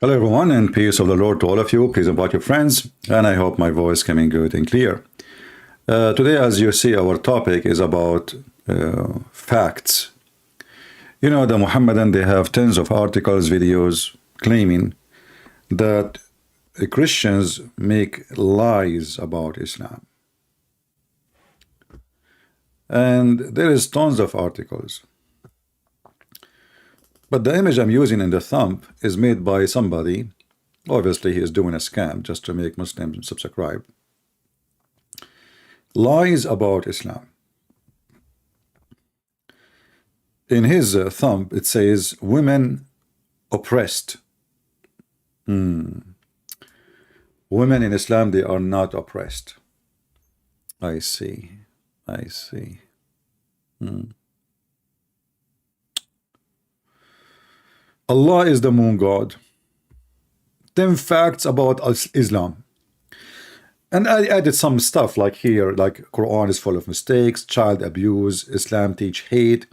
Hello everyone, and peace of the Lord to all of you. Please invite your friends, and I hope my voice coming good and clear. Today, as you see, our topic is about facts. You know, the Mohammedan, they have tons of articles, videos claiming that Christians make lies about Islam. And there is tons of articles. But the image I'm using in the thumb is made by somebody. Obviously, he is doing a scam just to make Muslims subscribe. Lies about Islam. In his thumb, it says, women oppressed. Women in Islam, they are not oppressed. I see. I see. Allah is the moon god. 10 facts about Islam. And I added some stuff like here, like Quran is full of mistakes, child abuse, Islam teach hate,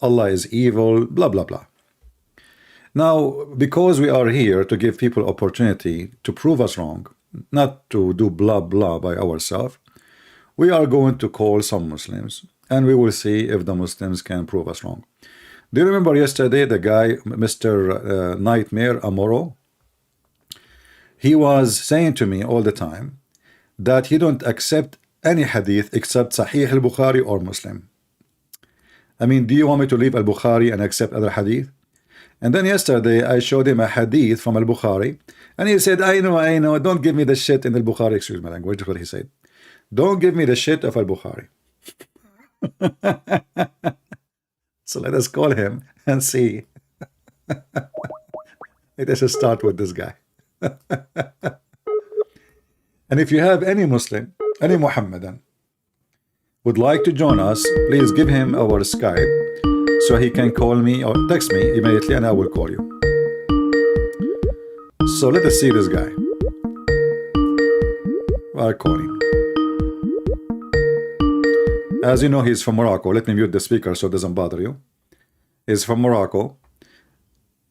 Allah is evil, blah, blah, blah. Now, because we are here to give people opportunity to prove us wrong, not to do blah, blah by ourselves, we are going to call some Muslims, and we will see if the Muslims can prove us wrong. Do you remember yesterday the guy, Mr. Nightmare Amoro? He was saying to me all the time that he don't accept any hadith except Sahih al-Bukhari or Muslim. I mean, do you want me to leave al-Bukhari and accept other hadith? And then yesterday I showed him a hadith from al-Bukhari, and he said, I know, don't give me the shit in al-Bukhari. Excuse my language, what he said. Don't give me the shit of al-Bukhari. So let us call him and see. Let us start with this guy. And if you have any Muslim, any Mohammedan, would like to join us, please give him our Skype so he can call me or text me immediately and I will call you. So let us see this guy. I'll call him. As you know, he's from Morocco. Let me mute the speaker so it doesn't bother you. He's from Morocco.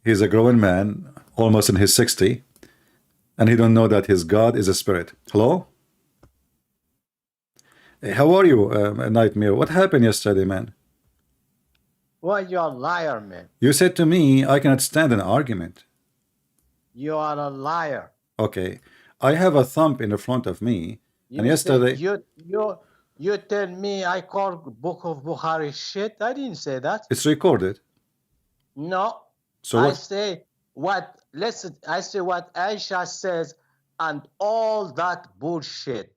He's a grown man, almost in his 60, and he don't know that his God is a spirit. Hello? Hey, how are you, Nightmare? What happened yesterday, man? Well, you're a liar, man. You said to me, I cannot stand an argument. You are a liar. Okay. I have a thumb in the front of me, and yesterday... You tell me I call Book of Bukhari shit. I didn't say that. It's recorded. No. So I say what Aisha says and all that bullshit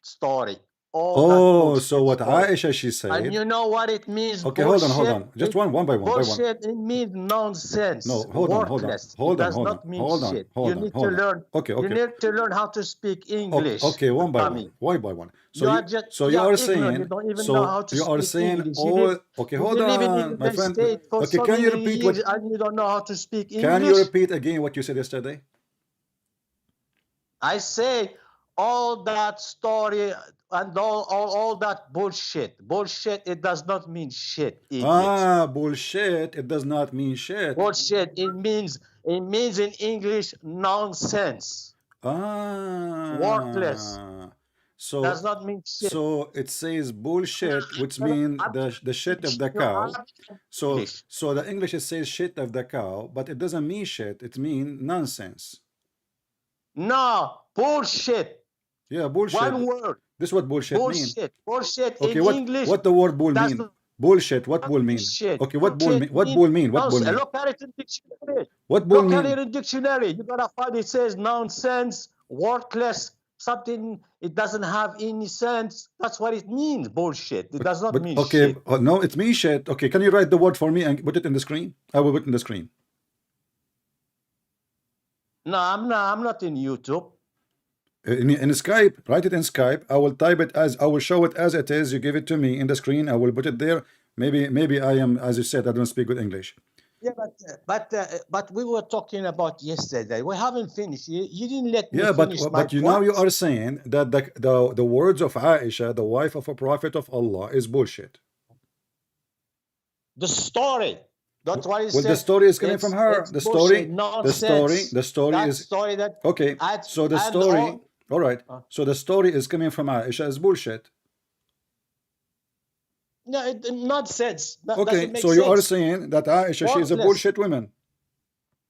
story. So what Aisha she said. And you know what it means? Okay, hold on. Just one by one. Bullshit, it means nonsense. No, hold on. It does not mean shit. You need to learn. Okay. You need to learn how to speak English. Okay, one by one. So you are saying. You don't even know how to speak English. Okay, hold on, my friend. Okay, can you repeat what? And you don't know how to speak English. Can you repeat again what you said yesterday? I say all that story and all that bullshit. Bullshit, it does not mean shit. Bullshit, it does not mean shit. Bullshit, it means in English nonsense. Worthless. So does not mean shit. So it says bullshit, which means the shit of the cow. So the English it says shit of the cow, but it doesn't mean shit. It means nonsense. No, bullshit. Yeah, bullshit. One word. This is what bullshit means. Bullshit okay, in English. What the word bull mean? Bullshit. What bull mean? Shit. Okay, what bull mean? What bull mean? What bull mean? Look at it in dictionary. What bull mean? Look at it in dictionary. You're gonna find it says nonsense, worthless, something. It doesn't have any sense. That's what it means. Bullshit. It does not mean shit. Okay, no, it means shit. Okay, can you write the word for me and put it in the screen? I will put it in the screen. No, I'm not in YouTube. In Skype, write it in Skype. I will type it as I will show it as it is. You give it to me in the screen. I will put it there. Maybe I am, as you said, I don't speak good English. Yeah, but we were talking about yesterday. We haven't finished. You didn't let me finish. Yeah, but now you are saying that the words of Aisha, the wife of a prophet of Allah, is bullshit. The story. That's what he Well, the said. story is coming from her. It's The bullshit, story nonsense. That is story that okay. and, So the and story, all right. uh, So the story is coming from Aisha is bullshit. no, nonsense. That Okay, doesn't make so you are sense. saying that Aisha, she is a Worthless. bullshit woman.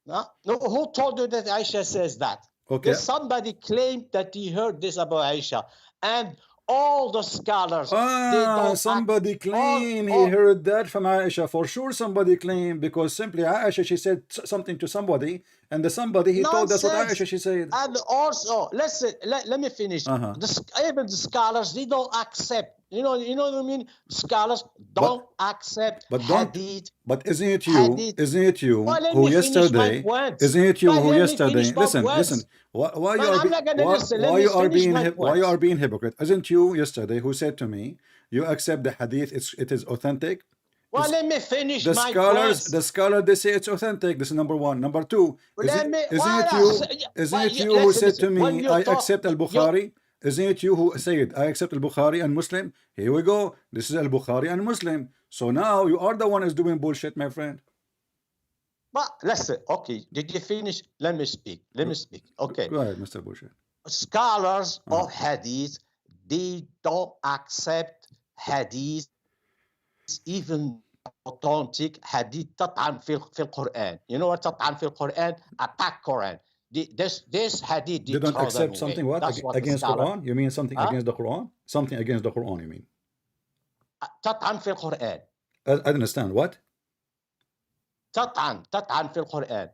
No, who told you that Aisha says that? Okay. There's somebody claimed that he heard this about Aisha, and all the scholars they don't Somebody claim he heard that from Aisha. For sure, somebody claimed, because simply Aisha, she said something to somebody, and the somebody he told us what Aisha she said. And also, listen, let me finish. Even the scholars, they don't accept. You know what I mean? Scholars don't accept hadith. But isn't it you? Isn't it you who yesterday? Isn't it you who yesterday? Listen. Why you are being hypocrite? Isn't you yesterday who said to me, you accept the hadith? It is authentic. Well, let me finish the my scholars. points. The scholar, they say it's authentic. This is number one. Number two, isn't it you who said to me, I accept al-Bukhari? Isn't it you who said, I accept al-Bukhari and Muslim? Here we go. This is al-Bukhari and Muslim. So now you are the one who's doing bullshit, my friend. But listen, okay, did you finish? Let me speak. Okay. Go ahead, Mr. Bullshit. Scholars of hadith, they don't accept hadith, even authentic hadith, تطعن في القرآن. You know what تطعن في القرآن? Attack Quran. This hadith, they don't accept something what against Quran? You mean something against the Quran? Something against the Quran, you mean? تطعن في القرآن. I don't understand what? تطعن في القرآن.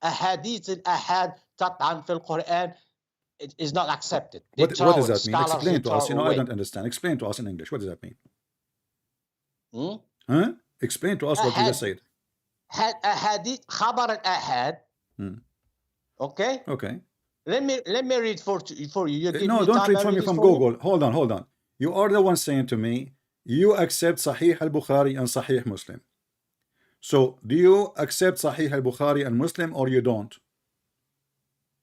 أحاديث الأحاد تطعن في القرآن is not accepted. What does that mean? Explain to us. You know, I don't understand. Explain to us in English. What does that mean? Explain to us what you just said. أحاديث خبر الأحاد. Okay. Let me read for you. No, don't read for me from Google. Hold on. You are the one saying to me, you accept Sahih al-Bukhari and Sahih Muslim. So do you accept Sahih al-Bukhari and Muslim, or you don't?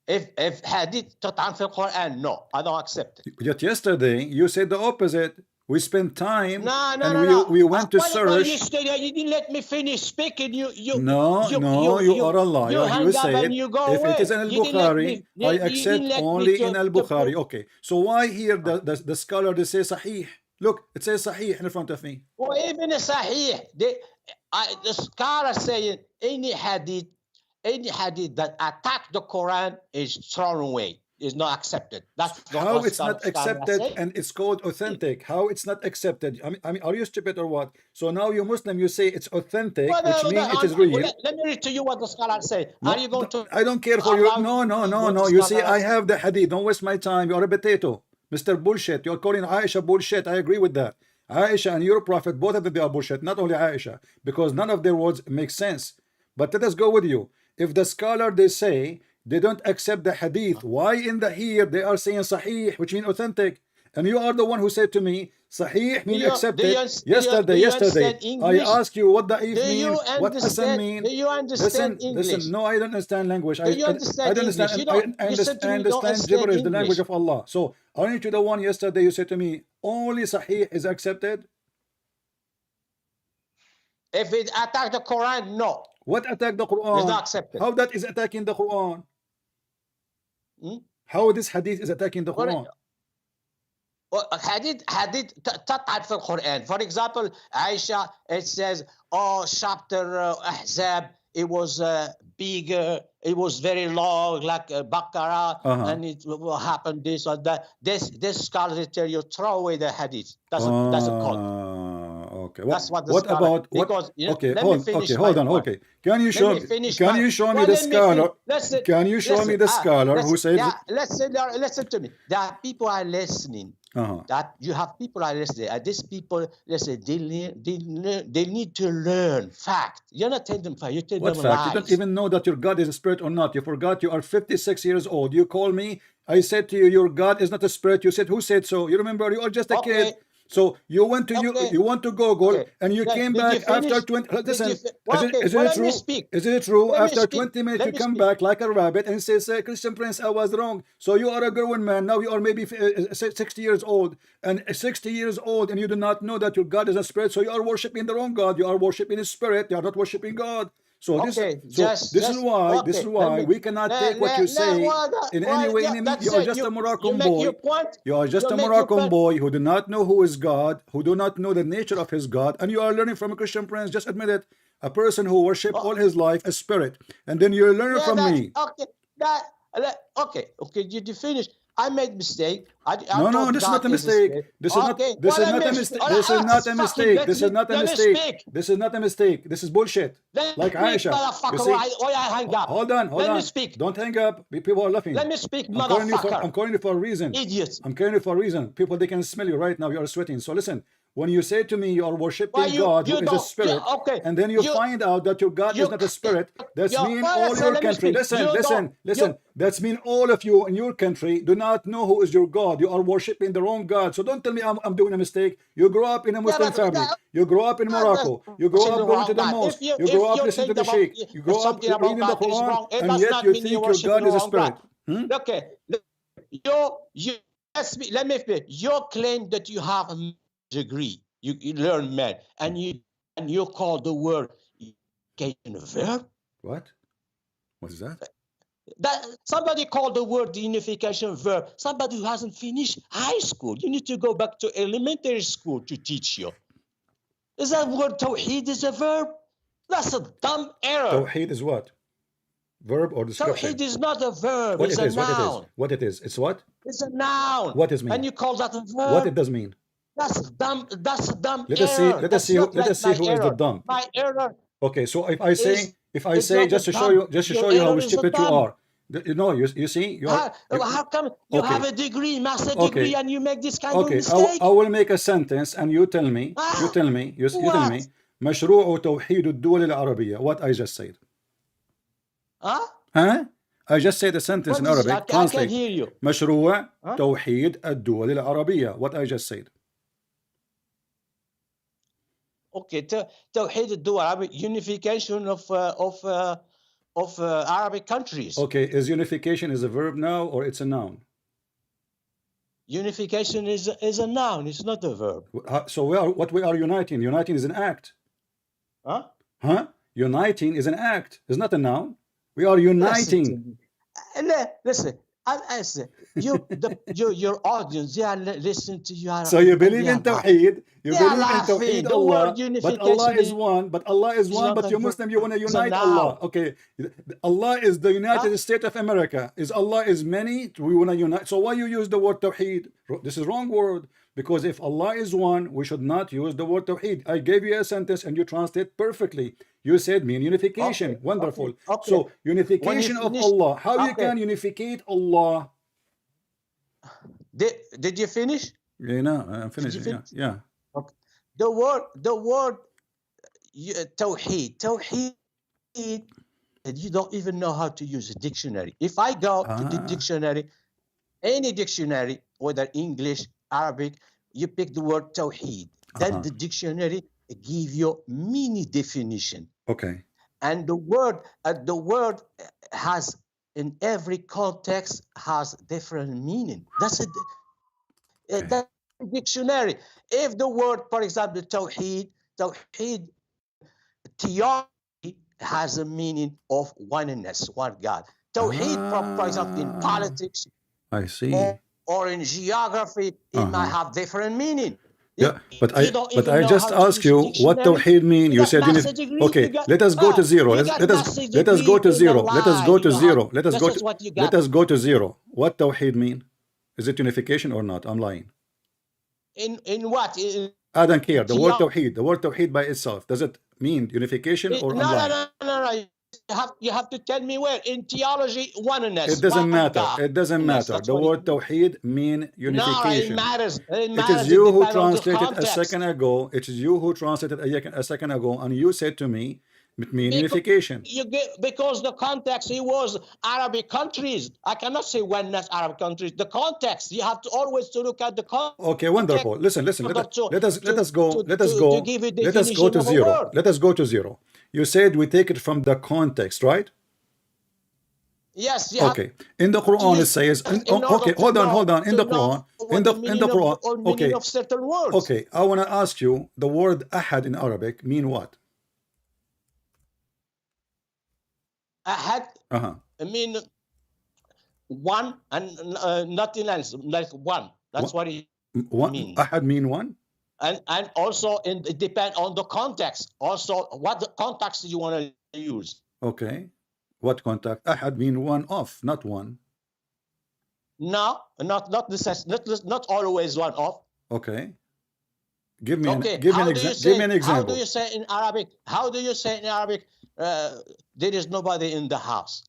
If hadith تطعن في القرآن, no, I don't accept it. Yet yesterday you said the opposite. We spent time we went to search. You didn't let me finish speaking. You are a liar. You said if it is in al-Bukhari, I accept only in al-Bukhari. Okay, so why here the scholar, they say Sahih? Look, it says Sahih in front of me. Well, even a Sahih, the scholar saying any hadith that attack the Quran is thrown away. Is not accepted. That's how it's not accepted, and it's called authentic. How it's not accepted? I mean, are you stupid or what? So now you Muslim, you say it's authentic, which means it is real. Let me read to you what the scholar said. Are you going to? I don't care for you. No. You see, I have the hadith. Don't waste my time. You're a potato, Mr. Bullshit. You're calling Aisha bullshit. I agree with that. Aisha and your prophet, both of them, they are bullshit. Not only Aisha, because none of their words make sense. But let us go with you. If the scholar, they say they don't accept the hadith, why in the here they are saying Sahih, which means authentic? And you are the one who said to me, Sahih means accepted. Yesterday, I asked you what Da'if means, what Hasan means. Do you understand English? Listen, no, I don't understand language. Do you understand understand English? I understand gibberish, the language of Allah. So, aren't you the one yesterday you said to me, only Sahih is accepted? If it attack the Quran, no. What attack the Quran? It's not accepted. How that is attacking the Quran? How this hadith is attacking the Quran? Hadith تطعن في القرآن. For example, Aisha, it says, chapter Ahzab, it was bigger, it was very long, like Baqarah, and it will happen this or that. This scholars tell you, throw away the hadith. Doesn't count. Okay. That's what the what scholar, about what? Because, okay, hold on. Okay, can you show me the scholar? Can you show me the scholar who says? Listen to me. There are people are listening. That you have people are listening. And these people, listen, they need to learn fact. You're not telling them fact. You tell them fact? lies. You don't even know that your God is a spirit or not. You forgot. You are 56 years old. You call me. I said to you, your God is not a spirit. You said, who said so? You remember? You are just a kid. So you went to Okay. you went to Google Okay. and you came Did you back after finish? 20. Did you Listen, okay. is Well, it let me true? speak. Is it true? Let me After speak. 20 minutes, Let you me come speak. back like a rabbit and say, Christian Prince, I was wrong. So you are a grown man. Now you are maybe 60 years old. And 60 years old, and you do not know that your God is a spirit. So you are worshiping the wrong God. You are worshiping his spirit. You are not worshiping God. So this Okay. this is why Okay. Let me. we cannot take what you say in any way. In Yeah, any, that's you are it. just a You Moroccan make your boy. point. You are just You a make your Moroccan point. boy who do not know who is God, who do not know the nature of his God, and you are learning from a Christian Prince. Just admit it. A person who worship all his life a spirit, and then you're learning Yeah, from that's me. okay. Okay. Did you finish? I made mistake. I No, thought this is not God a is a mistake. spirit. This is not. Okay. This Well, is let not a me. mistake. This is not a Fucking mistake. This is not a let me mistake. speak. This is not a mistake. This is bullshit. Let Like me speak, Aisha. You motherfucker. see? Or I hang up. Hold on, hold Let me on. speak. Don't hang up. People are laughing. Let me speak, I'm calling you for. motherfucker. I'm calling you for a reason. Idiots. I'm calling you for a reason. People, they can smell you right now. You are sweating. So listen. When you say to me you are Why worshiping God, who you is a don't? spirit, Okay. and then you find out that your God is You not a spirit, that's mean well, all so your let me country. speak. Listen, You don't. listen. That's mean all of you in your country do not know who is your God. You are worshiping the wrong God. So don't tell me I'm doing a mistake. You grow up in a Yeah, Muslim but family. You grow up in that's Morocco. You grow worshiping up the going to wrong the God. mosque. You grow If up you listening to think the about sheikh. You grow up something about reading the God is Quran, wrong, it and does yet not you mean you're think your worshiping God the is a wrong God. spirit. Hmm? Okay. You let me speak. You claim that you have a degree. You learn math, and you call the word unification a verb. What? What is that? That somebody called the word the unification verb. Somebody who hasn't finished high school. You need to go back to elementary school to teach you. Is that word tawheed is a verb? That's a dumb error. Tawheed is what? Verb or description? Tawheed is not a verb, What it's it a is? What it is? noun. What it is? It's what? It's a noun. What does And mean? you call that a What it verb? does mean? That's a dumb Let us see. error. Let us That's see. not Let like us see my who is the error. dumb. My error Okay. So is if I it's say not a just to show you, dumb. Your how error is a stupid you dumb. are. You know. You see. You are. How come you have Okay. a degree, master degree, Okay. and you make this kind of Okay. mistake? I will make a sentence and you tell me. You Ah, tell me. You tell what? me. مشروع توحيد الدول العربية. What I just said. Huh? Huh? I just said a sentence What in is it? Arabic. I can't Translate. hear you. مشروع Huh? توحيد الدول العربية. What I just said. Okay, توحيد الدول العربية, unification of Arabic countries. Okay, is unification is a verb now or it's a noun? Unification is a noun. It's not a verb. So we are uniting. Uniting is an act. Huh? Huh? Uniting is an act. It's not a noun. We are Listen to uniting. me. Listen. I say your audience, they are listening to you. So you And believe they are in laughing. Tawheed. You They are believe in laughing. Tawheed The word Allah. But Allah unification is one. But Allah is one. not But a you verb. Muslim, you want to It's a unite noun. Allah. Okay. Allah is the United Huh? States of America. Is Allah is many. We want to unite. So why you use the word Tawheed? This is wrong word. Because if Allah is one, we should not use the word Tawheed. I gave you a sentence and you translate perfectly. You said mean unification. Okay. Wonderful. Okay. So When you unification of finish, Allah. How you okay. can unificate Allah? Did you finish? You know, I'm Did you finishing. finish? Yeah. Okay. The word tawheed, you don't even know how to use a dictionary. If I go to the dictionary, any dictionary, whether English, Arabic, you pick the word tawheed, then the dictionary give you many definition. Okay. And the word has, in every context, has different meaning. That's it. That's a dictionary. If the word, for example, tawheed, theology has a meaning of oneness, one God. Tawheed, for example, in politics, I see. or in geography, it might have different meaning. Yeah, but You don't even I know just how to asked use a you what dictionary. Tawheed mean. You got said master degree. okay. Let us go to zero. You got master Let us go degree to in a zero. Let us lie. go to zero. This is what you got. Let us go to zero. What Tawheed mean? Is it unification or not? I'm lying. In what? I don't care. The word Tawheed by itself, does it mean unification or I'm lying? No. You have to tell me where. In theology, oneness. It doesn't one matter. God. It doesn't matter. That's The what word Tawheed mean unification. No, it matters. It is you who depends on the translated a context. second ago. It is you who translated a second ago, and you said to me It means Because unification. because the context, it was Arabic countries. I cannot say when not Arab countries. The context, you have to always to look at the context. Okay, wonderful. Listen, in order let us to give you let us go definition to of a zero. word. Let us go to zero. You said we take it from the context, right? Yes, you have Okay. In the to Quran it use says in order okay, to hold on, know hold on. In to the know Quran, what the meaning of Quran. or meaning Okay. of certain words. Okay, I want to ask you, the word ahad in Arabic mean what? Ahad, Uh-huh. I mean one and nothing else, like one. That's what it What means. ahad mean one? And also it depends on the context. Also, what the context you want to use. Okay. What contact? Ahad mean one of, not one. No, not always one of. Okay. Give me Okay. give me an How example. do you say in Arabic? How do you say in Arabic? There is nobody in the house.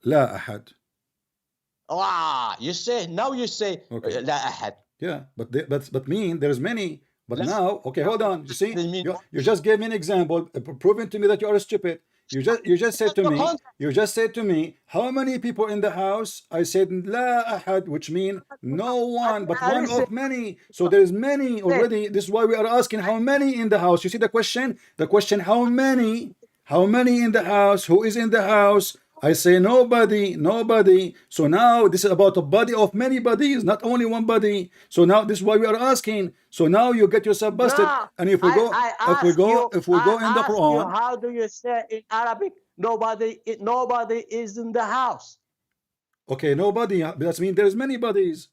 لا أحد. You say now. You say Okay. لا أحد. Yeah, but mean there's many. But Let's- now, okay, hold on. You see, They mean- you just gave me an example, proving to me that you are stupid. You just said to me, how many people in the house? I said لا أحد, which mean no one, but one of many. So there's many already. This is why we are asking how many in the house. You see the question? The question, how many? How many in the house? Who is in the house? I say nobody, nobody. So now this is about a body of many bodies, not only one body. So now this is why we are asking. So now you get yourself busted. No, And if we go in the Quran, how do you say in Arabic? Nobody is in the house. okay, nobody. That means there's many bodies.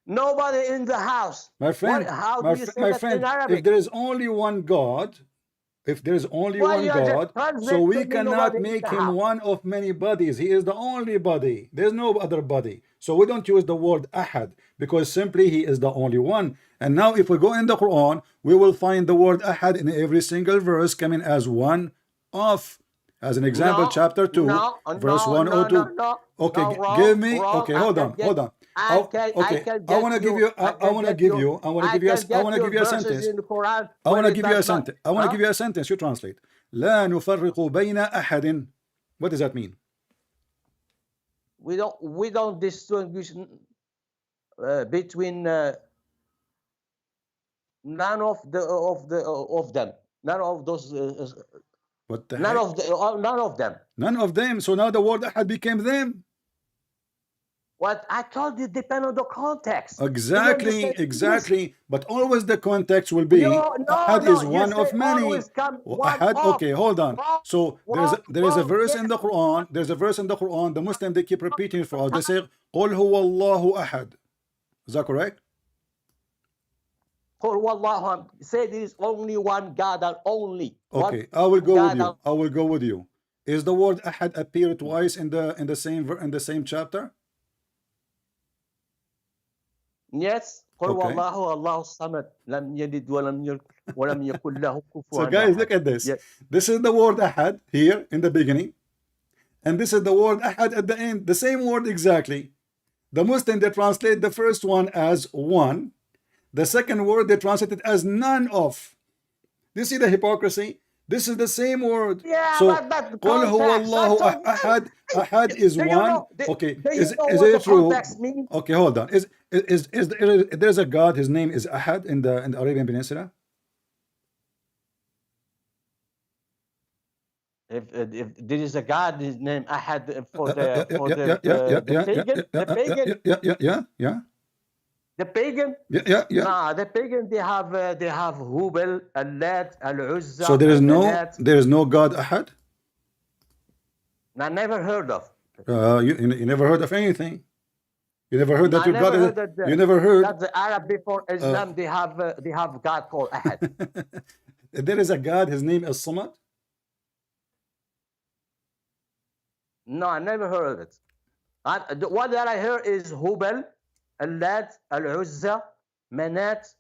Nobody in the house. My friend, how do you say that in Arabic? if there is only one God, so we cannot make him one of many bodies. He is the only body. There's no other body. So we don't use the word ahad because simply he is the only one. And now if we go in the Quran, we will find the word ahad in every single verse coming as one of. As an example, chapter 2, verse 102. Okay, give me. Okay, hold on. I want to give you a sentence. I want to give you a sentence. You translate. لا نفرق بين أحد. What does that mean? We don't distinguish between none of them. None of those. What the none heck? of them. None of them. So now the word ahad became them. What I told you depend on the context. Exactly. But always the context will be ahad is one of many. Ahad. Okay, hold on. So there is a verse in the Quran. There's a verse in the Quran. The Muslims, they keep repeating it for us. They say قل هو الله أحد. Is that correct? Say there is only one God and only. Okay, I will go with you. Is the word ahad appear twice in the same chapter? Yes. Okay. So guys, look at this. Yes. This is the word ahad here in the beginning, and this is the word ahad at the end. The same word exactly. The Muslim, they translate the first one as one. The second word they translate it as none of. Do you see the hypocrisy? This is the same word. Yeah, so but قل هو الله أحد. Ahad is one. Okay, is it true? Okay, hold on. Is there's a God? His name is Ahad in the Arabian Peninsula? If there is a God, his name Ahad for the pagan. The pagan? Yeah. Nah, the pagan they have Hubal, Al-Lat, Al-Uzza. So there is no God Ahad? I never heard of. You never heard of anything. You never heard that your God is. You never heard that the Arab before Islam they have God called Ahad. There is a God. His name is Somad. No, I never heard of it. The one that I heard is Hubal, Al-Lat, Al-Uzza, Manat.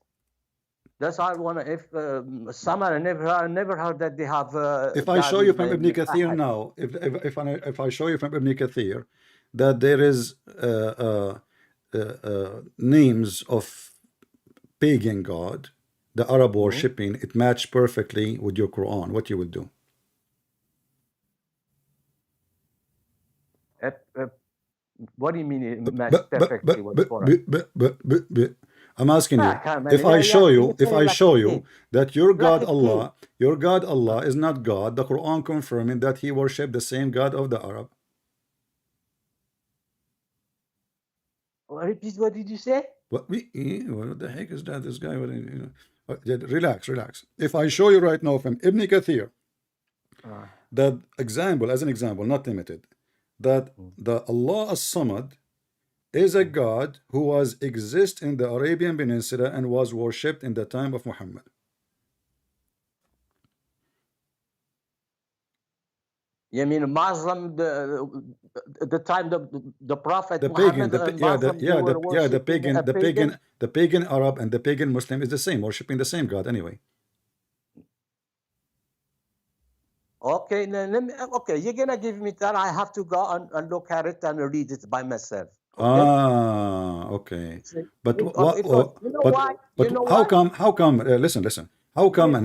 That's all I want to. If Samad, I never heard that they have. If I show you from Ibn Kathir now, if I show you from Ibn Kathir that there is names of pagan god, the Arab worshipping, it matched perfectly with your Quran, what you will do? What do you mean it matched But perfectly with Quran? I'm asking you, if I show you that your God Allah is not God, the Quran confirming that he worshipped the same God of the Arab. Repeat, what did you say? What the heck is that? This guy, relax. If I show you right now from Ibn Kathir that example, as an example, not limited, that the Allah as-Samad is a God who was exist in the Arabian Peninsula and was worshipped in the time of Muhammad. You mean Muslim, the time the Prophet The Muhammad pagan, the pagan Arab and the pagan Muslim is the same, worshipping the same God anyway. Okay, okay, you're gonna give me that. I have to go and look at it and read it by myself. Okay. But how come? Listen. How come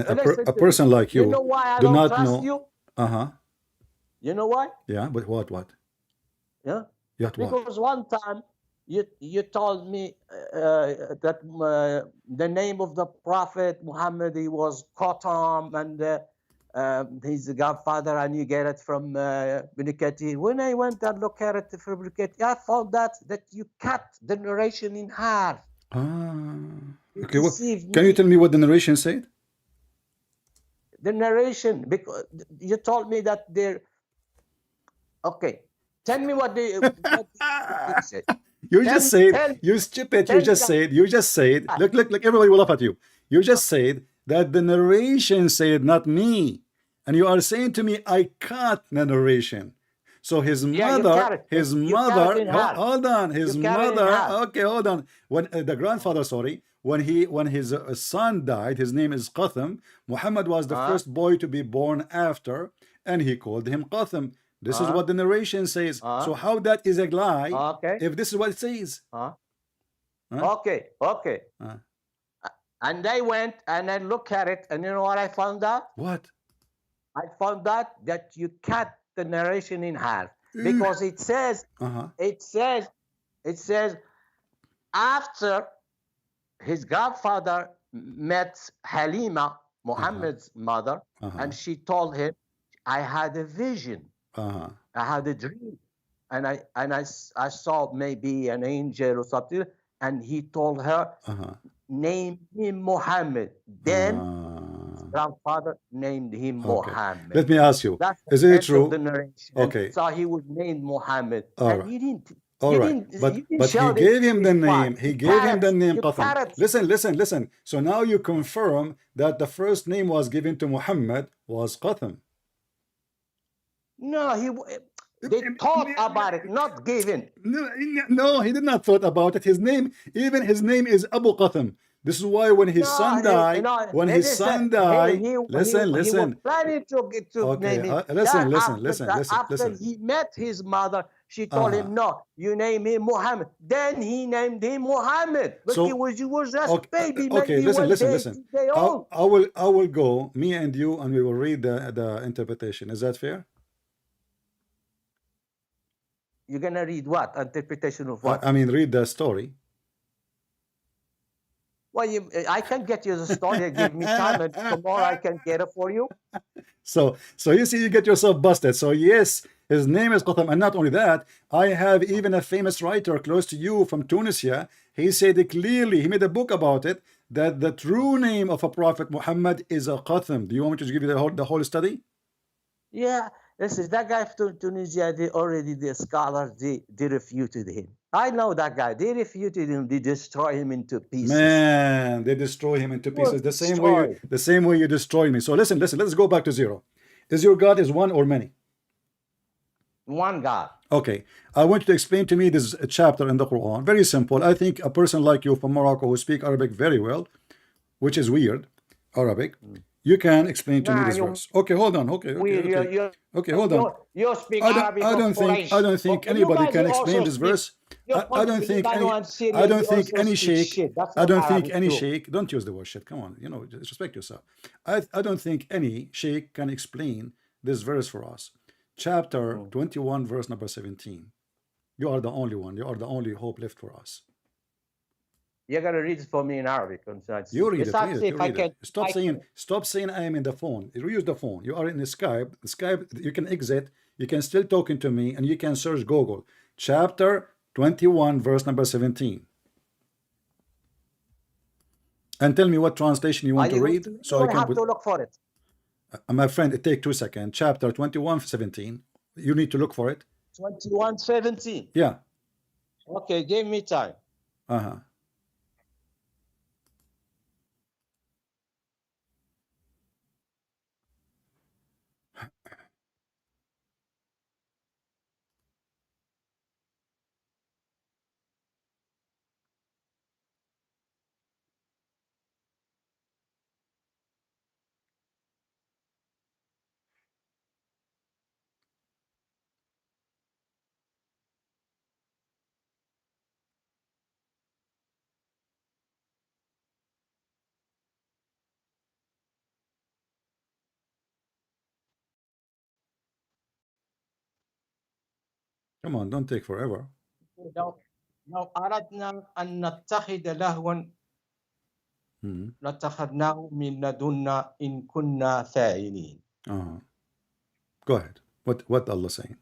a person like you, do not know? You? Uh-huh. You know why? Yeah, but what? Yeah. Because one time you told me that the name of the Prophet Muhammad, he was Qatam, and he's the godfather, and you get it from Menk. When I went and looked at it from Menk, I found that you cut the narration in half. Okay. Can you tell me what the narration said? The narration, because you told me that there. Okay, tell me what they said. You just said, you stupid, you just said, look, everybody will laugh at you. You just said that the narration said, not me. And you are saying to me, I cut the narration. So his mother, hold on, okay, hold on. When the grandfather, when his son died, his name is Qatham. Muhammad was the first boy to be born after, and he called him Qatham. This is what the narration says. So how that is a lie if this is what it says? Okay. And I went and I looked at it, and you know what I found out? What? I found out that you cut the narration in half, because it says after his godfather met Halima, Muhammad's mother, and she told him, I had a vision. I had a dream, and I saw maybe an angel or something, and he told her, name him Muhammad. Then grandfather named him Muhammad. Let me ask you, is it true? Okay. So he was named Muhammad. And he didn't. But he gave him the name. He gave him the name Qatham. Listen. So now you confirm that the first name was given to Muhammad was Qatham. No, they thought about it, not given. No, he did not thought about it. His name is Abu Qatham. This is why when his son died, listen. He was planning to name him. Listen. After he met his mother, she told him, no, you name him Muhammad. Then he named him Muhammad. But he was just baby. Okay, listen. I will go, me and you, and we will read the interpretation. Is that fair? You're gonna read what? Interpretation of what? I mean, read the story. Well, I can get you the story. Give me time, and tomorrow I can get it for you. So you see, you get yourself busted. So yes, his name is Qatham, and not only that, I have even a famous writer close to you from Tunisia. He said it clearly. He made a book about it, that the true name of a prophet Muhammad is a Qatham. Do you want me to give you the whole study? Yeah. Listen, that guy from Tunisia, the scholars, they refuted him. I know that guy. They refuted him. They destroy him into pieces. Man, they destroy him into pieces. The same way you destroy me. So listen. Let's go back to zero. Is your God is one or many? One God. Okay. I want you to explain to me this chapter in the Quran. Very simple. I think a person like you from Morocco who speak Arabic very well, which is weird, Arabic, You can explain to me Nah, this verse. Okay, hold on. Okay, hold on. You speak Arabic I of don't think Quraysh. Okay, you anybody guys, you can explain also this speak. verse. Your I country, don't think Lebanon any and Syria, they also speak sheikh. shit. That's I not don't think Arabic any too. sheikh. Don't use the word shit. Come on, respect yourself. I don't think any sheikh can explain this verse for us. Chapter 21, verse number 17. You are the only one. You are the only hope left for us. You're gonna read it for me in Arabic. You read Besides, it. You read it. can. Stop saying I am in the phone. You use the phone. You are in the Skype. You can exit. You can still talking to me, and you can search Google. Chapter 21, verse number 17. And tell me what translation you want to read, so I can have put. to look for it. My friend, it take 2 seconds. Chapter 21, 17. You need to look for it. 21:17. Yeah. Okay, give me time. Come on, don't take forever. لو أردنا أن نتخذ لهوا لاتخذناه من لدنا إن كنا فاعلين. Go ahead. What Allah saying?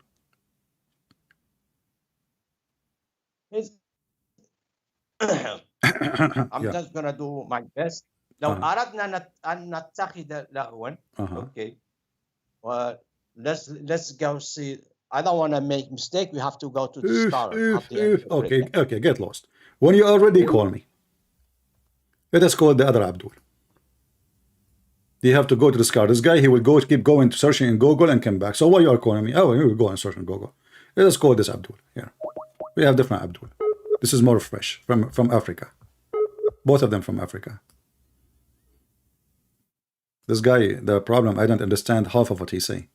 I'm just gonna do my best. لو أردنا أن نتخذ لهوا. Okay. Well, let's go see. I don't want to make mistake. We have to go to the scholar. Okay, get lost. When you are ready, call me. Let us call the other Abdul. You have to go to the scholar. This guy, he will keep going to searching in Google and come back. So why you are calling me? Oh, you will go and search in Google. Let us call this Abdul here. We have different Abdul. This is more fresh from Africa. Both of them from Africa. This guy, the problem, I don't understand half of what he say.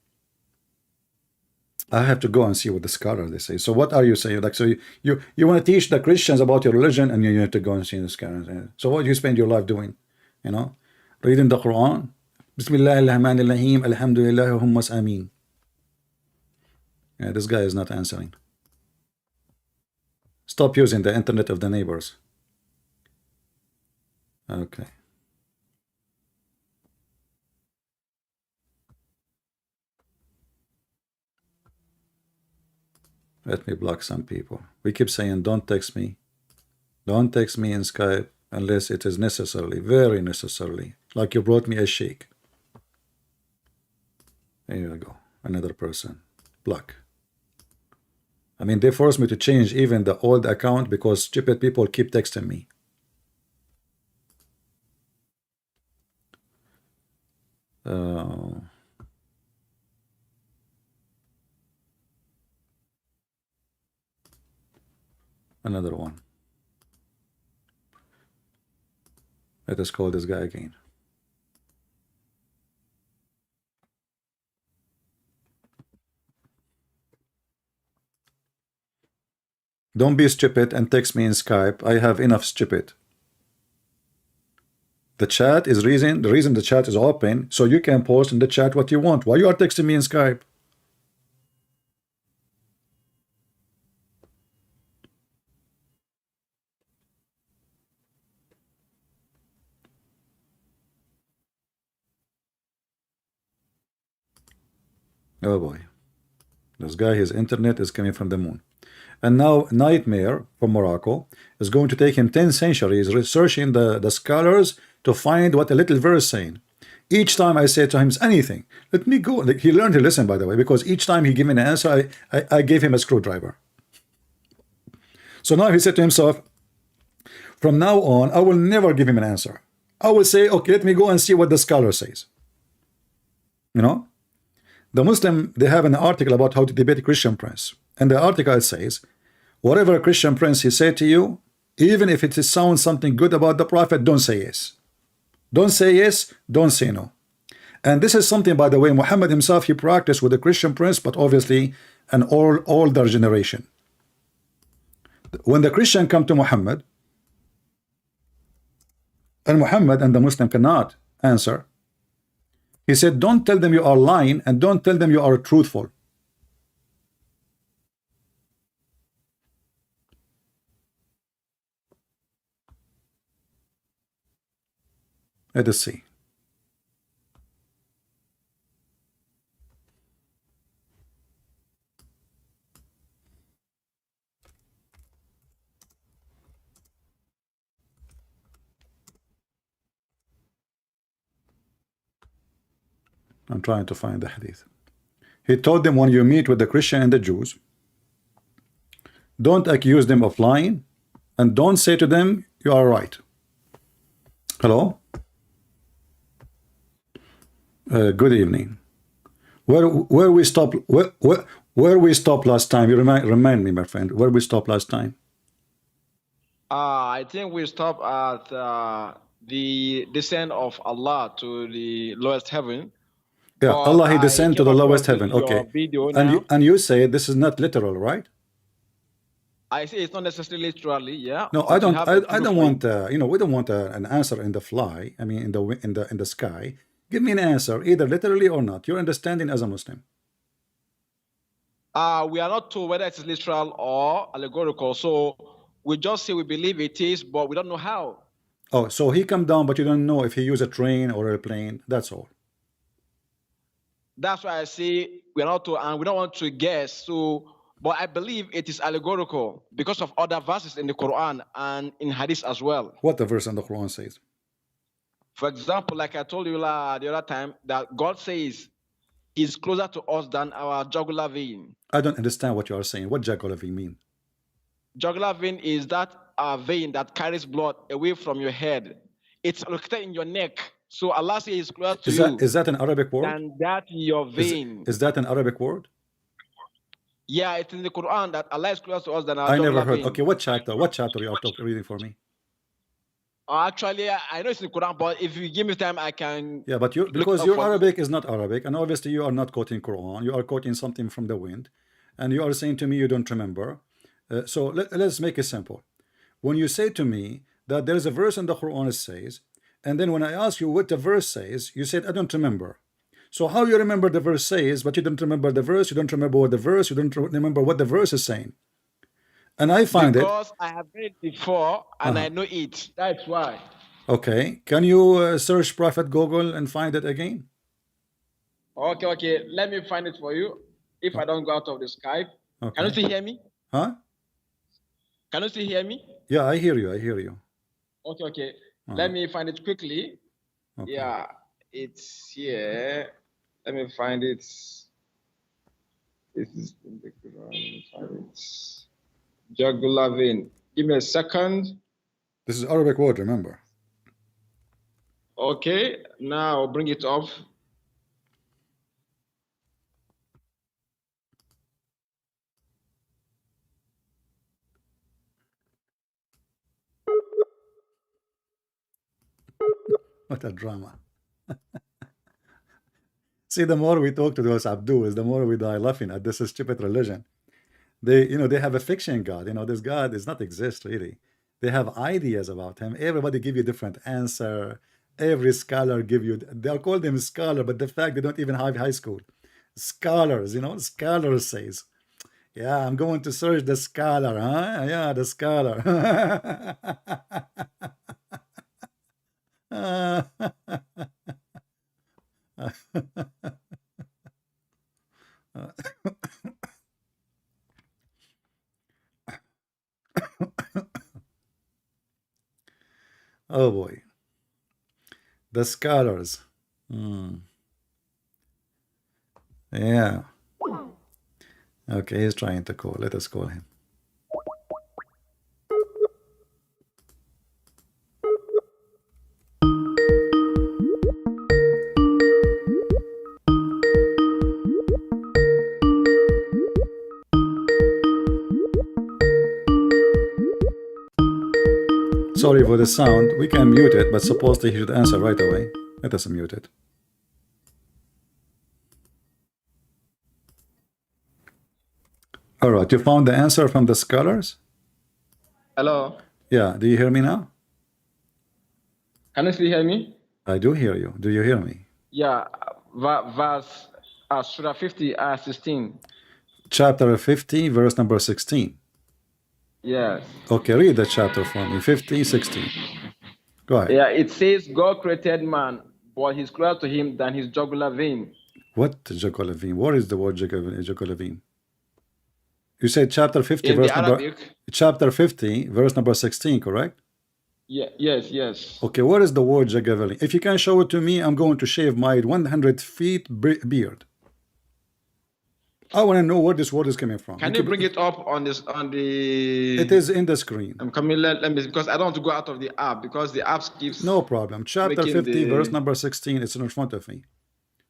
I have to go and see what the scholar they say. So what are you saying? Like, so you want to teach the Christians about your religion, and you have to go and see the scholar. So what do you spend your life doing? Reading the Quran. Bismillahirrahmanirrahim. Alhamdulillah. Hummas ameen. Yeah, this guy is not answering. Stop using the internet of the neighbors. Okay. Let me block some people. We keep saying, don't text me. Don't text me in Skype unless it is necessarily, very necessarily. Like you brought me a sheikh. There you go. Another person. Block. I mean, they forced me to change even the old account because stupid people keep texting me. Another one. Let us call this guy again. Don't be stupid and text me in Skype. I have enough stupid. The chat is the reason the chat is open, so you can post in the chat what you want. Why you are texting me in Skype? Oh boy. This guy, his internet is coming from the moon. And now Nightmare from Morocco is going to take him 10 centuries researching the scholars to find what a little verse saying. Each time I say to him anything, let me go. Like, he learned to listen, by the way, because each time he gave me an answer, I gave him a screwdriver. So now he said to himself, from now on, I will never give him an answer. I will say, okay, let me go and see what the scholar says. The Muslim, they have an article about how to debate a Christian prince. And the article says, whatever a Christian prince he said to you, even if it sounds something good about the Prophet, don't say yes. Don't say yes, don't say no. And this is something, by the way, Muhammad himself, he practiced with the Christian prince, but obviously an older generation. When the Christian come to Muhammad, and Muhammad and the Muslim cannot answer, he said, don't tell them you are lying, and don't tell them you are truthful. Let us see. I'm trying to find the hadith. He told them, when you meet with the Christian and the Jews, don't accuse them of lying, and don't say to them you are right. Hello? Good evening. Where we stop? Where we stopped last time? You remind me, my friend. Where we stopped last time? I think we stopped at the descent of Allah to the lowest heaven. Yeah, But Allah, He I descend to came the lowest across heaven. your Okay. video And now. you say this is not literal, right? I say it's not necessarily literally, yeah. No, but I you don't. have I the proof don't for want. it. You know, we don't want an answer in the fly. I mean, in the sky. Give me an answer, either literally or not. Your understanding as a Muslim. We are not told whether it is literal or allegorical. So we just say we believe it is, but we don't know how. Oh, so he come down, but you don't know if he used a train or a plane. That's all. That's why I say we are not told, and we don't want to guess. So, but I believe it is allegorical because of other verses in the Quran and in Hadith as well. What the verse in the Quran says? For example, like I told you the other time, that God says He's closer to us than our jugular vein. I don't understand what you are saying. What jugular vein mean? Jugular vein is that vein that carries blood away from your head. It's located in your neck. So Allah says He's closer to you Is that an Arabic word? than that in your vein. Is that an Arabic word? Yeah, it's in the Quran that Allah is closer to us than our I jugular never heard. vein. Okay, what chapter? What chapter you are reading for me? Actually, I know it's in the Quran, but if you give me time, I can. Yeah, but look because up your for you. Arabic is not Arabic, and obviously you are not quoting Quran. You are quoting something from the wind, and you are saying to me you don't remember. So let's make it simple. When you say to me that there is a verse in the Quran that says, and then when I ask you what the verse says, you said I don't remember. So how you remember the verse says, but you don't remember the verse, you don't remember what the verse, you don't remember what the verse is saying. And I find because I have read it before and Uh-huh. I know it. That's why. Okay, can you search Prophet Google and find it again? Okay. Let me find it for you. If I don't go out of the Skype. Can you Okay. still hear me? Huh? Can you still hear me? Yeah, I hear you. I hear you. Okay. Uh-huh. Let me find it quickly. Okay. Yeah, it's here. Let me find it. This is in the Quran. Let me find it. Jugular vein. Give me a second. This is Arabic word, remember. Okay, now I'll bring it up. What a drama. See, the more we talk to those Abduls, the more we die laughing at this stupid religion. They have a fiction God. This God does not exist really. They have ideas about him. Everybody give you different answer. Every scholar give you. They'll call them scholar, but the fact they don't even have high school. Scholars, scholars says. Yeah, I'm going to search the scholar, huh? Yeah, the scholar. Oh boy. The scholars. Yeah. Okay, he's trying to call. Let us call him. Sorry for the sound. We can mute it, but supposedly he should answer right away. Let us mute it. All right, you found the answer from the scholars? Hello? Yeah, do you hear me now? Can you still hear me? I do hear you. Do you hear me? Yeah, verse Surah 50, 16. Chapter 50, verse number 16. Yes. Okay, read the chapter for me. 50, 16. Go ahead. Yeah, it says God created man, but he's closer to him than his jugular vein. What Jacqua? What is the word Jacqua? You said chapter 50, In verse the number Arabic. chapter 50, verse number 16, correct? Yeah, yes. Okay, what is the word Jacqua? If you can show it to me, I'm going to shave my 100 feet beard. I want to know where this word is coming from. Can you bring it up on this on the? It is in the screen. I'm coming. Let me, because I don't want to go out of the app, because the app keeps. No problem. Chapter 50, verse number 16. It's in front of me.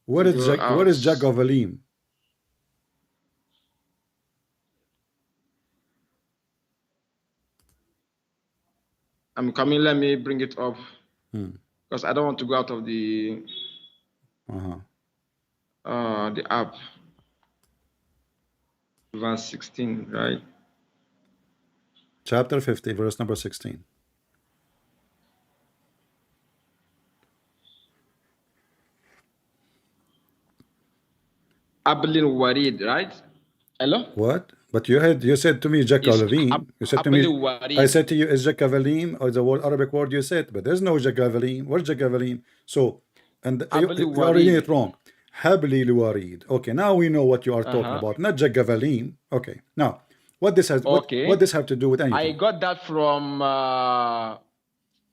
What is Jacqua? I'm coming. Let me bring it up, because I don't want to go out of the the app. Verse 16, right? Chapter 50, verse number 16. Abdul Warid, right? Hello? What? But you said to me Jacqua. You said to me, I said to you, is Jacqua or the word Arabic word you said, but there's no Jacqua. Where's Jacqua? So, and you are reading it wrong. Habli Warid. Okay, now we know what you are talking about. Not Jacqua. Okay, now what this has what this have to do with anything? I got that from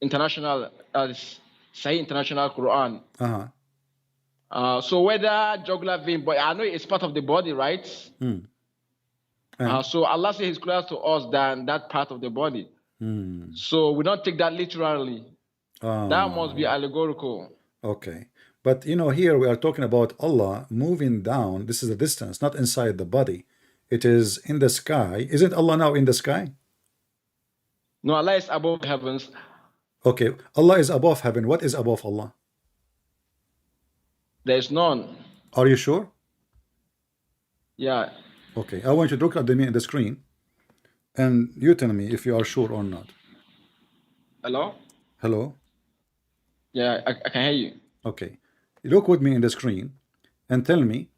international Sahih International Quran. So whether jugular vein, but I know it's part of the body, right? So Allah says He's closer to us than that part of the body. So we don't take that literally. That must be allegorical. Okay. But you know, here we are talking about Allah moving down. This is a distance, not inside the body. It is in the sky. Isn't Allah now in the sky? No, Allah is above heavens. Okay, Allah is above heaven. What is above Allah? There is none. Are you sure? Yeah. Okay, I want you to look at me in the screen, and you tell me if you are sure or not. Hello? Hello? Yeah, I can hear you. Okay. Look with me in the screen and tell me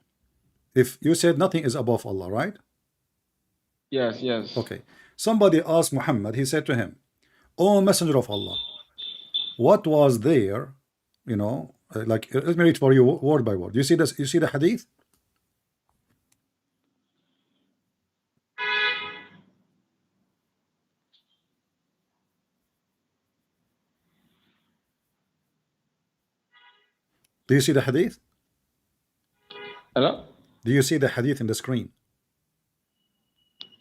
if you said nothing is above Allah, right? Yes. Okay. Somebody asked Muhammad, he said to him, "O Messenger of Allah, what was there?" You know, like, let me read for you word by word. You see this? You see the hadith? Do you see the hadith? Hello? Do you see the hadith in the screen?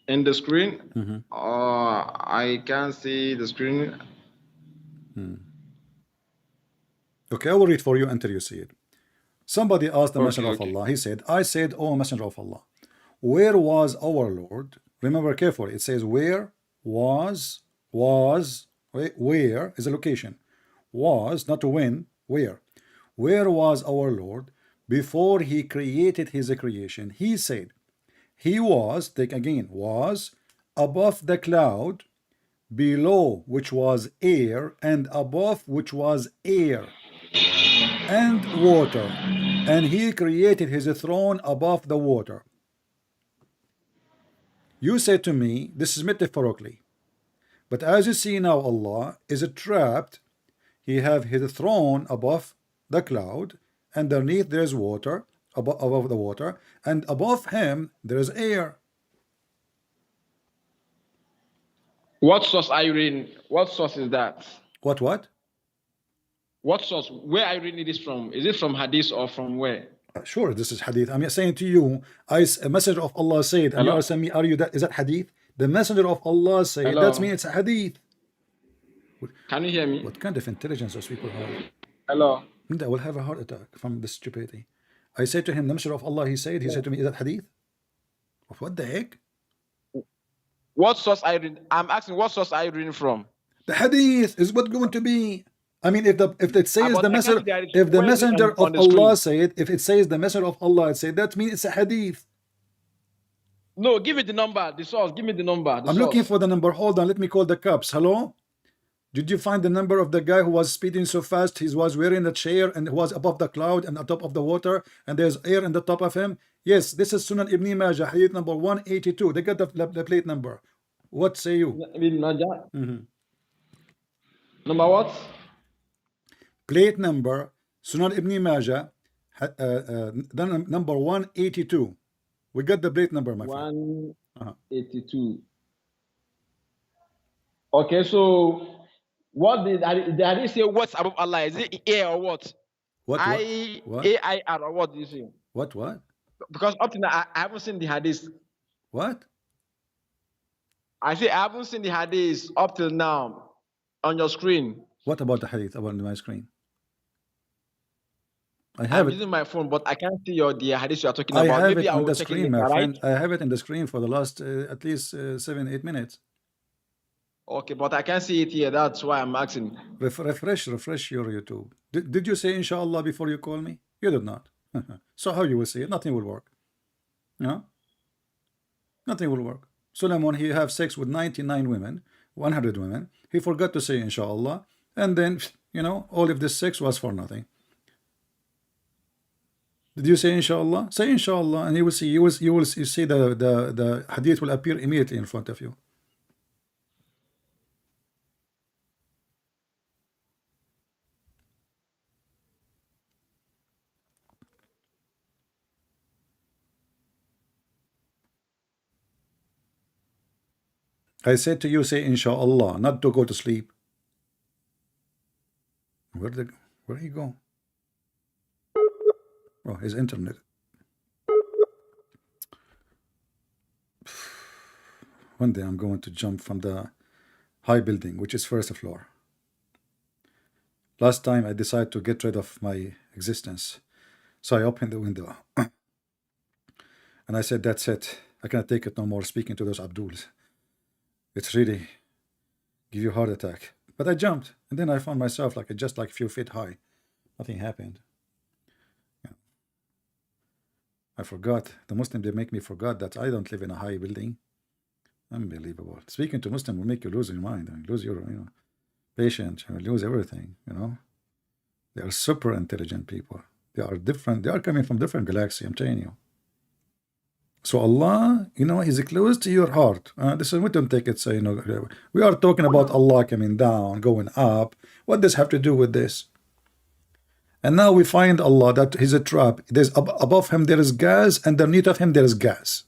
In the screen? I can't see the screen. Okay, I will read for you until you see it. Somebody asked the Messenger of Allah. He said, I said, "O Messenger of Allah, where was our Lord?" Remember carefully. It says, where was, where is a location. Was, not when, where. Where was our Lord before He created His creation? He said, He was, take again, was above the cloud, below which was air, and above which was air and water, and He created His throne above the water. You say to me, this is metaphorically, but as you see now, Allah is trapped. He have His throne above the cloud, underneath there is water, above the water, and above Him there is air. What source are you reading? What source is that? What? What source? Where are you reading this from? Is it from Hadith or from where? Sure, this is Hadith. I'm saying to you, a messenger of Allah said, and you are saying me, is that Hadith? The messenger of Allah said, that means it's a Hadith. Can you hear me? What kind of intelligence those people have? Hello? I will have a heart attack from this stupidity. I said to him, the messenger of Allah, he said to me, is that Hadith? What the heck? What source are you reading? I'm asking, what source are you reading from? The Hadith is what going to be. I mean, if it says the messenger, if the messenger of Allah say it, if it says the messenger of Allah say, that means it's a Hadith. No, give me the number, the source. Give me the number. I'm looking for the number. Hold on, let me call the cops. Hello? Did you find the number of the guy who was speeding so fast? He was wearing a chair and was above the cloud and on top of the water, and there's air in the top of him. Yes, this is Sunan Ibn Majah, hadith number 182. They got the plate number. What say you? Number what? Plate number Sunan Ibn Majah, number 182. We got the plate number, my friend. 182. Okay, so what did I say? What's above Allah? Is it A or what? What? A-I-R or what do you say? What? Because up to now I haven't seen the hadith. What? I say I haven't seen the hadith up till now on your screen. What about the hadith about my screen? I'm using my phone, but I can't see the hadith you are talking about. I have Maybe it on the screen, my friend. Right? I have it in the screen for the last at least 7-8 minutes. Okay, but I can't see it here. That's why I'm asking. Refresh your YouTube. Did you say inshallah before you call me? You did not. So how you will see it? Nothing will work. No? Nothing will work. Solomon, he have sex with 99 women, 100 women. He forgot to say inshallah, and then all of this sex was for nothing. Did you say inshallah? Say inshallah, and you will see. You will see the hadith will appear immediately in front of you. I said to you, say inshallah, not to go to sleep. Where he go? Oh, his internet. One day I'm going to jump from the high building, which is first floor. Last time I decided to get rid of my existence, so I opened the window and I said, that's it. I cannot take it no more speaking to those Abduls. It's really give you a heart attack. But I jumped, and then I found myself just like a few feet high. Nothing happened. Yeah. I forgot. The Muslims, they make me forget that I don't live in a high building. Unbelievable. Speaking to Muslim will make you lose your mind. I mean, lose your patience. Lose everything. They are super intelligent people. They are different. They are coming from different galaxy. I'm telling you. So Allah, He's close to your heart. This is, we don't take it. So we are talking about Allah coming down, going up. What does have to do with this? And now we find Allah that He's a trap. There's above Him there is gas, and underneath of Him there is gas.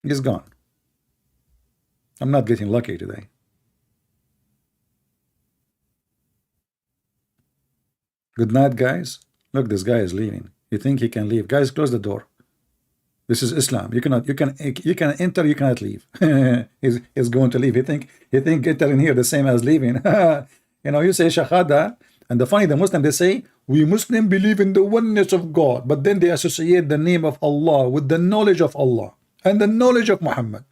He's gone. I'm not getting lucky today. Good night, guys. Look, this guy is leaving. You think he can leave? Guys, close the door. This is Islam. You can enter, you cannot leave. he's going to leave. He think entering here the same as leaving. You say shahada, and the Muslim, they say we Muslim believe in the oneness of God, but then they associate the name of Allah with the knowledge of Allah and the knowledge of Muhammad.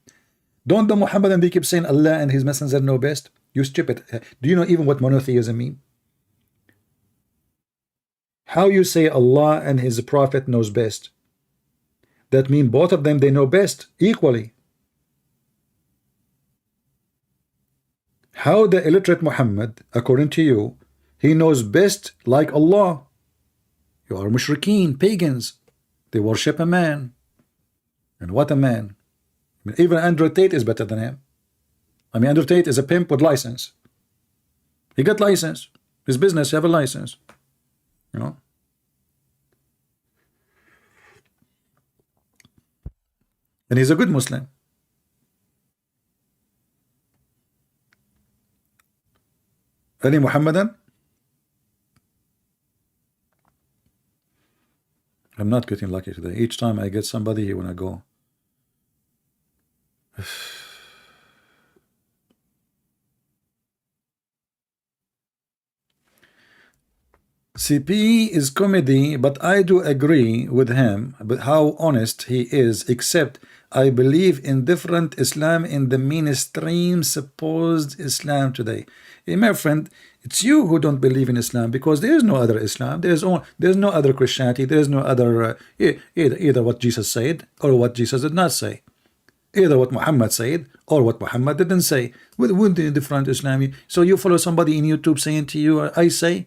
Don't the Muhammad and they keep saying Allah and His Messenger know best? You stupid. Do you know even what monotheism means? How you say Allah and His Prophet knows best? That means both of them, they know best equally. How the illiterate Muhammad, according to you, he knows best like Allah? You are mushrikeen, pagans. They worship a man. And what a man. Even Andrew Tate is better than him. Andrew Tate is a pimp with license. He got license. His business have a license. And he's a good Muslim. Any Muhammadan? I'm not getting lucky today. Each time I get somebody, he wanna go. CP is comedy, but I do agree with him but how honest he is, except I believe in different Islam in the mainstream supposed Islam today. Hey, my friend, It's you who don't believe in Islam, because there is no other Islam. There is no other Christianity. There is no other either what Jesus said or what Jesus did not say. Either what Muhammad said or what Muhammad didn't say. With the different Islami. So you follow somebody in YouTube saying to you, I say,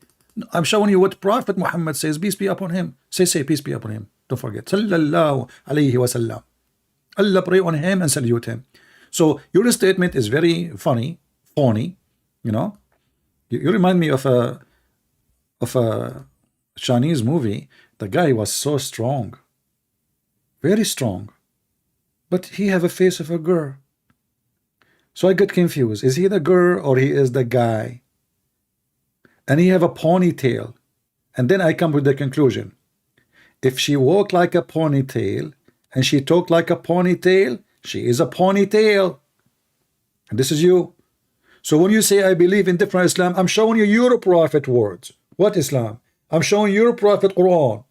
I'm showing you what Prophet Muhammad says, peace be upon him. Say peace be upon him. Don't forget. Sallallahu alayhi wa sallam. Allah pray on him and salute him. So your statement is very funny, phony, you know. You remind me of a Chinese movie. The guy was so strong, very strong, but he have a face of a girl. So I get confused. Is he the girl or he is the guy? And he have a ponytail. And then I come with the conclusion. If she walk like a ponytail and she talk like a ponytail, she is a ponytail. And this is you. So when you say I believe in different Islam, I'm showing you your prophet words. What Islam? I'm showing your prophet Quran.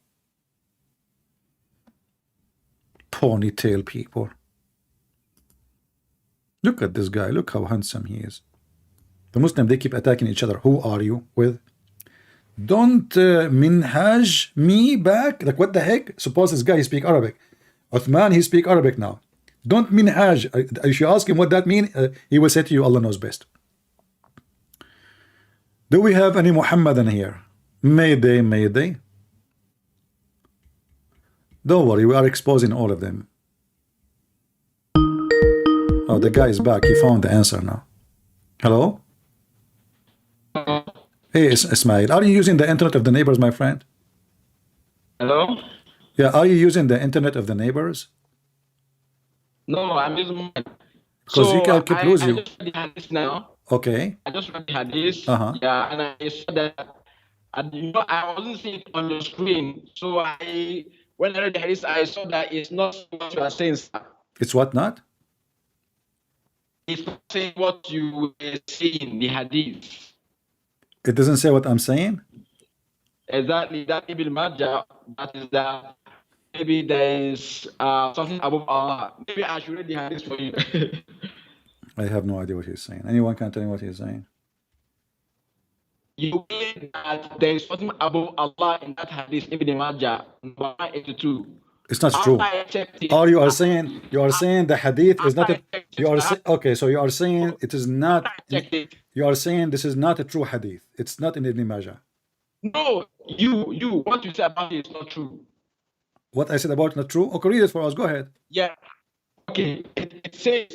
Ponytail people. Look at this guy. Look how handsome he is. The Muslim, they keep attacking each other. Who are you with? Don't minhaj me back. Like what the heck? Suppose this guy, he speak Arabic. Uthman, he speak Arabic now. Don't minhaj. If you ask him what that means, he will say to you, Allah knows best. Do we have any Muhammadan here? Mayday, mayday. Don't worry, we are exposing all of them. Oh, the guy is back. He found the answer now. Hello? Hey, Ismail, are you using the internet of the neighbors, my friend? Hello? Yeah, are you using the internet of the neighbors? No, I'm using mine. Because So you can keep lose I you. just read the hadith now. Okay. I just read the hadith. Uh-huh. Yeah, and I saw that. And I wasn't seeing it on the screen. So when I read the hadith, I saw that it's not what you are saying, sir. It's what not? It's not saying what you were saying, the hadith. It doesn't say what I'm saying? Exactly. That Ibn Majah, that is that maybe there is something above Allah. Maybe I should read the hadith for you. I have no idea what he's saying. Anyone can tell me what he's saying? You believe that there is something above Allah in that hadith, Ibn Majah, number 82. It's not true. Or you are saying the hadith is not okay, so you are saying it is not, you are saying this is not a true hadith. It's not in Ibn Majah. No, what you said about it is not true. What I said about it not true? Okay, read it for us. Go ahead. Yeah. Okay. It says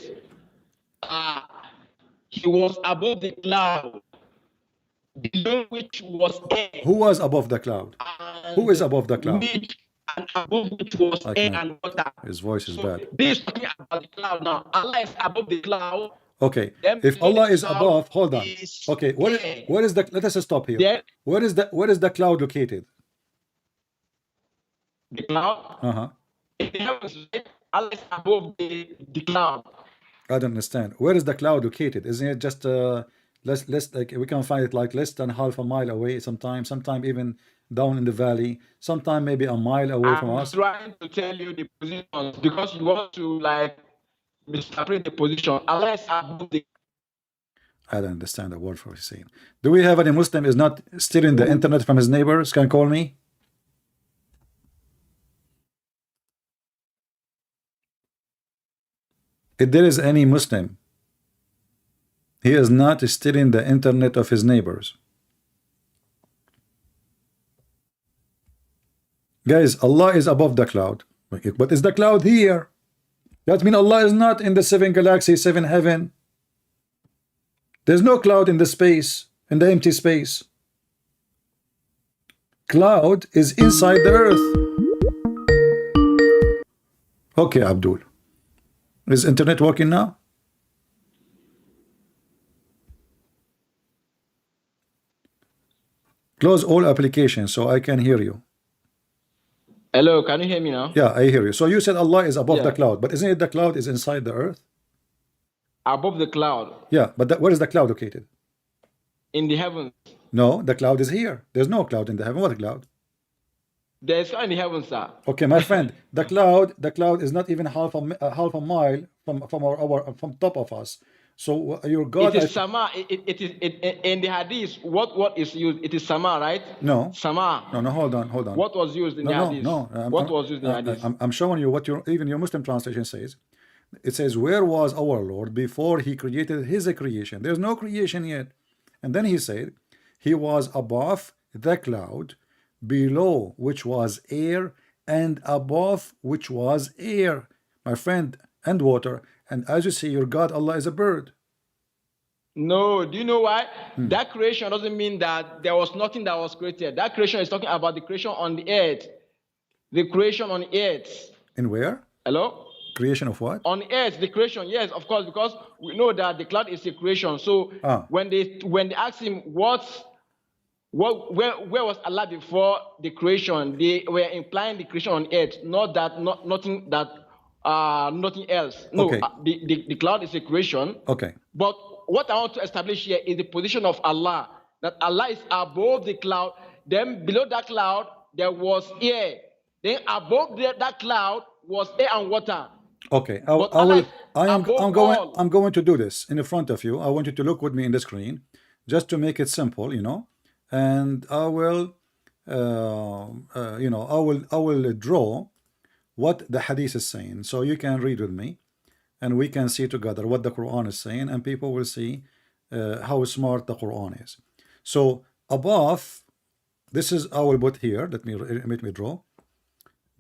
he was above the cloud, below which was air. Who was above the cloud? Who is above the cloud? And above which was air and water. His voice is bad. This is talking about the cloud now. Allah is above the cloud. Okay. If Allah is above, hold on. Okay. Where is the? Let us stop here. Yeah. Where is the cloud located? The cloud. Uh-huh. In the heavens, Allah is above the cloud. I don't understand. Where is the cloud located? Isn't it just less like we can find it like less than half a mile away sometime even down in the valley, sometime maybe a mile away from us? I'm trying to tell you the position because you want to like misinterpret the position. Allah is above the. I don't understand a word for what he's saying. Do we have any Muslim is not stealing the internet from his neighbors? Can call me? If there is any Muslim, he is not stealing the internet of his neighbors. Guys, Allah is above the cloud. But is the cloud here? That means Allah is not in the 7 galaxy, 7 heaven. There's no cloud in the space, in the empty space. Cloud is inside the earth. Okay, Abdul. Is internet working now? Close all applications so I can hear you. Hello, can you hear me now? Yeah, I hear you. So you said Allah is above the cloud, but isn't it the cloud is inside the earth? Above the cloud. Yeah, but where is the cloud located? In the heavens. No, the cloud is here. There's no cloud in the heaven. What cloud? There's in the heavens, sir. Okay, my friend, the cloud is not even half a mile from top of us. So your God, It is sama. It is in the hadith. What is used? It is sama, right? no, Sama. no, hold on. What was used in the hadith? What was used in the hadith? I'm showing you what even your Muslim translation says. It says, where was our Lord before he created his creation? There's no creation yet. And then he said, he was above the cloud, below which was air, and above which was air, my friend, and water. And as you see, your God, Allah, is a bird. No, do you know why? That creation doesn't mean that there was nothing that was created. That creation is talking about the creation on the earth. The creation on the earth. In where? Hello? Creation of what? On earth, the creation, yes, of course, because we know that the cloud is a creation. So when they asked him where was Allah before the creation, they were implying the creation on earth, nothing else. No, Okay. The cloud is a creation. Okay. But what I want to establish here is the position of Allah, that Allah is above the cloud. Then below that cloud there was air. Then above that cloud was air and water. Okay, I'm going to do this in front of you. I want you to look with me in the screen, just to make it simple, and I will, I will draw what the hadith is saying, so you can read with me, and we can see together what the Quran is saying, and people will see how smart the Quran is. So above, this is, I will put here. Let me draw.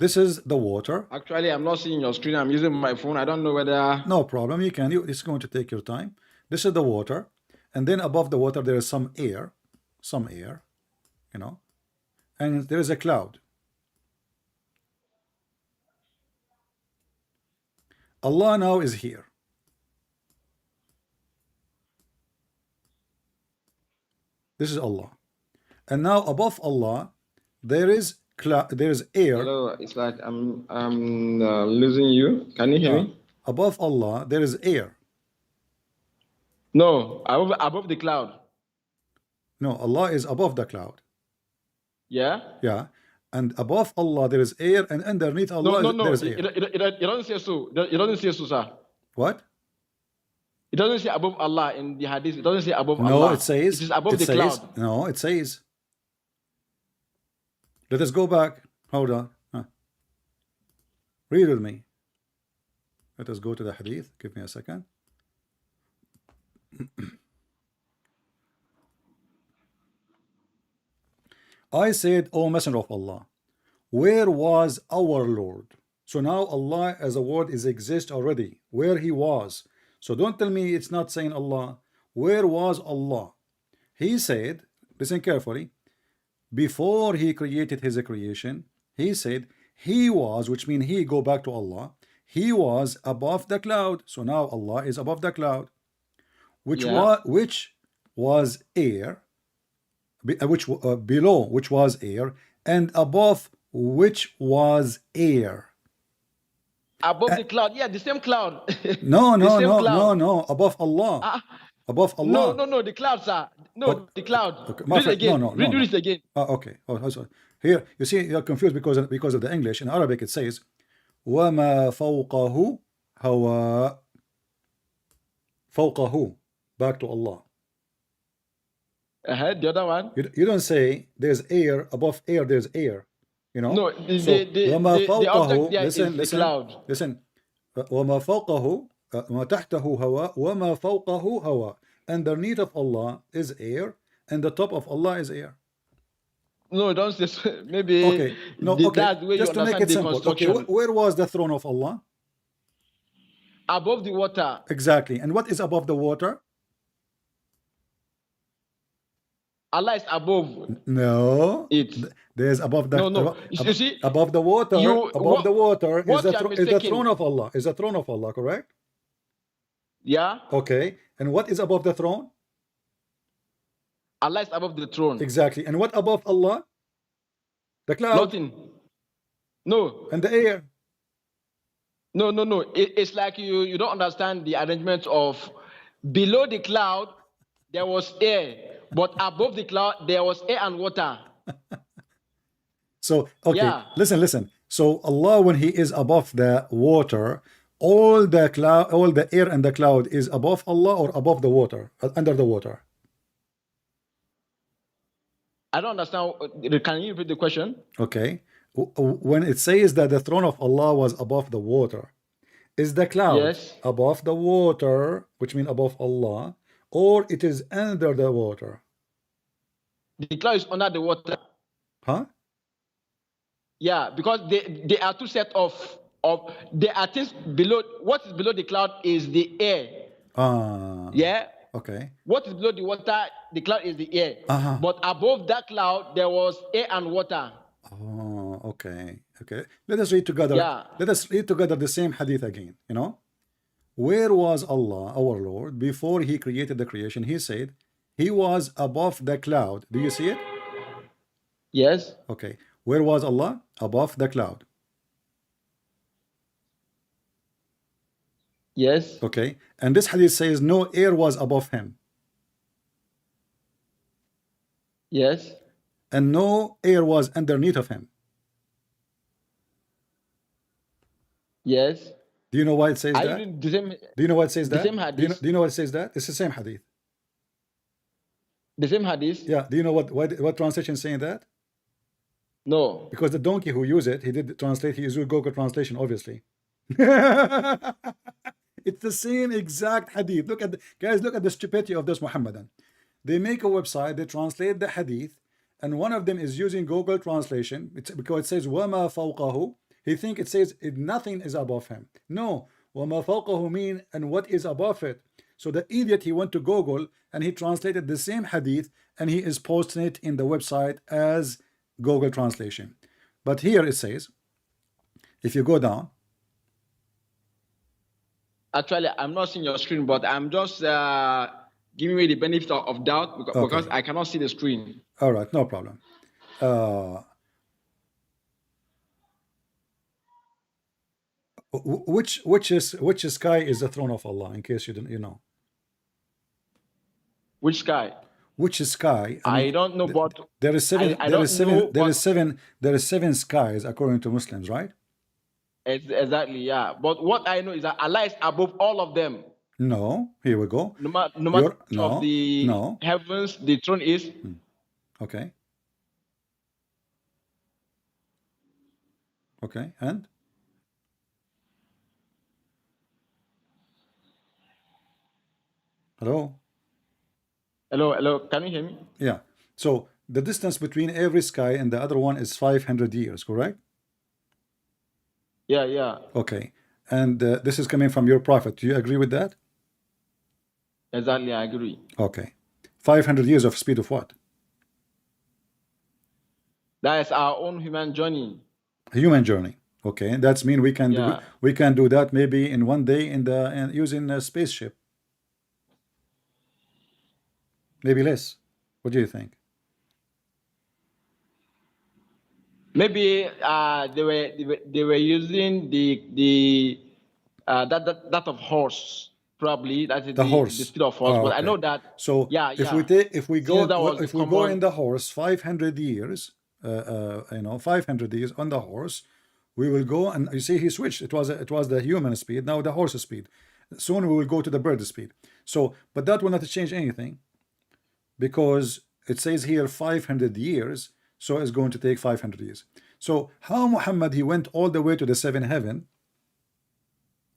This is the water. Actually, I'm not seeing your screen. I'm using my phone. I don't know whether... No problem. You can. It's going to take your time. This is the water. And then above the water, there is some air. And there is a cloud. Allah now is here. This is Allah. And now above Allah, there is air. Hello, it's like I'm losing you. Can you hear me? Above Allah, there is air. No, above the cloud. No, Allah is above the cloud. Yeah? Yeah. And above Allah, there is air, and underneath Allah, there is air. It doesn't say so. It doesn't say so, sir. What? It doesn't say above Allah in the hadith. It doesn't say above Allah. No, it says. It is above the cloud. No, it says. Let us go back. Hold on. Read with me. Let us go to the hadith. Give me a second. I said, O Messenger of Allah, where was our Lord? So now Allah as a word exists already. Where he was. So don't tell me it's not saying Allah. Where was Allah? He said, listen carefully, before he created his creation, he said he was, which means he, go back to Allah, he was above the cloud. So now Allah is above the cloud, which was air, below which was air, and above which was air. Above the cloud, yeah, the same cloud. No, above Allah. Above Allah. No, the cloud, sir. No, the cloud. Okay. Read it again. Read it again. Okay. Sorry. Here, you see, you're confused because of the English. In Arabic, it says, وَمَا فَوْقَهُ هَوَاء. فَوْقَهُ. Back to Allah. The other one. You don't say there's air, above air, there's air. No, the object there is the cloud. Listen. وَمَا فَوْقَهُ ما تحته هواء وما فوقه هواء. Underneath of Allah is air, and the top of Allah is air. No, don't say so. Maybe. Okay. No. Okay. Just to make it simple. Okay. Where was the throne of Allah? Above the water. Exactly. And what is above the water? Allah is above. No. There's above the. No. You see, above the water. Above the water is the throne of Allah. Is the throne of Allah, correct? Yeah. Okay. And what is above the throne? Allah is above the throne. Exactly. And what above Allah? The cloud. Nothing. No. And the air. No. It's like you don't understand the arrangement of below the cloud there was air, but above the cloud there was air and water. So okay, yeah. Listen. So Allah, when he is above the water, all the cloud, all the air and the cloud is above Allah or above the water, under the water? I don't understand. Can you repeat the question? Okay. When it says that the throne of Allah was above the water, is the cloud Yes. above the water, which means above Allah, or it is under the water? The cloud is under the water. Huh? Yeah, because they are two sets of there are things below. What is below the cloud is the air. Yeah. Okay. What is below the water, the cloud is the air. But above that cloud, there was air and water. Oh, okay. Okay. Let us read together. Yeah. Let us read together the same hadith again. You know, where was Allah, our Lord, before He created the creation? He said He was above the cloud. Do you see it? Yes. Okay. Where was Allah? Above the cloud. Yes. Okay. And this hadith says no air was above Him. Yes. And no air was underneath of Him. Yes. Do you know why it says Are that? you reading the same? Do you know why it says the that? same Do you know, hadith? do you know why it says that? It's the same hadith. The same hadith? Yeah. Do you know what translation is saying that? No. Because the donkey who used it, he did translate, he used Google translation, obviously. It's the same exact hadith. Look at guys, look at the stupidity of this Muhammadan. They make a website, they translate the hadith, and one of them is using Google translation. It's because it says wama fawqahu. He think it says nothing is above him. No, wama fawqahu mean and what is above it. So the idiot, he went to Google and he translated the same hadith and he is posting it in the website as Google translation. But here it says, if you go down. Actually, I'm not seeing your screen, but I'm just giving you the benefit of doubt because I cannot see the screen. All right, no problem. Which sky is the throne of Allah? In case you didn't, you know. Which sky? Which sky? I mean, don't know, but there is seven. I there don't is seven. know, There but- is seven. There is seven skies according to Muslims, right? Exactly, yeah. But what I know is that Allah is above all of them. No. Here we go. No matter no, of the no. heavens, the throne is. Okay. Okay, and hello. Hello. Can you hear me? Yeah. So the distance between every sky and the other one is 500 years, correct? Yeah. Okay. And this is coming from your prophet. Do you agree with that? Exactly, I agree. Okay. 500 years of speed of what? That is our own human journey. Human journey. Okay. That's mean we can Yeah. do that maybe in one day in using a spaceship. Maybe less. What do you think? Maybe they were using the that of horse, probably that is The horse. the speed of horse. Oh, But I okay. know that. So Yeah, if yeah. we go Since that was if the we go common- in the horse 500 years, 500 years on the horse, we will go and you see he switched. It was the human speed, now the horse speed. Soon we will go to the bird speed. So, but that will not change anything because it says here 500 years, so it's going to take 500 years. So how Muhammad he went all the way to the seventh heaven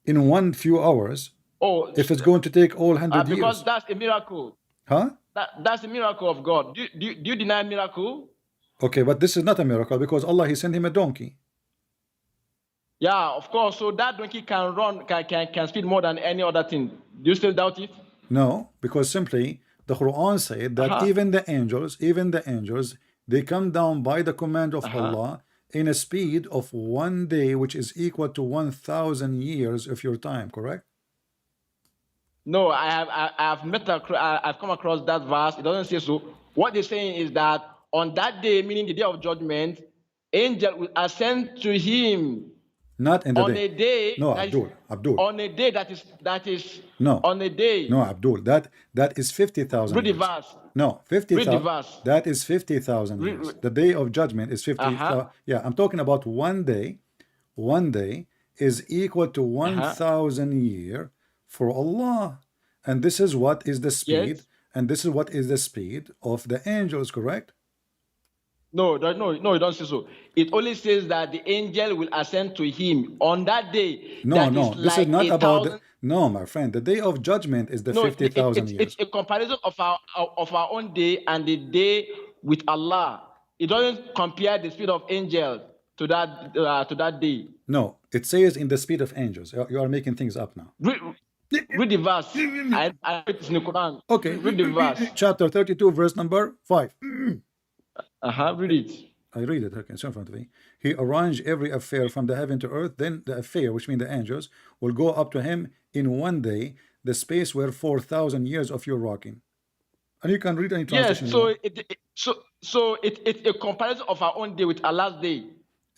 in one few hours? Oh, If it's going to take all 100 because years, that's a miracle. huh? That's a miracle of God. Do you deny miracle? Okay, but this is not a miracle because Allah he sent him a donkey. Yeah, of course. So that donkey can run, can speed more than any other thing. Do you still doubt it? No, because simply the Quran said that even the angels, they come down by the command of Allah in a speed of 1 day, which is equal to 1,000 years of your time, correct? No, I've come across that verse. It doesn't say so. What they're saying is that on that day, meaning the day of judgment, angel will ascend to him Not in the on day. a day. No, that is- Abdul. On a day that is No. on a day. No, Abdul. That is 50,000 Read the years. verse. No, 50,000. Read the verse. That is 50,000 Read- years. The day of judgment is 50,000. Yeah, I'm talking about 1 day. 1 day is equal to 1,000 year for Allah. And this is what is the speed, Yes. and this is what is the speed of the angels, correct? No, it don't say so. It only says that the angel will ascend to him on that day. No, That no, is this is like not a about the, thousand. no, my friend. The day of judgment is the No, 50,000 years. it's a comparison of our own day and the day with Allah. It doesn't compare the speed of angels to that day. No, it says in the speed of angels. You are making things up now. Read the verse. I read it in the Quran. Okay, Read the verse. chapter 32, verse number 5. Read it. I read it. Okay, it's in front of me. He arranged every affair from the heaven to earth. Then the affair, which means the angels, will go up to him in one day. The space were 4,000 years of your rocking. And you can read any translation. Yes. So it's a comparison of our own day with Allah's day.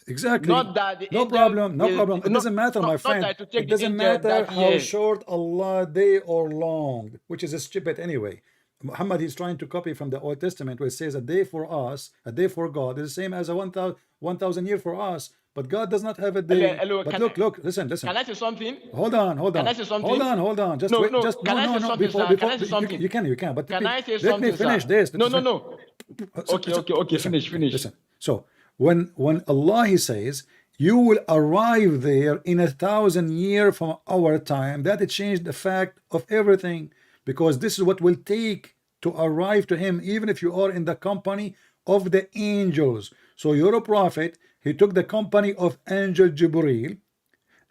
Exactly. Not that the no angel problem. No will- problem. It no- doesn't matter, not- my not friend. that to take It the doesn't angel matter that how year. short Allah day or long, which is stupid anyway. Muhammad is trying to copy from the Old Testament where it says a day for us, a day for God is the same as a 1,000 year for us. But God does not have a day. Hello, But can look, listen. Can I say something? Hold on. Can I say something? Hold on. Just No, wait. no. Just Can I say something, sir? Can I say something? You can. But Can I say let something, me finish sir? this. No. Listen, Okay. Finish. Listen. So when Allah he says you will arrive there in 1,000 years from our time, that it changed the fact of everything, because this is what will take to arrive to him, even if you are in the company of the angels. So you're a prophet. He took the company of angel Jibreel,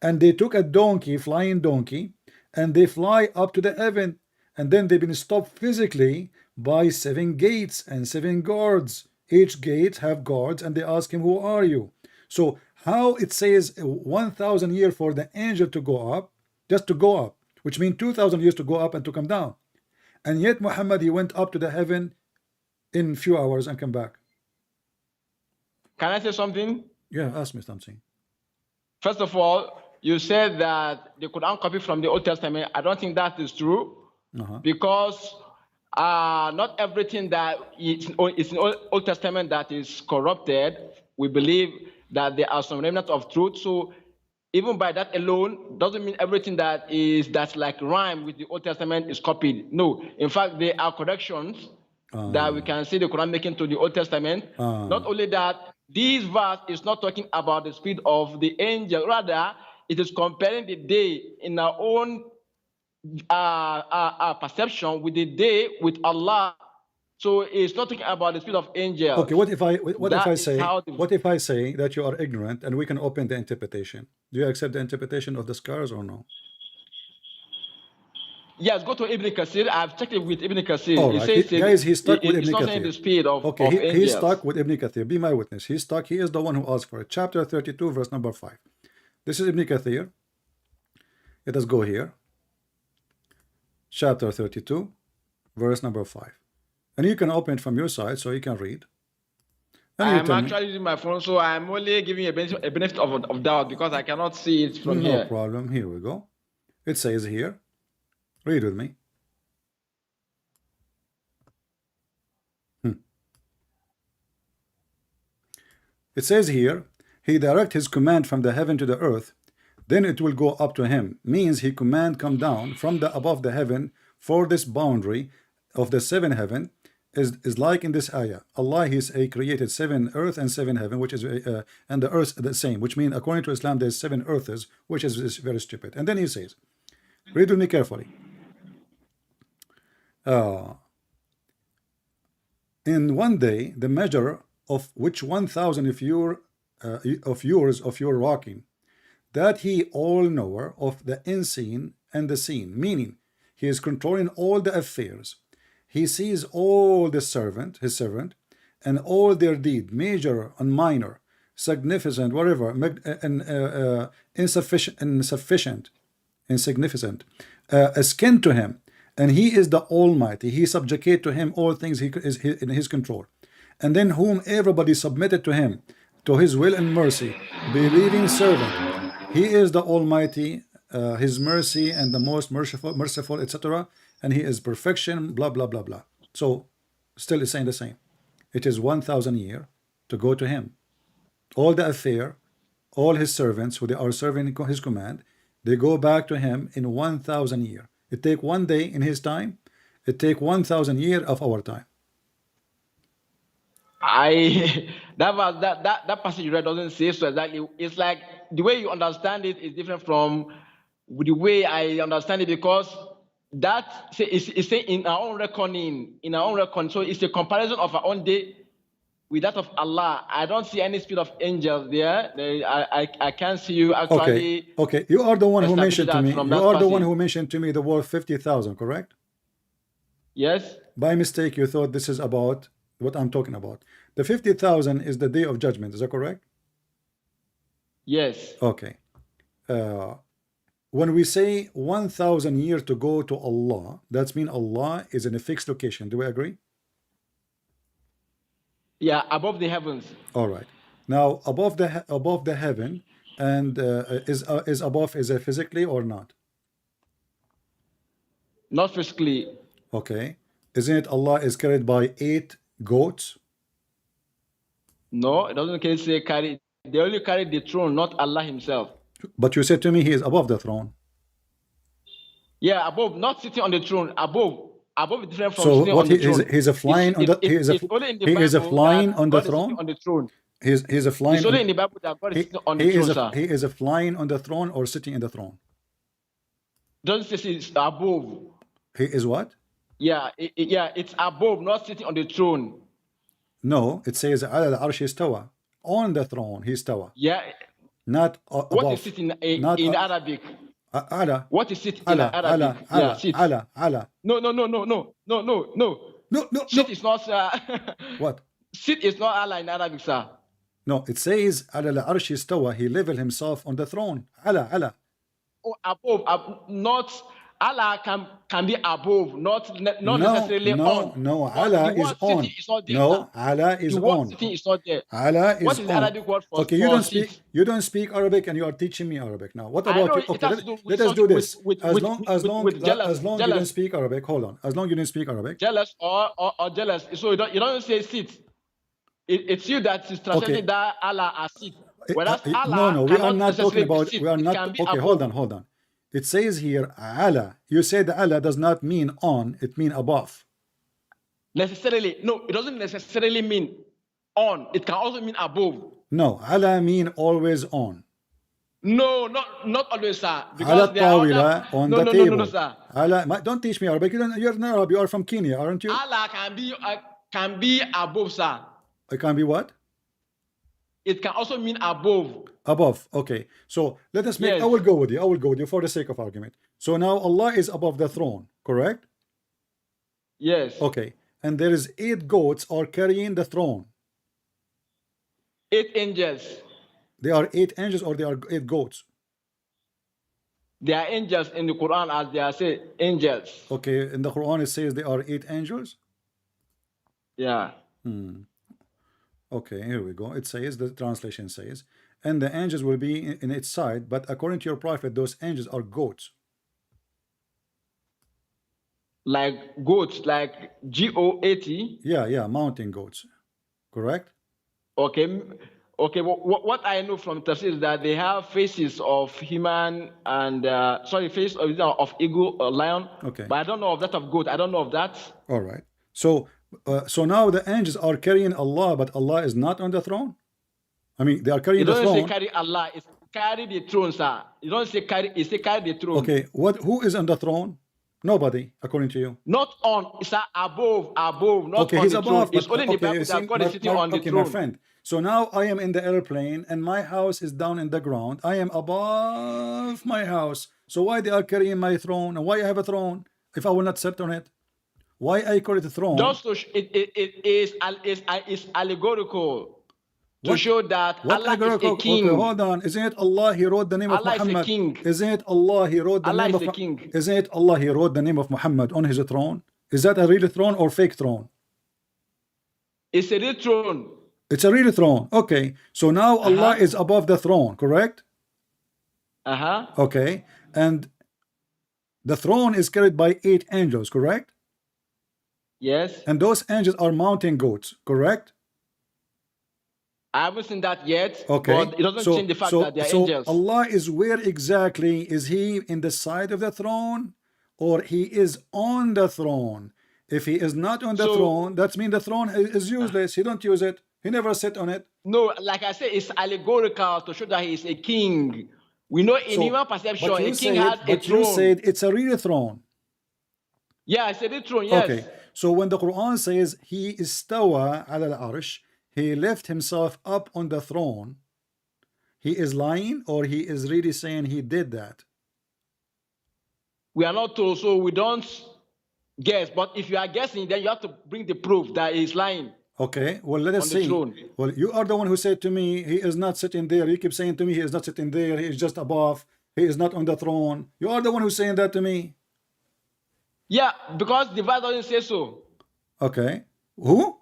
and they took a donkey, flying donkey, and they fly up to the heaven, and then they've been stopped physically by 7 gates and 7 guards. Each gate have guards, and they ask him, who are you? So how it says 1,000 years for the angel to go up, just to go up, which means 2,000 years to go up and to come down. And yet Muhammad, he went up to the heaven in few hours and come back. Can I say something? Yeah, ask me something. First of all, you said that they could uncopy from the Old Testament. I don't think that is true, because not everything that is in Old Testament that is corrupted. We believe that there are some remnants of truth. So even by that alone doesn't mean everything that's like rhyme with the Old Testament is copied. No, in fact, there are corrections that we can see the Quran making to the Old Testament. Not only that, this verse is not talking about the speed of the angel. Rather, it is comparing the day in our own perception with the day with Allah. So it's not talking about the speed of angels. Okay, what if I say that you are ignorant and we can open the interpretation? Do you accept the interpretation of the scars or no? Yes, go to Ibn Kathir. I've checked it with Ibn Kathir. All right. Guys, he's stuck with Ibn It's not saying Kathir. the speed of Okay, of he's angels. stuck with Ibn Kathir. Be my witness. He's stuck. He is the one who asked for it. Chapter 32, verse number 5. This is Ibn Kathir. Let us go here. Chapter 32, verse number 5. And you can open it from your side so you can read. And you I'm tell me. actually using my phone, so I'm only giving a benefit of doubt because I cannot see it from No here. problem. Here we go. It says here. Read with me. It says here, he direct his command from the heaven to the earth, then it will go up to him. Means he command come down from the above the heaven for this boundary of the 7 heaven is like in this ayah. Allah he created 7 earth and 7 heaven, which is and the earth the same, which means according to Islam there's 7 earths, which is very stupid. And then he says, read with me carefully. In one day the measure of which 1,000 of your rocking, that he all knower of the unseen and the seen, meaning he is controlling all the affairs. He sees all the his servant, and all their deed, major and minor, significant, whatever, insignificant, akin to him, and he is the Almighty. He subjugate to him all things he is in his control, and then whom everybody submitted to him, to his will and mercy, believing servant. He is the Almighty, his mercy and the most merciful, etc. And he is perfection, blah blah blah blah. So still is saying the same. It is 1,000 years to go to him. All the affair all his servants who they are serving his command, they go back to him in 1,000 years. It take 1 day in his time, it take 1,000 years of our time. I that passage you read doesn't say so exactly. It's like the way you understand it is different from the way I understand it, because that is in our own reckoning, So it's a comparison of our own day with that of Allah. I don't see any spirit of angels there. I can't see you actually. Okay. You are the one who establish mentioned to that me. from You that are the one passage. who mentioned to me the word 50,000, correct? Yes. By mistake, you thought this is about what I'm talking about. The 50,000 is the day of judgment. Is that correct? Yes. Okay. When we say 1,000 years to go to Allah, that's mean Allah is in a fixed location. Do we agree? Yeah, above the heavens. All right. Now above the heaven, and is above, is it physically or not? Not physically. Okay. Isn't it Allah is carried by 8 goats? No, it doesn't say carry. They only carry the throne, not Allah himself. But you said to me he is above the throne. Yeah, above, not sitting on the throne. Above is different from So sitting what on the throne. he's a flying on the he is a flying on the God is throne. sitting on the throne. He's a flying. It's only in the Bible that God is he, sitting on he the is throne, a, he is a flying on the throne or sitting in the throne. Doesn't say it's above. He is what? Yeah, it's above, not sitting on the throne. No, it says على العرش استوى. On the throne he استوى. Yeah. Not above. What is it in Arabic? على. What is it in Arabic? على. Sit. على. No. No. Sit is not. What? Sit is not Allah in Arabic, sir. No, it says على العرش استوى. He leveled himself on the throne. على. Oh, above, not Allah can be above, not necessarily on. No, Allah is on. No, Allah is on. Sitting is not there. Allah is what is the on. Arabic word for? Okay, you don't speak Arabic, and you are teaching me Arabic now. What about you? Okay, let us do this. As long you don't speak Arabic, hold on. As long you don't speak Arabic. Jealous or jealous. So you don't say sit. It's you that is translating that Allah as sit. Whereas Allah no, we are not talking about. We are not. Okay, hold on. It says here Allah. You said Allah does not mean on. It means above. Necessarily, no. It doesn't necessarily mean on. It can also mean above. No, Allah mean always on. No, not always, sir. Because on the table. No, sir. Allah, don't teach me Arabic. You're not Arab. You are from Kenya, aren't you? Allah can be above, sir. It can be what? It can also mean above. Above. Okay. So let us make. Yes. I will go with you for the sake of argument. So now Allah is above the throne, correct? Yes. Okay. And there is 8 goats are carrying the throne. 8 angels. They are 8 angels or they are 8 goats? They are angels in the Quran, as they are said, angels. Okay. In the Quran it says they are 8 angels. Yeah. Okay, here we go. It says, the translation says, and the angels will be in its side, but according to your prophet, those angels are goats. Like goats, like GOAT. Yeah, mountain goats. Correct? Okay. What I know from Tafsir is that they have faces of human and face of eagle or lion. Okay. But I don't know of that of goat. I don't know of that. All right. So now the angels are carrying Allah, but Allah is not on the throne. I mean, they are carrying the throne. It doesn't say carry Allah. It's carry the throne, sir. You don't say carry. It say carry the throne. Okay. Who is on the throne? Nobody, according to you. Not on. It's above. Not okay, on he's the above. Throne. It's only in the Bible that God is sitting on the throne. My friend. So now I am in the airplane and my house is down in the ground. I am above my house. So why they are carrying my throne? And why I have a throne if I will not sit on it? Why I call it a throne? Just to is allegorical to show that Allah is a king. Okay, hold on. Isn't it Allah? He wrote the name Allah of Muhammad. is a king. Isn't it Allah? He wrote the Allah name is of a king. Isn't it Allah? He wrote the name of Muhammad on his throne. Is that a real throne or fake throne? It's a real throne. It's a real throne. Okay. So now Allah is above the throne, correct? Okay. And the throne is carried by 8 angels, correct? Yes. And those angels are mountain goats, correct? I haven't seen that yet. Okay. But it doesn't change the fact that they are angels. Allah is where exactly? Is he in the side of the throne, or he is on the throne? If he is not on the throne, that means the throne is useless. He don't use it. He never sit on it. No, like I said, it's allegorical to show that he is a king. We know in human perception, a king has a throne. You said it's a real throne. Yeah, I said the throne, yes. Okay. So when the Quran says he istawa ala al-arsh, he left himself up on the throne, he is lying, or he is really saying he did that? We are not told, so we don't guess. But if you are guessing, then you have to bring the proof that he is lying. Okay, well, let us see. Well, you are the one who said to me, he is not sitting there. You keep saying to me, he is not sitting there. He is just above. He is not on the throne. You are the one who's saying that to me. Yeah, because the verse doesn't say so. Okay. Who?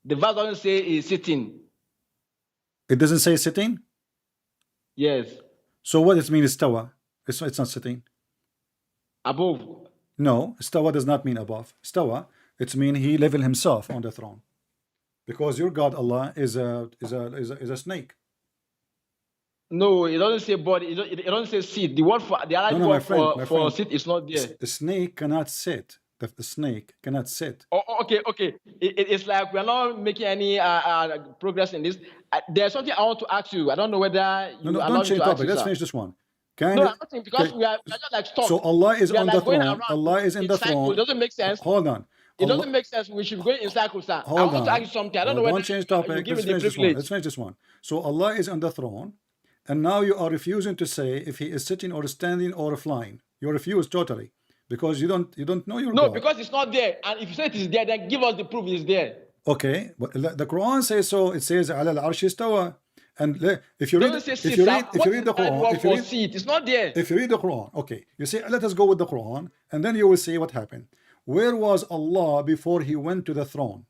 The verse doesn't say he's sitting. It doesn't say sitting? Yes. So what does it mean istawa? It's not sitting. Above. No, istawa does not mean above. Istawa, it means he leveled himself on the throne. Because your God Allah is a snake. No, it doesn't say body. It doesn't say sit. The word for the other word for sit is not there. The snake cannot sit. The snake cannot sit. Oh, okay. It's like we are not making any progress in this. There's something I want to ask you. I don't know whether you don't change topic. Let's finish this one. No, I'm not saying because we are just like stuck. So Allah is on the throne. Allah is in the throne. It doesn't make sense. Hold on. It doesn't make sense. We should go in circles, sir. I want to ask you something. I don't know whether don't change topic. Let's finish this one. So Allah is on the throne, and now you are refusing to say if he is sitting or standing or flying. You refuse totally because you don't know your God. No, because it's not there. And if you say it is there, then give us the proof it's there. Okay, but the Quran says so. It says ala al-arsh istawa. And if you read the Quran, it's not there. If you read the Quran, okay, you say let us go with the Quran, and then you will see what happened. Where was Allah before he went to the throne?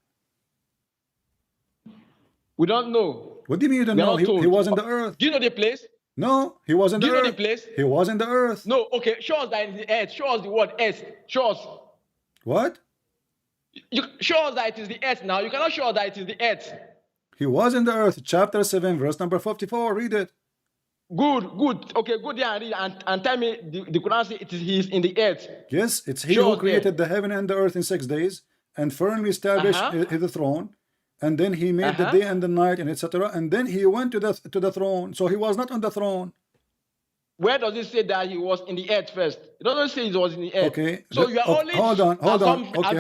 We don't know. What do you mean you don't know? He was in the earth. Do you know the place? No, he was in the earth. Do you know the place? He was in the earth. No, okay, show us that in the earth. Show us the word earth. Show us. What? You show us that it is the earth now. You cannot show us that it is the earth. He was in the earth, chapter 7, verse number 54. Read it. Good. Okay, go there and read and tell me the Quran says he is in the earth. Yes, it's he who created the heaven and the earth in 6 days and firmly established the throne. And then he made the day and the night and etc. And then he went to the throne. So he was not on the throne. Where does it say that he was in the earth first? It doesn't say he was in the earth. Okay. So you are only hold on. Okay,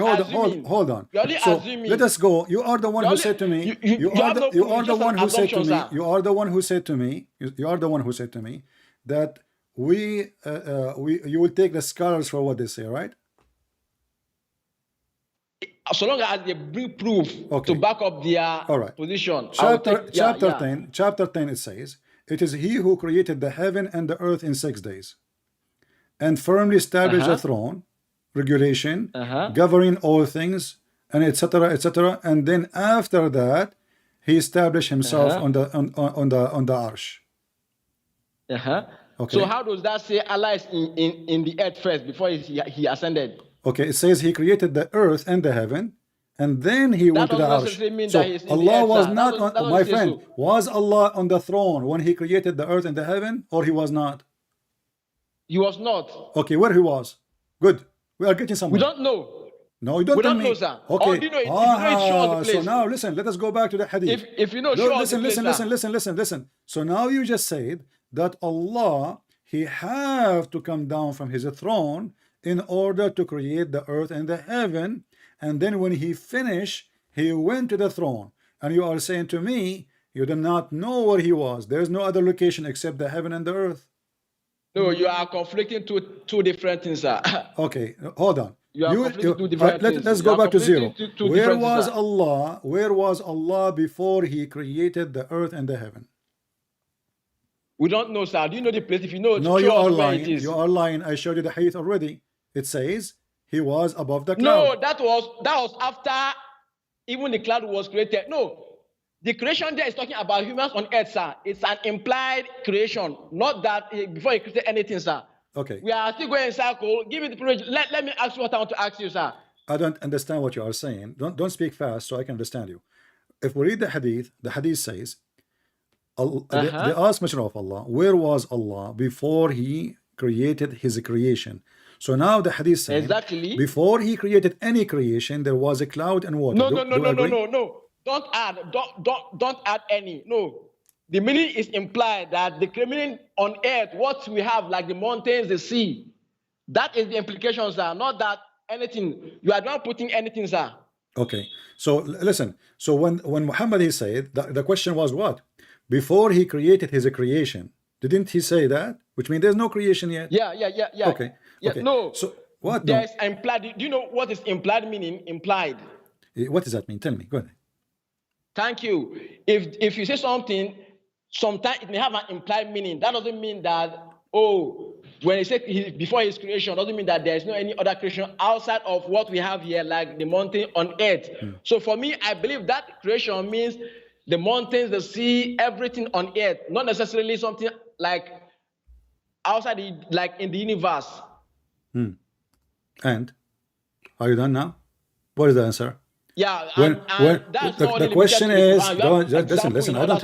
hold on. You're only assuming. Let us go. You are the one who said to me. You are the one who said to me. You are the one who said to me. You are the one who said to me that you will take the scholars for what they say, right? So long as they bring proof to back up their position. Chapter 10 it says, it is he who created the heaven and the earth in 6 days and firmly established the throne, regulation, governing all things, and etc. And then after that, he established himself on the arsh. Okay. So how does that say Allah is in the earth first before he ascended? Okay, it says he created the earth and the heaven, and then he went to the arsh. So Allah was not on, my friend, was Allah on the throne when he created the earth and the heaven, or he was not? He was not. Okay, where he was? Good. We are getting somewhere. We don't know. No, you don't tell me. We don't know, sir. Okay. Or do you know it? If you know it, show us the place. So now listen, let us go back to the hadith. If you know, show us the place. Listen. So now you just said that Allah, he have to come down from his throne in order to create the earth and the heaven, and then when he finished, he went to the throne. And you are saying to me, you do not know where he was. There is no other location except the heaven and the earth. No, you are conflicting two different things, sir. Okay, hold on. You are conflicting two different things. Let's go back to zero. Where was Allah? Where was Allah before he created the earth and the heaven? We don't know, sir. Do you know the place? If you know, no, you are lying. You are lying. I showed you the hadith already. It says he was above the cloud. No, that was after even the cloud was created. No, the creation there is talking about humans on earth, sir. It's an implied creation, not that before he created anything, sir. Okay. We are still going in circle. Give me the privilege. Let me ask you what I want to ask you, sir. I don't understand what you are saying. Don't speak fast so I can understand you. if we read the hadith says, they asked Messenger of Allah, where was Allah before he created his creation? So now the hadith says, Exactly. before he created any creation, there was a cloud and water. No. Don't add any. No. The meaning is implied that the meaning on earth, what we have, like the mountains, the sea, that is the implications, sir. Not that anything. You are not putting anything, sir. Okay. So listen. So when Muhammad he said, the question was what? Before he created his creation, didn't he say that? Which means there's no creation yet. Yeah. Okay. Yeah, okay. No. So what? There's implied. Do you know what is implied meaning? Implied. What does that mean? Tell me. Go ahead. Thank you. If you say something, sometimes it may have an implied meaning. That doesn't mean that, when he said before his creation, doesn't mean that there is no any other creation outside of what we have here, like the mountain on earth. So for me, I believe that creation means the mountains, the sea, everything on earth, not necessarily something like outside, like in the universe. And are you done now? What is the answer? Yeah, that's the question is, listen. I don't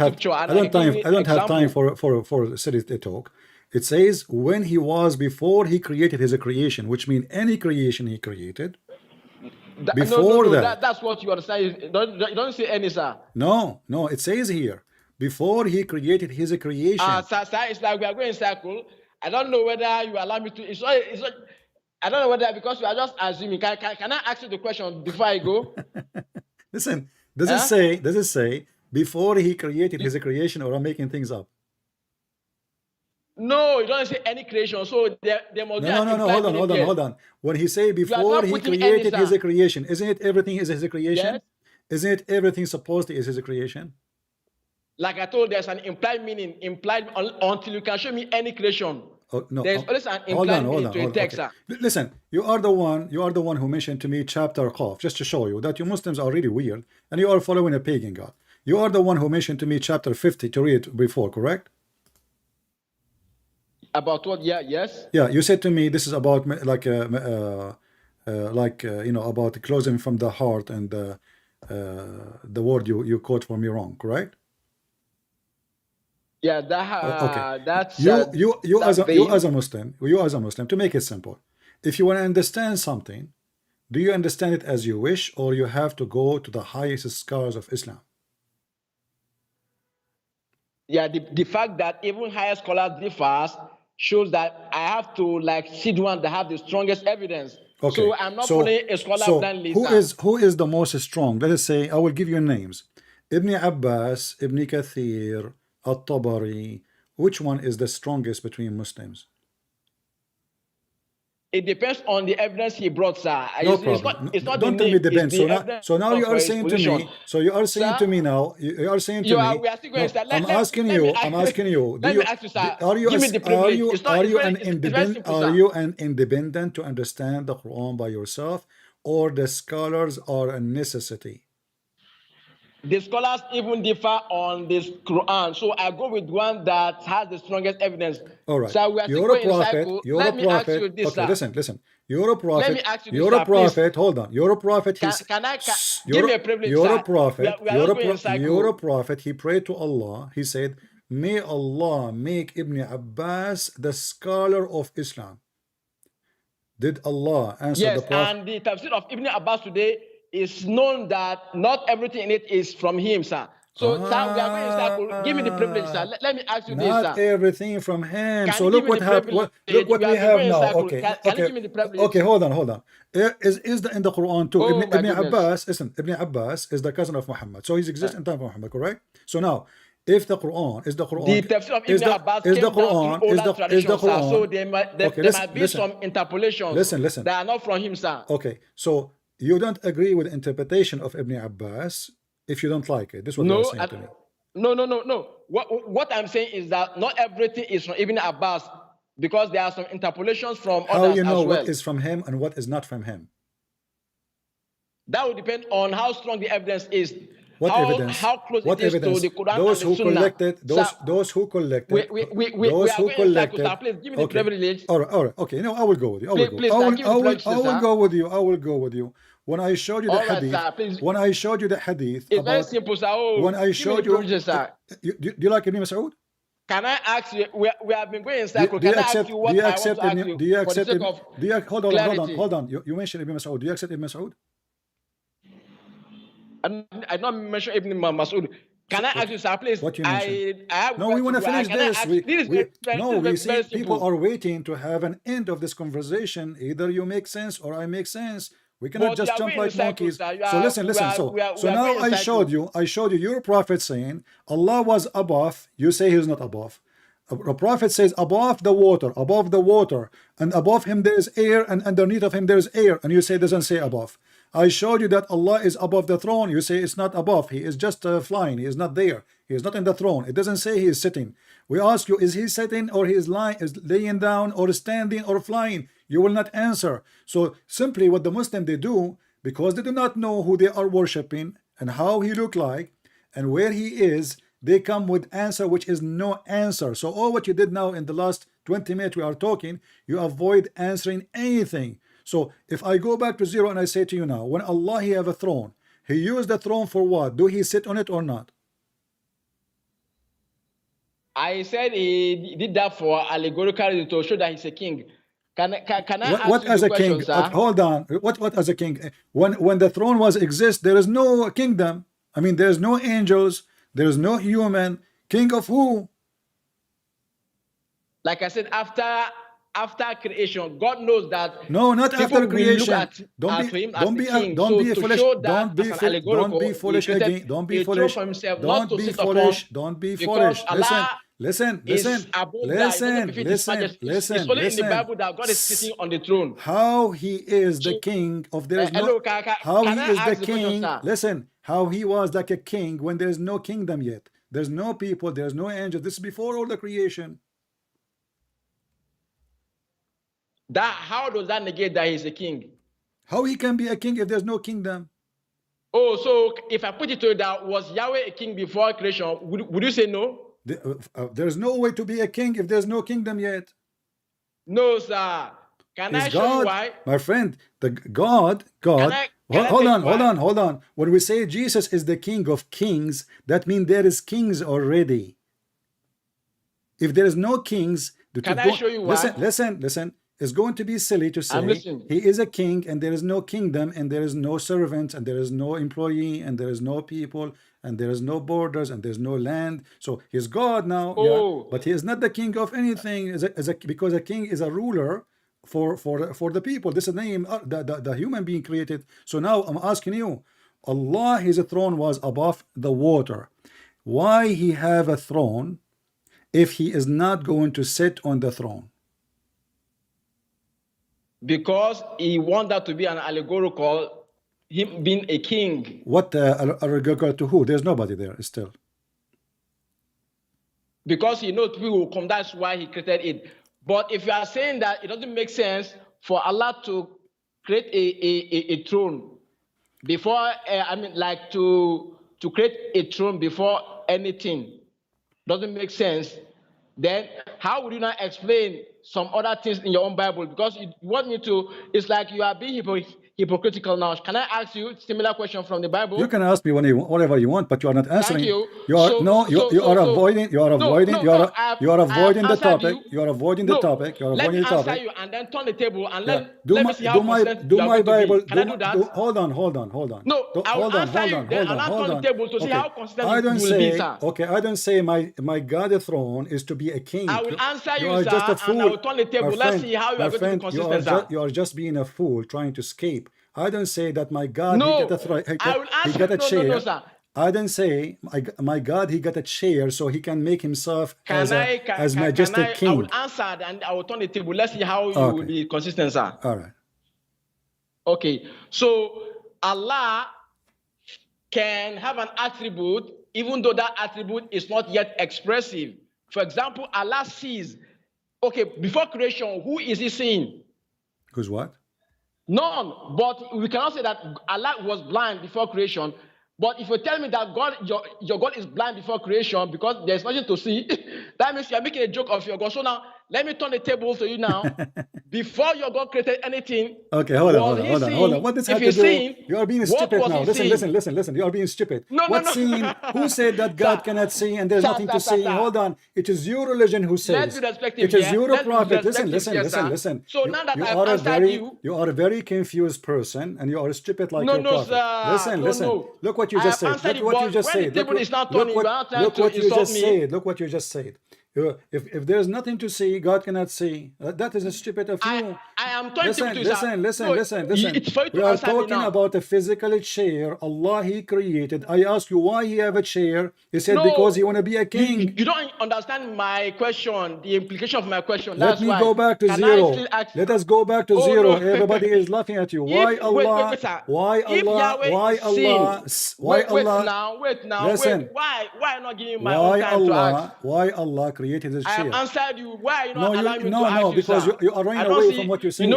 have time for silly talk. It says when he was before he created his creation, which means any creation he created. That's what you are saying. Don't say any, sir. No, it says here before he created his creation. Sir, it's like we are going in circle. I don't know whether you allow me to. It's not, I don't know whether, because you are just assuming. Can I ask you the question before I go? Listen, does it say before he created his creation, or I'm making things up? No, it doesn't say any creation. So there must be hold on. When he say before he created his creation, isn't it everything is his creation? Yes. Isn't it everything supposed to is his creation? Like I told, there's an implied meaning, until you can show me any creation. Oh, no. There's always an implied meaning to a text. Okay. Listen, you are the one who mentioned to me chapter Qaf, just to show you that you Muslims are really weird and you are following a pagan god. You are the one who mentioned to me chapter 50 to read before, correct? About what? Yeah, yes. Yeah, you said to me this is about about closing from the heart, and the word you quote for me wrong, correct? Yeah, that's you as a Muslim, to make it simple, if you want to understand something, do you understand it as you wish, or you have to go to the highest scholars of Islam? Yeah, the fact that even higher scholars differs shows that I have to see the one that have the strongest evidence. Okay. So I'm not following a scholar blindly. Who is the most strong? Let us say, I will give you names: Ibn Abbas, Ibn Kathir, At-Tabari. Which one is the strongest between Muslims? It depends on the evidence he brought, sir. No problem. Don't tell me depends. So now you are saying to me. So you are saying to me now. You are saying to me. We are still going. I'm asking you. Let me ask you, sir. Give me the privilege. Are you an independent to understand the Quran by yourself, or the scholars are a necessity? The scholars even differ on this Quran, so I go with one that has the strongest evidence. All right. So we are you're a prophet. You're a prophet. Okay, listen. You're a prophet. Let me ask you you're this, a prophet. Please. Hold on. You're a prophet. Give me a privilege, You're sir. a prophet. You're a prophet. He prayed to Allah. He said, "May Allah make Ibn Abbas the scholar of Islam." Did Allah answer the prophet? Yes, and the tafsir of Ibn Abbas today is known that not everything in it is from him, sir. So, sir, we are going in circle. Give me the privilege, sir. Let me ask you this, sir. Not everything from him. Can so you look give what me the happened. privilege? Look what we have now. Okay. Can you give me the privilege? Okay, hold on. Is in the Quran too? Oh, Ibn Abbas, listen, Ibn Abbas is the cousin of Muhammad. So he's exists in time of Muhammad, correct? So now, if the Quran is the Quran, the tafsir of Ibn Abbas is the Quran, is the Quran. So there might be some interpolations listen. that are not from him, sir. Okay, so you don't agree with the interpretation of Ibn Abbas if you don't like it. This is what you're saying to me. No. What I'm saying is that not everything is from Ibn Abbas, because there are some interpolations from others as well. How you know what is from him and what is not from him? That would depend on how strong the evidence is. What evidence? How close what it is evidence? to the Quran those and the who Sunnah. collected, those who collected, we are going to circle, sir. Please give me the privilege. All right. Okay. No, I will go with you. I will go with you. when I showed you the All right, hadith, sir, please. when I showed you the hadith It's very about, simple, sir. Oh, when I give me showed the you, provision, sir. do you like Ibn Mas'ud? Can I ask you? We have been going in circle. Do you Can I accept? ask you what Do you I want accept? to ask Ibn, you do you for the accept? sake of Do you hold on? clarity? Hold on. You mentioned Ibn Mas'ud. Do you accept Ibn Mas'ud? I don't mention Ibn Masood. Can I ask you, sir, please? What you mentioned? I have No, we want to finish this. We see very people simple. are waiting to have an end of this conversation. Either you make sense or I make sense. We cannot But just you are jump going in like monkeys. circles, sir. So listen. So now going in I circles. showed you your prophet saying Allah was above. You say he's not above. A prophet says above the water, and above him there is air, and underneath of him there is air, and you say it doesn't say above. I showed you that Allah is above the throne. You say it's not above. He is just flying. He is not there. He is not in the throne. It doesn't say he is sitting. We ask you, is he sitting or he is lying, is laying down or standing or flying? You will not answer. So simply what the Muslim they do, because they do not know who they are worshiping and how he look like and where he is, they come with answer which is no answer. So all what you did now in the last 20 minutes we are talking, you avoid answering anything. So if I go back to zero and I say to you now, when Allah he have a throne, he used the throne for what? Do he sit on it or not? I said he did that for allegorically to show that he's a king. Can I ask What you as the a question, king? sir? Hold on. What as a king? When the throne was exist, there is no kingdom. I mean, there is no angels. There is no human. King of who? Like I said, after creation, God knows that. No, not people after will creation. Look at him don't be foolish. Don't be foolish again. Don't be foolish. Don't be foolish. Don't be foolish. Listen. Listen. It's only in the Bible that God is sitting on the throne. How he is the king of there is no. How he is the king. Listen. How he was like a king when there is no kingdom yet. There's no people. There's no angels. This is before all the creation. How does that negate that he's a king? How he can be a king if there's no kingdom? Oh, so if I put it to you that was Yahweh a king before creation, would you say no? There's no way to be a king if there's no kingdom yet. No, sir. Can I show you why? My friend, God. Hold on. When we say Jesus is the king of kings, that means there is kings already. If there is no kings, can I show you why? Listen. It's going to be silly to say he is a king and there is no kingdom and there is no servants and there is no employee and there is no people and there is no borders and there's no land. So he's God now, but he is not the king of anything because a king is a ruler for the people. This is the name, the human being created. So now I'm asking you, Allah, his throne was above the water. Why he have a throne if he is not going to sit on the throne? Because he wanted that to be an allegorical, him being a king. What allegorical to who? There's nobody there still. Because he knows people will come, that's why he created it. But if you are saying that it doesn't make sense for Allah to create a throne before, to create a throne before anything doesn't make sense, then how would you not explain some other things in your own Bible? Because you want me to, it's like you are being hypocritical now. Can I ask you a similar question from the Bible? You can ask me whatever you want, but you are not answering. Thank you. You are avoiding the topic. You are avoiding the topic. Let me answer you and then turn the table and let me see how do my Bible. Can I do that? Hold on. No, I will answer you. Then I'll turn the table to see how consistent you will be, sir. Okay, I don't say my God throne is to be a king. I will answer you, are sir, just a fool. and I will turn the table. Let's see how you are going to be consistent, sir. You are just being a fool trying to escape. I don't say that my God no, he got a chair. No, sir. I don't say my God he got a chair so he can make himself as majestic king. I will answer and I will turn the table. Let's see how you will be consistent, sir. All right. Okay. So Allah can have an attribute even though that attribute is not yet expressive. For example, Allah sees. Okay, before creation, who is he seeing? Who's what? None. But we cannot say that Allah was blind before creation. But if you tell me that God, your God is blind before creation because there's nothing to see, that means you are making a joke of your God. So now, let me turn the table to you now. Before your God created anything, okay, hold on. What does have to do? You are being stupid now. Listen. You are being stupid. What scene? Who said that God cannot see and there's nothing to see? Hold on. It is your religion who says. It is your prophet. Listen. So now that I've answered you, you are a very confused person and you are stupid like your prophet. Listen. Look what you just said. Look what you just said. Look what you just said. If there's nothing to see, God cannot see. That is a stupid of you. I am talking to listen. It's for you to We are answer me talking now. about a physical chair Allah He created. I ask you why He have a chair. He said because He want to be a king. You don't understand my question, the implication of my question. Let me go back to zero. Let us go back to zero. No. Everybody is laughing at you. Why Allah? Wait now. Listen. Why not giving me my own time to ask? Why Allah created this chair? I have answered you. Why are you not allowing me to ask you, because sir? you are running away from what you said.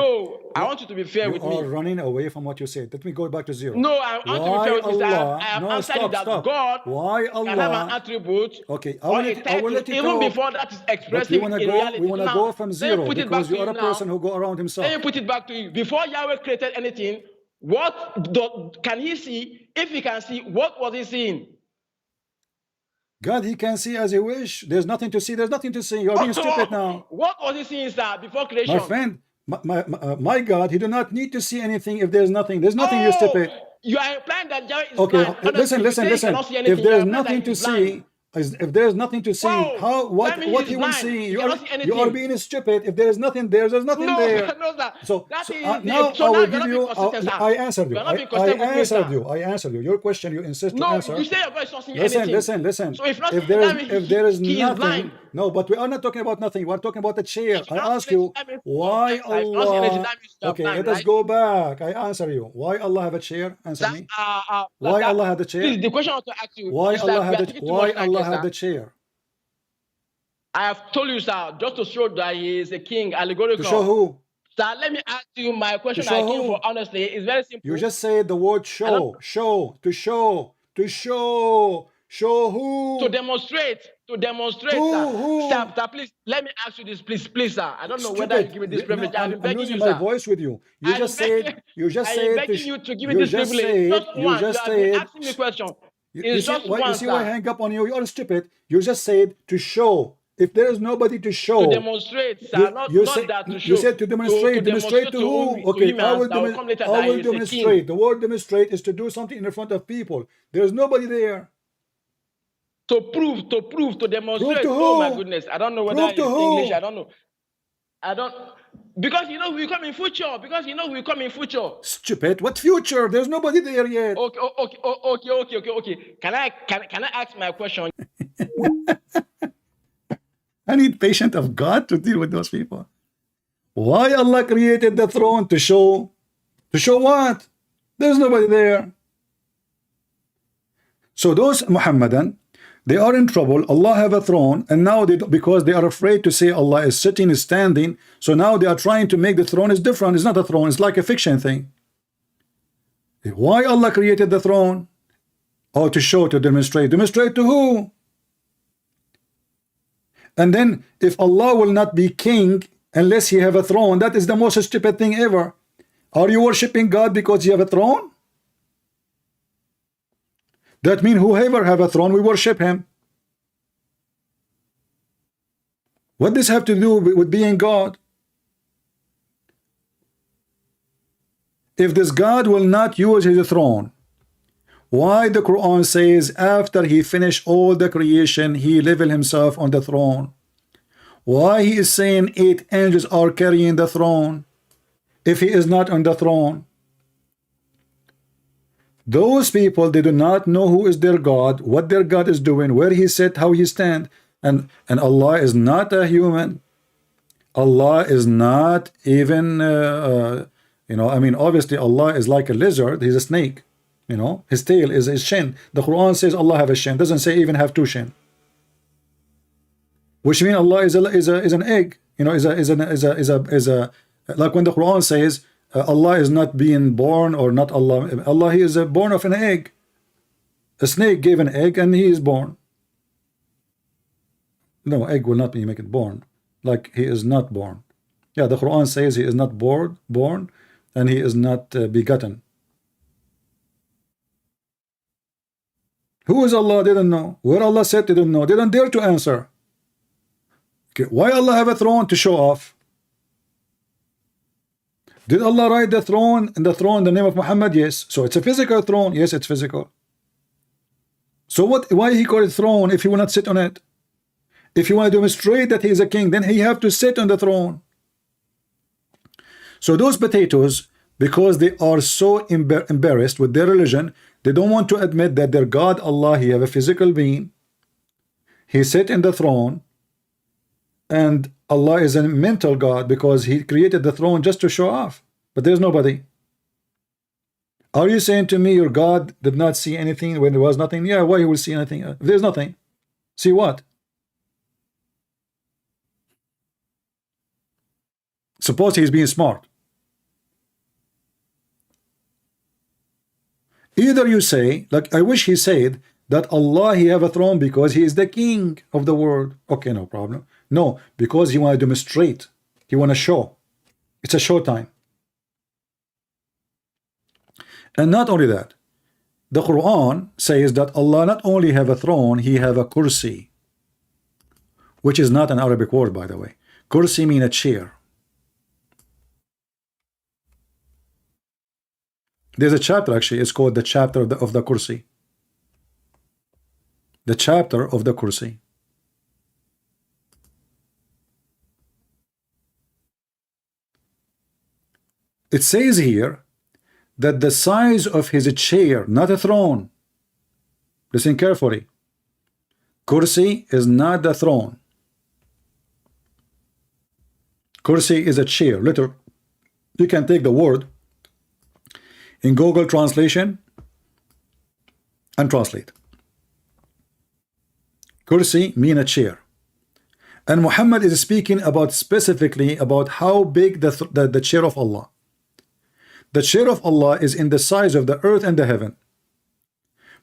I want you to be fair with me. You are running away from what you said. Let me go back to zero. No, I want to be fair with you, sir. I have answered you that God why Allah can have an attribute okay, or a title even before that is expressed in reality. We want to go from zero because you are a person who go around himself. Let me put it back to you. Before Yahweh created anything, can he see? If he can see, what was he seeing? God, He can see as He wish. There's nothing to see. There's nothing to see. You're being stupid now. What was He seeing, sir, before creation? My friend, my God, He do not need to see anything if there's nothing. There's nothing, you stupid. You are implying that Yahweh is blind. Honestly, listen. If there's nothing to see, what He will see? You are being stupid. If there is nothing there, there's nothing there. No, sir. So now I will give you. I answered you. I answered you. Your question, you insist to answer. No, you say your God is not seeing anything. Listen. So if there is he nothing, no, but we are not talking about nothing. We're talking about the chair. I ask you, why Allah? Okay, let us go back. I answer you. Why Allah have a chair? Answer me. Why Allah had a chair? Please, the question I want to ask you. Why Allah had the chair? I have told you, sir, just to show that He is a king, allegorical. To show who? Sir, let me ask you my question. I came for honestly. It's very simple. You just said the word show. To show who? To demonstrate. Who? Sir, please, let me ask you this, please, sir. I don't know whether you give me this privilege. No, I'm begging losing you, my sir. voice with you. You just said. I'm begging you to give me this privilege. You just said. Asking me a question. You see why I hang up on you? You are stupid. You just said to show. If there is nobody to show, to demonstrate, sir, not that to show. You said to demonstrate. Demonstrate to who? Okay, I will demonstrate. The word demonstrate is to do something in front of people. There is nobody there. To prove, to demonstrate. Prove to oh who? my goodness, I don't know whether it's English. I don't know. Because we come in future. Stupid. What future? There's nobody there yet. Okay. Can I ask my question? I need patience of God to deal with those people. Why Allah created the throne? To show what? There's nobody there. So those Muhammadan, they are in trouble. Allah have a throne, and now because they are afraid to say Allah is sitting, is standing, so now they are trying to make the throne is different. It's not a throne. It's like a fiction thing. Why Allah created the throne? Oh, to show, to demonstrate. Demonstrate to who? And then if Allah will not be king unless He have a throne, that is the most stupid thing ever. Are you worshiping God because He have a throne? That means whoever have a throne, we worship Him. What does have to do with being God? If this God will not use His throne, why the Quran says after He finished all the creation, He level Himself on the throne? Why He is saying 8 angels are carrying the throne if He is not on the throne? Those people, they do not know who is their God, what their God is doing, where He sit, how He stand. And Allah is not a human. Allah is not even, obviously Allah is like a lizard. He's a snake. His tail is his shin. The Quran says Allah have a shin. Doesn't say even have 2 shin. Which means Allah is an egg. Is a like when the Quran says Allah is not being born or not Allah. Allah, He is born of an egg. A snake gave an egg and he is born. No, egg will not be make it born. like he is not born. Yeah, the Quran says he is not born, and he is not begotten. Who is Allah? Didn't know. Where Allah said didn't know. Didn't dare to answer. Okay, why Allah have a throne? To show off. Did Allah write the throne in the name of Muhammad? Yes. So it's a physical throne. Yes, it's physical. So what? Why he called it throne if he will not sit on it? If you want to demonstrate that he is a king, then he have to sit on the throne. So those potatoes, because they are so embarrassed with their religion, they don't want to admit that their God Allah, he have a physical being, he sit in the throne, and Allah is a mental God because he created the throne just to show off, but there's nobody. Are you saying to me your God did not see anything when there was nothing? Yeah, why he will see anything if there's nothing? See what? Suppose he's being smart. Either you say, like I wish he said, that Allah he have a throne because he is the king of the world. Okay, no problem. No, because he want to demonstrate. He want to show. It's a show time. And not only that, the Quran says that Allah not only have a throne, he have a kursi, which is not an Arabic word, by the way. Kursi mean a chair. There's a chapter actually, it's called the chapter of the kursi. The chapter of the kursi. It says here that the size of his chair, not a throne. Listen carefully. Kursi is not the throne. Kursi is a chair. Literally, you can take the word in Google translation and translate. Kursi mean a chair. And Muhammad is speaking about specifically about how big the chair of Allah. The chair of Allah is in the size of the earth and the heaven.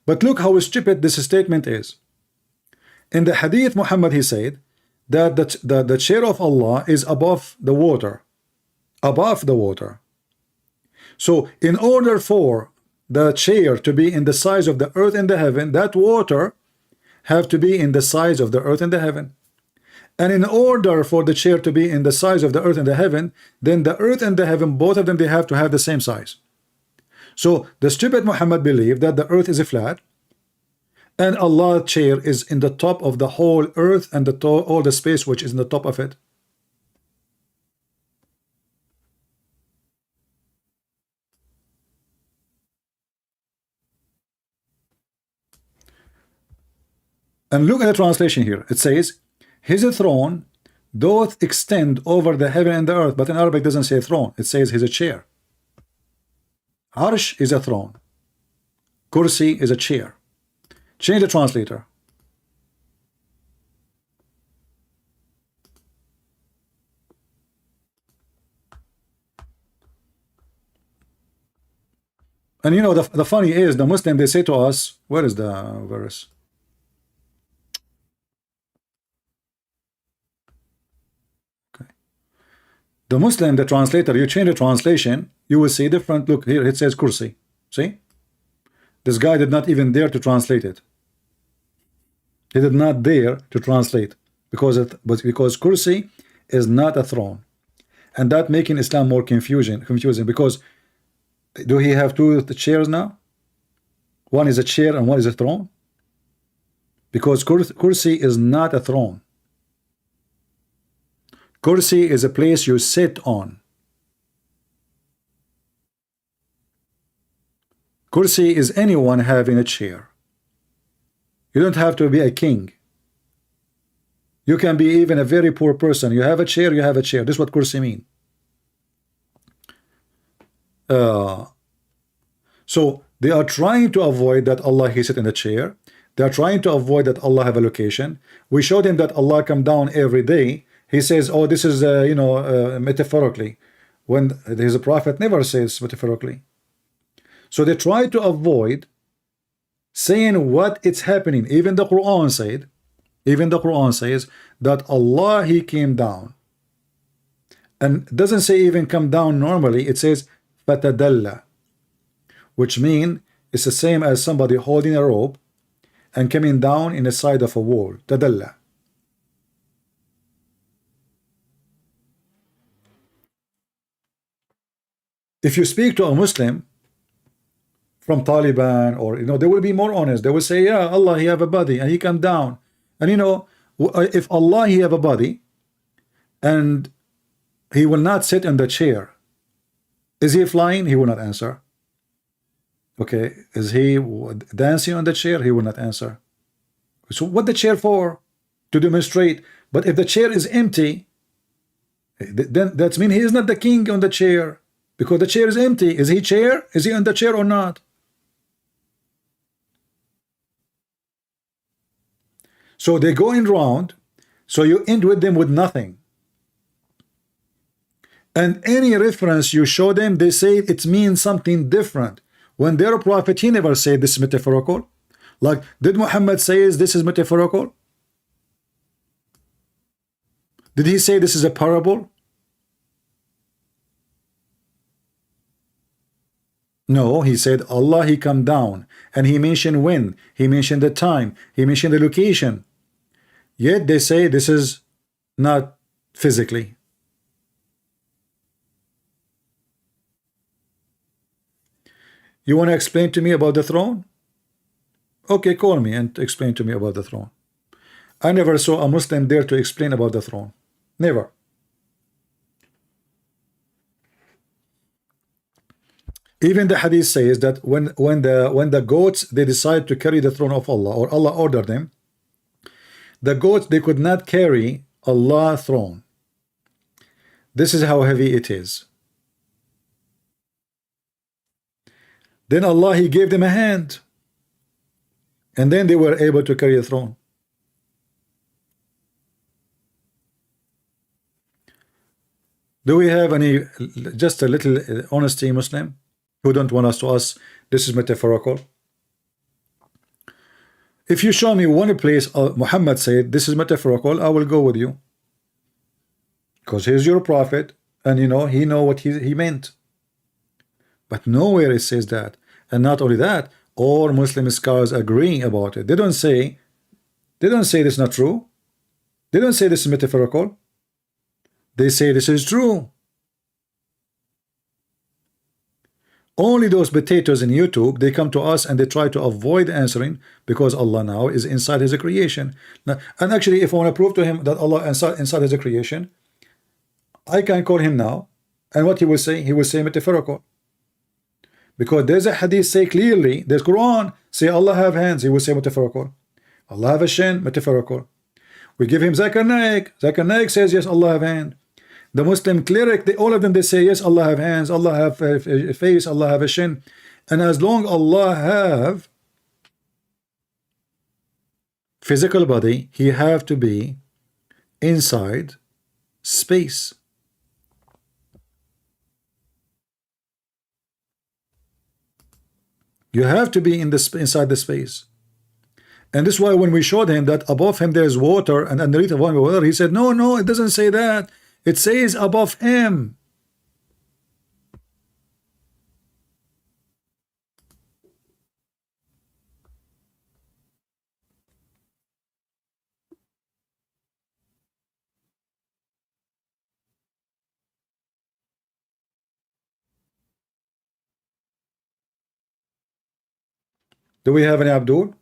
But look how stupid this statement is. In the hadith, Muhammad he said that the chair of Allah is above the water. Above the water. So in order for the chair to be in the size of the earth and the heaven, that water have to be in the size of the earth and the heaven. And in order for the chair to be in the size of the earth and the heaven, then the earth and the heaven, both of them, they have to have the same size. So the stupid Muhammad believed that the earth is flat, and Allah's chair is in the top of the whole earth and all the space which is in the top of it. And look at the translation here. It says, his throne doth extend over the heaven and the earth. But in Arabic it doesn't say throne. It says his chair. Arsh is a throne. Kursi is a chair. Change the translator. And you know, the funny is, the Muslim, they say to us, where is the verse? The Muslim, the translator, you change the translation, you will see different. Look here, it says kursi. See? This guy did not even dare to translate it. He did not dare to translate because kursi is not a throne. And that making Islam more confusing because do he have two chairs now? One is a chair and one is a throne? Because kursi is not a throne. Kursi is a place you sit on. Kursi is anyone having a chair. You don't have to be a king. You can be even a very poor person. You have a chair, you have a chair. This is what kursi mean. So they are trying to avoid that Allah he sit in the chair. They are trying to avoid that Allah have a location. We showed him that Allah come down every day. He says, oh, this is, metaphorically. When his prophet never says metaphorically. So they try to avoid saying what it's happening. Even the Quran said Even the Quran says that Allah, He came down. And it doesn't say even come down normally, it says fatadalla, which means it's the same as somebody holding a rope and coming down in the side of a wall. Tadalla. If you speak to a Muslim from Taliban, or they will be more honest. They will say, yeah, Allah, He have a body and He come down. And if Allah, He have a body and He will not sit in the chair, is He flying? He will not answer. Okay, is He dancing on the chair? He will not answer. So what the chair for? To demonstrate. But if the chair is empty, then that means He is not the king on the chair, because the chair is empty. Is He chair? Is He on the chair or not? So they go in round, so you end with them with nothing. And any reference you show them, they say it means something different. When their prophet, he never said this is metaphorical. Like, did Muhammad say this is metaphorical? Did he say this is a parable? No, he said Allah, He come down. And He mentioned when. He mentioned the time. He mentioned the location. Yet they say this is not physically. You want to explain to me about the throne? Okay, call me and explain to me about the throne. I never saw a Muslim dare to explain about the throne. Never. Even the hadith says that when the goats, they decide to carry the throne of Allah, or Allah ordered them, the goats, they could not carry Allah's throne. This is how heavy it is. Then Allah, He gave them a hand, and then they were able to carry the throne. Do we have any, just a little honesty, Muslim, who don't want us to ask this is metaphorical? If you show me one place Muhammad said this is metaphorical, I will go with you, because he's your prophet, and he know what he meant. But nowhere it says that. And not only that, all Muslim scholars agree about it. They don't say this is not true. They don't say this is metaphorical. They say this is true. Only those potatoes in YouTube, they come to us and they try to avoid answering, because Allah now is inside His creation. Now, and actually, if I want to prove to him that Allah inside His creation, I can call him now, and what he will say? He will say metaphorical. Because there's a hadith say clearly, there's Quran say Allah have hands, he will say metaphorical. Allah have a shin, metaphorical. We give him Zakir Naik. Zakir Naik says yes, Allah have hand. The Muslim cleric, all of them, they say yes, Allah have hands, Allah have a face, Allah have a shin. And as long Allah have physical body, He have to be inside space. You have to be inside the space. And this is why when we showed him that above him there is water and underneath of one water, he said, no, it doesn't say that. It says above him. Do we have any Abdul?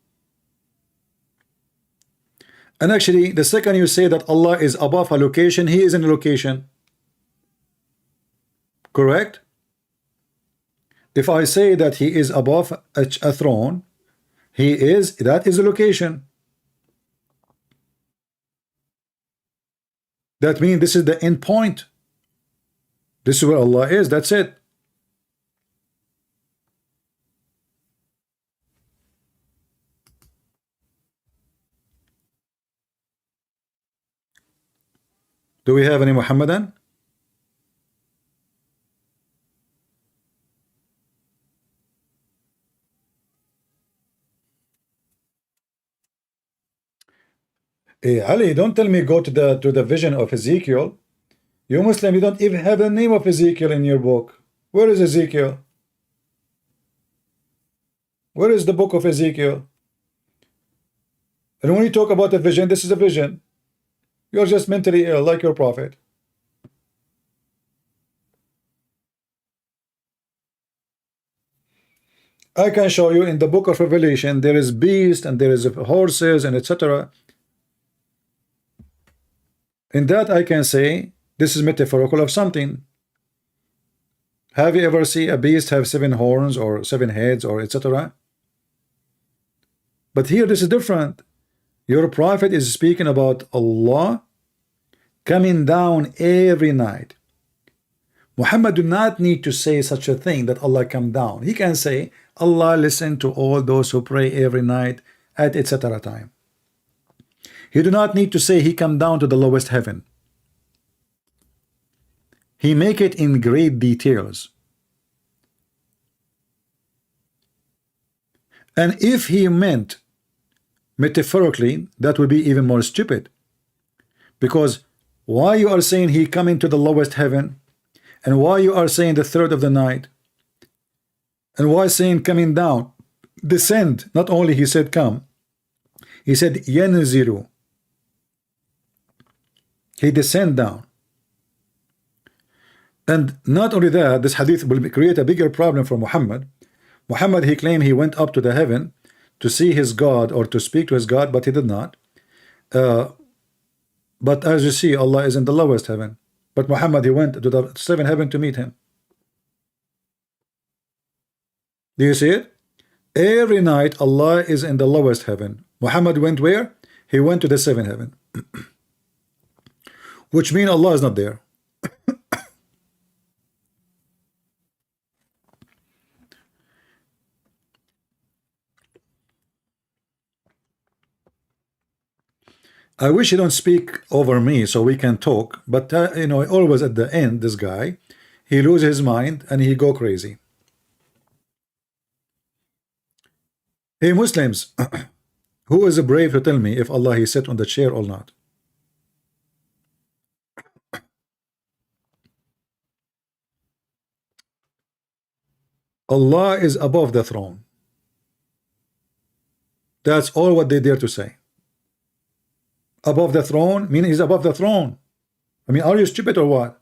And actually, the second you say that Allah is above a location, He is in a location. Correct? If I say that He is above a throne, that is a location. That means this is the end point. This is where Allah is, that's it. Do we have any Muhammadan? Hey, Ali, don't tell me go to the vision of Ezekiel. You Muslim, you don't even have the name of Ezekiel in your book. Where is Ezekiel? Where is the book of Ezekiel? And when you talk about a vision, this is a vision. You're just mentally ill, like your prophet. I can show you in the book of Revelation, there is beast and there is horses and etc. In that I can say, this is metaphorical of something. Have you ever seen a beast have 7 horns or 7 heads or etc.? But here this is different. Your prophet is speaking about Allah coming down every night. Muhammad do not need to say such a thing that Allah come down. He can say, Allah listen to all those who pray every night at etc. time. He do not need to say he come down to the lowest heaven. He make it in great details. And if he meant metaphorically, that would be even more stupid. Because why you are saying he coming to the lowest heaven, and why you are saying the third of the night, and why saying coming down, descend? Not only he said come, he said yanzilu. He descend down. And not only that, this hadith will create a bigger problem for Muhammad. Muhammad, he claimed he went up to the heaven to see his God or to speak to his God, but he did not. But as you see, Allah is in the lowest heaven. But Muhammad, he went to the 7th heaven to meet him. Do you see it? Every night Allah is in the lowest heaven. Muhammad went where? He went to the 7th heaven. Which means Allah is not there. I wish he don't speak over me so we can talk, but you know, always at the end, this guy, he lose his mind and he go crazy. Hey Muslims, who is brave to tell me if Allah he sit on the chair or not? Allah is above the throne. That's all what they dare to say. Above the throne, meaning he's above the throne. I mean, are you stupid or what?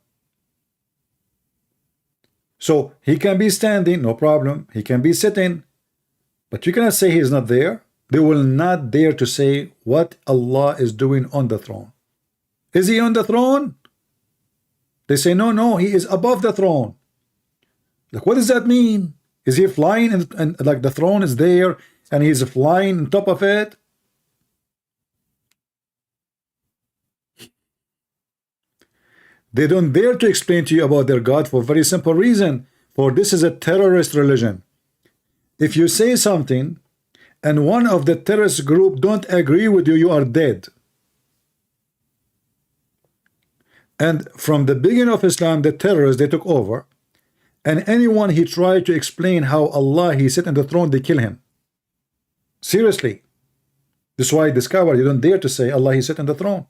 So he can be standing, no problem. He can be sitting, but you cannot say he is not there. They will not dare to say what Allah is doing on the throne. Is he on the throne? They say no, no, he is above the throne. Like, what does that mean? Is he flying and like the throne is there and he's flying on top of it? They don't dare to explain to you about their God for a very simple reason. For this is a terrorist religion. If you say something and one of the terrorist group don't agree with you, you are dead. And from the beginning of Islam, the terrorists, they took over. And anyone he tried to explain how Allah he sit on the throne, they kill him. Seriously. This is why this coward, you don't dare to say Allah he sit on the throne.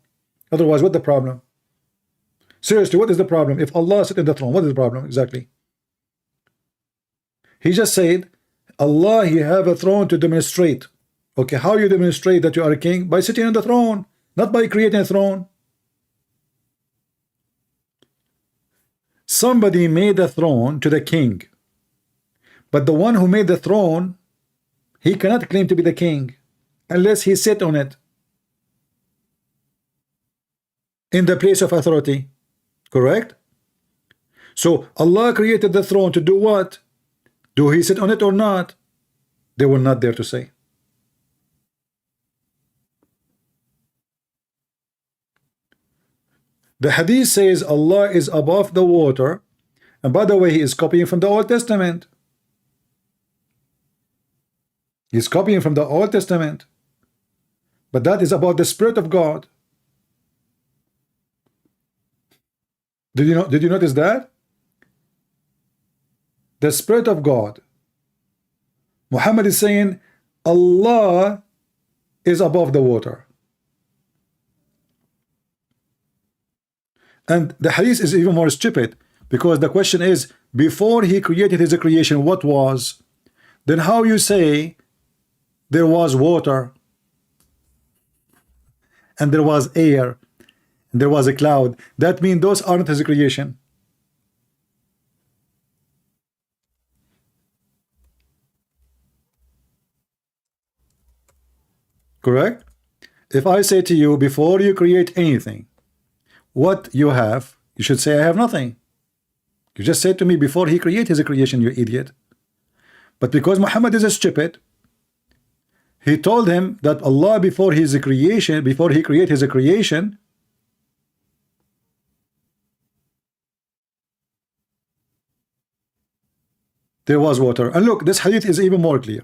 Otherwise, what the problem? Seriously, what is the problem? If Allah sit on the throne, what is the problem exactly? He just said, Allah he have a throne to demonstrate. Okay, how you demonstrate that you are a king? By sitting on the throne, not by creating a throne. Somebody made a throne to the king, but the one who made the throne, he cannot claim to be the king unless he sit on it in the place of authority. Correct? So Allah created the throne to do what? Do he sit on it or not? They were not there to say. The hadith says Allah is above the water, and by the way, he is copying from the Old Testament. He's copying from the Old Testament, but that is about the Spirit of God. Did you notice that? The Spirit of God. Muhammad is saying Allah is above the water. And the hadith is even more stupid, because the question is, before he created his creation, what was? Then how you say there was water, and there was air, and there was a cloud? That means those aren't his creation. Correct? If I say to you, before you create anything, what you have, you should say, I have nothing. You just said to me, before he created his creation, you idiot. But because Muhammad is a stupid, he told him that Allah, before his creation, before he created his creation, there was water. And look, this hadith is even more clear.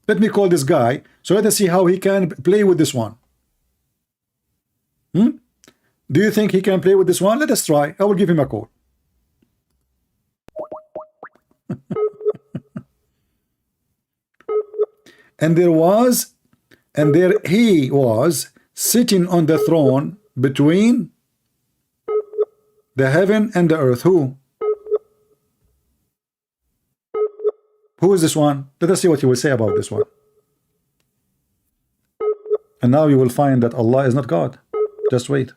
Let me call this guy, so let us see how he can play with this one. Do you think he can play with this one? Let us try. I will give him a call. And there he was sitting on the throne between the heaven and the earth. Who? Who is this one? Let us see what he will say about this one. And now you will find that Allah is not God. Just wait.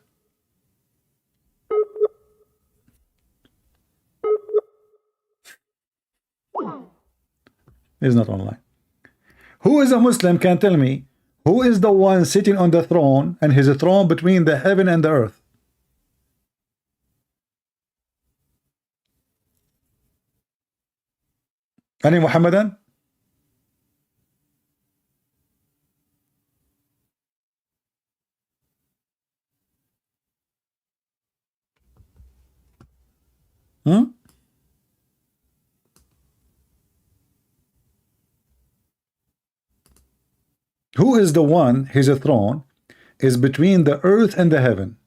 He's not online. Who is a Muslim can tell me who is the one sitting on the throne, and his throne between the heaven and the earth? Any Muhammadan? Who is the one, his throne is between the earth and the heaven?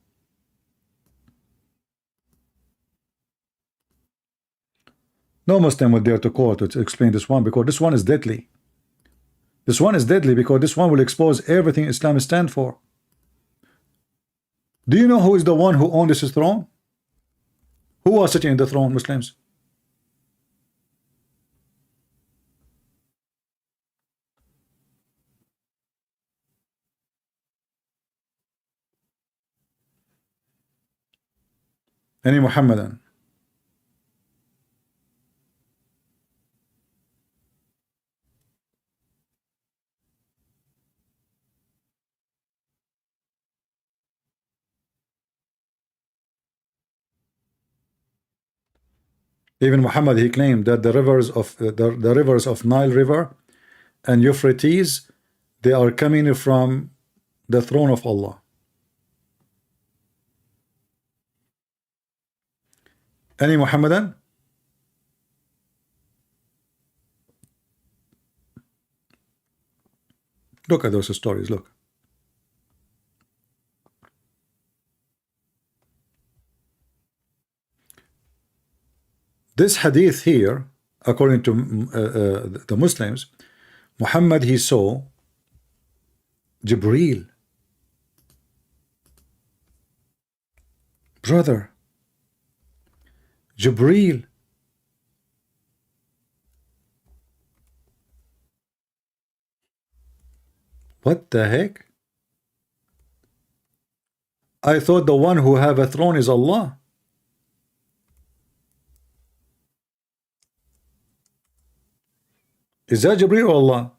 No Muslim would dare to call to explain this one, because this one is deadly. This one is deadly because this one will expose everything Islam stands for. Do you know who is the one who owned this throne? Who was sitting in the throne, Muslims? Any Muhammadan? Even Muhammad, he claimed that the rivers of the rivers of Nile River and Euphrates, they are coming from the throne of Allah. Any Muhammadan? Look at those stories, look. This hadith here, according to the Muslims, Muhammad, he saw Jibreel. Brother, Jibreel. What the heck? I thought the one who have a throne is Allah. Is that Jibreel or Allah?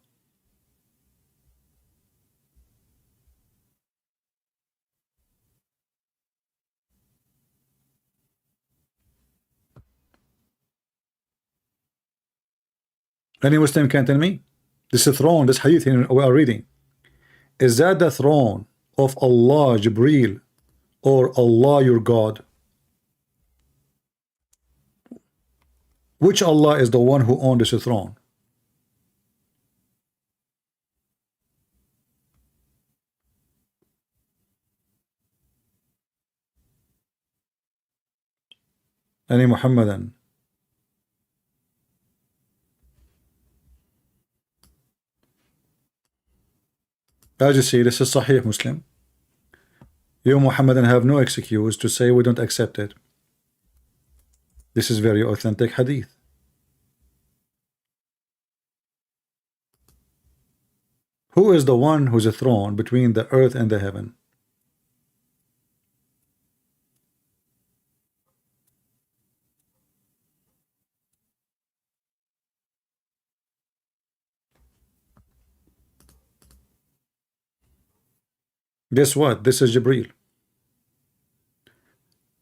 Any Muslim can tell me? This is throne, this hadith we are reading. Is that the throne of Allah, Jibreel, or Allah your God? Which Allah is the one who owns this throne? Any Muhammadan? As you see, this is Sahih Muslim. You Muhammadan have no excuse to say we don't accept it. This is very authentic hadith. Who is the one who's a throne between the earth and the heaven? Guess what? This is Jibreel.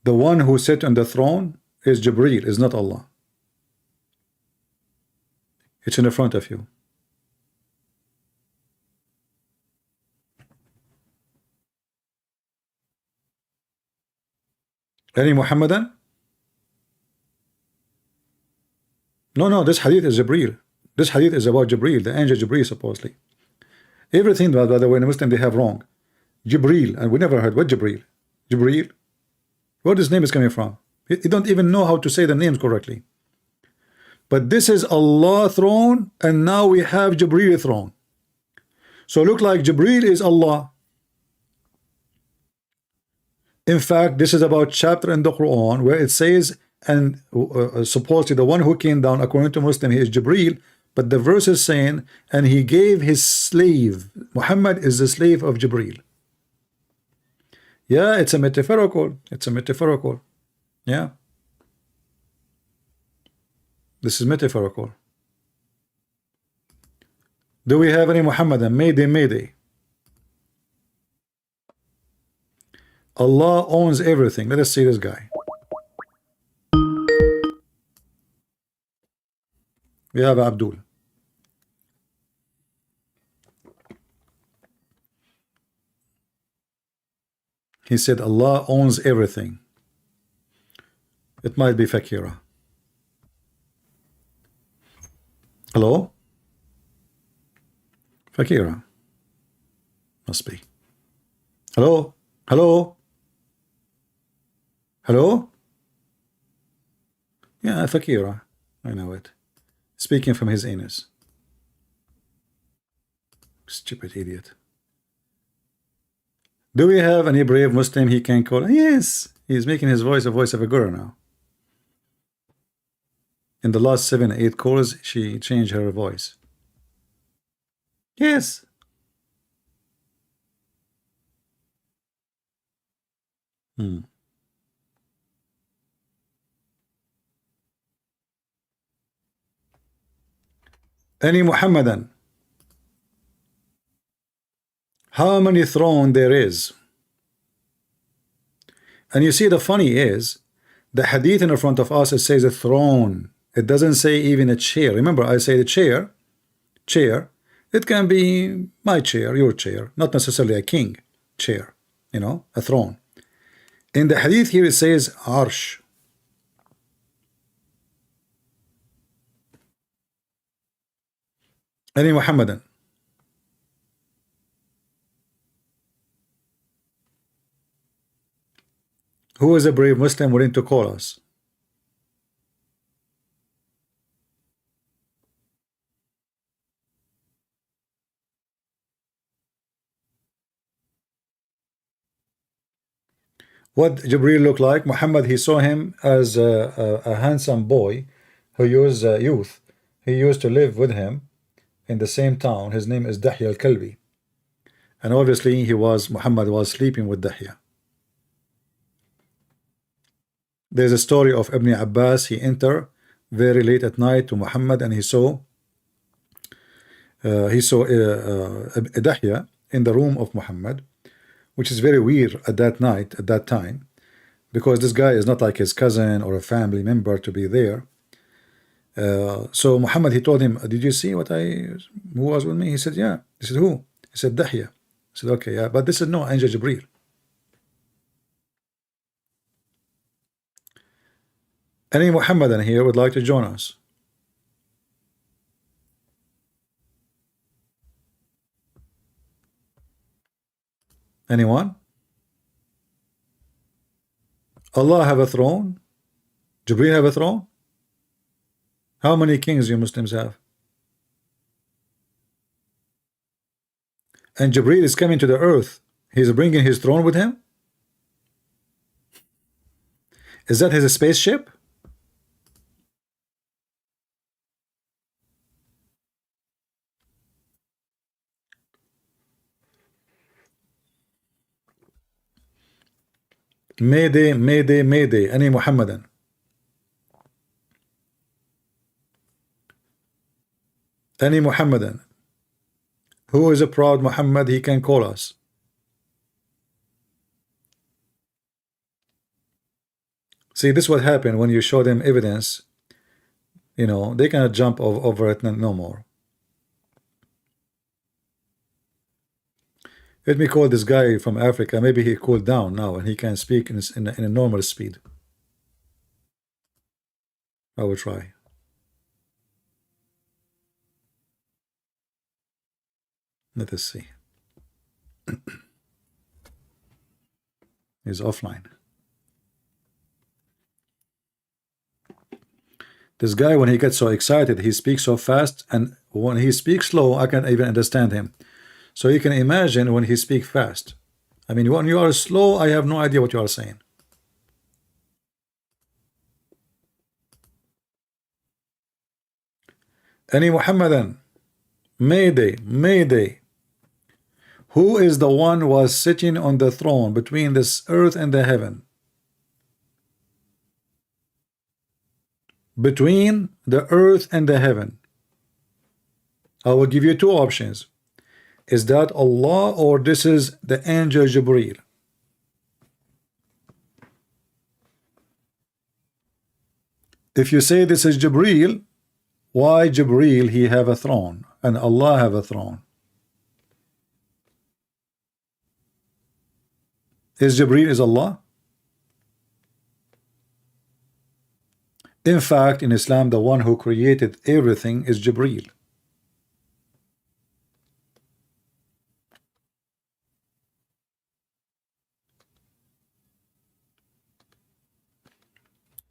The one who sits on the throne is Jibreel, is not Allah. It's in the front of you. Any Muhammadan? No, this hadith is Jibreel. This hadith is about Jibreel, the angel Jibreel, supposedly. Everything, by the way, in Muslim they have wrong. Jibreel, and we never heard what Jibreel. Jibreel? Where this name is coming from? You don't even know how to say the names correctly. But this is Allah throne, and now we have Jibreel throne. So look like Jibreel is Allah. In fact, this is about chapter in the Quran where it says, and supposedly the one who came down, according to Muslim, he is Jibreel, but the verse is saying, and he gave his slave. Muhammad is the slave of Jibreel. Yeah, it's a metaphorical. It's a metaphorical. Yeah. This is metaphorical. Do we have any Muhammadan? Mayday, mayday. Allah owns everything. Let us see this guy. We have Abdul. He said Allah owns everything. It might be Fakira. Hello? Fakira. Must be. Hello? Hello? Hello? Yeah, Fakira. I know it. Speaking from his anus. Stupid idiot. Do we have any brave Muslim he can call? Yes. He's making his voice a voice of a girl now. In the last 7 or 8 calls, she changed her voice. Yes. Any Muhammadan? How many thrones there is? And you see, the funny is, the hadith in front of us, it says a throne. It doesn't say even a chair. Remember, I say the chair. It can be my chair, your chair, not necessarily a king chair, a throne. In the hadith here it says arsh. Any Muhammadan? Who is a brave Muslim willing to call us? What Jibreel looked like? Muhammad, he saw him as a handsome boy who used youth. He used to live with him in the same town. His name is Dahya al-Kalbi. And obviously Muhammad was sleeping with Dahya. There's a story of Ibn Abbas. He entered very late at night to Muhammad, and he saw Dahya in the room of Muhammad, which is very weird at that time, because this guy is not like his cousin or a family member to be there. So Muhammad, he told him, did you see who was with me? He said, yeah. He said, who? He said, Dahya. He said, okay, yeah, but this is no angel Jibreel. Any Muhammadan here would like to join us? Anyone? Allah have a throne? Jibreel have a throne? How many kings you Muslims have? And Jibreel is coming to the earth. He's bringing his throne with him? Is that his spaceship? Mayday, Mayday, Mayday. Any Muhammadan? Any Muhammadan who is a proud Muhammad, he can call us. See, this is what happened when you show them evidence. You know, they cannot jump over it no more. Let me call this guy from Africa. Maybe he cooled down now and he can speak in a normal speed. I will try. Let us see. He's offline. This guy, when he gets so excited, he speaks so fast, and when he speaks slow, I can't even understand him. So you can imagine when he speaks fast. I mean, when you are slow, I have no idea what you are saying. Any Muhammadan? Mayday, Mayday. Who is the one who was sitting on the throne between this earth and the heaven? Between the earth and the heaven. I will give you two options. Is that Allah or this is the angel Jibreel? If you say this is Jibreel, why Jibreel he have a throne and Allah have a throne? Is Jibreel is Allah? In fact, in Islam, the one who created everything is Jibreel.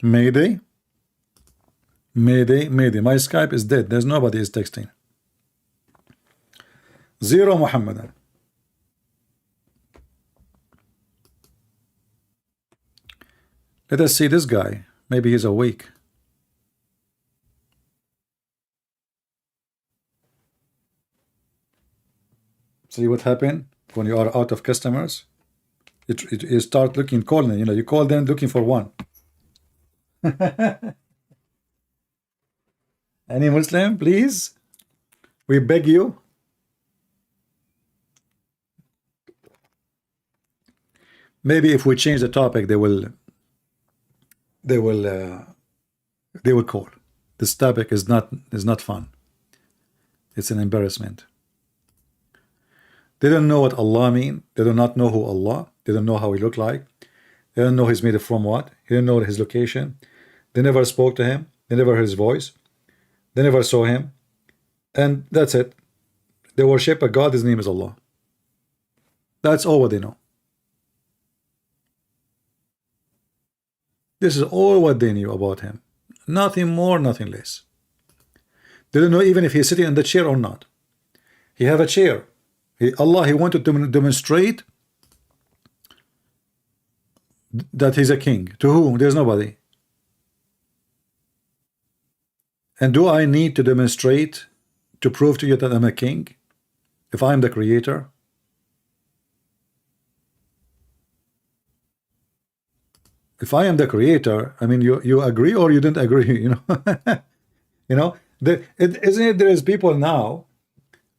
Mayday, Mayday, Mayday. My Skype is dead. There's nobody is texting. Zero Muhammadan. Let us see this guy. Maybe he's awake. See what happened when you are out of customers? You start looking, calling. You know, you call them looking for one. Any Muslim, please? We beg you. Maybe if we change the topic, they will call. This topic is not fun. It's an embarrassment. They don't know what Allah mean. They do not know who Allah. They don't know how he look like. They don't know he's made from what. They don't know his location. They never spoke to him. They never heard his voice. They never saw him. And that's it. They worship a God. His name is Allah. That's all what they know. This is all what they knew about him. Nothing more, nothing less. They don't know even if he's sitting in the chair or not. He have a chair. Allah, he wanted to demonstrate that he's a king. To whom? There's nobody. And do I need to demonstrate to prove to you that I'm a king? If I'm the creator? If I am the creator, I mean, you agree or you don't agree, you know? You know, isn't it there is people now,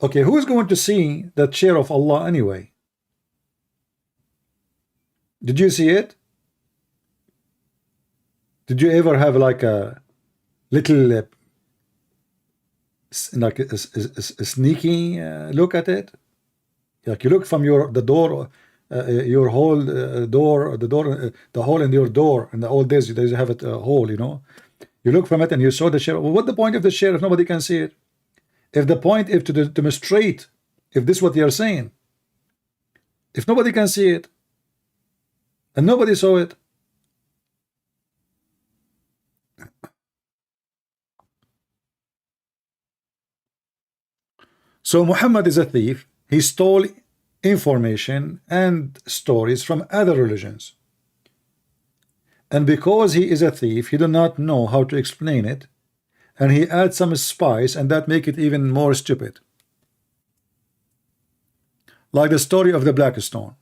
okay, who is going to see the chair of Allah anyway? Did you see it? Did you ever have like a little like a sneaky look at it? Like you look from the door, your whole the hole in your door. In the old days, they have it a hole, you know. You look from it and you saw the chair. Well, what's the point of the chair if nobody can see it? If the point is to demonstrate, if this is what they are saying, if nobody can see it, and nobody saw it, so Muhammad is a thief. He stole information and stories from other religions, And because he is a thief, he do not know how to explain it, and he adds some spice, and that make it even more stupid. Like the story of the black stone.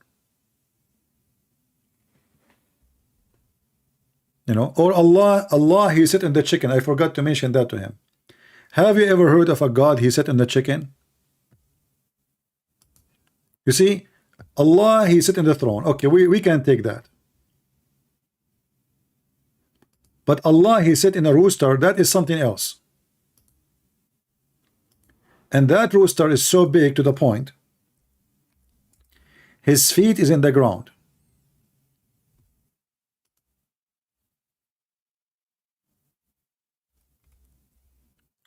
You know, or Allah, he sit in the chicken. I forgot to mention that to him. Have you ever heard of a God he sit in the chicken? You see, Allah, he sit in the throne. Okay, we can take that. But Allah, he sit in a rooster. That is something else. And that rooster is so big to the point his feet is in the ground.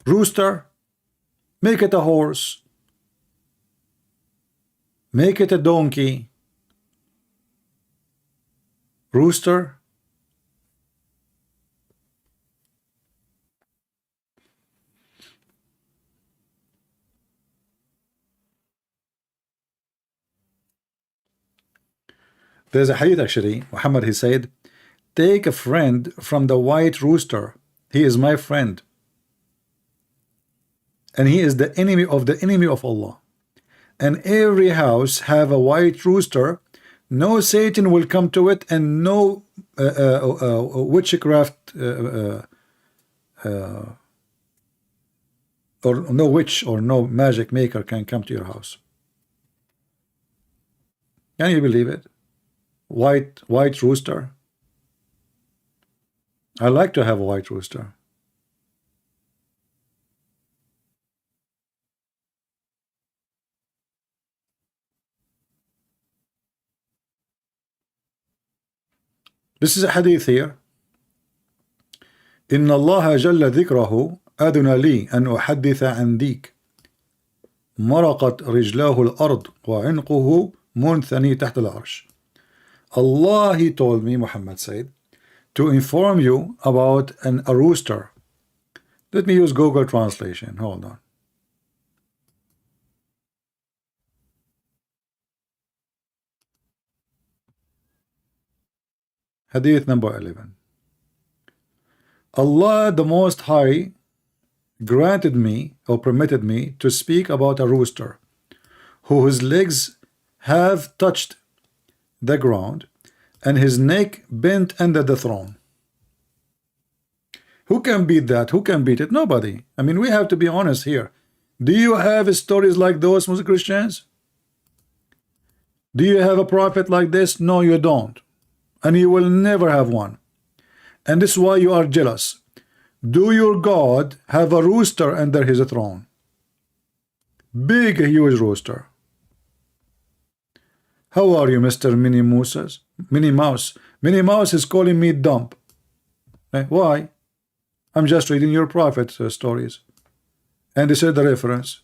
Rooster, make it a horse, make it a donkey. Rooster, there's a hadith actually. Muhammad, he said, take a friend from the white rooster. He is my friend. And he is the enemy of Allah. And every house have a white rooster. No Satan will come to it, and no witchcraft or no witch or no magic maker can come to your house. Can you believe it? White rooster. I like to have a white rooster. This is a hadith here. إن الله جل ذكره أذن لي أن أحدث عن ديك مرقت رجلاه الأرض وعنقه منثني تحت العرش. Allah, he told me, Muhammad said, to inform you about a rooster. Let me use Google translation. Hold on. Hadith number 11. Allah the Most High granted me or permitted me to speak about a rooster whose legs have touched the ground and his neck bent under the throne. Who can beat that? Who can beat it? Nobody. I mean, we have to be honest here. Do you have stories like those, Muslim Christians? Do you have a prophet like this? No, you don't. And you will never have one. And this is why you are jealous. Do your God have a rooster under his throne? Big, huge rooster. How are you, Mr. Minnie Mouse? Minnie Mouse. Minnie Mouse is calling me dumb. Why? I'm just reading your prophet stories. And this is the reference.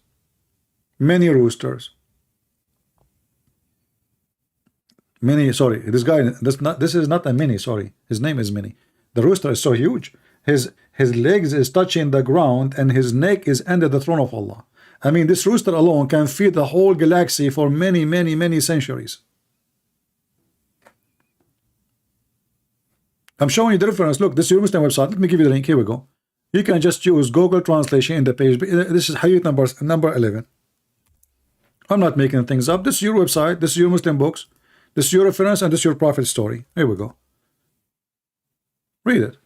Many roosters. Mini, sorry, this guy, this is not a mini, sorry. His name is Mini. The rooster is so huge. His legs is touching the ground and his neck is under the throne of Allah. I mean, this rooster alone can feed the whole galaxy for many, many, many centuries. I'm showing you the reference. Look, this is your Muslim website. Let me give you the link. Here we go. You can just use Google translation in the page. This is hadith number 11. I'm not making things up. This is your website. This is your Muslim books. This is your reference and this is your prophet story. Here we go. Read it.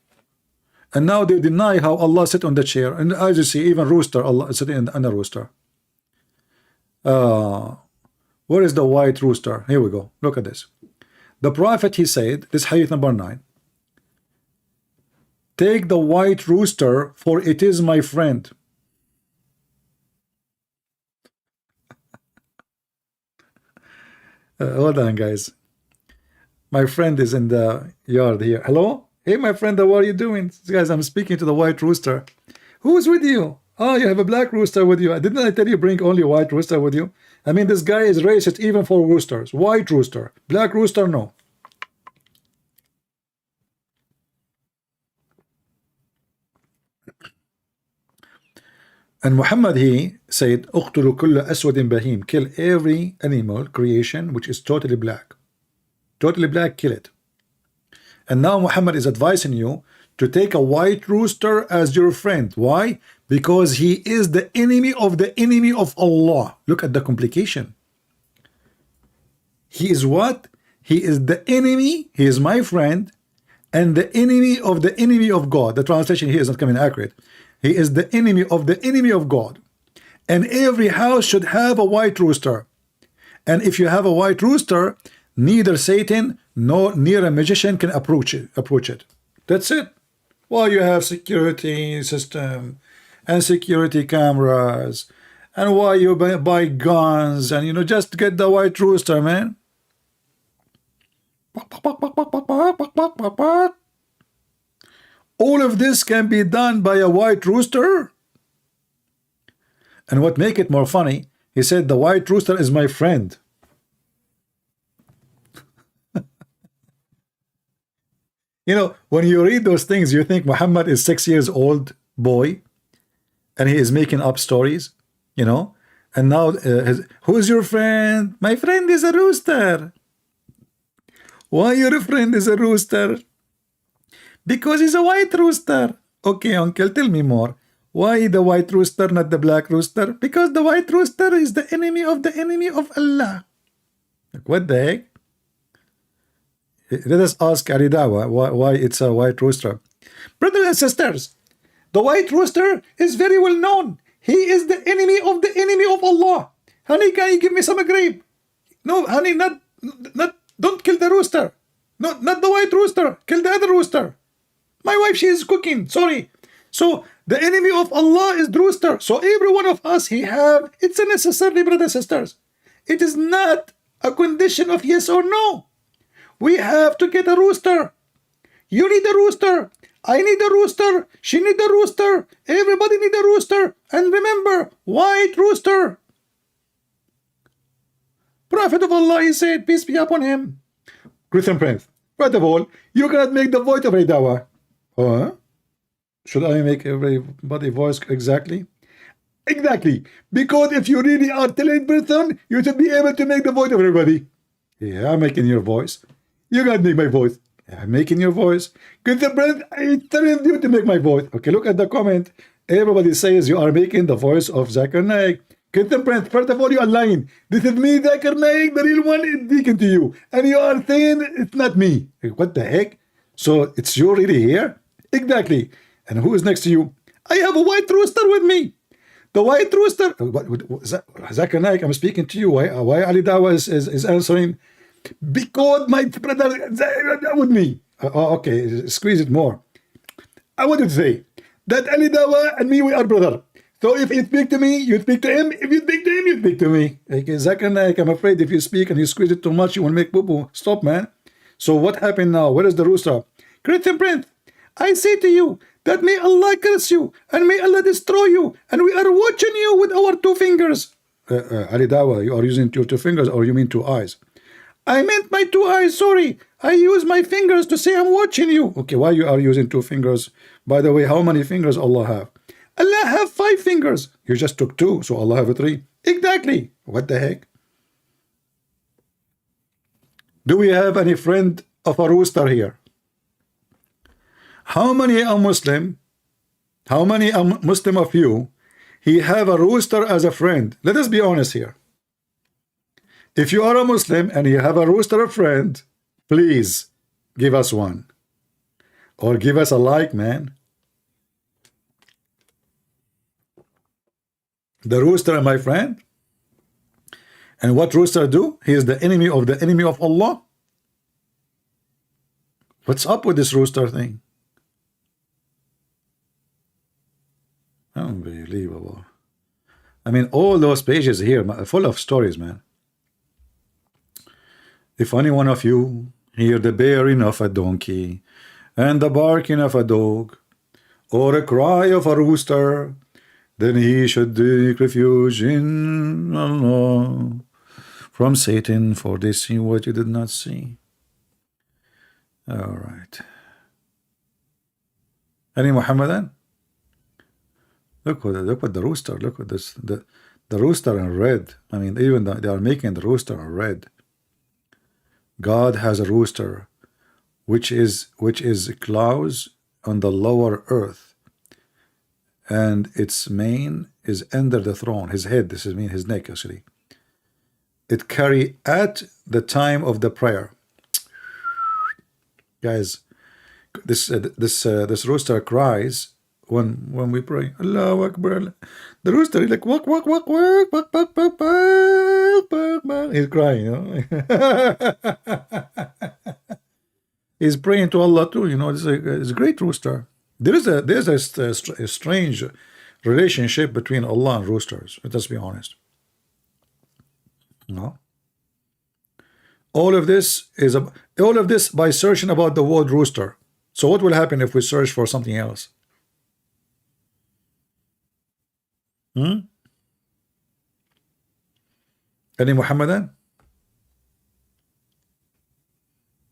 And now they deny how Allah sit on the chair. And as you see, even rooster, Allah is sitting on a rooster. Where is the white rooster? Here we go. Look at this. The prophet, he said, this hadith number 9. Take the white rooster, for it is my friend. Hold on, guys. My friend is in the yard here. Hello? Hey, my friend, how are you doing? Guys, I'm speaking to the white rooster. Who's with you? Oh, you have a black rooster with you. Didn't I tell you bring only white rooster with you? I mean, this guy is racist even for roosters. White rooster. Black rooster, no. And Muhammad, he said, اقتلوا كل أسود بهيم. Kill every animal creation which is totally black. Totally black, kill it. And now Muhammad is advising you to take a white rooster as your friend. Why? Because he is the enemy of Allah. Look at the complication. He is what? He is the enemy. He is my friend and the enemy of God. The translation here is not coming accurate. He is the enemy of God. And every house should have a white rooster. And if you have a white rooster, neither Satan nor near a magician can approach it. That's it. Well, you have security system and security cameras, and why you buy guns, and just get the white rooster, man. All of this can be done by a white rooster. And what make it more funny, he said the white rooster is my friend. When you read those things, you think Muhammad is 6 years old boy, and he is making up stories, and now who's your friend? My friend is a rooster. Why your friend is a rooster? Because he's a white rooster. Okay, uncle, tell me more. Why the white rooster, not the black rooster? Because the white rooster is the enemy of Allah. Like, what the heck? Let us ask Dawah why it's a white rooster. Brothers and sisters, the white rooster is very well known. He is the enemy of Allah. Honey, can you give me some grape? No, honey, not. Don't kill the rooster. No, not the white rooster. Kill the other rooster. My wife, she is cooking. Sorry. So the enemy of Allah is the rooster. So every one of us, it's a necessary, brothers and sisters. It is not a condition of yes or no. We have to get a rooster. You need a rooster. I need a rooster. She need a rooster. Everybody need a rooster. And remember, white rooster. Prophet of Allah, he said, peace be upon him. Christian Prince, first of all, you cannot make the voice of a Dawah. Huh? Should I make everybody voice exactly? Exactly. Because if you really are talented person, you should be able to make the voice of everybody. Yeah, I'm making your voice. You can't make my voice. I'm making your voice. Christian Prince, I tell you to make my voice. Okay, look at the comment. Everybody says you are making the voice of Zakir Naik. Christian Prince, first of all, you are lying. This is me, Zakir Naik, the real one is speaking to you. And you are saying it's not me. What the heck? So it's you really here? Exactly. And who is next to you? I have a white rooster with me. The white rooster. Zakir Naik, I'm speaking to you. Why Dawah is answering? Because my brother with me. Okay, squeeze it more. I wanted to say that Dawah and me, we are brother. So if you speak to me, you speak to him. If you speak to him, you speak to me. Okay, Zakir Naik, I'm afraid if you speak and you squeeze it too much, you will make boo-boo. Stop, man. So what happened now? Where is the rooster? Christian Prince, I say to you that may Allah curse you and may Allah destroy you. And we are watching you with our 2 fingers. Dawah, you are using your 2 fingers or you mean 2 eyes? I meant my 2 eyes, sorry. I use my fingers to say I'm watching you. Okay, why you are using 2 fingers? By the way, how many fingers Allah have? Allah have 5 fingers. You just took 2, so Allah have 3. Exactly. What the heck? Do we have any friend of a rooster here? How many are Muslim? How many are Muslim of you? He have a rooster as a friend. Let us be honest here. If you are a Muslim and you have a rooster friend, please give us one. Or give us a like, man. The rooster, my friend. And what rooster do? He is the enemy of Allah. What's up with this rooster thing? Unbelievable. I mean, all those pages here full of stories, man. If any one of you hear the baying of a donkey and the barking of a dog or a cry of a rooster, then he should take refuge in Allah from Satan, for they see what you did not see. All right. Any Muhammadan? Look what the rooster. Look at this. The rooster in red. I mean, they are making the rooster in red. God has a rooster which is clouds on the lower earth, and its mane is under the throne. His head, this is mean his neck actually. It carry at the time of the prayer. Guys, this rooster cries when we pray. Allahu Akbar. The rooster is like walk, walk, walk, walk, walk, walk, walk, walk, walk, walk. He's crying, you know. He's praying to Allah too, you know. It's a great rooster. There's a strange relationship between Allah and roosters. Let's be honest. No. All of this by searching about the word rooster. So what will happen if we search for something else? Any Muhammadan?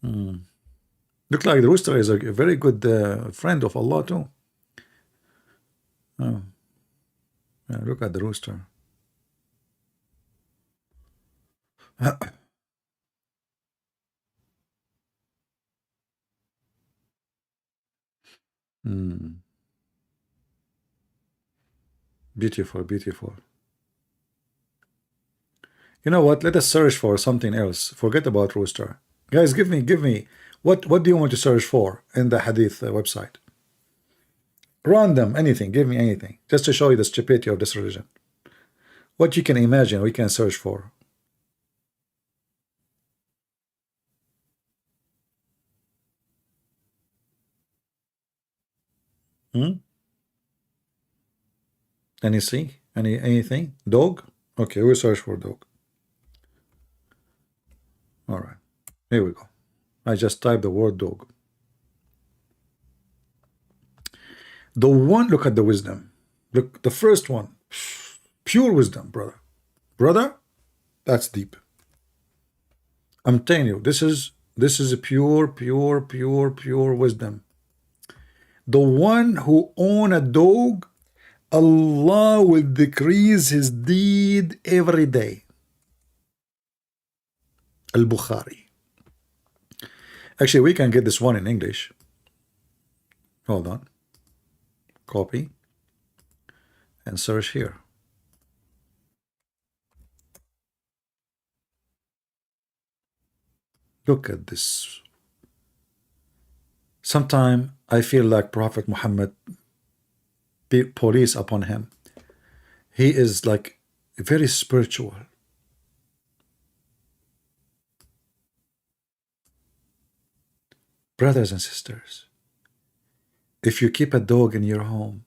Look like the rooster is a very good friend of Allah too. Oh. Yeah, look at the rooster. Beautiful, beautiful. You know what? Let us search for something else. Forget about rooster. Guys, give me what do you want to search for in the hadith website? Random, anything. Give me anything. Just to show you the stupidity of this religion. What you can imagine, we can search for. Anything? Dog? Okay, we'll search for dog. All right, here we go. I just typed the word dog. The one, look at the wisdom. Look, the first one, pure wisdom, brother. Brother, that's deep. I'm telling you, this is a pure wisdom. The one who own a dog, Allah will decrease his deed every day. Al-Bukhari. Actually, we can get this one in English. Hold on. Copy. And search here. Look at this. Sometimes I feel like Prophet Muhammad police upon him. He is like very spiritual. Brothers and sisters, if you keep a dog in your home,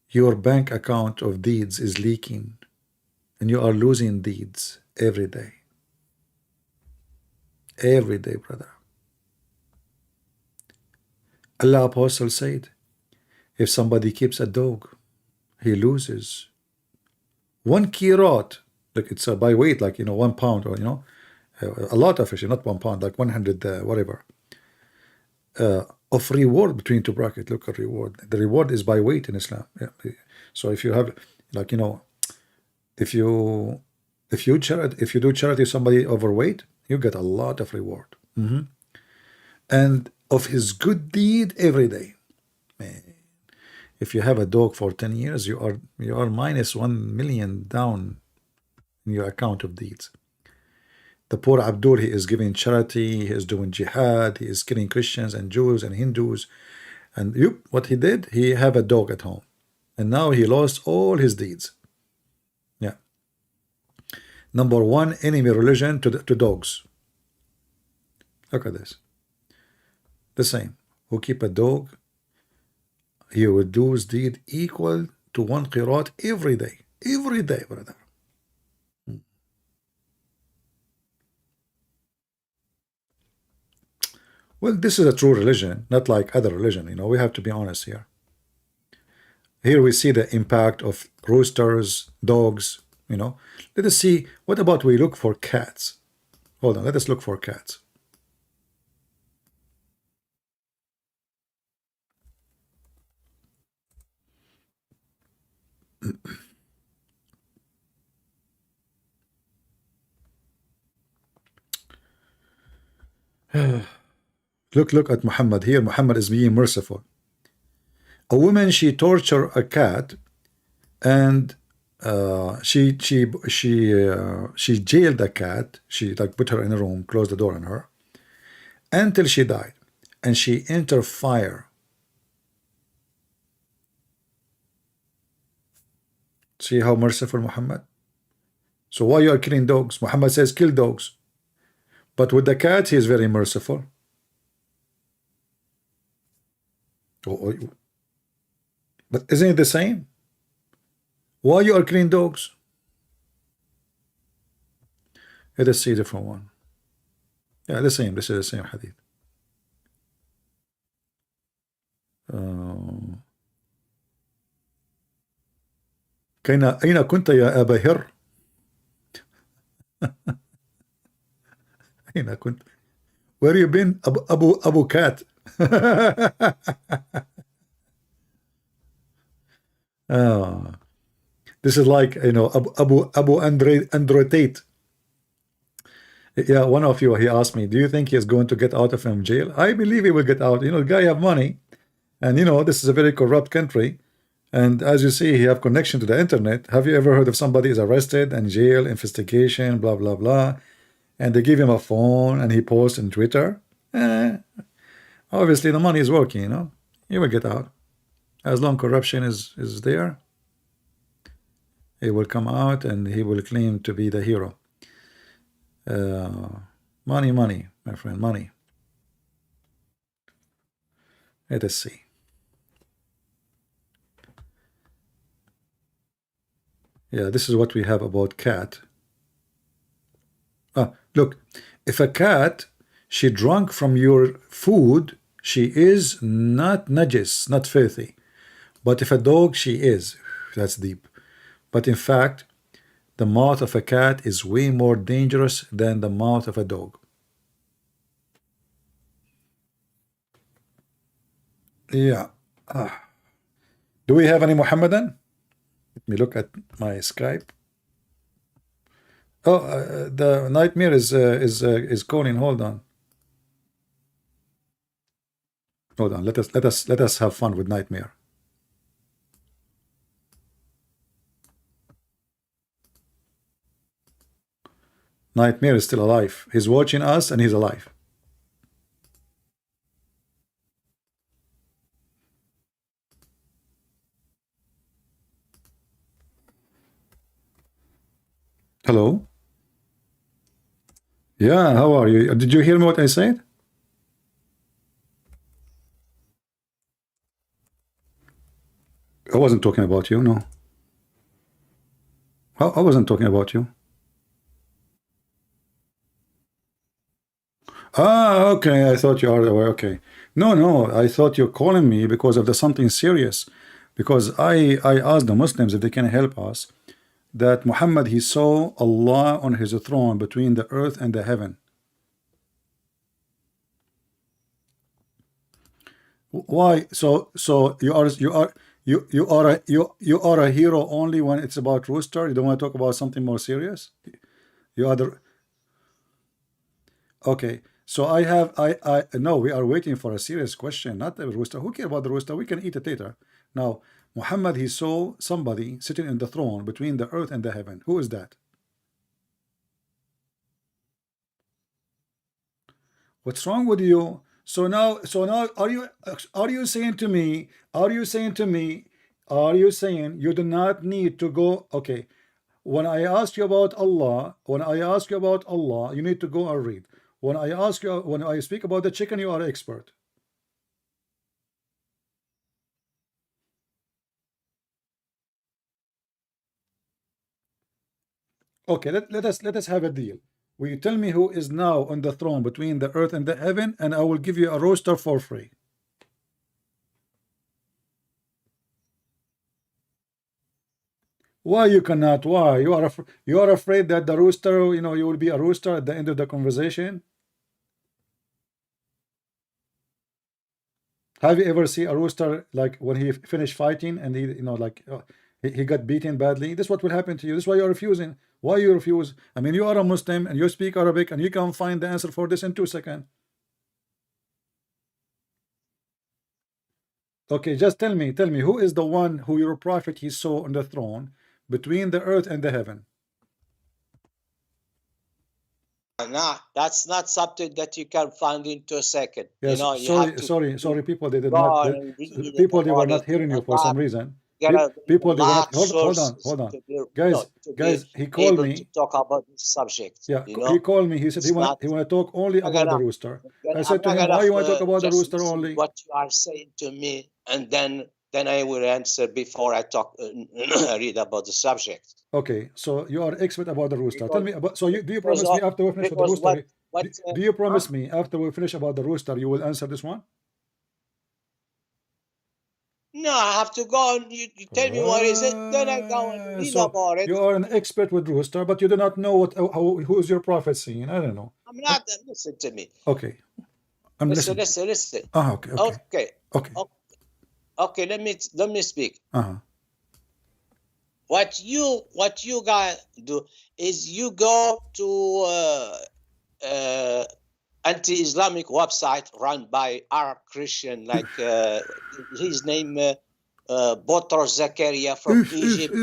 your bank account of deeds is leaking and you are losing deeds every day. Every day, brother. Allah Apostle said, if somebody keeps a dog, he loses 1 kirat. Like it's by weight, like, you know, 1 pound, or, you know, a lot of fish, not 1 pound, like 100, whatever, of reward between two brackets. Look at reward. The reward is by weight in Islam. Yeah. So if you have, like, you know, if you do charity somebody overweight, you get a lot of reward. And of his good deed every day. Man, if you have a dog for 10 years, you are minus 1 million down in your account of deeds. The poor Abdul, he is giving charity, he is doing jihad, he is killing Christians and Jews and Hindus. And what he did, he have a dog at home. And now he lost all his deeds. Yeah. Number one enemy religion to dogs. Look at this. The same. Who keep a dog, he will do his deed equal to 1 qirat every day. Every day, brother. Well, this is a true religion, not like other religion. You know, we have to be honest here. Here we see the impact of roosters, dogs, you know. Let us see, what about we look for cats? Hold on, let us look for cats. Look at Muhammad here. Muhammad is being merciful. A woman, she tortured a cat, and she jailed the cat. She like put her in a room, closed the door on her until she died, and she entered fire. See how merciful Muhammad. So why you are killing dogs? Muhammad says kill dogs, but with the cat he is very merciful. But isn't it the same? Why you are killing dogs? Let us see a different one. Yeah, the same. This is the same hadith. أين كنت يا أبا هر؟ أين كنت? Where you been, Abu Cat? This is like, you know, Abu Andre Tate. Yeah, one of you, he asked me, do you think he is going to get out of jail? I believe he will get out. You know, the guy have money, and you know, this is a very corrupt country, and as you see, he have connection to the internet. Have you ever heard of somebody is arrested and jail, investigation, blah blah blah, and they give him a phone and he posts on Twitter? Obviously the money is working, you know. He will get out. As long corruption is there, he will come out and he will claim to be the hero. Money, my friend, money. Let us see. Yeah, this is what we have about cat. Look, if a cat, she drunk from your food, she is not najis, not filthy. But if a dog, she is. That's deep. But in fact, the mouth of a cat is way more dangerous than the mouth of a dog. Yeah. Do we have any Muhammadan? Let me look at my Skype. Oh, the nightmare is calling. Hold on. Hold on. Let us have fun with nightmare. Nightmare is still alive. He's watching us and he's alive. Hello? Yeah, how are you? Did you hear me what I said? I wasn't talking about you, no. I wasn't talking about you. Okay, I thought you are aware. Okay. No, I thought you're calling me because of something serious. Because I asked the Muslims if they can help us, that Muhammad, he saw Allah on his throne between the earth and the heaven. Why? So you are a hero only when it's about rooster? You don't want to talk about something more serious? You are the... Okay. So no, we are waiting for a serious question, not the rooster. Who cares about the rooster? We can eat it later. Now, Muhammad, he saw somebody sitting in the throne between the earth and the heaven. Who is that? What's wrong with you? So now, are you saying to me, you do not need to go? Okay. When I ask you about Allah, you need to go and read. When I speak about the chicken, you are an expert. Okay, let us have a deal. Will you tell me who is now on the throne between the earth and the heaven, and I will give you a roaster for free. Why you cannot? Why you are afraid that the rooster, you know, you will be a rooster at the end of the conversation? Have you ever seen a rooster like when he finished fighting and he, you know, like he got beaten badly? This is what will happen to you. This is why you're refusing. Why you refuse? I mean, you are a Muslim and you speak Arabic and you can find the answer for this in 2 seconds. Okay, just tell me, who is the one who your prophet he saw on the throne between the earth and the heaven? Nah, that's not something that you can find into a second. Yes, You know, you have sorry, people, they did go not, and read people, they were about not it hearing you a for some lot. reason. There are People, they were not, lot hold on, sources to be, guys, he called able to me, talk about this subject. yeah, You he know, called me, he said it's not. he want to talk only I'm about the gonna, rooster. I I'm said to not him, gonna why you want to talk about the just rooster listen only? what you are saying to me, and then I will answer before I talk read about the subject. Okay, so you are expert about the rooster. Tell Because me about, so you, do you because promise me after we finish with the because rooster, what do you huh? promise me after we finish about the rooster, you will answer this one? No, I have to go and you tell me what is it, then I go and read So about it. you are an expert with rooster, but you do not know what who is your prophet saying. I don't know. I'm not. Listen to me. Okay, I'm Listen. listening. Ah, okay. Okay. Let me speak. Uh-huh. What you guys do is you go to anti-Islamic website run by Arab Christian, like his name Botor Zakir from Egypt.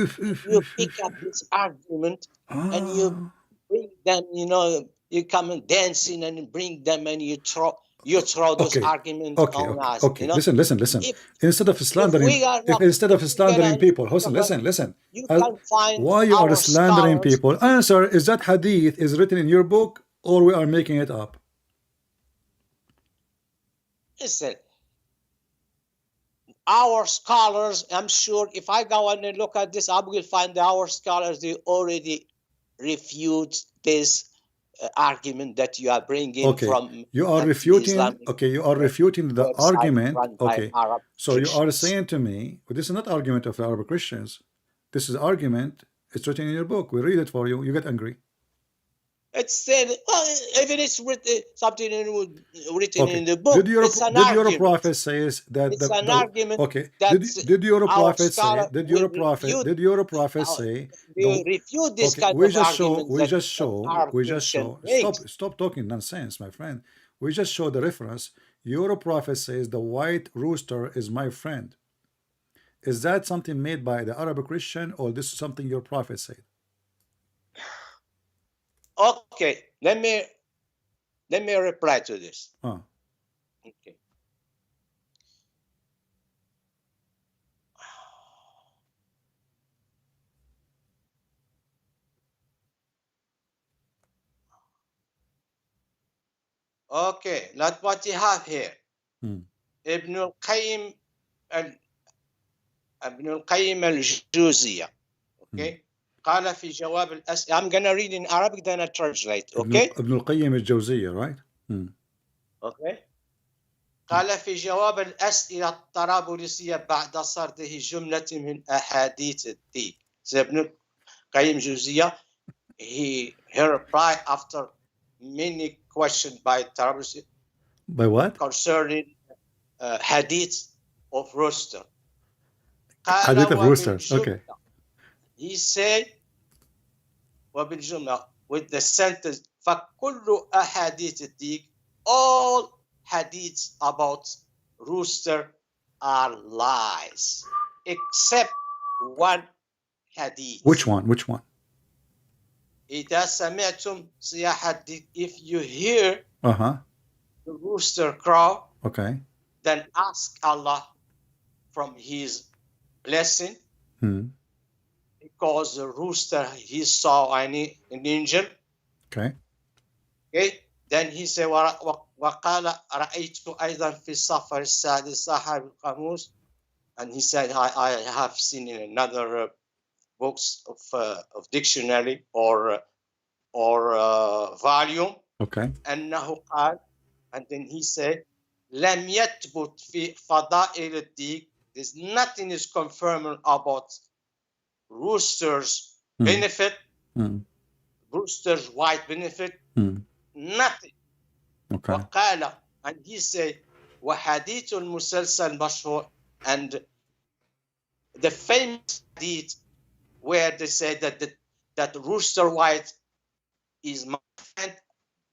You pick up this argument and you bring them, you know, you come and dancing and bring them and you throw those arguments on us. Okay. You know? Listen. Instead of slandering, people, listen. You can find Why you are our slandering scholars. people? Answer: is that hadith is written in your book, or we are making it up? Listen, our scholars, I'm sure if I go and look at this, I will find our scholars, they already refute this argument that you are bringing from. You are refuting. Islamic You are refuting the argument. Arab so Christians. You are saying to me, this is not argument of the Arab Christians. This is argument. It's written in your book. We read it for you. You get angry. It's said, well, even it's written something written in the book. It's an did your argument. prophet says that it's an argument. Okay. Did your prophet say? Did your prophet say? They refute this kind of argument. We just show. Stop talking nonsense, my friend. We just show the reference. Your prophet says the white rooster is my friend. Is that something made by the Arab Christian, or this is something your prophet said? Okay, let me reply to this. Okay. Okay, that's what you have here. Ibn al-Qayyim al-Juziyya. Okay. قال في جواب الأسئلة. I'm gonna read in Arabic, then I translate. Okay. Ibn al-Qayyim al-Jawziyya, right? Okay. قال في جواب الأسئلة الطرابلسية بعد سرده جملة من أحاديث الدين. So Ibn al-Qayyim al-Juziyya, he replied after many questions by Tarablusi. By what? Concerning hadith of rooster. Hadith of roosters. Okay. He said, وبالجملة, with the sentence, فكل أحاديث الدين, all hadiths about rooster are lies, except one hadith. Which one? إذا سمعتم صياح الديك, if you hear the rooster crow, okay, then ask Allah from His blessing, because the rooster, he saw an angel. Okay. Then he said, وقال رأيت أيضا في السفر السادس صاحب القاموس, and he said, I have seen in another books of dictionary or volume. Okay. أنه قال, and then he said, لم يثبت في فضائل الديك, there's nothing is confirmed about roosters benefit, roosters white benefit, nothing. Okay. وقال, and he said, وحديث المسلسل مشهور, and the famous hadith where they said that rooster white is my friend,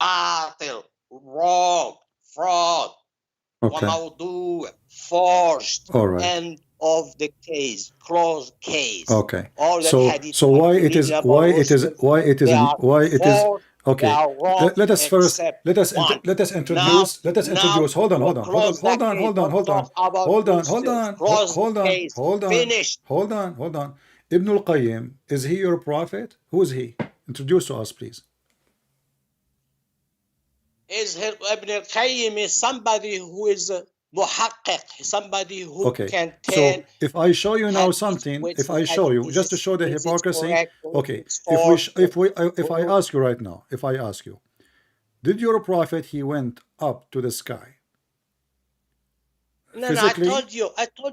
batil, wrong, fraud. Okay. وموضوع forced. All right. End of the case. Closed case. Okay. All that So hadith why you're it is reading about Muslims, they are false, they okay. are wrong, Let us first except let us one. introduce hold on, We'll hold on, hold on, close that hold on, case. hold on, Don't hold on, talk about hold on, hold Muslims. on, Close hold the on, case. hold on, Finished. hold on, hold on. Ibn al-Qayyim, is he your prophet? Who is he? Introduce to us, please. Ibn al-Qayyim is somebody who is muhaqqiq, somebody who Okay, can so tell if I show you now hadith, something, which if this I show hadith you, just to show the is it hypocrisy, correct, or okay, it's false, if I ask you right now, if I ask you, did your prophet, he went up to the sky No, physically? I told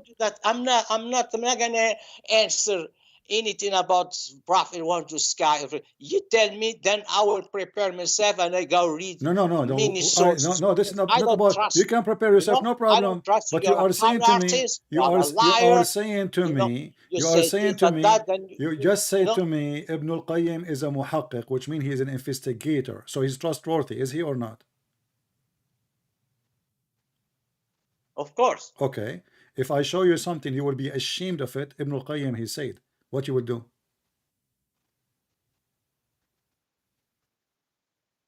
you that I'm not gonna answer anything about prophet want to sky. You tell me, then I will prepare myself and I go read many sources. This is not I don't about, trust you can prepare yourself, no I problem. don't trust you. But You're you a are saying con to me, artist. you You're are a liar. saying to me, You you are say saying this to and me, that, then you just say to me, Ibn al-Qayyim is a muhaqqiq, which means he is an investigator. So he's trustworthy. Is he or not? Of course. Okay. If I show you something, you will be ashamed of it. Ibn al-Qayyim, he said. What you would do?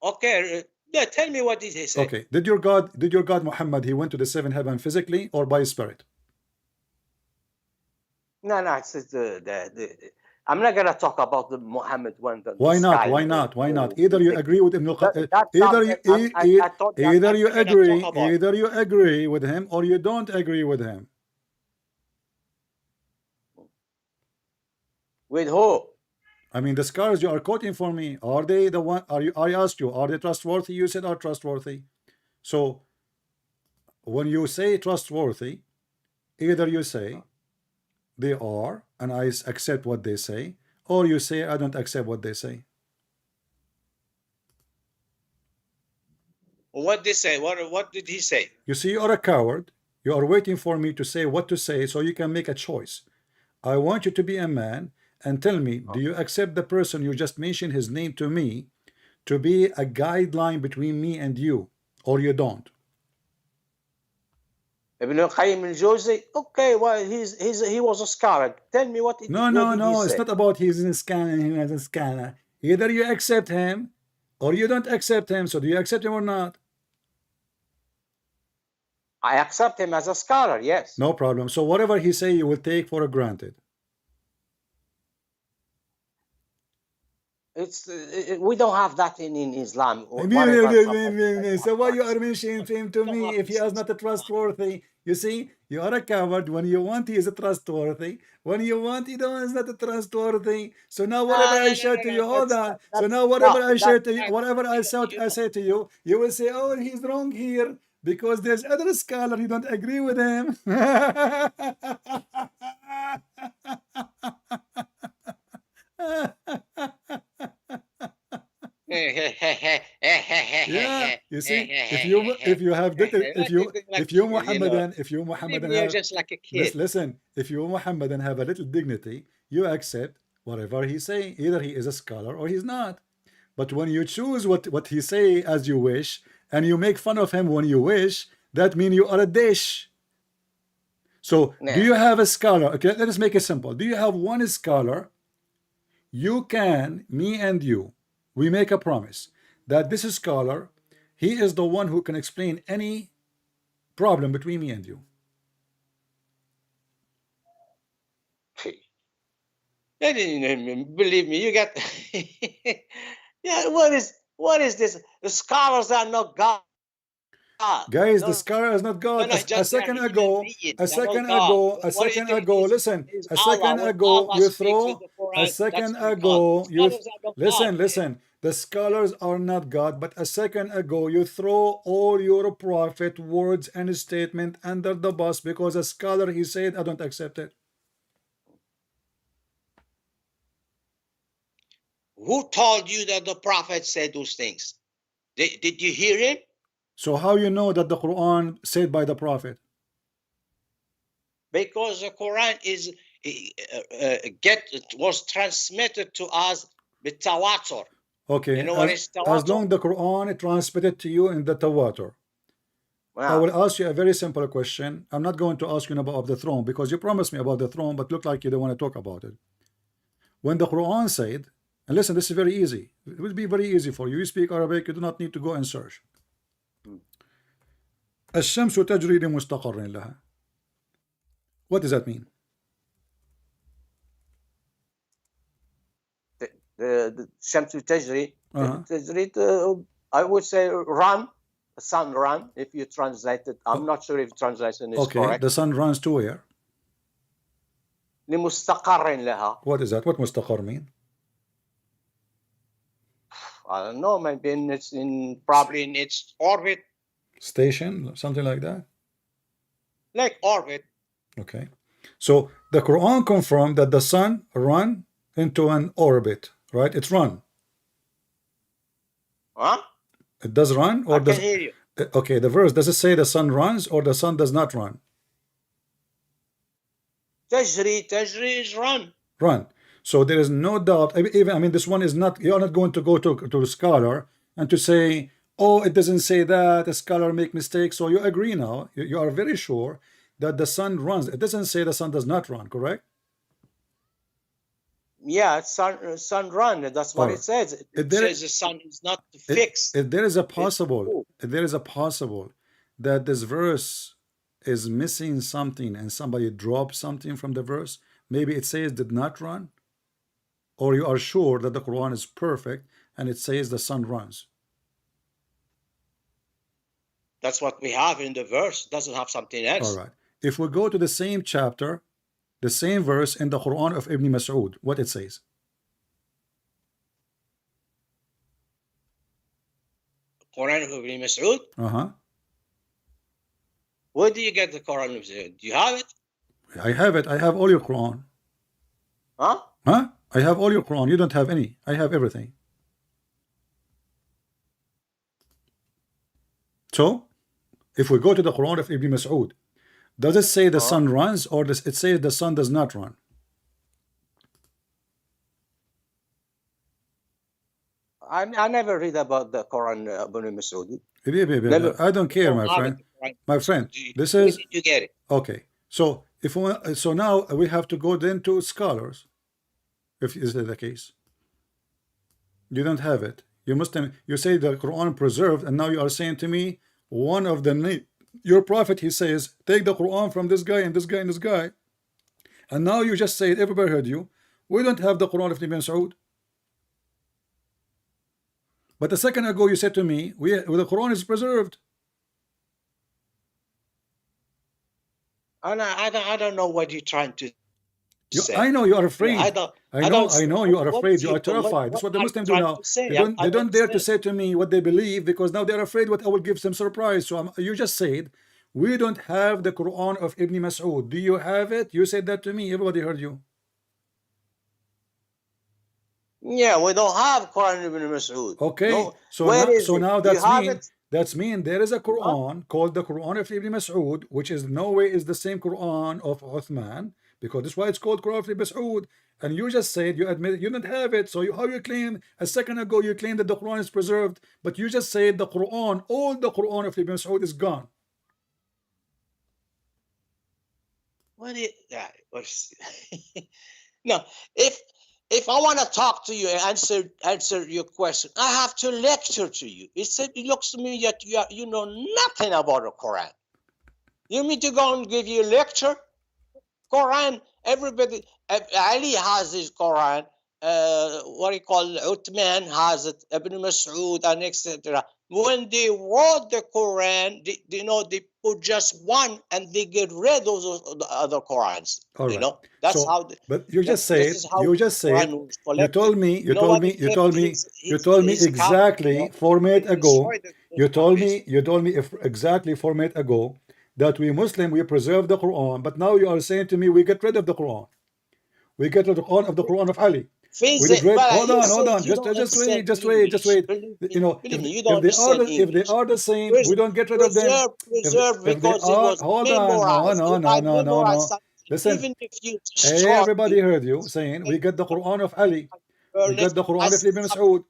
Okay. Yeah, tell me what did he say. Okay. Did your God Muhammad, he went to the seventh heaven physically or by spirit? No, it's I'm not gonna talk about the Muhammad went on Why the not? sky. Why not? Why not? Either you agree with Ibn al-Qayyim, either you agree with him or you don't agree with him. With who? I mean, the scholars you are quoting for me, are they the one? I asked you, are they trustworthy? You said are trustworthy. So when you say trustworthy, either you say they are and I accept what they say, or you say I don't accept what they say. What they say? What did he say? You see, you are a coward. You are waiting for me to say what to say so you can make a choice. I want you to be a man and tell me, do you accept the person you just mentioned his name to me to be a guideline between me and you, or you don't? Ibn al-Qayyim al-Jawzi. Okay, well, he was a scholar. Tell me what did he No, it's say? not about he's in a scanner, he has a scanner. Either you accept him or you don't accept him. So do you accept him or not? I accept him as a scholar, yes. No problem. So whatever he say, you will take for granted. It's we don't have that in Islam. So why you are mentioning him to me if he is not trustworthy? You see, you are a coward. When you want, he is trustworthy. When you want, he is not trustworthy. So now whatever I share to you, hold on. So now whatever I share to you, whatever I say to you, you will say, oh, he's wrong here because there's other scholar, you don't agree with him. Yeah, you see, if you Muhammadan have, just like a kid. listen, if you Muhammadan have a little dignity, you accept whatever he say. Either he is a scholar or he's not. But when you choose what he say as you wish, and you make fun of him when you wish, that means you are a dish. So do you have a scholar? Okay, let us make it simple. Do you have one scholar? You can, me and you, we make a promise that this scholar, he is the one who can explain any problem between me and you. Believe me, you got yeah, what is this? The scholars are not God. Guys, the scholar is not God. A second ago, listen, a second ago, you listen, the scholars are not God, but a second ago you throw all your prophet words and statement under the bus because a scholar, he said, I don't accept it. Who told you that the prophet said those things? Did you hear him? So how you know that the Quran said by the prophet? Because the Quran is was transmitted to us with tawatur. Okay, you know what is tawatur? as long the Quran transmitted to you in the tawatur. I will ask you a very simple question. I'm not going to ask you about the throne because you promised me about the throne, but look like you don't want to talk about it. When the Quran said, and listen, this is very easy. It will be very easy for you. You speak Arabic, you do not need to go and search. الشمس تجري لمستقر لها. What does that mean? The Shamsu Tajri, I would say run, the sun run, if you translate it. I'm not sure if translation is correct. The sun runs to where? لمستقر لها. What is that? What mustaqar mean? I don't know, maybe probably in its orbit. Station, something like that? Like orbit. Okay. So the Quran confirmed that the sun run into an orbit, right? It's run. Huh? It does run, or I does can hear you. Okay, the verse, does it say the sun runs or the sun does not run? Tajri is run. Run. So there is no doubt. Even, I mean, this one is not, you're not going to go to a scholar and to say, oh, it doesn't say that, a scholar make mistakes. So you agree now, you are very sure that the sun runs. It doesn't say the sun does not run, correct? Yeah, sun run. That's what it says. It says the sun is not fixed. If there is a possible that this verse is missing something and somebody dropped something from the verse, maybe it says did not run, or you are sure that the Quran is perfect and it says the sun runs. That's what we have in the verse. It doesn't have something else. All right. If we go to the same chapter, the same verse in the Quran of Ibn Masood, what it says? Quran of Ibn Masood? Where do you get the Quran of Ibn Masood? Do you have it? I have it. I have all your Quran. Huh? I have all your Quran. You don't have any. I have everything. So, if we go to the Quran of Ibn Masood, does it say the sun runs, or does it say the sun does not run? I never read about the Quran Ibn Masood. I don't care, my friend. My friend, this is you get it. Okay. So so now we have to go then to scholars. If is that the case? You don't have it. You say the Quran preserved, and now you are saying to me one of your prophet, he says, take the Quran from this guy and this guy and this guy. And now you just say it, everybody heard you. We don't have the Quran of Ibn Saud. But a second ago you said to me, the Quran is preserved. I don't know what you're trying to say. I know you are afraid. I know you are afraid. You are terrified. That's what the Muslims do now. They don't dare to say to me what they believe because now they're afraid what I will give them surprise. So you just said, we don't have the Quran of Ibn Mas'ud. Do you have it? You said that to me. Everybody heard you. Yeah, we don't have Quran Ibn Mas'ud. Okay. No. So now that's mean there is a Quran called the Quran of Ibn Mas'ud, which is no way is the same Quran of Uthman, because that's why it's called Quran of Ibn Mas'ud. And you just said, you admit you don't have it. So how you claim a second ago you claimed that the Quran is preserved, but you just said the Quran, all the Quran of Ibn Mas'ud is gone. No, if I want to talk to you and answer your question, I have to lecture to you. It looks to me that you know nothing about the Quran. You want me to go and give you a lecture? Quran, everybody, Ali has his Quran. What do you call it? Uthman has it. Ibn Mas'ud and etc. When they wrote the Quran, they put just one and they get rid of those the other Qurans. All right. That's how. But you just said. You told me exactly 4 minutes ago. You told me exactly 4 minutes ago that we Muslim we preserve the Quran, but now you are saying to me we get rid of the Quran. We get rid of the Quran of Ali. Hold on. Just wait. If they are the same, we don't get rid of them. No. Listen, everybody heard you saying we get the Quran of Ali. We get the Quran of Ibn Mas'ud.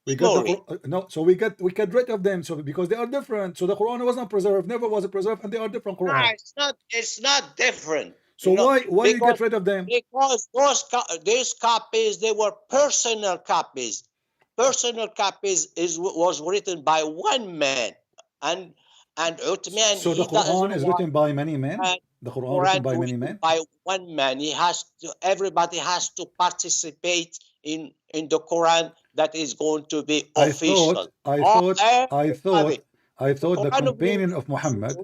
We got the memory. no, so we get rid of them. So because they are different. So the Quran was not preserved, never was preserved, and they are different No, Quran. it's not different. So You know, why you because get rid of them? those copies, they were personal copies. Personal copies was written by one man, and Uthman, So the he doesn't Quran is want written by many men. The Quran written by many men. by one man. Everybody has to participate in the Quran that is going to be official. I thought the companion of Muhammad,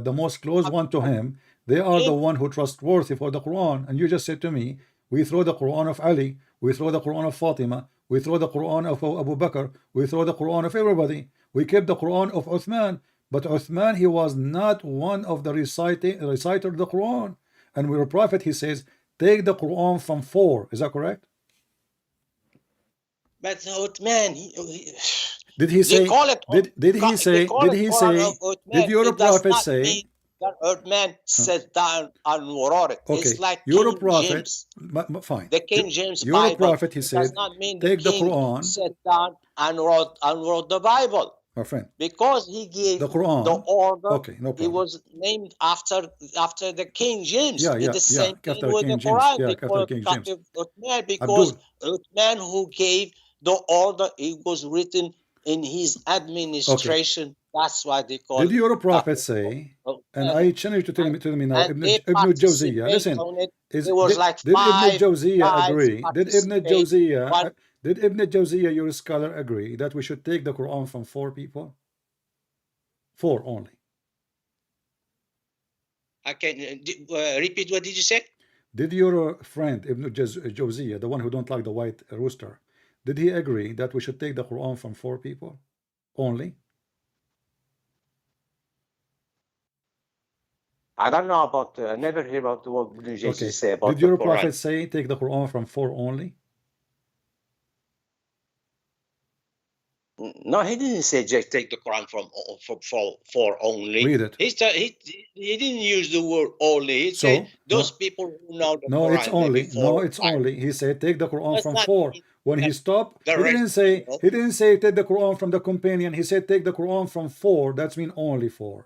the most close one to him, they are the one who trustworthy for the Quran. And you just said to me, we throw the Quran of Ali, we throw the Quran of Fatima, we throw the Quran of Abu Bakr, we throw the Quran of everybody. We kept the Quran of Uthman, but Uthman, he was not one of the reciter of the Quran. And with the Prophet, he says, take the Quran from 4. Is that correct? But Uthman, did he say? Did he say? Did your Prophet say? That Uthman sat down and wrote it. Okay, it's like your King Prophet, James. fine. The King James your Bible. Prophet, he said, does not mean take the Quran. Sat down and wrote the Bible. My friend, because he gave the Quran, the order. Okay, no problem. It was named after the King James. The same thing after with King the James. Quran. After King James. Uthman, because Uthman who gave the order, it was written in his administration. Okay. That's why they call it. Did your Prophet say, and I challenge you to tell me now, Ibn Jawziyah, listen, did Ibn Jawziyah agree? Did Ibn Jawziyah, your scholar, agree that we should take the Quran from 4 people? 4 only. I can repeat, what did you say? Did your friend Ibn Jawziyah, the one who don't like the white rooster, did he agree that we should take the Quran from 4 people only? I don't know about, I never hear about what Ibn Jawziyah say about Did your Prophet say take the Quran from 4 only? No, he didn't say just take the Quran from 4 only. Read it. He didn't use the word only. He said those people who know the Quran. It's only. No, it's only. He said take the Quran from 4. When he stopped, he didn't say take the Quran from the companion. He said take the Quran from 4. That's mean only 4.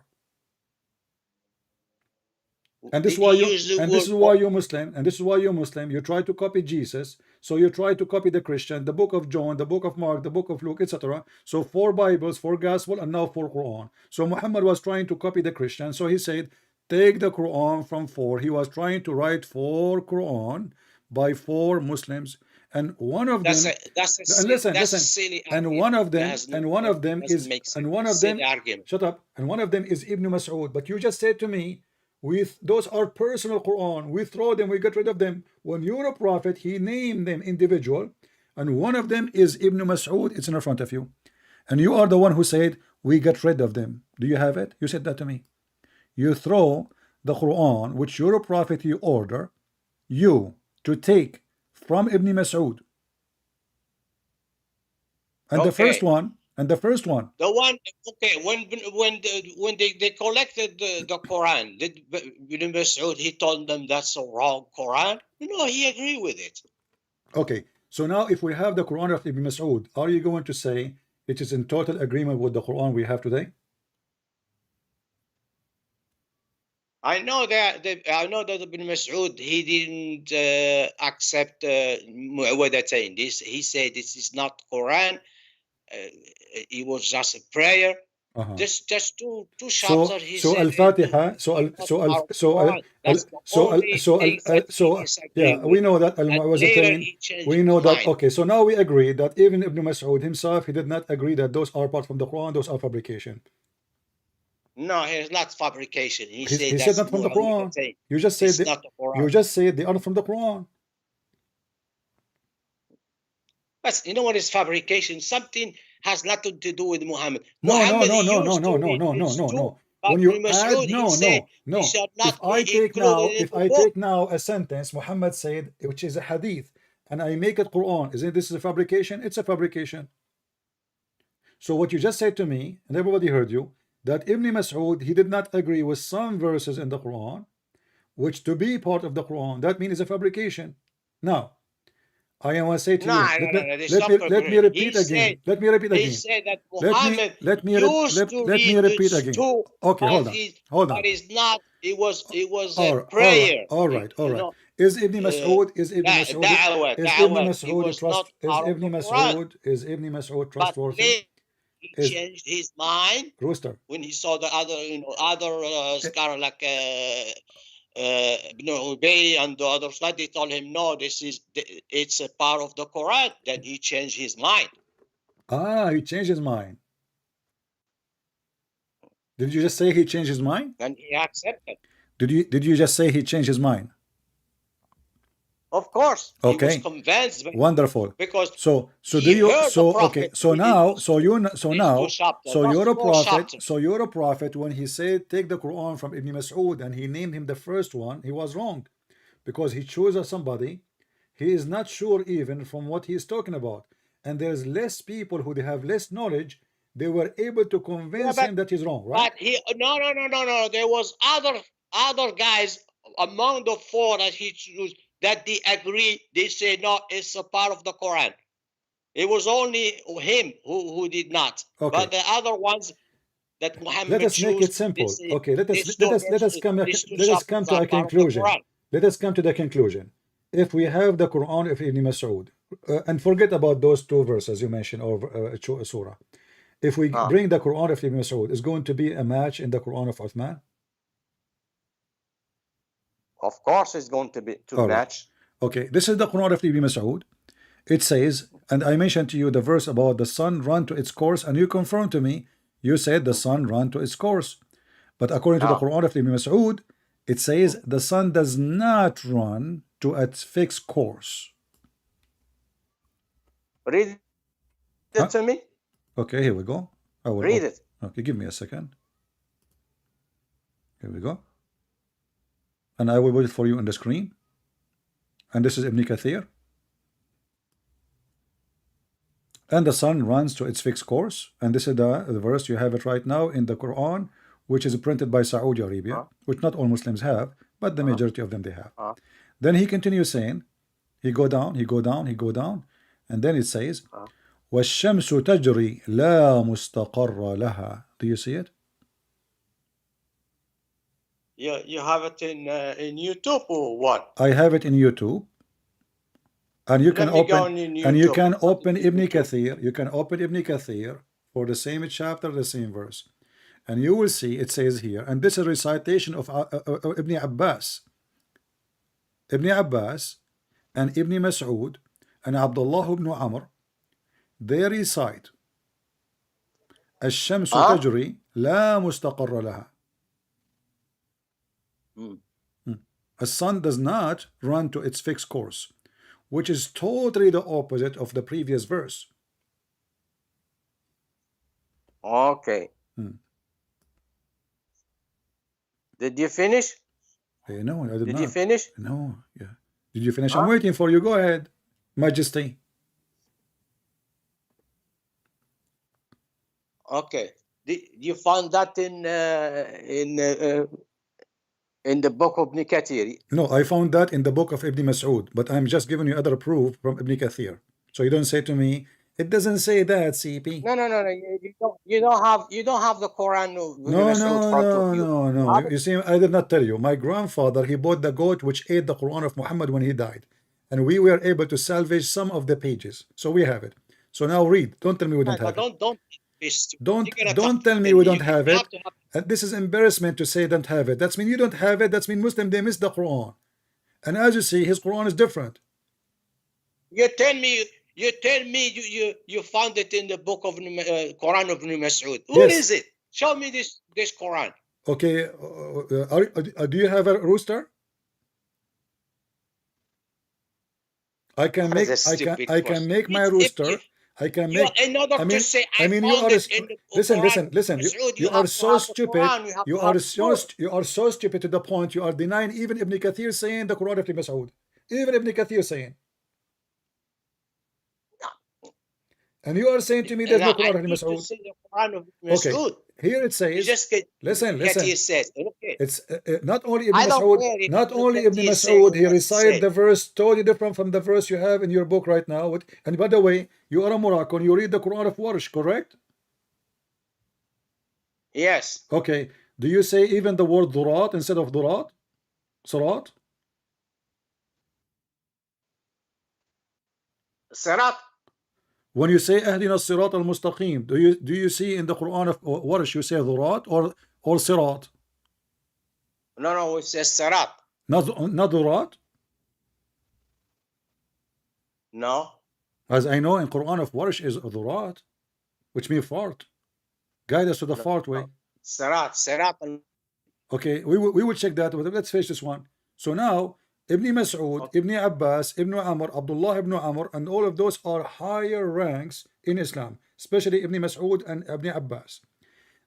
And this is why you Muslim, you try to copy Jesus, so you try to copy the Christian, the book of John, the book of Mark, the book of Luke, etc. So 4 Bibles, 4 Gospel, and now 4 Quran. So Muhammad was trying to copy the Christian, so he said take the Quran from 4. He was trying to write 4 Quran by 4 Muslims, and one of them is Ibn Mas'ud. But you just said to me, those are personal Quran, we throw them, we get rid of them. When you're a prophet, he named them individual, and one of them is Ibn Mas'ud. It's in front of you, and you are the one who said we get rid of them. Do you have it? You said that to me. You throw the Quran, which you're a prophet, you order you to take from Ibn Mas'ud, and the first one. The one, okay, when they collected the Quran, did Ibn Mas'ud, he told them that's a wrong Quran? No, he agreed with it. Okay, so now if we have the Quran of Ibn Mas'ud, are you going to say it is in total agreement with the Quran we have today? I know that Ibn Mas'ud, he didn't accept what they're saying. He said this is not Quran. It was just a prayer. Just two chapters. Al-Fatiha. We know that we know that. Okay, so now we agree that even Ibn Mas'ud himself, he did not agree that those are part from the Quran, those are fabrication. No, it's not fabrication. He said not from the Quran. You just said they are from the Quran. But you know what is fabrication? Something has nothing to do with Muhammad. No. When you add no. If I take now a sentence Muhammad said, which is a hadith, and I make it Quran, isn't this a fabrication? It's a fabrication. So what you just said to me, and everybody heard you, that Ibn Mas'ud, he did not agree with some verses in the Quran, which to be part of the Quran, that means it's a fabrication. Now, I want to say to No, you. this is not Let me correct. repeat again. Let me repeat He again. said that Let me Muhammad let me used to let me read repeat this again. too, Okay, hold on. Hold on. but it's not. It was a All prayer. right. You know, Is Ibn Mas'ud da'wah. It was not part of the Quran. Is Ibn Mas'ud But trustworthy? later he Is changed his mind Rooster? when he saw the other, scholar like Ibn Ubay and the other side. They told him, no, it's a part of the Quran. Then he changed his mind. He changed his mind. Did you just say he changed his mind? And he accepted. Did you just say he changed his mind? Of course, he was Okay. convinced. Wonderful. Because So do he you heard the Prophet you're a prophet when he said take the Quran from Ibn Mas'ud and he named him the first one, he was wrong because he chose somebody he is not sure even from what he is talking about, and there's less people who they have less knowledge, they were able to convince him that he's wrong, right? But no. There was other guys among the four that he chose that they agree. They say no, it's a part of the Quran. It was only him who did not. Okay. But the other ones that Muhammad let us make it simple. Okay, let us come to a conclusion. Let us come to the conclusion. If we have the Quran of Ibn Mas'ud, and forget about those two verses you mentioned over surah. If we bring the Quran of Ibn Mas'ud, is going to be a match in the Quran of Uthman? Of course, it's going to be match. Okay, this is the Quran of Ibn Mas'ud. It says, and I mentioned to you the verse about the sun run to its course, and you confirmed to me, you said the sun ran to its course. But according to the Quran of Ibn Mas'ud, it says the sun does not run to its fixed course. Read it to me. Okay, here we go. I will read it. Okay, give me a second. Here we go. And I will put it for you on the screen. And this is Ibn Kathir. And the sun runs to its fixed course. And this is the verse, you have it right now in the Quran, which is printed by Saudi Arabia, which not all Muslims have, but the majority of them they have. Then he continues saying, he go down, and then it says, وَالشَّمْسُ تَجْرِي لَا مُسْتَقَرَّ لَهَا. Do you see it? You have it in YouTube or what? I have it in YouTube. And you can open Ibn Kathir. You can open Ibn Kathir for the same chapter, the same verse. And you will see it says here, and this is a recitation of Ibn Abbas. Ibn Abbas and Ibn Mas'ud and Abdullah ibn Amr, they recite الشمس تجري لا مستقر لها. A sun does not run to its fixed course, which is totally the opposite of the previous verse. Okay. Did you finish? No, I did not. Did you finish? No. Yeah. Did you finish? I'm waiting for you. Go ahead, Majesty. Okay. Did you find that in the book of Ibn Kathir? No, I found that in the book of Ibn Mas'ud, but I'm just giving you other proof from Ibn Kathir. So you don't say to me, it doesn't say that, CP. No. You don't have the Quran of Ibn Mas'ud in front of you. No. You see, I did not tell you. My grandfather, he bought the goat which ate the Quran of Muhammad when he died. And we were able to salvage some of the pages. So we have it. So now read. Don't tell me we don't have it. Don't tell me we don't have it. And this is embarrassment to say don't have it. That's mean you don't have it. That's mean Muslim, they miss the Quran. And as you see, his Quran is different. You tell me you found it in the book of Quran of Ibn Mas'ud. What is it? Show me this Quran. Okay. Do you have a rooster? I can make my rooster. I can make. Listen. You are so stupid. You are so stupid to the point you are denying even Ibn Kathir saying the Quran of Ibn Mas'ud. Even Ibn Kathir saying. And you are saying to me there's no Quran of Ibn Mas'ud. Okay. here it You says, just get listen. Kathir says. Okay. It's not only Ibn I don't Mas'ud, care if not only Ibn Kathir saying Mas'ud, he what he recited said. the verse totally different from the verse you have in your book right now. And by the way, you are a Moroccan, you read the Quran of Warsh, correct? Yes. Okay. Do you say even the word durat instead of durat? Surat? Sarat. When you say Ahdina Sirat al-Mustaqim, do you see in the Quran of Warsh you say durat or Sirat? No, it says Sarat. Not durat? No. As I know in Quran of Warsh is durat, which means fart. Guide us to the fart way. Sarat. Okay, we will check that. But let's finish this one. So now, Ibn Mas'ud, Okay. Ibn Abbas, Ibn Amr, Abdullah ibn Amr, and all of those are higher ranks in Islam, especially Ibn Mas'ud and Ibn Abbas.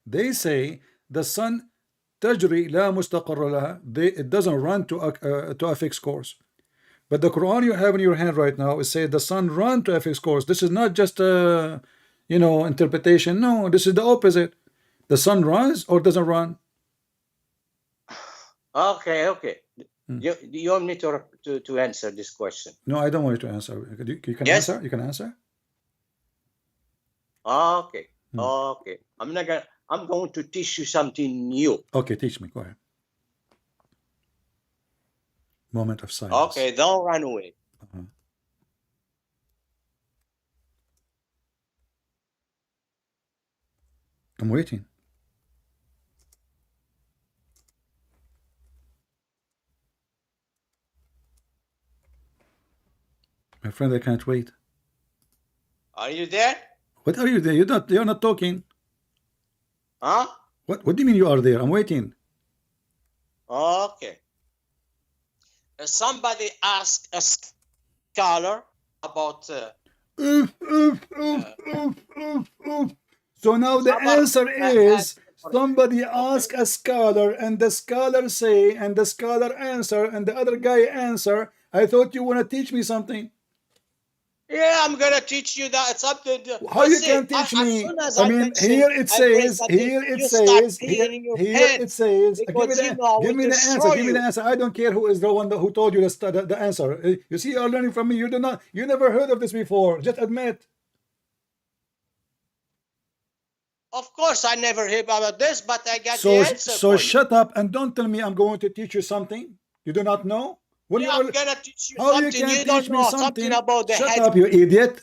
They say the sun tajri la mustaqarra laha. It doesn't run to a fixed course. But the Quran you have in your hand right now is say the sun run to a fixed course. This is not just a interpretation. No, this is the opposite. The sun runs or doesn't run. Okay. You want me to answer this question? No, I don't want you to answer. You can Yes. answer. You can answer. Okay. Okay. I'm going to teach you something new. Okay, teach me. Go ahead. Moment of silence. Okay, don't run away. I'm waiting. My friend, I can't wait. Are you there? What are you there? You're not talking. Huh? What do you mean you are there? I'm waiting. Okay. Somebody asked a scholar about So now the answer is somebody ask a scholar and the scholar say and the scholar answer and the other guy answer. I thought you want to teach me something. yeah, I'm gonna teach you that something. How you can teach me? I mean, here it says, give me the answer. Give me the answer. I don't care who is the one who told you the answer. You see, you're learning from me. You never heard of this before. Just admit. Of course, I never heard about this, but I got the answer. So shut up and don't tell me I'm going to teach you something you do not know. I'm gonna teach you how something you don't know something about the Shut head. up, you idiot.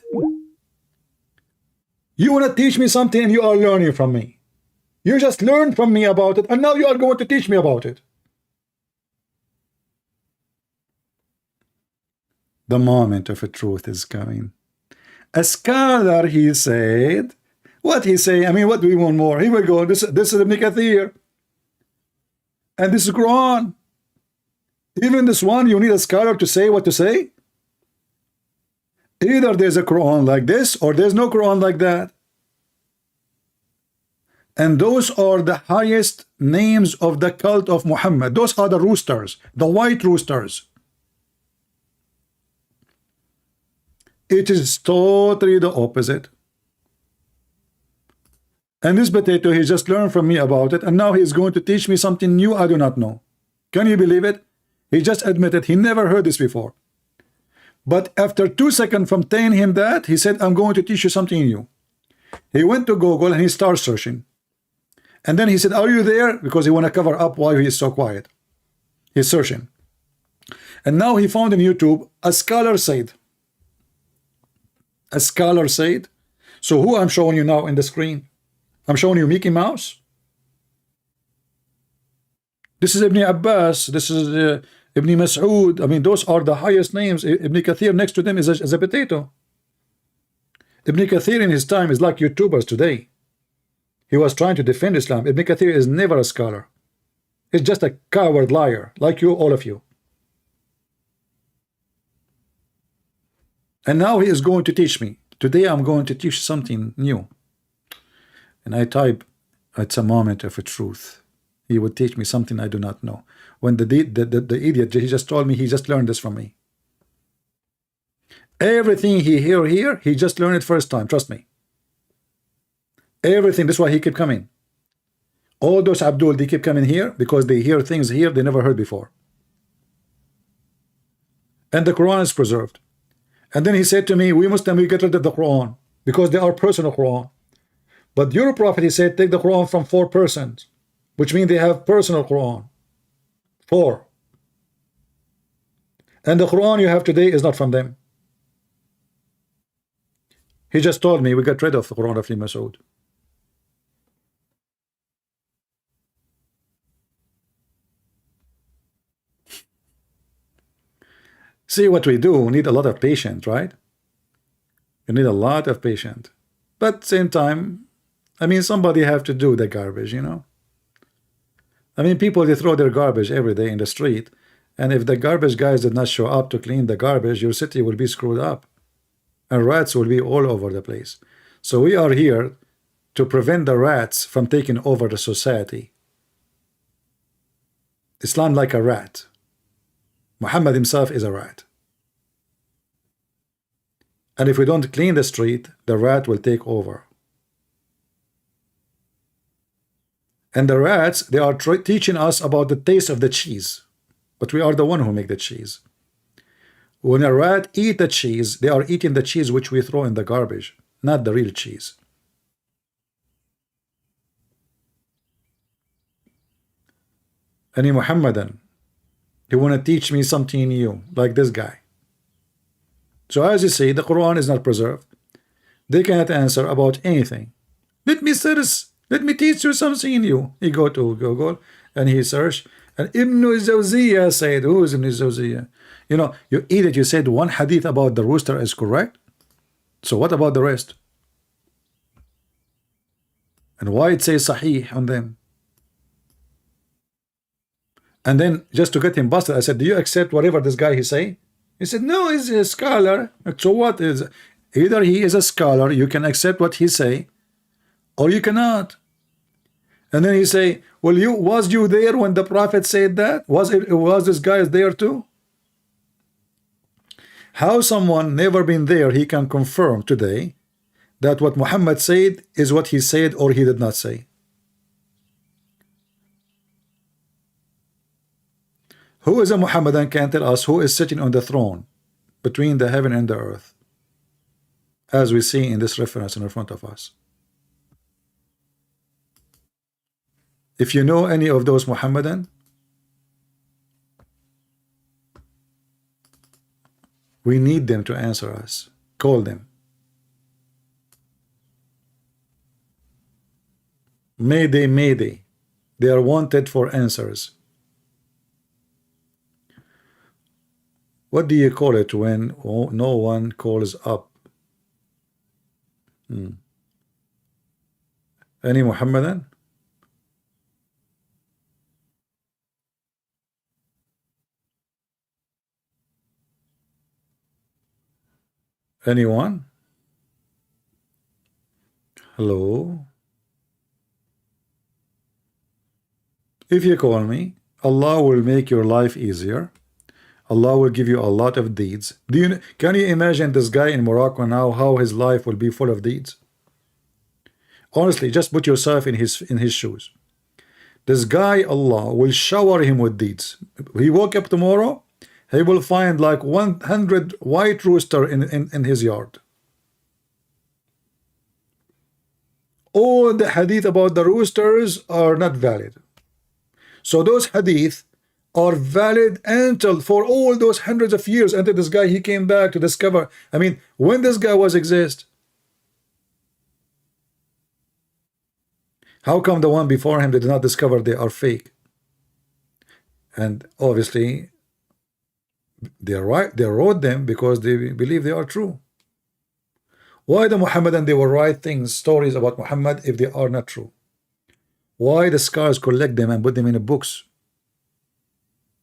You want to teach me something and you are learning from me. You just learned from me about it and now you are going to teach me about it. The moment of a truth is coming. A scholar, he said. What he say? I mean, what do we want more? Here we go. This is Ibn Kathir. And this is Quran. Even this one, you need a scholar to say what to say. Either there's a Quran like this or there's no Quran like that. And those are the highest names of the cult of Muhammad. Those are the roosters, the white roosters. It is totally the opposite. And this potato, he just learned from me about it, and now he's going to teach me something new I do not know. Can you believe it? He just admitted he never heard this before. But after 2 seconds from telling him that, he said, I'm going to teach you something new. He went to Google and he started searching. And then he said, are you there? Because he want to cover up why he is so quiet. He's searching. And now he found on YouTube, a scholar said. A scholar said. So who I'm showing you now in the screen? I'm showing you Mickey Mouse. This is Ibn Abbas. This is Ibn Mas'ud. I mean, those are the highest names. Ibn Kathir next to them is a potato. Ibn Kathir in his time is like YouTubers today. He was trying to defend Islam. Ibn Kathir is never a scholar. He's just a coward liar, like you, all of you. And now he is going to teach me. Today I'm going to teach something new. And I type, it's a moment of a truth. He would teach me something I do not know. When the idiot, he just told me he just learned this from me. Everything he hear here, he just learned it first time. Trust me. Everything. That's why he kept coming. All those Abdul, they keep coming here because they hear things here they never heard before. And the Quran is preserved. And then he said to me, we Muslim, we get rid of the Quran because they are personal Quran. But your prophet, he said, take the Quran from 4 persons, which means they have personal Quran. 4. And the Quran you have today is not from them. He just told me we got rid of the Quran of Masood. See what we do, we need a lot of patience, right? You need a lot of patience. But at the same time, I mean, somebody have to do the garbage, you know? I mean, people, they throw their garbage every day in the street, and if the garbage guys did not show up to clean the garbage, your city will be screwed up. And rats will be all over the place. So we are here to prevent the rats from taking over the society. Islam like a rat. Muhammad himself is a rat. And if we don't clean the street, the rat will take over. And the rats, they are teaching us about the taste of the cheese. But we are the one who make the cheese. When a rat eat the cheese, they are eating the cheese which we throw in the garbage, not the real cheese. Any Muhammadan, they want to teach me something new, like this guy. So as you see, the Quran is not preserved. They cannot answer about anything. Let me teach you something new. He go to Google and he search, and Ibn Zawziyah said, who is Ibn Zawziyah? You know, you idiot, you said one hadith about the rooster is correct. So what about the rest? And why it says Sahih on them? And then just to get him busted, I said, do you accept whatever this guy he say? He said, no, he's a scholar. So what is, either he is a scholar, you can accept what he say, or you cannot. And then he say, well, was you there when the prophet said that? Was this guy there too? How someone never been there, he can confirm today that what Muhammad said is what he said or he did not say? Who is a Muhammadan can tell us who is sitting on the throne between the heaven and the earth, as we see in this reference in front of us? If you know any of those Muhammadan, we need them to answer us. Call them. Mayday, mayday. They are wanted for answers. What do you call it when no one calls up? Any Muhammadan? Anyone? Hello? If you call me, Allah will make your life easier. Allah will give you a lot of deeds. Can you imagine this guy in Morocco now, how his life will be full of deeds? Honestly, just put yourself in his shoes. This guy, Allah will shower him with deeds. He woke up tomorrow, he will find like 100 white rooster in his yard. All the hadith about the roosters are not valid. So those hadith are valid until for all those hundreds of years until this guy he came back to discover. I mean, when this guy was exist, how come the one before him did not discover they are fake? And obviously they wrote them because they believe they are true. Why the Muhammadan they will write stories about Muhammad if they are not true? Why the scholars collect them and put them in the books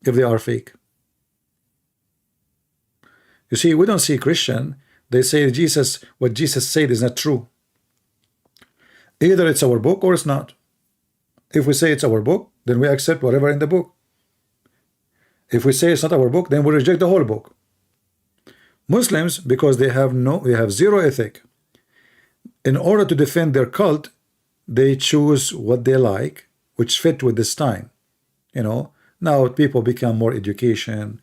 if they are fake? You see, we don't see Christian, they say what Jesus said is not true. Either it's our book or it's not. If we say it's our book, then we accept whatever in the book. If we say it's not our book, then we reject the whole book. Muslims, because they have zero ethic, in order to defend their cult, they choose what they like, which fit with this time. You know, now people become more educated,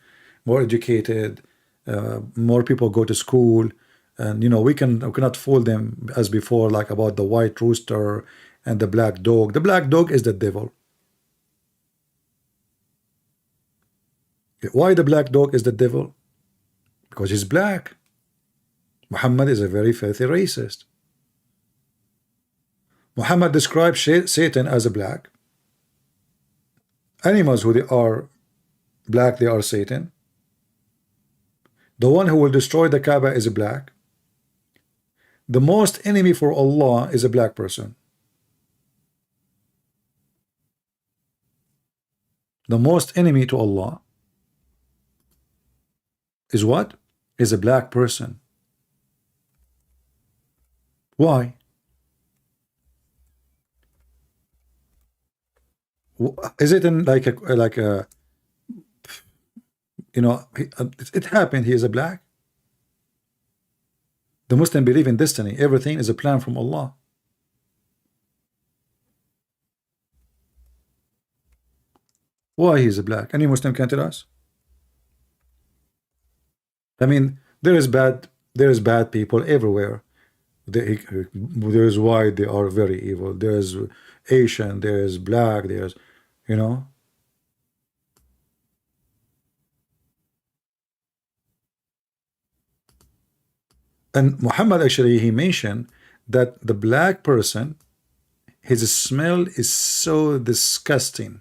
more people go to school, and you know, we cannot fool them as before, like about the white rooster and the black dog. The black dog is the devil. Why the black dog is the devil? Because he's black. Muhammad is a very filthy racist. Muhammad describes Satan as a black. Animals who they are black, they are Satan. The one who will destroy the Kaaba is a black. The most enemy for Allah is a black person. The most enemy to Allah is what? Is a black person. Why? Is it in like a you know, it happened, he is a black? The Muslim believe in destiny. Everything is a plan from Allah. Why he is a black? Any Muslim can tell us? I mean, there is bad people everywhere. There is white, they are very evil. There is Asian, there is black, there's, you know. And Muhammad actually, he mentioned that the black person, his smell is so disgusting.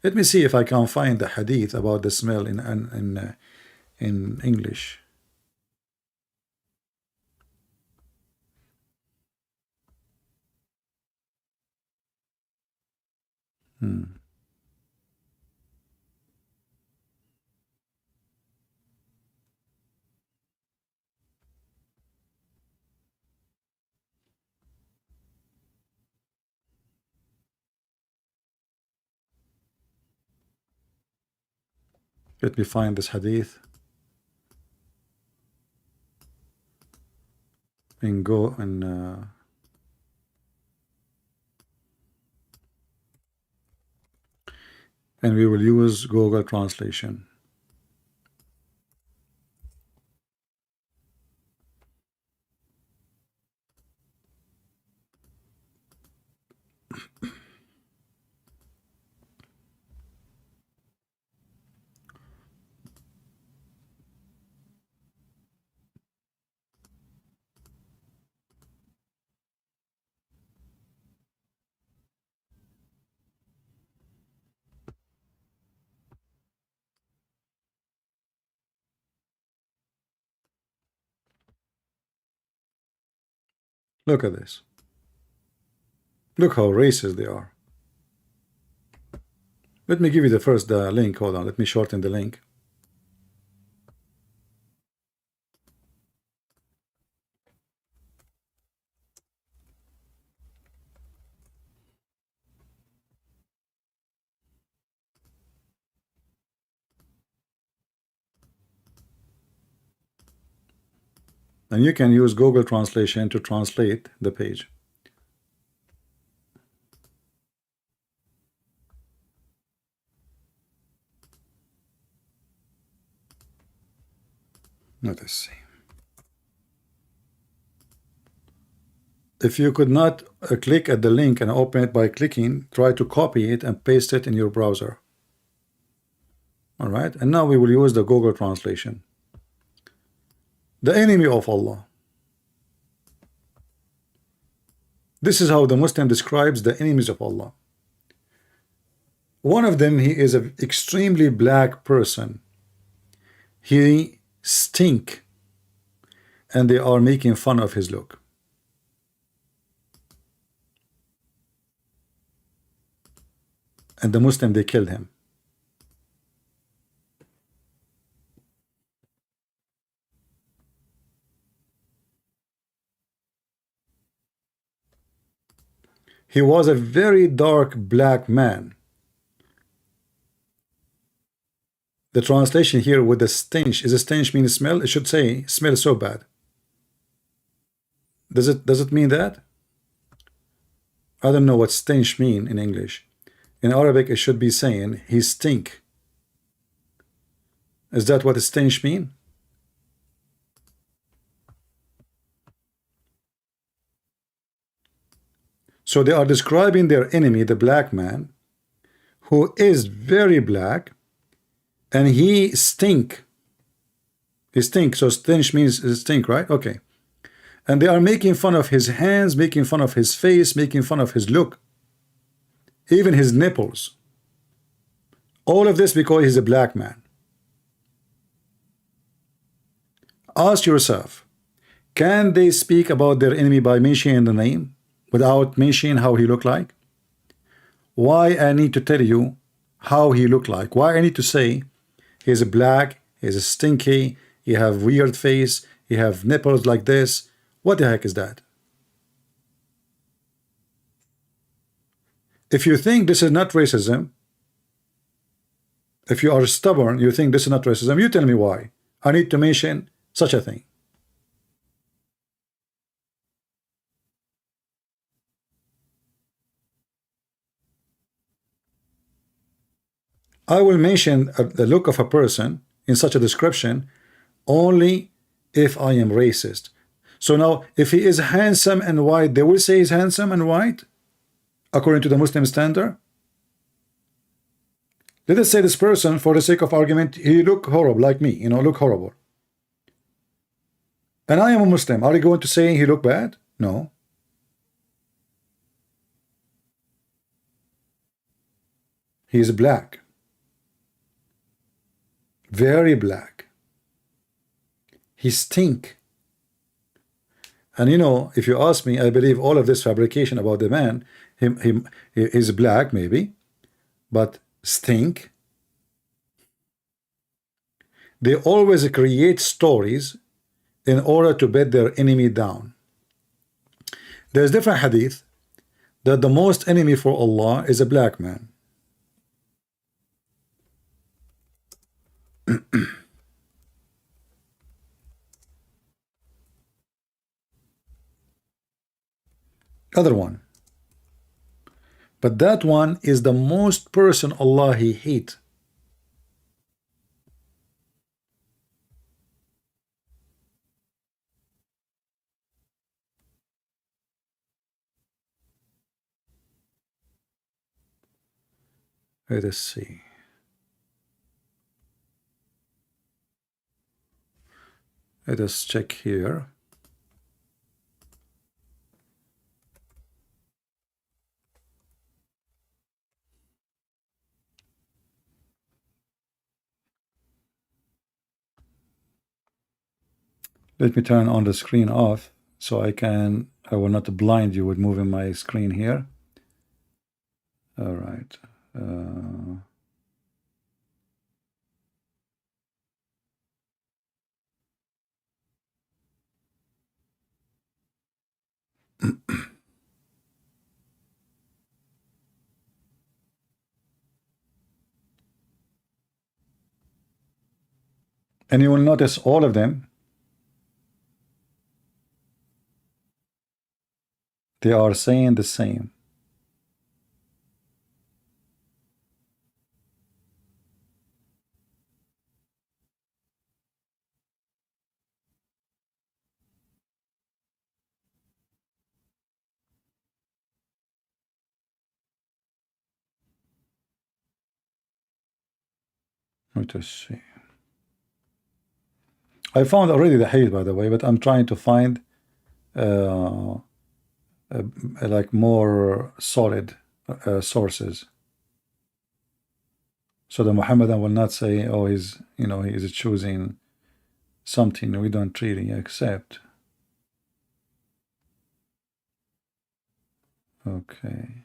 Let me see if I can find the hadith about the smell in English. Let me find this hadith and go and we will use Google translation. Look at this. Look how racist they are. Let me give you the first link. Hold on. Let me shorten the link. And you can use Google translation to translate the page. Let us see. If you could not click at the link and open it by clicking, try to copy it and paste it in your browser. All right, and now we will use the Google translation. The enemy of Allah. This is how the Muslim describes the enemies of Allah. One of them, he is an extremely black person. He stink, and they are making fun of his look. And the Muslim, they killed him. He was a very dark black man. The translation here with the stench, is a stench mean smell? It should say smell so bad. Does it mean that? I don't know what stench mean in English. In Arabic, it should be saying he stink. Is that what stench mean? So they are describing their enemy, the black man, who is very black, and he stink. He stink. So stench means stink, right? Okay. And they are making fun of his hands, making fun of his face, making fun of his look, even his nipples. All of this because he's a black man. Ask yourself, can they speak about their enemy by mentioning the name without mentioning how he looked like? Why I need to tell you how he looked like? Why I need to say he's black, he's stinky, he have weird face, he have nipples like this? What the heck is that? If you think this is not racism, if you are stubborn, you think this is not racism, you tell me why. I need to mention such a thing. I will mention the look of a person in such a description only if I am racist. So now, if he is handsome and white, they will say he's handsome and white, according to the Muslim standard. Let us say this person, for the sake of argument, he look horrible, like me, you know, look horrible. And I am a Muslim. Are you going to say he look bad? No. He is black. Very black. He stink. And you know, if you ask me, I believe all of this fabrication about the man, he is black maybe, but stink. They always create stories in order to bet their enemy down. There's different hadith that the most enemy for Allah is a black man. Other one. But that one is the most person Allah he hate. Let us see. Let us check here. Let me turn on the screen off so I will not blind you with moving my screen here. All right. And you will notice all of them, they are saying the same. Let us see. I found already the hadith, by the way, but I'm trying to find like more solid sources, so the Muhammadan will not say, oh, he's, you know, he is choosing something we don't really accept. Okay.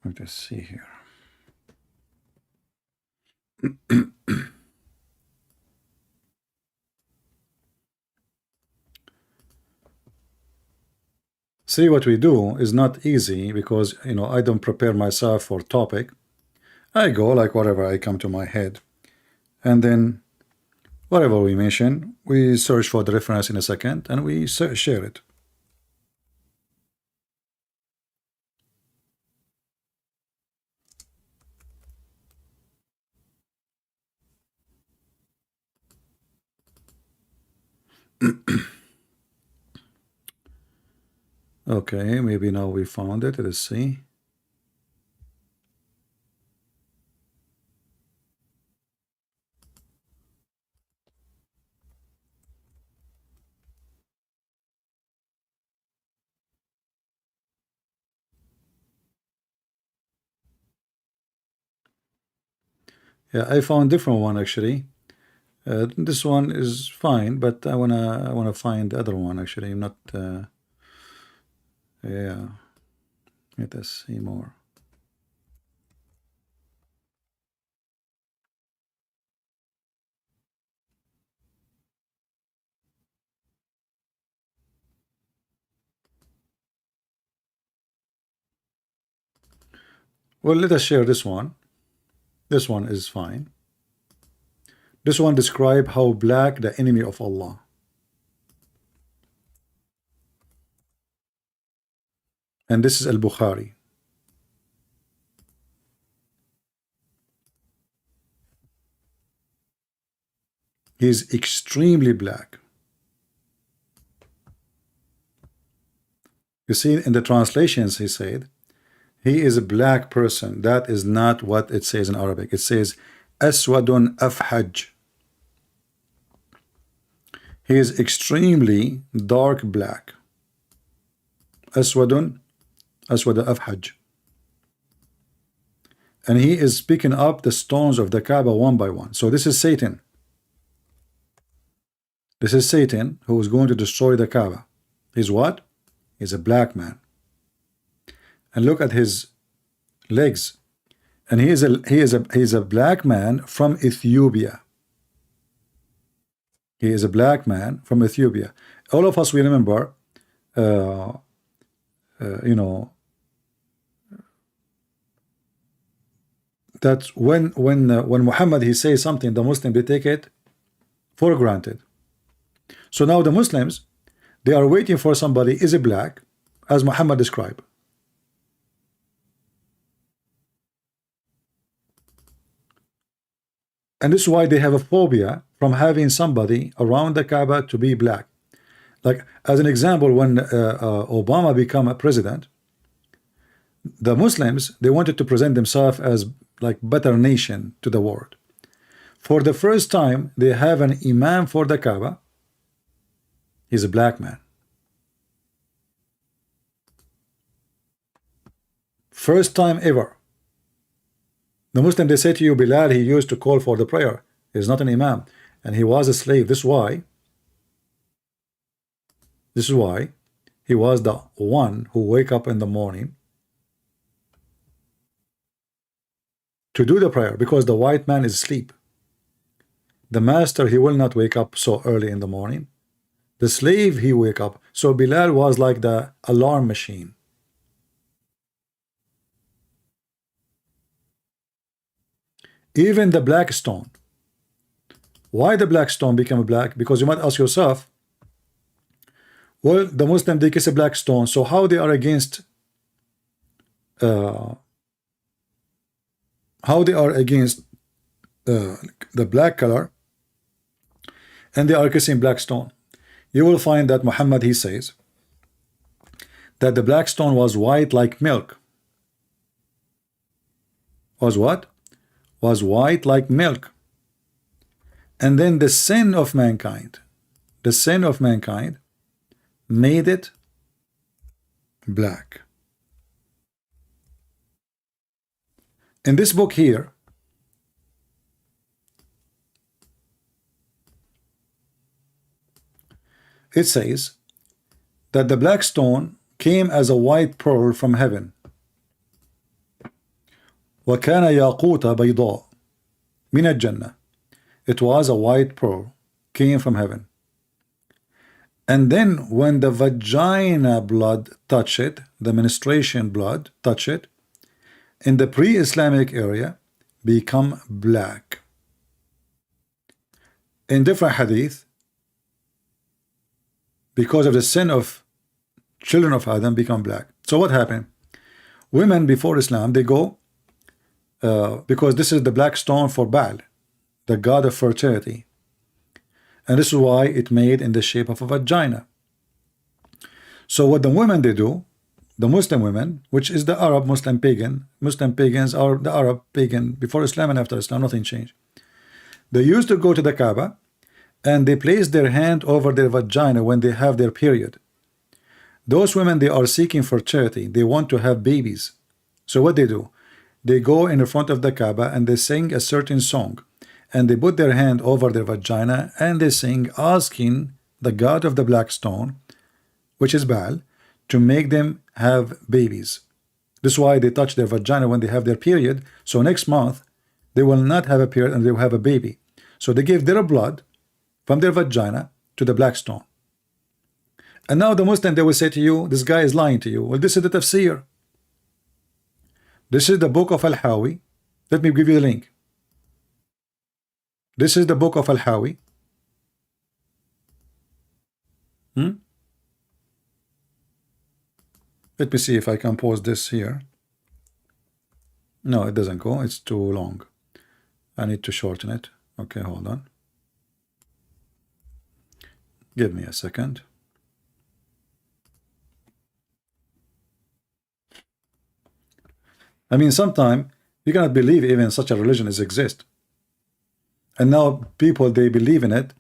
Let us see here. See, what we do is not easy because, you know, I don't prepare myself for topic. I go like whatever I come to my head. And then Whatever we mention, we search for the reference in a second and we share it. Okay, maybe now we found it. Let's see. Yeah, I found different one actually. This one is fine, but I wanna find the other one actually. Not yeah. Let us see more. Well, let us share this one. This one is fine. This one describe how black the enemy of Allah. And this is Al-Bukhari. He is extremely black. You see, in the translations, he said, he is a black person. That is not what it says in Arabic. It says, Aswadun afhaj. He is extremely dark black. Aswad afhaj. And he is picking up the stones of the Kaaba one by one. So this is Satan. This is Satan who is going to destroy the Kaaba. He's what? He's a black man. And look at his legs. And he is a black man from Ethiopia. He is a black man from Ethiopia. All of us, we remember, you know, that when Muhammad he says something, the Muslims they take it for granted. So now the Muslims, they are waiting for somebody is a black, as Muhammad described. And this is why they have a phobia from having somebody around the Kaaba to be black. Like as an example, when Obama became a president, the Muslims, they wanted to present themselves as like better nation to the world. For the first time, they have an imam for the Kaaba. He's a black man. First time ever. The Muslim, they say to you, Bilal, he used to call for the prayer. He's not an imam. And he was a slave. This is why he was the one who wake up in the morning to do the prayer, because the white man is asleep. The master, he will not wake up so early in the morning. The slave, he wake up. So Bilal was like the alarm machine. Even the black stone. Why the black stone became black? Because you might ask yourself, well, the Muslim, they kiss a black stone, so how they are against the black color, and they are kissing black stone? You will find that Muhammad, he says that the black stone was white like milk. Was what? Was white like milk. And then the sin of mankind made it black. In this book here, it says that the black stone came as a white pearl from heaven. وَكَانَ يَاقُوتَ بَيْضَاء مِنَ الْجَنَّةِ. It was a white pearl, came from heaven. And then when the vagina blood touched it, the menstruation blood touched it, in the pre-Islamic area, become black. in different hadith, because of the sin of children of Adam, become black. So what happened? Women before Islam, they go, because this is the black stone for Baal, the god of fertility. And this is why it made in the shape of a vagina. So what the women they do, the Muslim women, which is the Arab Muslim pagan, Muslim pagans are the Arab pagan before Islam and after Islam, nothing changed. They used to go to the Kaaba and they place their hand over their vagina when they have their period. Those women, they are seeking fertility. They want to have babies. So what they do? They go in the front of the Kaaba and they sing a certain song. And they put their hand over their vagina and they sing, asking the god of the black stone, which is Baal, to make them have babies. This is why they touch their vagina when they have their period. So next month, they will not have a period and they will have a baby. So they give their blood from their vagina to the black stone. And now the Muslim, they will say to you, this guy is lying to you. Well, this is the tafsir. This is the book of Al-Hawi. Let me give you the link. This is the book of Al-Hawi. Let me see if I can pause this here. No, it doesn't go. It's too long. I need to shorten it. Okay, hold on. Give me a second. I mean, sometimes you cannot believe even such a religion is exist. And now people, they believe in it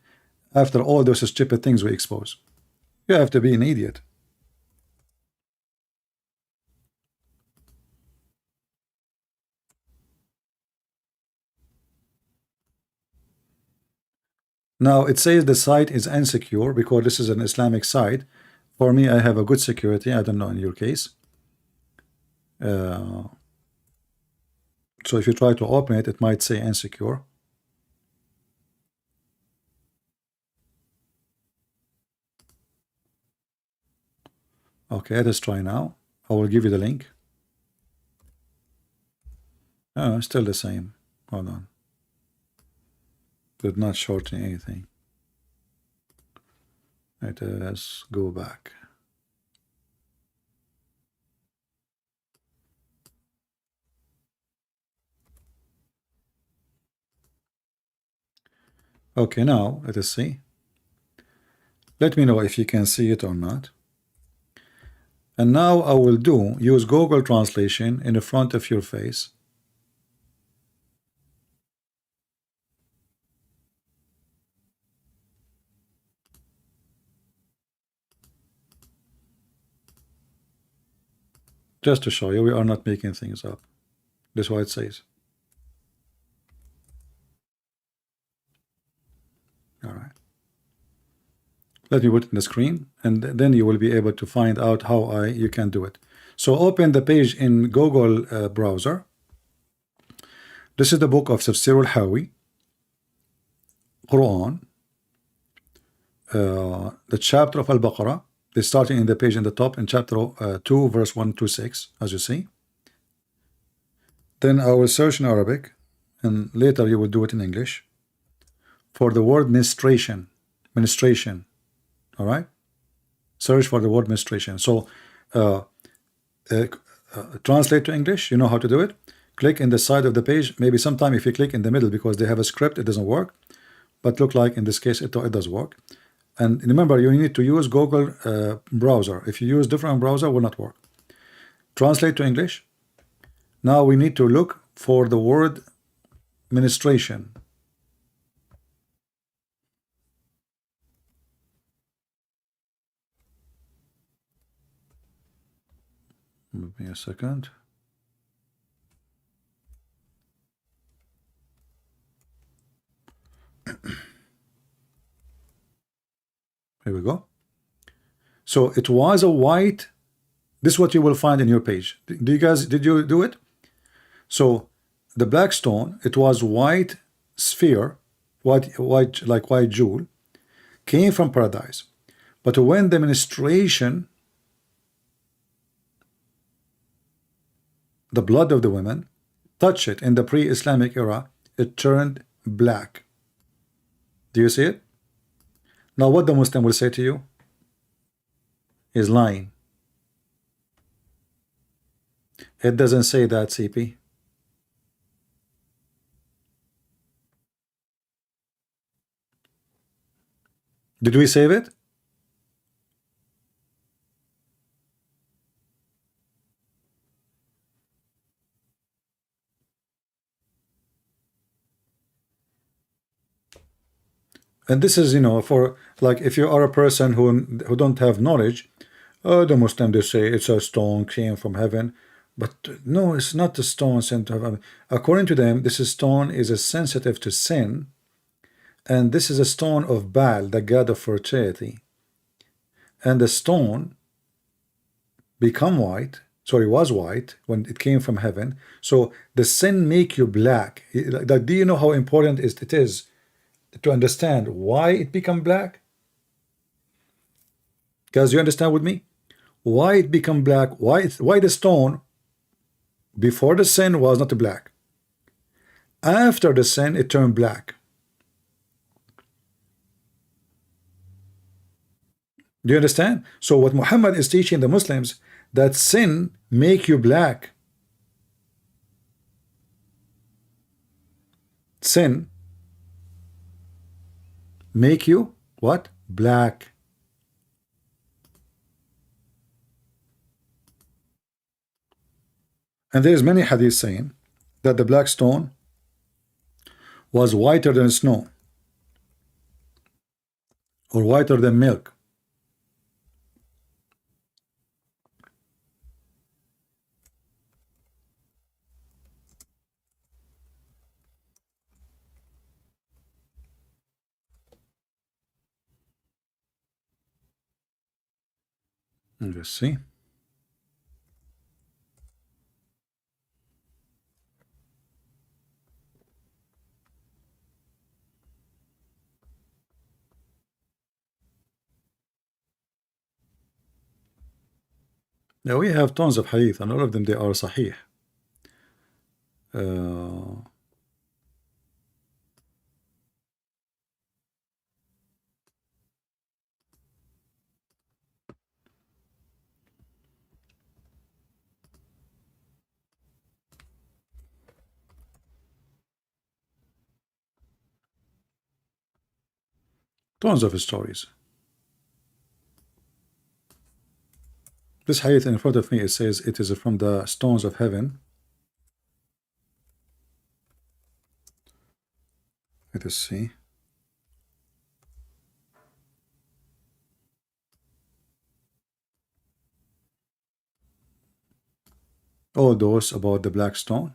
after all those stupid things we expose. You have to be an idiot. Now it says the site is insecure because this is an Islamic site. For me, I have a good security. I don't know in your case. So if you try to open it, it might say insecure. Okay, let us try now. I will give you the link. Oh, still the same. Hold on. Did not shorten anything. Let us go back. Okay, now let us see. Let me know if you can see it or not. And now I will use Google translation in the front of your face. Just to show you, we are not making things up. This is what it says. All right. Let me put it in the screen, and then you will be able to find out how you can do it. So open the page in Google browser. This is the book of Tafsir al-Hawi, Quran, the chapter of Al-Baqarah. They're starting in the page in the top in chapter 2, verse 1 to 6, as you see. Then I will search in Arabic, and later you will do it in English, for the word ministration. All right, search for the word ministration. So translate to English. You know how to do it. Click in the side of the page. Maybe sometime if you click in the middle because they have a script, it doesn't work. But look like in this case it does work. And remember, you need to use Google browser. If you use different browser, it will not work. Translate to English. Now we need to look for the word ministration. Give me a second. Here we go. So it was a white. This is what you will find in your page. Did you do it? So the black stone, it was white sphere, white like white jewel, came from paradise. But when the ministration, the blood of the women, touched it in the pre-Islamic era, it turned black. Do you see it? Now what the Muslim will say to you is lying. It doesn't say that, CP. Did we save it? And this is, you know, for like if you are a person who don't have knowledge, the Muslim, they say it's a stone came from heaven, but no, it's not the stone sent to heaven. According to them, this stone is a sensitive to sin, and this is a stone of Baal, the god of fertility, and the stone become white. Sorry, was white when it came from heaven. So the sin make you black. Like, do you know how important it is to understand why it become black? Guys, you understand with me? Why it become black? Why the stone before the sin was not black? After the sin, it turned black. Do you understand? So what Muhammad is teaching the Muslims, that sin make you black. Sin make you what? Black. And there's many hadith saying that the black stone was whiter than snow or whiter than milk. Let's see. Now we have tons of hadith, and all of them they are sahih. Tons of stories. This hadith in front of me, it says it is from the stones of heaven. Let us see. All those about the black stone.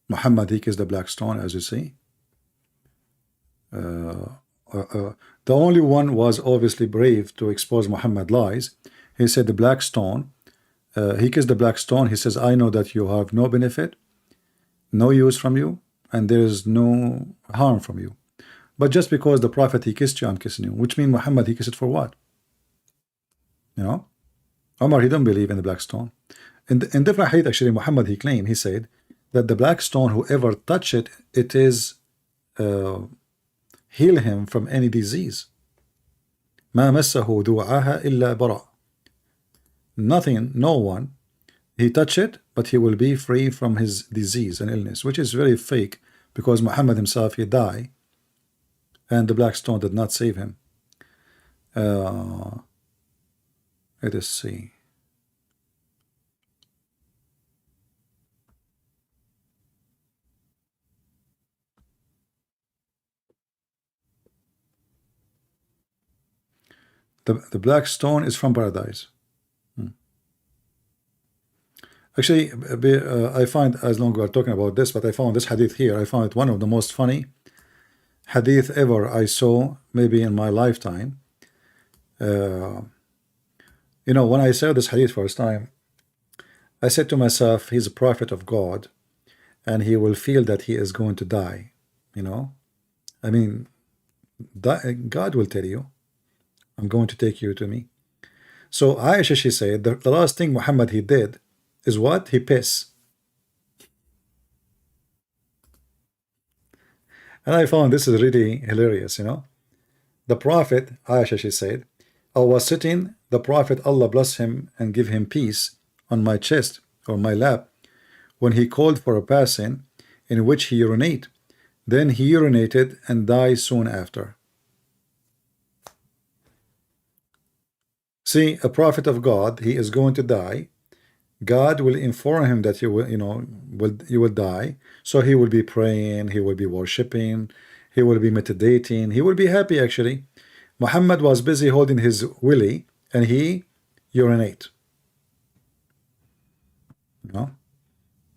Muhammad, he kissed the black stone, as you see. The only one was obviously brave to expose Muhammad lies. He said the black stone, he kissed the black stone. He says, I know that you have no benefit, no use from you, and there is no harm from you. But just because the Prophet, he kissed you, I'm kissing you. Which means Muhammad, he kissed it for what? You know? Omar, he don't believe in the black stone. In different hadith, actually, Muhammad, he claimed, he said that the black stone, whoever touch it, it is heal him from any disease. ما مسه ذوعها إلا برأ. Nothing, no one, he touch it, but he will be free from his disease and illness, which is very fake, because Muhammad himself, he died, and the black stone did not save him. Let us see. The black stone is from paradise. Actually, I find, as long as we're talking about this, but I found this hadith here. I found it one of the most funny hadith ever I saw, maybe in my lifetime. You know, when I saw this hadith first time, I said to myself, he's a prophet of God, and he will feel that he is going to die. You know, I mean, God will tell you, I'm going to take you to me. So Aisha, she said, the last thing Muhammad he did is what? He piss. And I found this is really hilarious, you know. The Prophet, Aisha, she said, I was sitting, the Prophet, Allah bless him and give him peace, on my chest or my lap, when he called for a passing in which he urinate. Then he urinated and died soon after. See, a prophet of God, he is going to die. God will inform him that you will, you will die. So he will be praying, he will be worshiping, he will be meditating, he will be happy actually. Muhammad was busy holding his willy and he urinate. You know?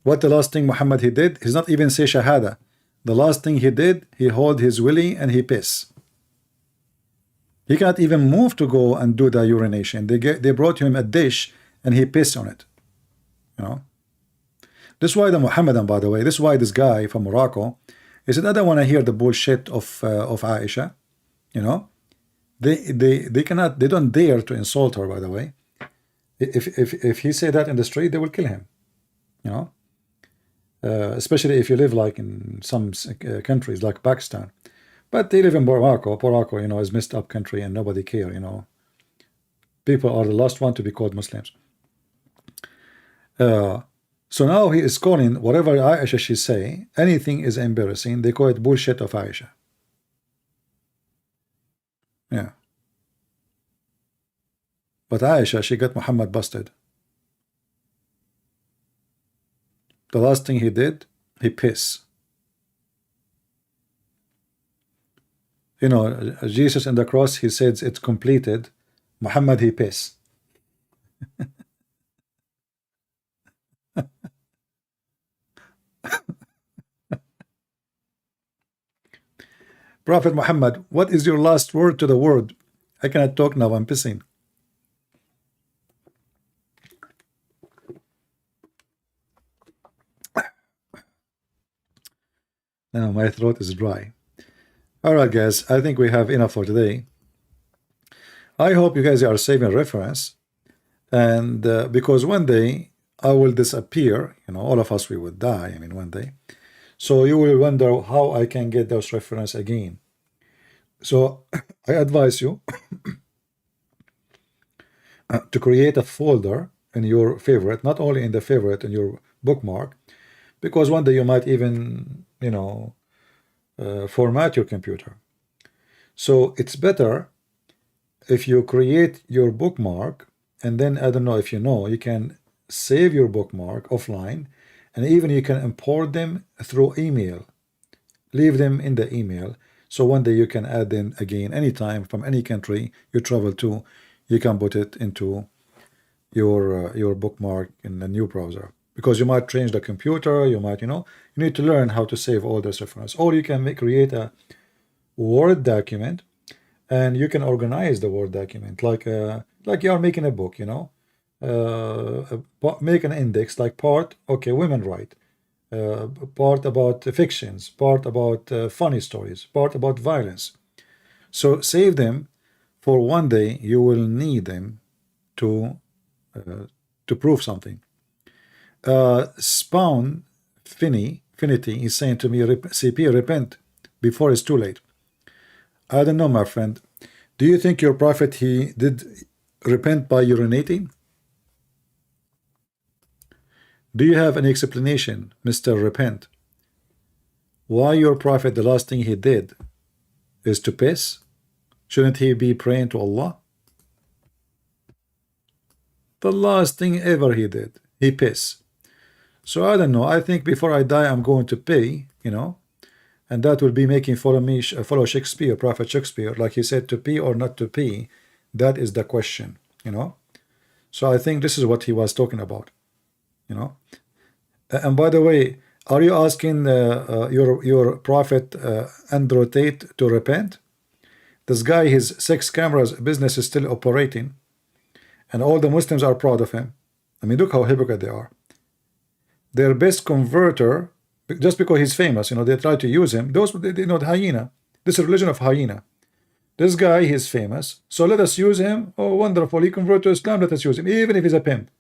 What the last thing Muhammad he did? He's not even say shahada. The last thing he did, he hold his willy and he piss. He can't even move to go and do the urination. They brought him a dish and he pissed on it. You know. This is why the Muhammadan, by the way, this is why this guy from Morocco, he said, I don't want to hear the bullshit of Aisha. You know. They cannot, they don't dare to insult her, by the way. If he say that in the street, they will kill him. You know. Especially if you live like in some countries like Pakistan. But they live in Morocco. Morocco, you know, is messed up country and nobody care, you know. People are the last one to be called Muslims. So now he is calling whatever Aisha she say, anything is embarrassing. They call it bullshit of Aisha. Yeah. But Aisha, she got Muhammad busted. The last thing he did, he pissed. You know, Jesus in the cross, he says it's completed. Muhammad, he piss. Prophet Muhammad, what is your last word to the world? I cannot talk now, I'm pissing. Now my throat is dry. Alright guys, I think we have enough for today. I hope you guys are saving reference, and because one day I will disappear, you know, all of us we would die, I mean one day. So you will wonder how I can get those reference again. So I advise you to create a folder in your favorite, not only in the favorite in your bookmark, because one day you might even, you know, format your computer. So it's better if you create your bookmark, and then I don't know if you know, you can save your bookmark offline, and even you can import them through email. Leave them in the email, so one day you can add them again anytime from any country you travel to. You can put it into your bookmark in a new browser, because you might change the computer, you might, you know, you need to learn how to save all this reference. Or you can create a Word document, and you can organize the Word document like you are making a book, you know. Make an index like part, okay, women right, part about fictions, part about funny stories, part about violence. So save them for one day you will need them to prove something. Spawn Finity is saying to me, CP, repent before it's too late. I don't know, my friend. Do you think your prophet, he did repent by urinating? Do you have an explanation, Mr. Repent? Why your prophet, the last thing he did is to piss? Shouldn't he be praying to Allah? The last thing ever he did, he piss. So I don't know. I think before I die, I'm going to pee, you know, and that will be making follow Shakespeare, Prophet Shakespeare, like he said, to pee or not to pee. That is the question, you know. So I think this is what he was talking about, you know. And by the way, are you asking your prophet Andrew Tate to repent? This guy, his 6 cameras business is still operating, and all the Muslims are proud of him. I mean, look how hypocrite they are. Their best converter, just because he's famous, you know, they try to use him. Those, you know, the hyena. This is religion of hyena. This guy, he's famous, so let us use him. Oh, wonderful, he converted to Islam, let us use him, even if he's a pimp.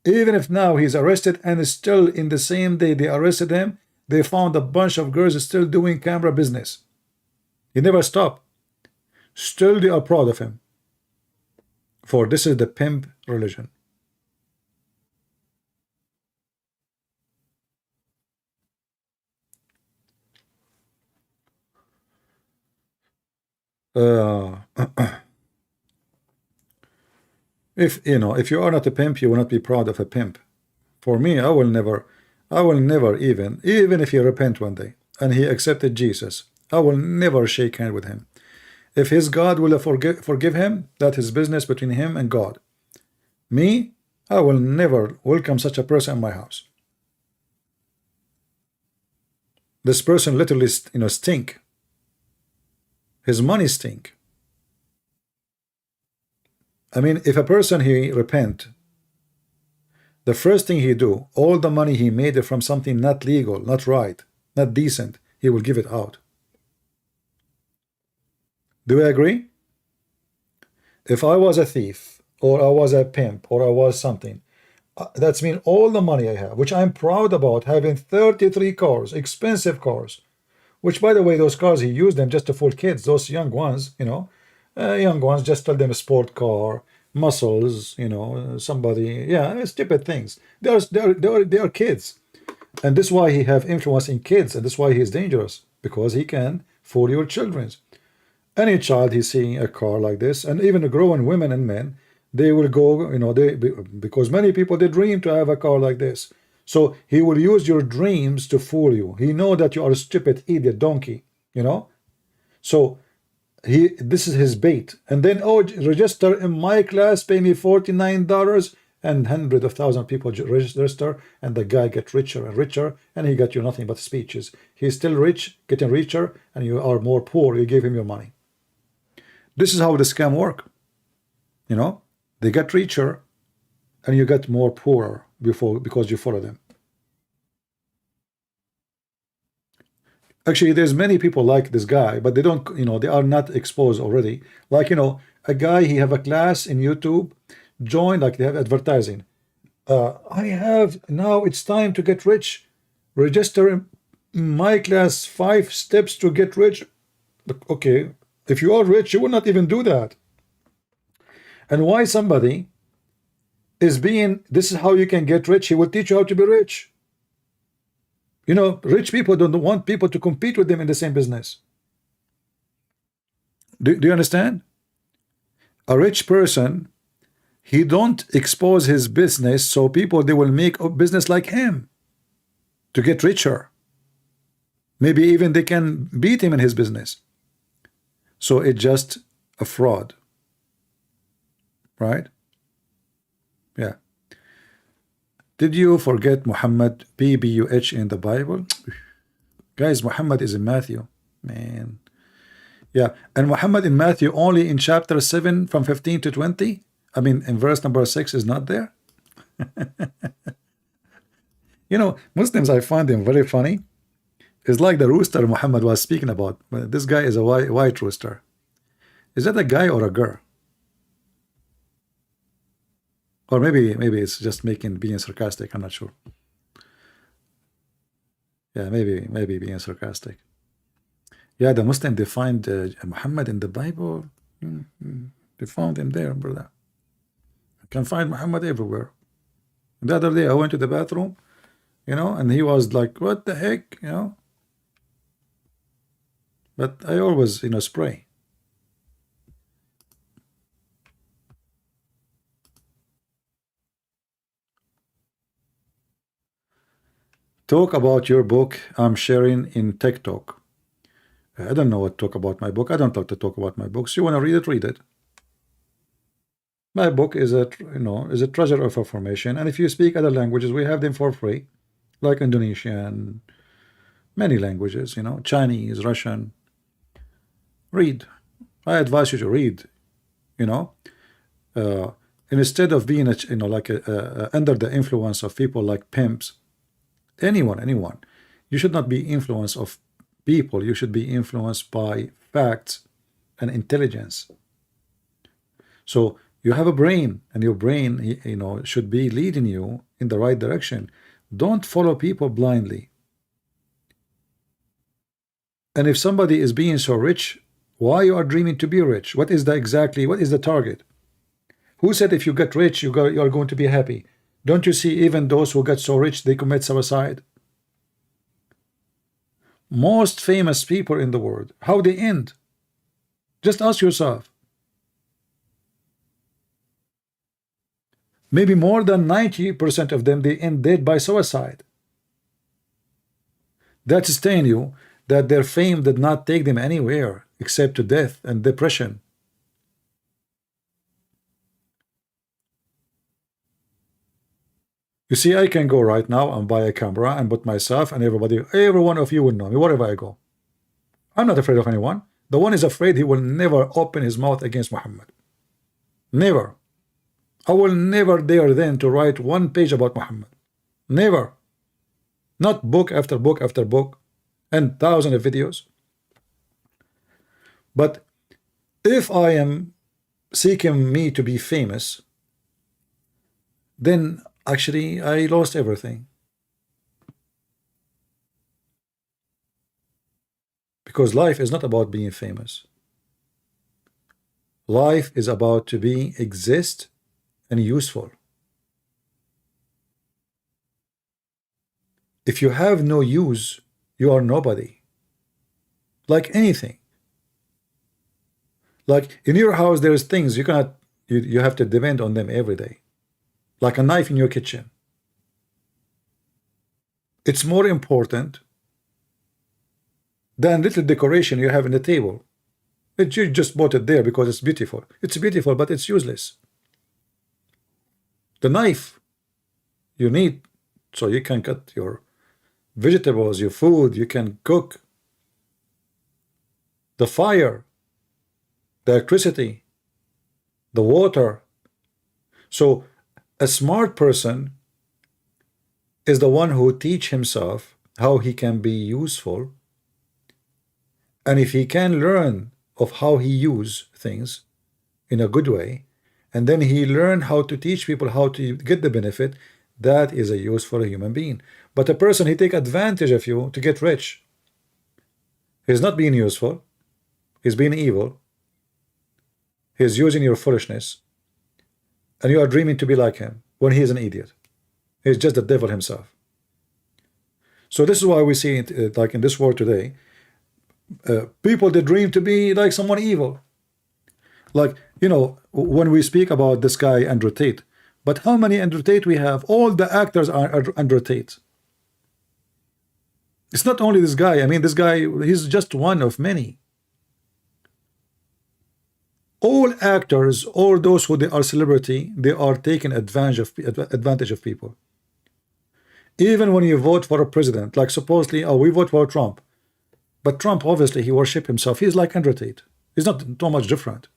Even if now he's arrested and still in the same day they arrested him, they found a bunch of girls still doing camera business. He never stopped. Still they are proud of him. For this is the pimp religion. If you are not a pimp, you will not be proud of a pimp. For me, I will never even if he repent one day and he accepted Jesus, I will never shake hand with him. If his God will forgive him, that is business between him and God. Me, I will never welcome such a person in my house. This person literally, stink. His money stink. I mean, if a person he repent, the first thing he do, all the money he made from something not legal, not right, not decent, he will give it out. Do we agree? If I was a thief, or I was a pimp, or I was something, that's mean all the money I have, which I'm proud about, having 33 cars, expensive cars, which, by the way, those cars, he used them just to fool kids, those young ones, young ones, just tell them a sport car, muscles, somebody, yeah, stupid things. They are kids. And this is why he have influence in kids, and this is why he is dangerous, because he can fool your children. Any child he's seeing a car like this, and even the grown women and men, they will go, because many people, they dream to have a car like this. So he will use your dreams to fool you. He know that you are a stupid idiot donkey, So this is his bait. And then, register in my class, pay me $49, and hundreds of thousands of people register, and the guy get richer and richer, and he got you nothing but speeches. He's still rich, getting richer, and you are more poor. You give him your money. This is how the scam work. They get richer, and you get more poorer because you follow them. Actually, there's many people like this guy, but they don't, they are not exposed already. Like, a guy, he have a class in YouTube, join, like they have advertising. I have, now it's time to get rich. Register in my class, 5 steps to get rich. Okay, if you are rich, you will not even do that. And why somebody is this is how you can get rich, he will teach you how to be rich. Rich people don't want people to compete with them in the same business. Do you understand? A rich person, he don't expose his business so people, they will make a business like him to get richer. Maybe even they can beat him in his business. So it's just a fraud. Right? Yeah. Did you forget Muhammad, PBUH, in the Bible? Guys, Muhammad is in Matthew. Man. Yeah. And Muhammad in Matthew only in chapter 7 from 15 to 20. I mean, in verse number 6 is not there. Muslims, I find them very funny. It's like the rooster Muhammad was speaking about. This guy is a white rooster. Is that a guy or a girl? Or maybe it's just being sarcastic. I'm not sure. Yeah, maybe being sarcastic. Yeah, the Muslim, they find Muhammad in the Bible. They found him there, brother. You can find Muhammad everywhere. The other day I went to the bathroom, and he was like, what the heck, But I always, spray. Talk about your book I'm sharing in TikTok. I don't know what to talk about my book. I don't like to talk about my books. You want to read it, read it. My book is a treasure of information, and if you speak other languages, we have them for free, like Indonesian, many languages, Chinese, Russian. Read. I advise you to read. Instead of being under the influence of people like pimps. Anyone, you should not be influenced of people. You should be influenced by facts and intelligence. So you have a brain, and your brain, should be leading you in the right direction. Don't follow people blindly. And if somebody is being so rich, why you are dreaming to be rich? What is the target? Who said if you get rich, you are going to be happy? Don't you see even those who get so rich, they commit suicide? Most famous people in the world, how they end? Just ask yourself. Maybe more than 90% of them, they end dead by suicide. That's telling you that their fame did not take them anywhere except to death and depression. You see, I can go right now and buy a camera and put myself and every one of you will know me wherever I go. I'm not afraid of anyone. The one is afraid he will never open his mouth against Muhammad. Never. I will never dare then to write one page about Muhammad. Never. Not book after book after book and thousands of videos. But if I am seeking me to be famous, then actually I lost everything. Because life is not about being famous. Life is about to be exist and useful. If you have no use, you are nobody. Like anything. Like in your house, there's things you have to depend on them every day. Like a knife in your kitchen. It's more important than little decoration you have in the table. You just bought it there because it's beautiful. It's beautiful, but it's useless. The knife you need so you can cut your vegetables, your food, you can cook. The fire, the electricity, the water. So a smart person is the one who teach himself how he can be useful, and if he can learn of how he use things in a good way, and then he learn how to teach people how to get the benefit, that is a useful human being. But a person, he take advantage of you to get rich. He's not being useful. He's being evil. He's using your foolishness. And you are dreaming to be like him when he is an idiot. He's just the devil himself. So this is why we see it like in this world today. People, they dream to be like someone evil. Like, you know, when we speak about this guy Andrew Tate, but how many Andrew Tate we have? All the actors are Andrew Tate. It's not only this guy. I mean, this guy, he's just one of many. All actors, all those who they are celebrity, they are taking advantage of people. Even when you vote for a president, like supposedly, oh, we vote for Trump. But Trump, obviously, he worship himself. He's like Andrew Tate. He's not too much different.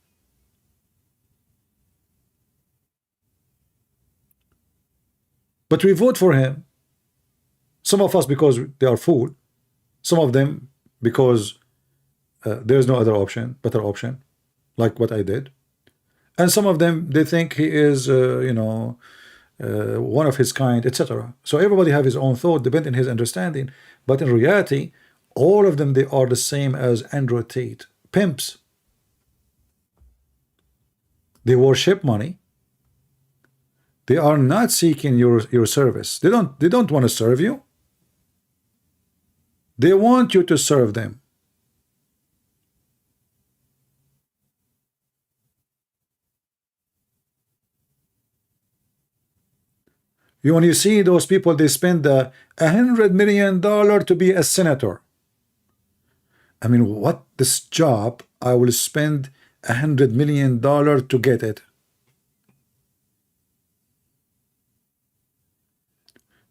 But we vote for him. Some of us because they are fool. Some of them because there's no other option, better option, like what I did. And some of them, they think he is, you know, one of his kind, etc. So everybody have his own thought, depending on his understanding. But in reality, all of them, they are the same as Andrew Tate, pimps. They worship money. They are not seeking your service. They don't want to serve you. They want you to serve them. When you see those people, they spend $100 million to be a senator. I mean, what this job, I will spend $100 million to get it.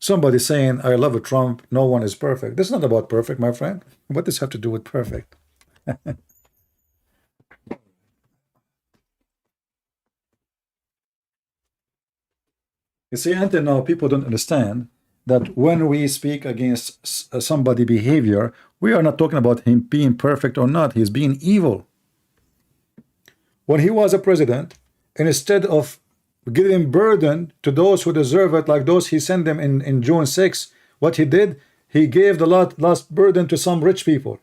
Somebody saying, I love Trump, no one is perfect. This is not about perfect, my friend. What does this have to do with perfect? You see, until now, people don't understand that when we speak against somebody's behavior, we are not talking about him being perfect or not. He's being evil. When he was a president, and instead of giving burden to those who deserve it, like those he sent them in June 6, what he did, he gave the last burden to some rich people.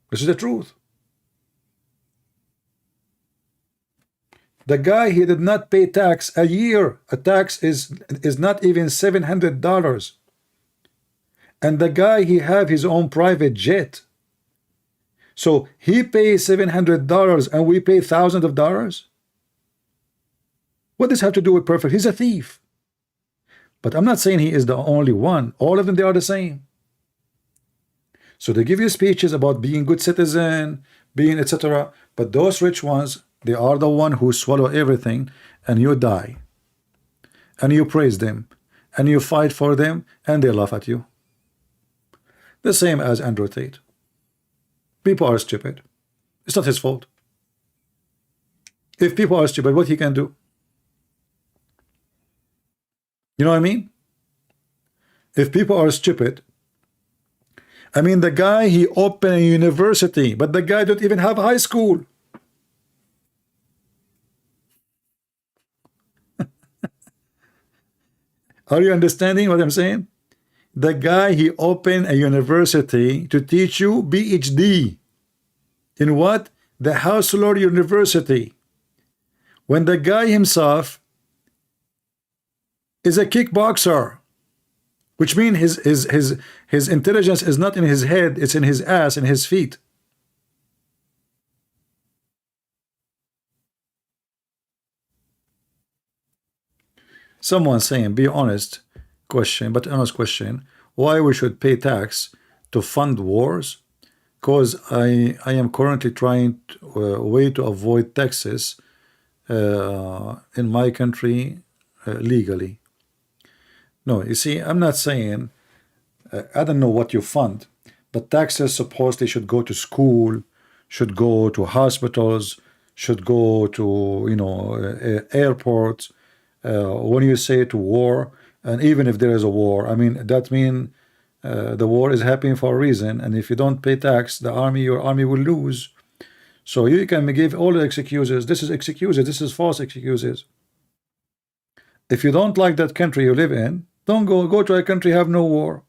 This is the truth. The guy, he did not pay tax a year. A tax is not even $700. And the guy, he have his own private jet. So he pays $700 and we pay thousands of dollars. What does this have to do with perfect? He's a thief. But I'm not saying he is the only one. All of them, they are the same. So they give you speeches about being good citizen, being etc. But those rich ones, they are the one who swallow everything, and you die. And you praise them, and you fight for them, and they laugh at you. The same as Andrew Tate. People are stupid. It's not his fault. If people are stupid, what he can do? You know what I mean? If people are stupid, I mean, the guy, he opened a university, but the guy don't even have high school. Are you understanding what I'm saying? The guy, he opened a university to teach you PhD. In what? The Haussler University. When the guy himself is a kickboxer, which means his intelligence is not in his head, it's in his ass, in his feet. Someone saying, be honest question, but honest question, why we should pay tax to fund wars? Because I am currently trying a way to avoid taxes in my country legally. No, you see, I'm not saying, I don't know what you fund, but taxes supposedly should go to school, should go to hospitals, should go to, you know, airports. When you say to war, and even if there is a war, I mean, that means the war is happening for a reason, and if you don't pay tax, the army, your army will lose. So you can give all the excuses. This is excuses. This is false excuses. If you don't like that country you live in, don't go to a country have no war.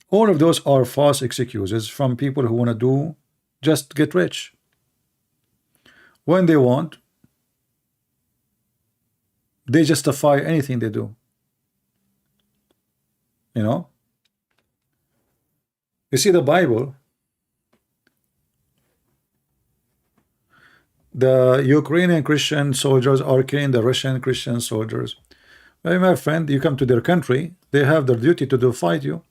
All of those are false excuses from people who want to do just get rich. When they want, they justify anything they do. You know? You see the Bible, the Ukrainian Christian soldiers are killing the Russian Christian soldiers. Well, my friend, you come to their country, they have their duty to fight you.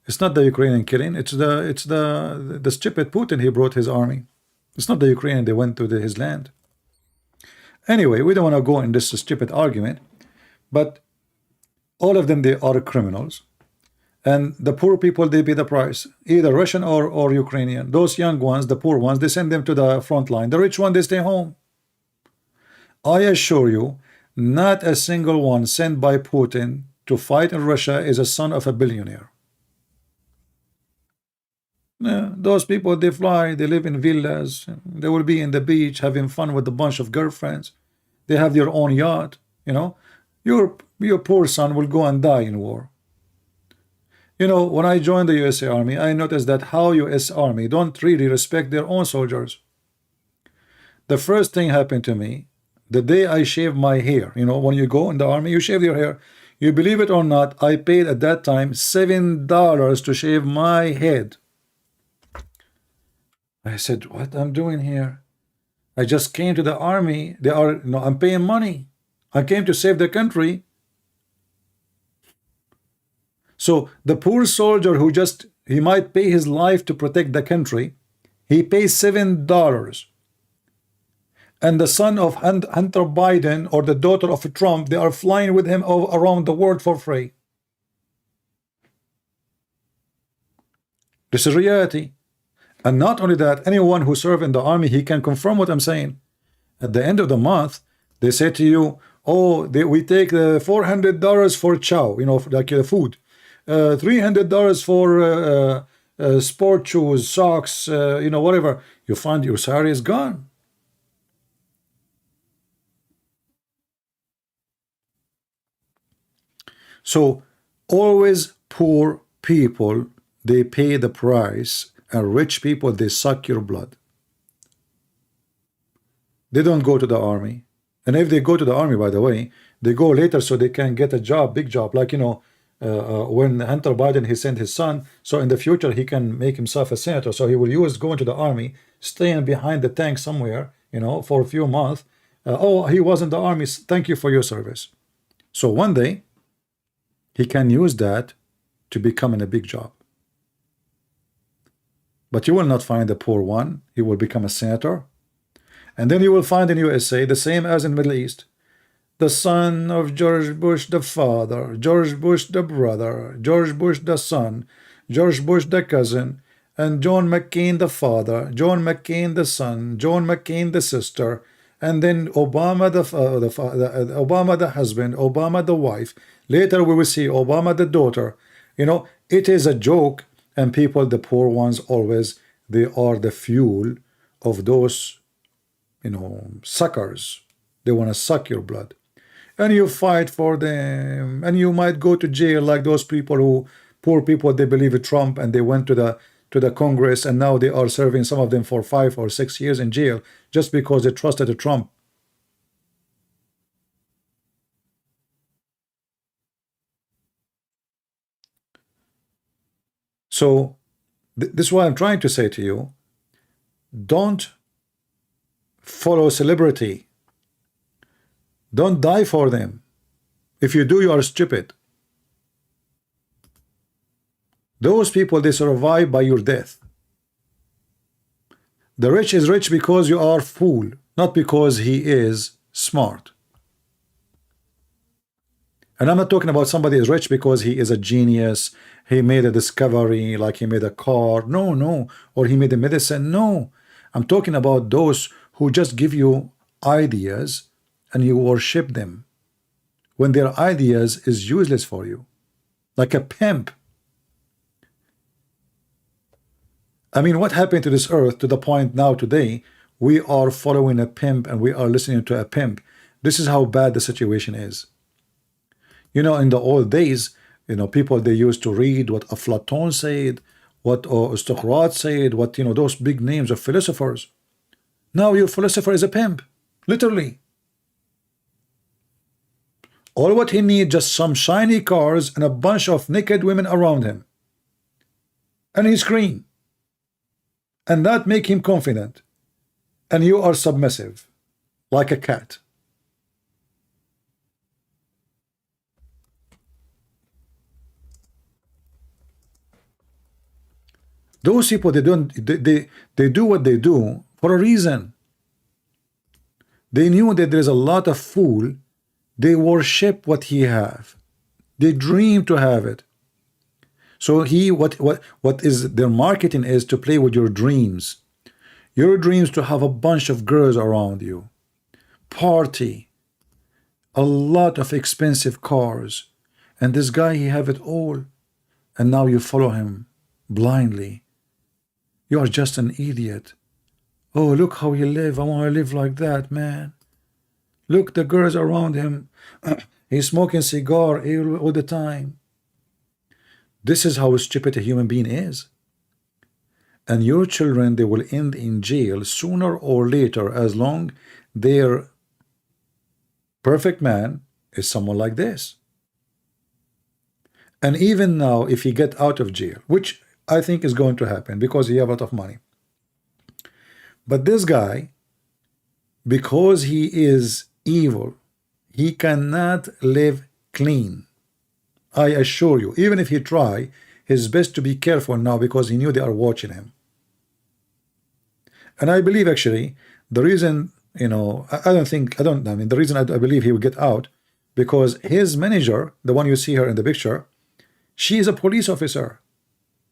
It's not the Ukrainian killing, it's the stupid Putin. He brought his army. It's not the Ukrainian, they went to his land. Anyway, we don't want to go in this stupid argument, but all of them, they are criminals. And the poor people, they pay the price, either Russian or Ukrainian. Those young ones, the poor ones, they send them to the front line. The rich one, they stay home. I assure you, not a single one sent by Putin to fight in Russia is a son of a billionaire. Those people, they fly, they live in villas, they will be in the beach having fun with a bunch of girlfriends. They have their own yacht. You know, your poor son will go and die in war. You know, when I joined the USA Army, I noticed that how US Army don't really respect their own soldiers. The first thing happened to me the day I shaved my hair. You know, when you go in the army, you shave your hair. You believe it or not, I paid at that time $7 to shave my head. I said, what I'm doing here? I just came to the army. They are, no, I'm paying money. I came to save the country. So the poor soldier who just, he might pay his life to protect the country, he pays $7. And the son of Hunter Biden or the daughter of Trump, they are flying with him around the world for free. This is reality. And not only that, anyone who served in the army, he can confirm what I'm saying. At the end of the month, they say to you, oh, we take $400 for chow, you know, like food. $300 for sport shoes, socks, you know, whatever. You find your salary is gone. So always poor people, they pay the price And rich people, they suck your blood. They don't go to the army. And if they go to the army, by the way, they go later so they can get a job, big job. Like, you know, when Hunter Biden, he sent his son, so in the future he can make himself a senator. So he will use going to the army, staying behind the tank somewhere, you know, for a few months. Oh, he was in the army. Thank you for your service. So one day he can use that to become in a big job. But you will not find the poor one. He will become a senator. And then you will find in USA the same as in Middle East. The son of George Bush the father, George Bush the brother, George Bush the son, George Bush the cousin, and John McCain the father, John McCain the son, John McCain the sister, and then Obama Obama the husband, Obama the wife. Later we will see Obama the daughter. You know, it is a joke, and people, the poor ones, always, they are the fuel of those, you know, suckers. They want to suck your blood. And you fight for them, and you might go to jail like those people who, poor people, they believe in Trump, and they went to the Congress, and now they are serving, some of them, for 5 or 6 years in jail just because they trusted Trump. So this is what I'm trying to say to you. Don't follow celebrity. Don't die for them. If you do, you are stupid. Those people, they survive by your death. The rich is rich because you are fool, not because he is smart. And I'm not talking about somebody is rich because he is a genius, he made a discovery, like he made a car. No, no. Or he made a medicine. No. I'm talking about those who just give you ideas and you worship them when their ideas is useless for you, like a pimp. I mean, what happened to this earth to the point now today we are following a pimp and we are listening to a pimp? This is how bad the situation is. You know, in the old days, you know, people, they used to read what Aflatun said, what Aristocrat said, what, you know, those big names of philosophers. Now your philosopher is a pimp, literally. All what he needs, just some shiny cars and a bunch of naked women around him. And he screams. And that make him confident. And you are submissive, like a cat. Those people, they do what they do for a reason. They knew that there is a lot of fool. They worship what he have. They dream to have it. So what is their marketing is to play with your dreams. Your dreams to have a bunch of girls around you, party, a lot of expensive cars, and this guy, he have it all, and now you follow him blindly. You are just an idiot. Oh, look how he live. I want to live like that, man. Look, the girls around him. He's smoking cigar all the time. This is how stupid a human being is. And your children, they will end in jail sooner or later, as long their perfect man is someone like this. And even now, if he get out of jail, which I think is going to happen because he have a lot of money. But this guy, because he is evil, he cannot live clean. I assure you, even if he try his best to be careful now, because he knew they are watching him. And I believe, actually, the reason, you know, I mean, the reason I believe he will get out, because his manager, the one you see her in the picture, she is a police officer.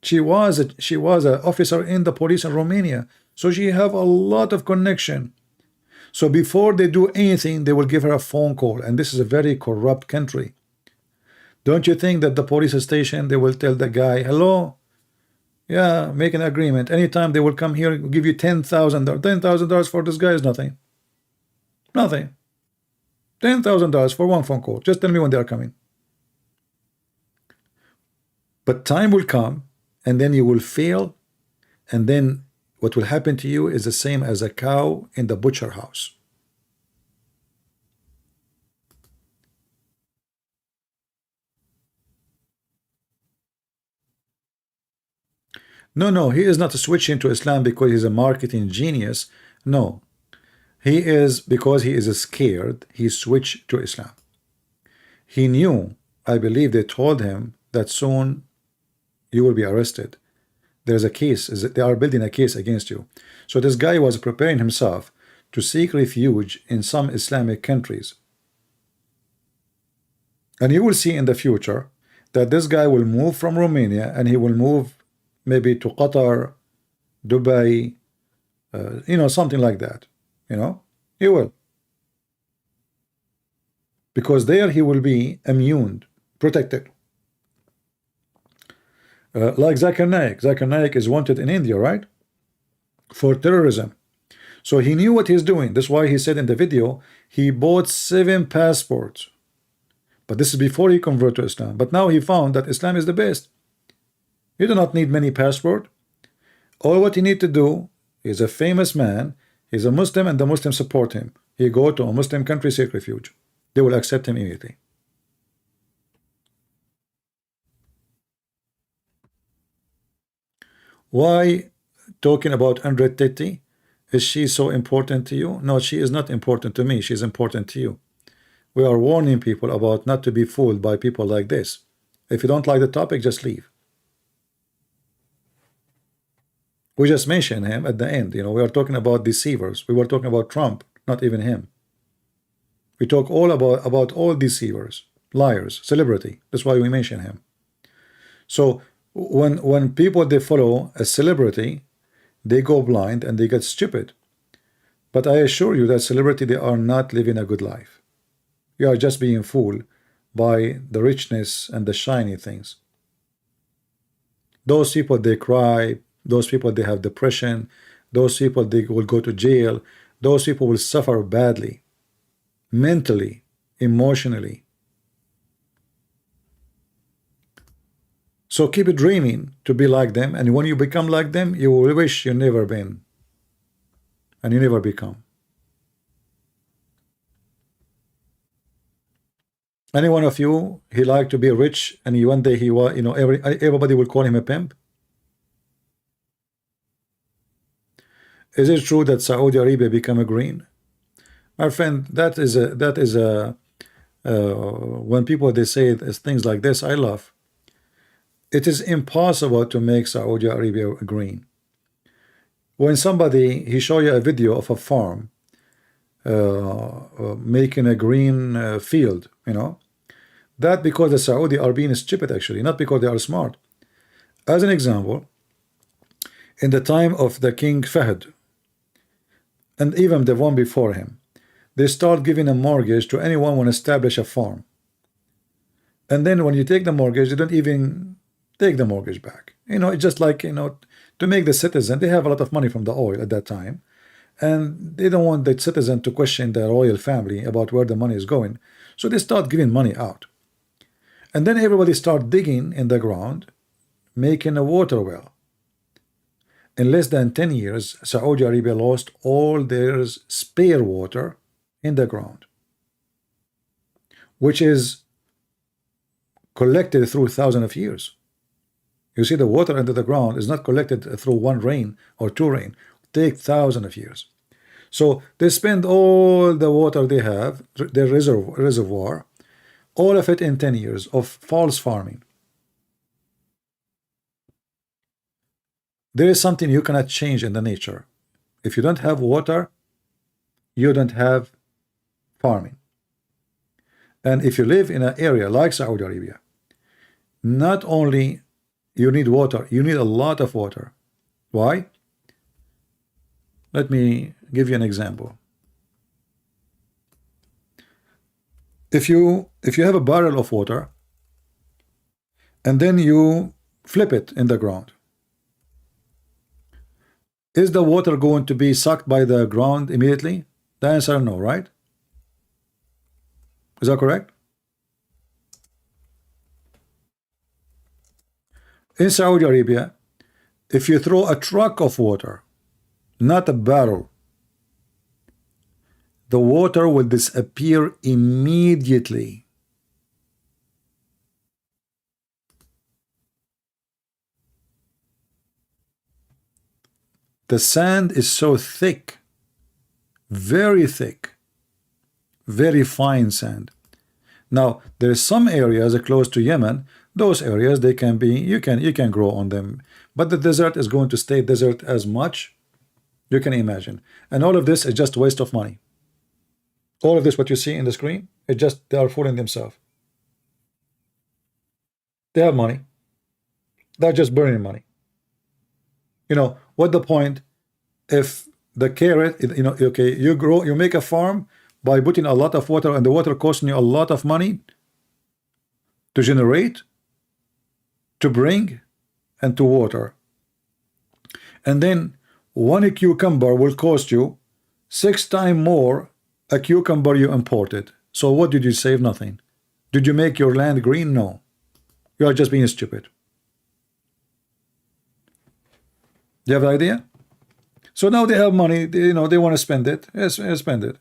She was an officer in the police in Romania. So she have a lot of connection. So before they do anything, they will give her a phone call. And this is a very corrupt country. Don't you think that the police station, they will tell the guy, hello, yeah, make an agreement. Anytime they will come here, give you $10,000. $10,000 for this guy is nothing. Nothing. $10,000 for one phone call. Just tell me when they are coming. But time will come, and then you will fail, and then what will happen to you is the same as a cow in the butcher house. No, he is not switching to Islam because he's a marketing genius. No, he is because he is scared. He switched to Islam. He knew, I believe they told him that soon you will be arrested. There's a case, they are building a case against you. So this guy was preparing himself to seek refuge in some Islamic countries. And you will see in the future that this guy will move from Romania and he will move maybe to Qatar, Dubai, something like that. He will. Because there he will be immune, protected. Like Zakir Naik. Zakir Naik is wanted in India, right? For terrorism. So he knew what he's doing. That's why he said in the video, he bought 7 passports. But this is before he converted to Islam. But now he found that Islam is the best. You do not need many passports. All what you need to do is a famous man, he's a Muslim and the Muslims support him. He go to a Muslim country, seek refuge. They will accept him immediately. Why talking about 130? Is she so important to you? No, she is not important to me. She is important to you. We are warning people about not to be fooled by people like this. If you don't like the topic, just leave. We just mentioned him at the end. We are talking about deceivers. We were talking about Trump, not even him. We talk all about all deceivers, liars, celebrity. That's why we mention him. So when people, they follow a celebrity, they go blind and they get stupid. But I assure you that celebrity, they are not living a good life. You are just being fooled by the richness and the shiny things. Those people, they cry. Those people, they have depression. Those people, they will go to jail. Those people will suffer badly, mentally, emotionally. So keep dreaming to be like them, and when you become like them, you will wish you never been, and you never become. Any one of you, he liked to be rich, and one day he was, everybody will call him a pimp. Is it true that Saudi Arabia became a green? My friend, that is a when people, they say things like this, I laugh. It is impossible to make Saudi Arabia green. When somebody, he show you a video of a farm making a green field, that because the Saudi are being stupid, actually, not because they are smart. As an example, in the time of the King Fahd, and even the one before him, they start giving a mortgage to anyone who want to establish a farm. And then when you take the mortgage, you don't even take the mortgage back. It's just like, to make the citizen, they have a lot of money from the oil at that time, and they don't want the citizen to question the royal family about where the money is going. So they start giving money out. And then everybody start digging in the ground, making a water well. In less than 10 years, Saudi Arabia lost all their spare water in the ground, which is collected through thousands of years. You see, the water under the ground is not collected through one rain or two rain. It takes thousands of years. So they spend all the water they have, their reservoir, all of it in 10 years of false farming. There is something you cannot change in the nature. If you don't have water, you don't have farming. And if you live in an area like Saudi Arabia, not only you need water, you need a lot of water. Why? Let me give you an example. If you have a barrel of water and then you flip it in the ground, is the water going to be sucked by the ground immediately? The answer no, right? Is that correct? In Saudi Arabia, If you throw a truck of water, not a barrel, the water will disappear immediately. The sand is so thick, very thick, very fine sand. Now there's some areas close to Yemen. Those areas, they can be, you can grow on them, but the desert is going to stay desert as much you can imagine. And all of this is just a waste of money. All of this, what you see in the screen, it just, they are fooling themselves. They have money. They're just burning money. You know what the point? If the carrot, you know, okay, you grow, you make a farm by putting a lot of water, and the water costing you a lot of money to generate, to bring, and to water. And then one cucumber will cost you 6 times more a cucumber you imported. So what did you save? Nothing. Did you make your land green? No. You are just being stupid. Do you have an idea? So now they have money, you know, they want to spend it. Yes, spend it.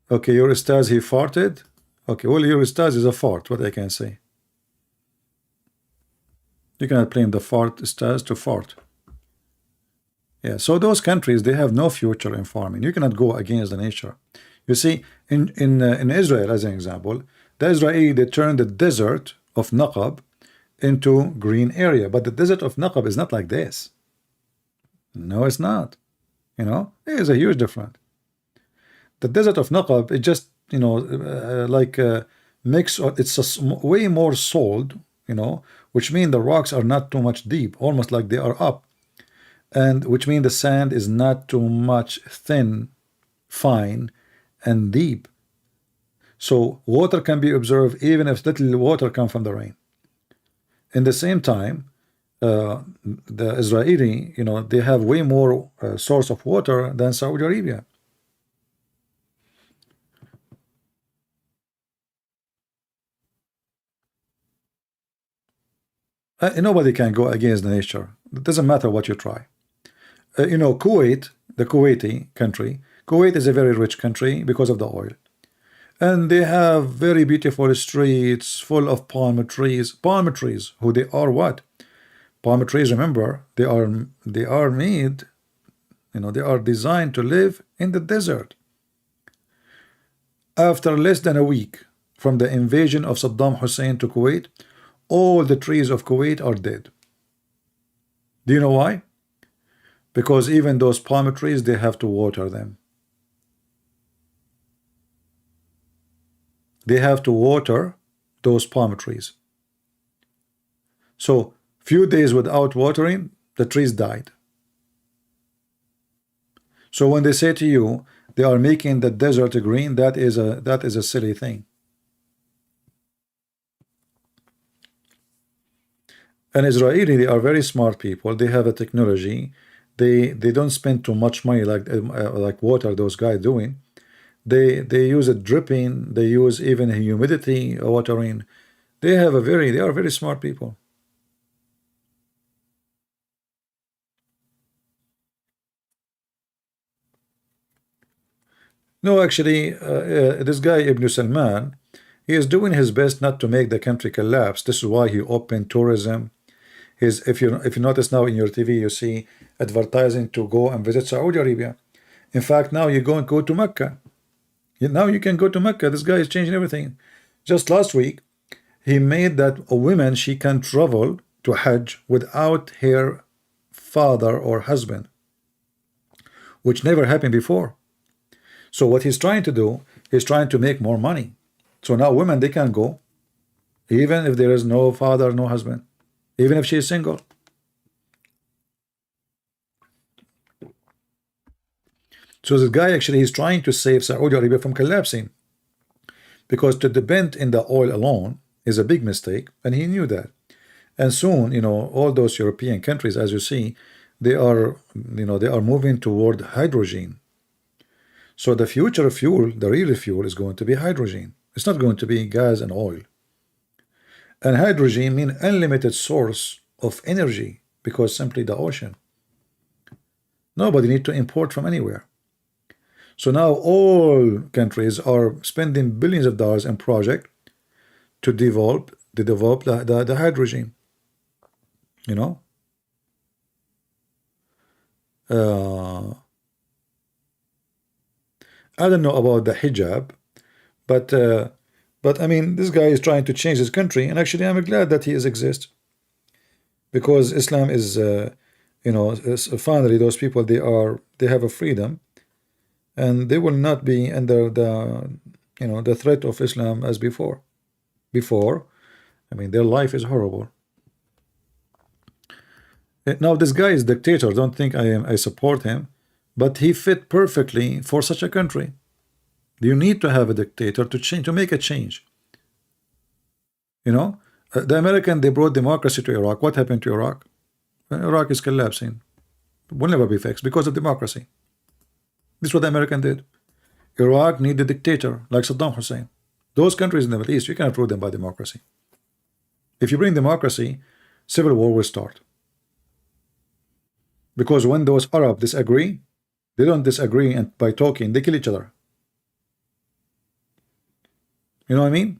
Okay, your ustaz, he farted. Okay, well, your ustaz is a fart, what I can say. You cannot blame the fart ustaz to fart. Yeah, so those countries, they have no future in farming. You cannot go against the nature. You see, in Israel, as an example, the Israeli, they turned the desert of Naqab into green area, but the desert of Naqab is not like this. No, it's not. You know, there's a huge difference. The desert of Naqab, it just, you know, like mix, or it's way more salt, you know, which means the rocks are not too much deep, almost like they are up, and which means the sand is not too much thin, fine, and deep. So water can be observed even if little water comes from the rain. In the same time, the Israeli, you know, they have way more source of water than Saudi Arabia. Nobody can go against the nature. It doesn't matter what you try. You know, Kuwait, the Kuwaiti country, Kuwait is a very rich country because of the oil. And they have very beautiful streets full of palm trees. Palm trees, who they are what? Palm trees, remember, they are made, you know, they are designed to live in the desert. After less than a week from the invasion of Saddam Hussein to Kuwait, all the trees of Kuwait are dead. Do you know why? Because even those palm trees, they have to water them. They have to water those palm trees. So few days without watering, the trees died. So when they say to you they are making the desert green, that is a silly thing. And Israeli, they are very smart people. They have a technology. They don't spend too much money like water those guys doing. They use a dripping. They use even humidity watering. They are very smart people. No, actually, this guy Ibn Salman, he is doing his best not to make the country collapse. This is why he opened tourism. If you notice now in your TV, you see advertising to go and visit Saudi Arabia. In fact, now you go and go to Mecca. Now you can go to Mecca. This guy is changing everything. Just last week, he made that a woman, she can travel to Hajj without her father or husband, which never happened before. So what he's trying to do is trying to make more money. So now women, they can go, even if there is no father, no husband, even if she is single. So the guy actually is trying to save Saudi Arabia from collapsing, because to depend in the oil alone is a big mistake, and he knew that. And soon, you know, all those European countries, as you see, they are, they are moving toward hydrogen. So the future fuel, the real fuel, is going to be hydrogen. It's not going to be gas and oil. And hydrogen means unlimited source of energy, because simply the ocean. Nobody need to import from anywhere. So now all countries are spending billions of dollars in project to develop the hydrogen. You know. I don't know about the hijab, but I mean, this guy is trying to change his country, and actually I'm glad that he exists, because Islam is finally those people, they have a freedom, and they will not be under the threat of Islam as before. I mean, their life is horrible. Now this guy is dictator. Don't think I support him, but he fit perfectly for such a country. You need to have a dictator to make a change. The American, they brought democracy to Iraq. What happened to Iraq? Iraq is collapsing. Will never be fixed because of democracy. This is what the American did. Iraq needed a dictator like Saddam Hussein. Those countries in the Middle East, you cannot rule them by democracy. If you bring democracy, civil war will start. Because when those Arabs disagree, they don't disagree and by talking, they kill each other. You know what I mean?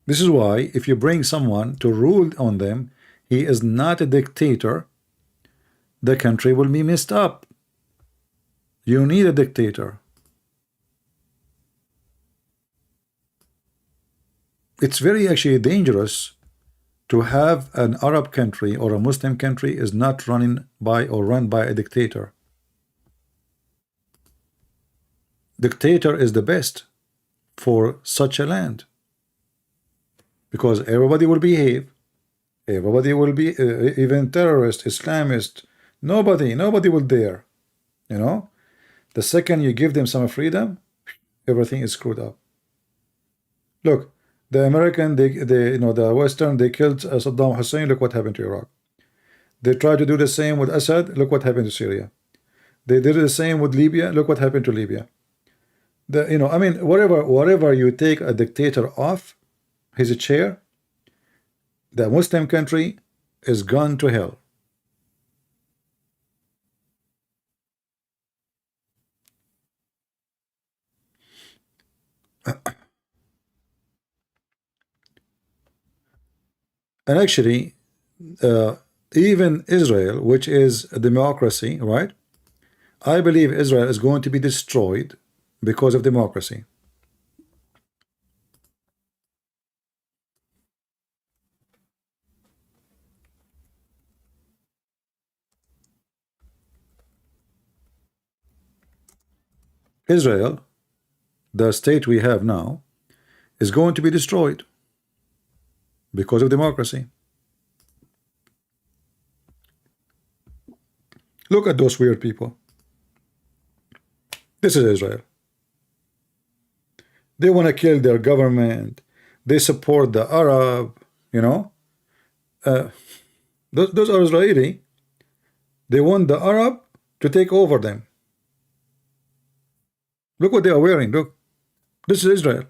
This is why if you bring someone to rule on them, he is not a dictator, the country will be messed up. You need a dictator. It's very actually dangerous to have an Arab country or a Muslim country is not run by a dictator. Dictator is the best for such a land, because everybody will behave, everybody will be even terrorist, Islamist, nobody will dare. The second you give them some freedom, everything is screwed up. Look, the American, the Western, they killed Saddam Hussein. Look what happened to Iraq. They tried to do the same with Assad. Look what happened to Syria. They did the same with Libya. Look what happened to Libya. I mean, whatever you take a dictator off his chair, the Muslim country is gone to hell. And actually, even Israel, which is a democracy, right? I believe Israel is going to be destroyed because of democracy. Israel, the state we have now, is going to be destroyed because of democracy. Look at those weird people. This is Israel. They want to kill their government. They support the Arab, those are Israeli. They want the Arab to take over them. Look what they are wearing. Look, this is Israel.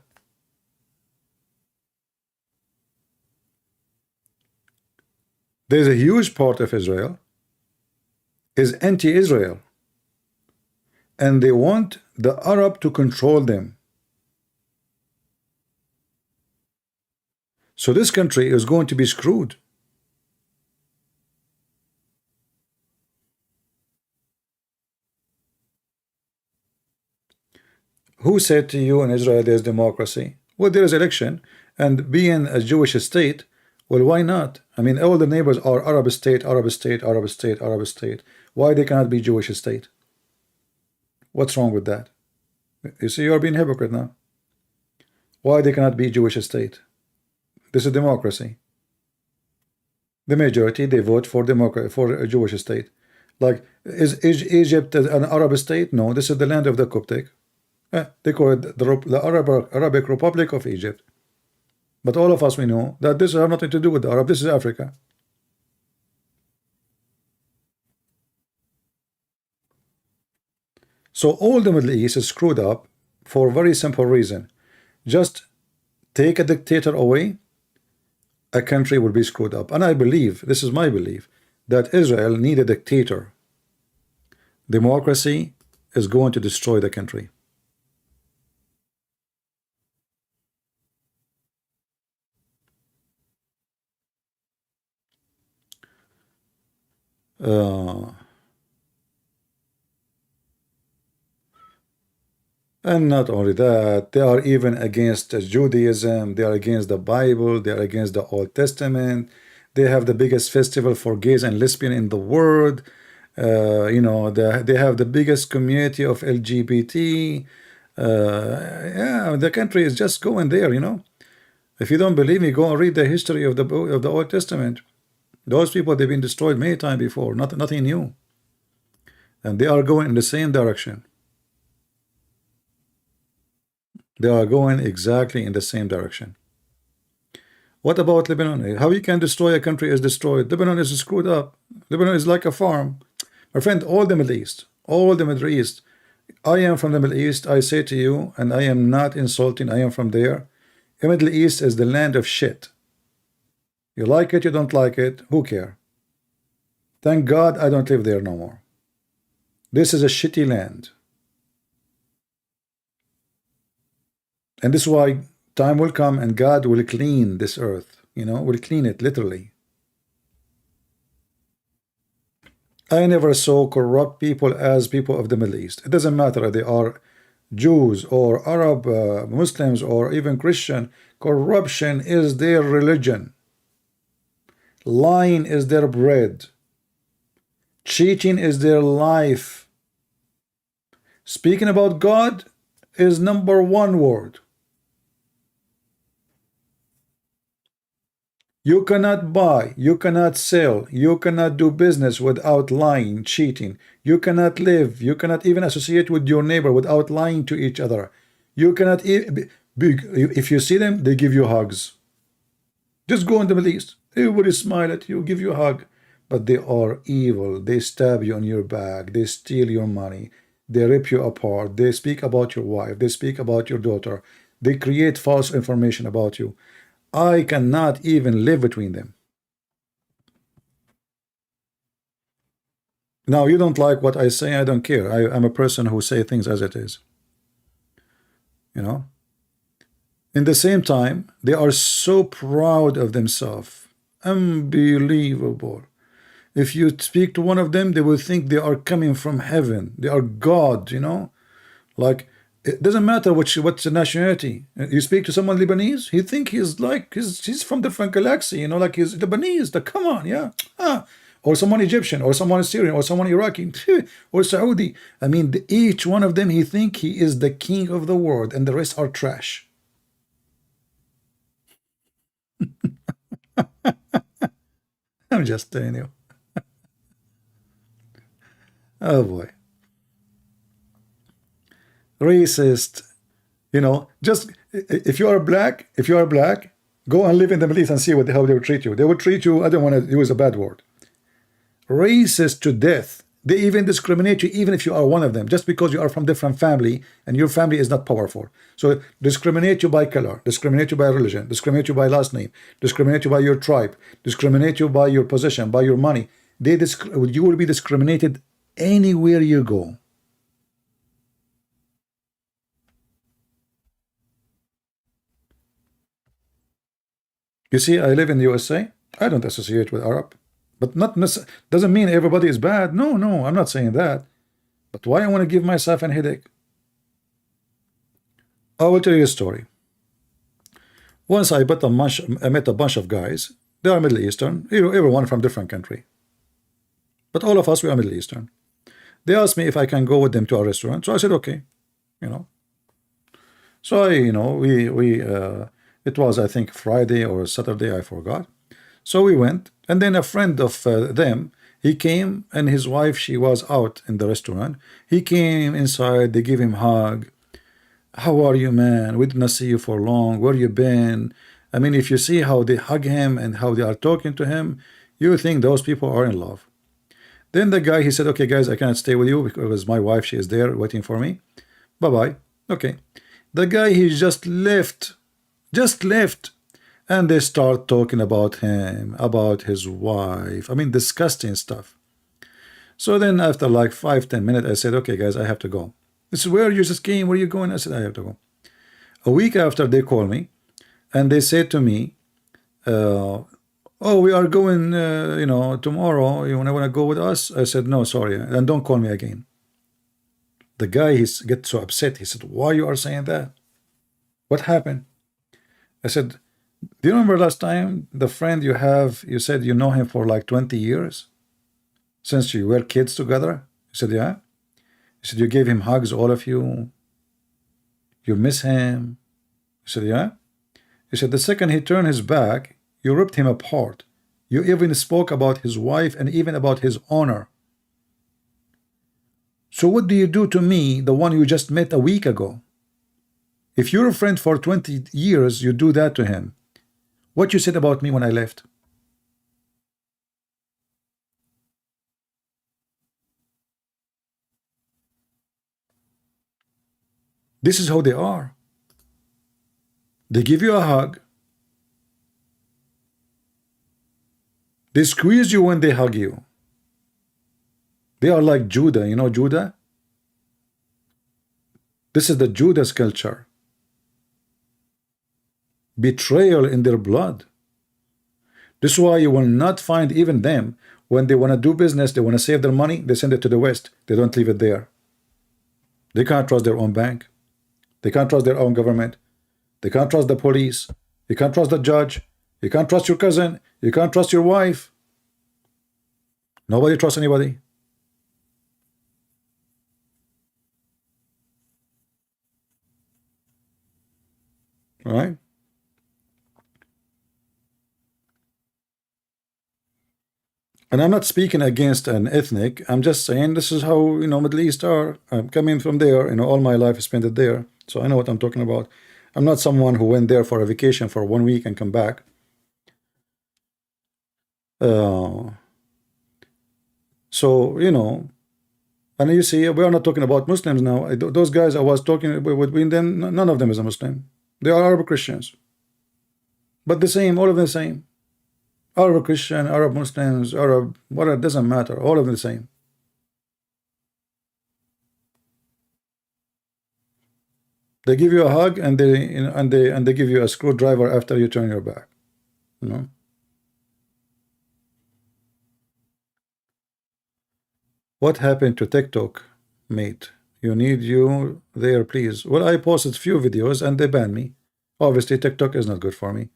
There's a huge part of Israel is anti-Israel, and they want the Arab to control them. So this country is going to be screwed. Who said to you in Israel there's democracy? Well, there is election, and being a Jewish state, well, why not? I mean, all the neighbors are Arab state, Arab state, Arab state, Arab state. Why they cannot be Jewish state? What's wrong with that? You see, you're being hypocrite now. Why they cannot be Jewish state? This is democracy. The majority, they vote for democracy, for a Jewish state. Like, is Egypt an Arab state? No, this is the land of the Coptic. They call it the Arabic Republic of Egypt. But all of us, we know that this has nothing to do with the Arab. This is Africa. So all the Middle East is screwed up for a very simple reason. Just take a dictator away, a country will be screwed up. And I believe, this is my belief, that Israel need a dictator. Democracy is going to destroy the country. And not only that, they are even against Judaism, they are against the Bible, they are against the Old Testament. They have the biggest festival for gays and lesbians in the world. You know, they have the biggest community of LGBT. Yeah, the country is just going there, you know. If you don't believe me, go and read the history of the Old Testament. Those people, they've been destroyed many times before, nothing new. And they are going in the same direction. They are going exactly in the same direction. What about Lebanon? How you can destroy a country is destroyed. Lebanon is screwed up. Lebanon is like a farm. My friend, all the Middle East, all the Middle East. I am from the Middle East. I say to you, and I am not insulting, I am from there. The Middle East is the land of shit. You like it, you don't like it, who care? Thank God I don't live there no more. This is a shitty land. And this is why time will come and God will clean this earth, you know, will clean it literally. I never saw corrupt people as people of the Middle East. It doesn't matter if they are Jews or Arab, Muslims, or even Christian. Corruption is their religion. Lying is their bread. Cheating is their life. Speaking about God is #1 word. You cannot buy, you cannot sell, you cannot do business without lying, cheating. You cannot live, you cannot even associate with your neighbor without lying to each other. You cannot, if you see them, they give you hugs. Just go in the Middle East. Everybody smile at you, give you a hug. But they are evil. They stab you on your back. They steal your money. They rip you apart. They speak about your wife. They speak about your daughter. They create false information about you. I cannot even live between them. Now, you don't like what I say, I don't care. I'm a person who say things as it is. You know? In the same time, they are so proud of themselves. Unbelievable. If you speak to one of them, they will think they are coming from heaven. They are God, you know? Like, it doesn't matter what's the nationality. You speak to someone Lebanese, he think he's like he's from different galaxy, you know, like he's Lebanese. Come on, yeah, or someone Egyptian, or someone Syrian, or someone Iraqi, or Saudi. I mean, each one of them he think he is the king of the world, and the rest are trash. I'm just telling you. Oh boy. Racist, you know, just if you are black, go and live in the Middle East and see how they will treat you. They will treat you, I don't want to use a bad word, racist to death. They even discriminate you even if you are one of them, just because you are from different family and your family is not powerful. So discriminate you by color, discriminate you by religion, discriminate you by last name, discriminate you by your tribe, discriminate you by your position, by your money. You will be discriminated anywhere you go. You see, I live in the USA. I don't associate with Arab, but not doesn't mean everybody is bad. No, I'm not saying that. But why I want to give myself a headache? I will tell you a story. Once I met a bunch of guys. They are Middle Eastern, everyone from different country. But all of us, we are Middle Eastern. They asked me if I can go with them to a restaurant. So I said, okay, you know. So it was, I think, Friday or Saturday, I forgot. So we went, and then a friend of them, he came, and his wife, she was out in the restaurant. He came inside, they gave him a hug. How are you, man? We did not see you for long. Where you been? I mean, if you see how they hug him and how they are talking to him, you think those people are in love. Then the guy, he said, okay, guys, I cannot stay with you because my wife, she is there waiting for me. Bye-bye. Okay. The guy, he just left. Just left. And they start talking about him, about his wife. I mean, disgusting stuff. So then after like 5-10 minutes, I said, okay, guys, I have to go. This is where you just came. Where are you going? I said, I have to go. A week after, they call me and they said to me, oh, we are going, tomorrow. You want to go with us? I said, no, sorry. And don't call me again. The guy, he gets so upset. He said, why you are saying that? What happened? I said, do you remember last time the friend you have, you said you know him for like 20 years? Since you were kids together? He said, yeah. He said, you gave him hugs, all of you. You miss him. He said, yeah. He said, the second he turned his back, you ripped him apart. You even spoke about his wife and even about his honor. So what do you do to me, the one you just met a week ago? If you're a friend for 20 years, you do that to him. What you said about me when I left? This is how they are. They give you a hug. They squeeze you when they hug you. They are like Judah. You know Judah? This is the Judah's culture. Betrayal in their blood. This is why you will not find even them, when they want to do business, they want to save their money, they send it to the West. They don't leave it there. They can't trust their own bank. They can't trust their own government. They can't trust the police. You can't trust the judge. You can't trust your cousin. You can't trust your wife. Nobody trusts anybody. All right? And I'm not speaking against an ethnic. I'm just saying this is how, Middle East are. I'm coming from there. All my life I spent it there. So I know what I'm talking about. I'm not someone who went there for a vacation for 1 week and come back. So, and you see, we are not talking about Muslims now. Those guys I was talking with them, none of them is a Muslim. They are Arab Christians. But the same, all of them the same. Arab Christian, Arab Muslims, Arab, whatever, it doesn't matter. All of them the same. They give you a hug and they give you a screwdriver after you turn your back. What happened to TikTok, mate? You need you there, please. Well, I posted few videos and they banned me. Obviously, TikTok is not good for me.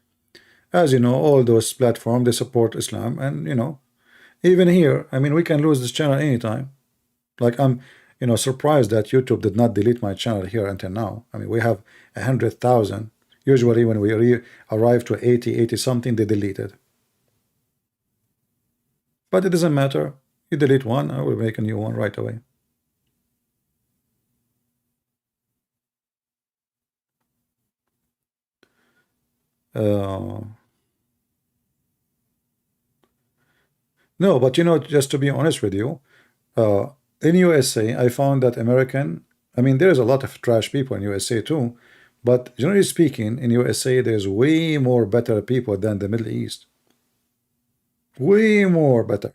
As you know, all those platforms, they support Islam. And, even here, I mean, we can lose this channel anytime. Like, I'm, surprised that YouTube did not delete my channel here until now. I mean, we have 100,000. Usually, when we arrive to 80 something, they delete it. But it doesn't matter. You delete one, I will make a new one right away. No, but just to be honest with you, in USA, I found that I mean, there's a lot of trash people in USA too, but generally speaking, in USA, there's way more better people than the Middle East. Way more better.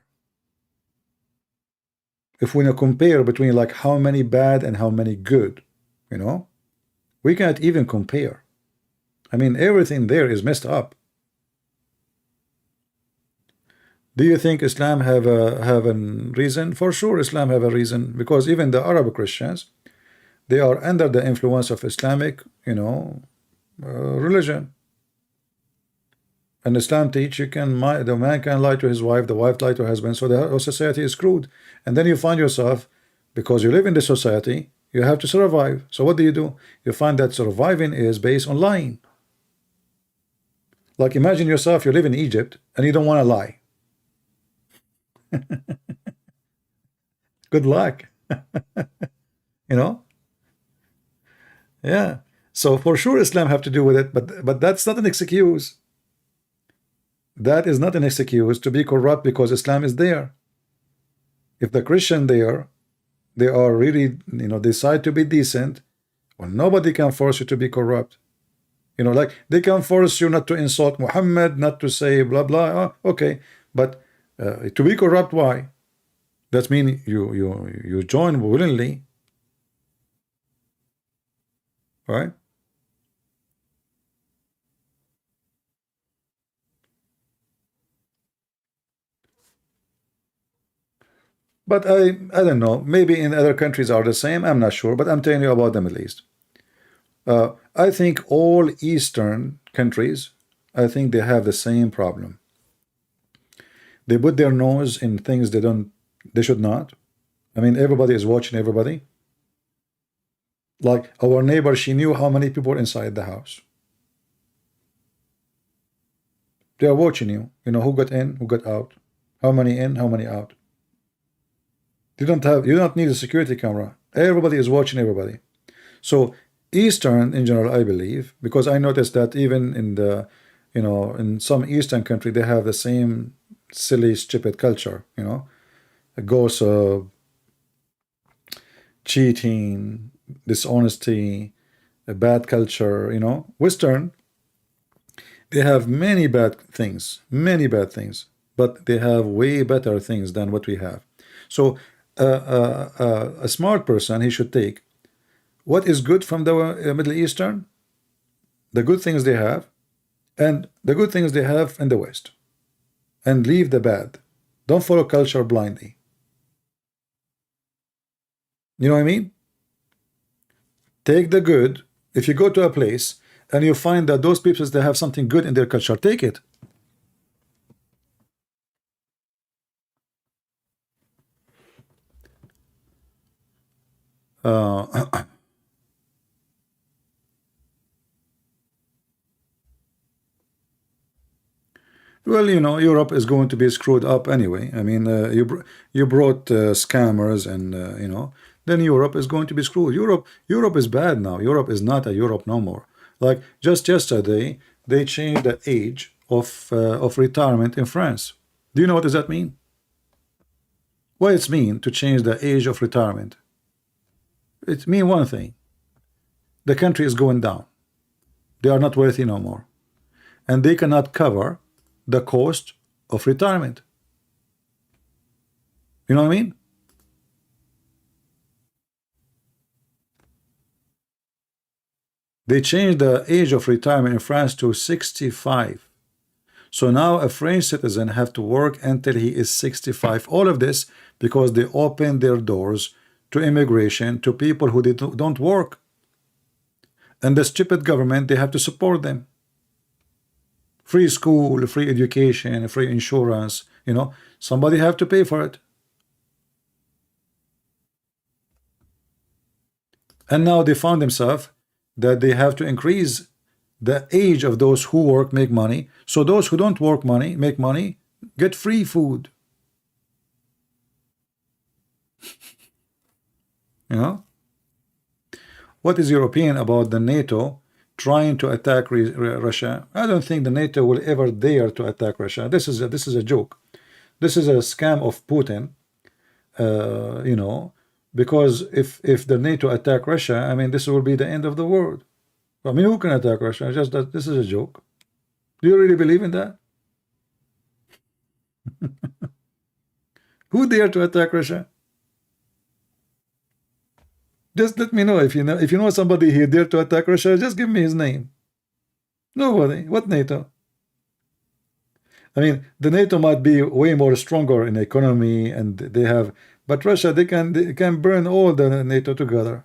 If we compare between like how many bad and how many good, we can't even compare. I mean, everything there is messed up. Do you think Islam have a reason? For sure, Islam have a reason, because even the Arab Christians, they are under the influence of Islamic, religion. And Islam teach the man can lie to his wife, the wife lie to her husband, so the whole society is screwed. And then you find yourself, because you live in the society, you have to survive. So what do? You find that surviving is based on lying. Like, imagine yourself, you live in Egypt and you don't want to lie. Good luck. Yeah. So for sure Islam have to do with it, but that's not an excuse. That is not an excuse to be corrupt because Islam is there. If the Christian there, they are really, decide to be decent, well, nobody can force you to be corrupt. Like they can force you not to insult Muhammad, not to say blah blah. Oh, okay, but to be corrupt, why? That means you join willingly, right? But I don't know. Maybe in other countries are the same. I'm not sure, but I'm telling you about the Middle East. I think all Eastern countries, I think they have the same problem. They put their nose in things they should not. I mean, everybody is watching everybody. Like our neighbor, she knew how many people inside the house. They are watching you. You know who got in, who got out, how many in, how many out. You don't need a security camera. Everybody is watching everybody. So Eastern in general, I believe, because I noticed that even in the, in some Eastern country, they have the same silly, stupid culture, gossip, cheating, dishonesty, a bad culture, Western, they have many bad things, but they have way better things than what we have. So a smart person, he should take what is good from the Middle Eastern, the good things they have, and the good things they have in the West, and leave the bad. Don't follow culture blindly. You know what I mean? Take the good. If you go to a place and you find that those people, they have something good in their culture, take it. Well, Europe is going to be screwed up anyway. I mean, you brought scammers, and then Europe is going to be screwed. Europe is bad now. Europe is not a Europe no more. Like just yesterday, they changed the age of retirement in France. Do you know what does that mean? What it's mean to change the age of retirement? It mean one thing: the country is going down. They are not wealthy no more, and they cannot cover the cost of retirement. You know what I mean? They changed the age of retirement in France to 65. So now a French citizen have to work until he is 65. All of this because they open their doors to immigration, to people who don't work. And the stupid government, they have to support them. Free school, free education, free insurance, somebody have to pay for it. And now they found themselves that they have to increase the age of those who work, make money. So those who don't work make money, get free food. What is your opinion about the NATO trying to attack Russia? I don't think the NATO will ever dare to attack Russia. This is a joke. This is a scam of Putin. Because if the NATO attack Russia, I mean, this will be the end of the world. I mean, who can attack Russia? Just that this is a joke. Do you really believe in that? Who dare to attack Russia? Just let me know if you know somebody here dare to attack Russia. Just give me his name. Nobody. What NATO? I mean, the NATO might be way more stronger in economy, and they have, but Russia, they can burn all the NATO together,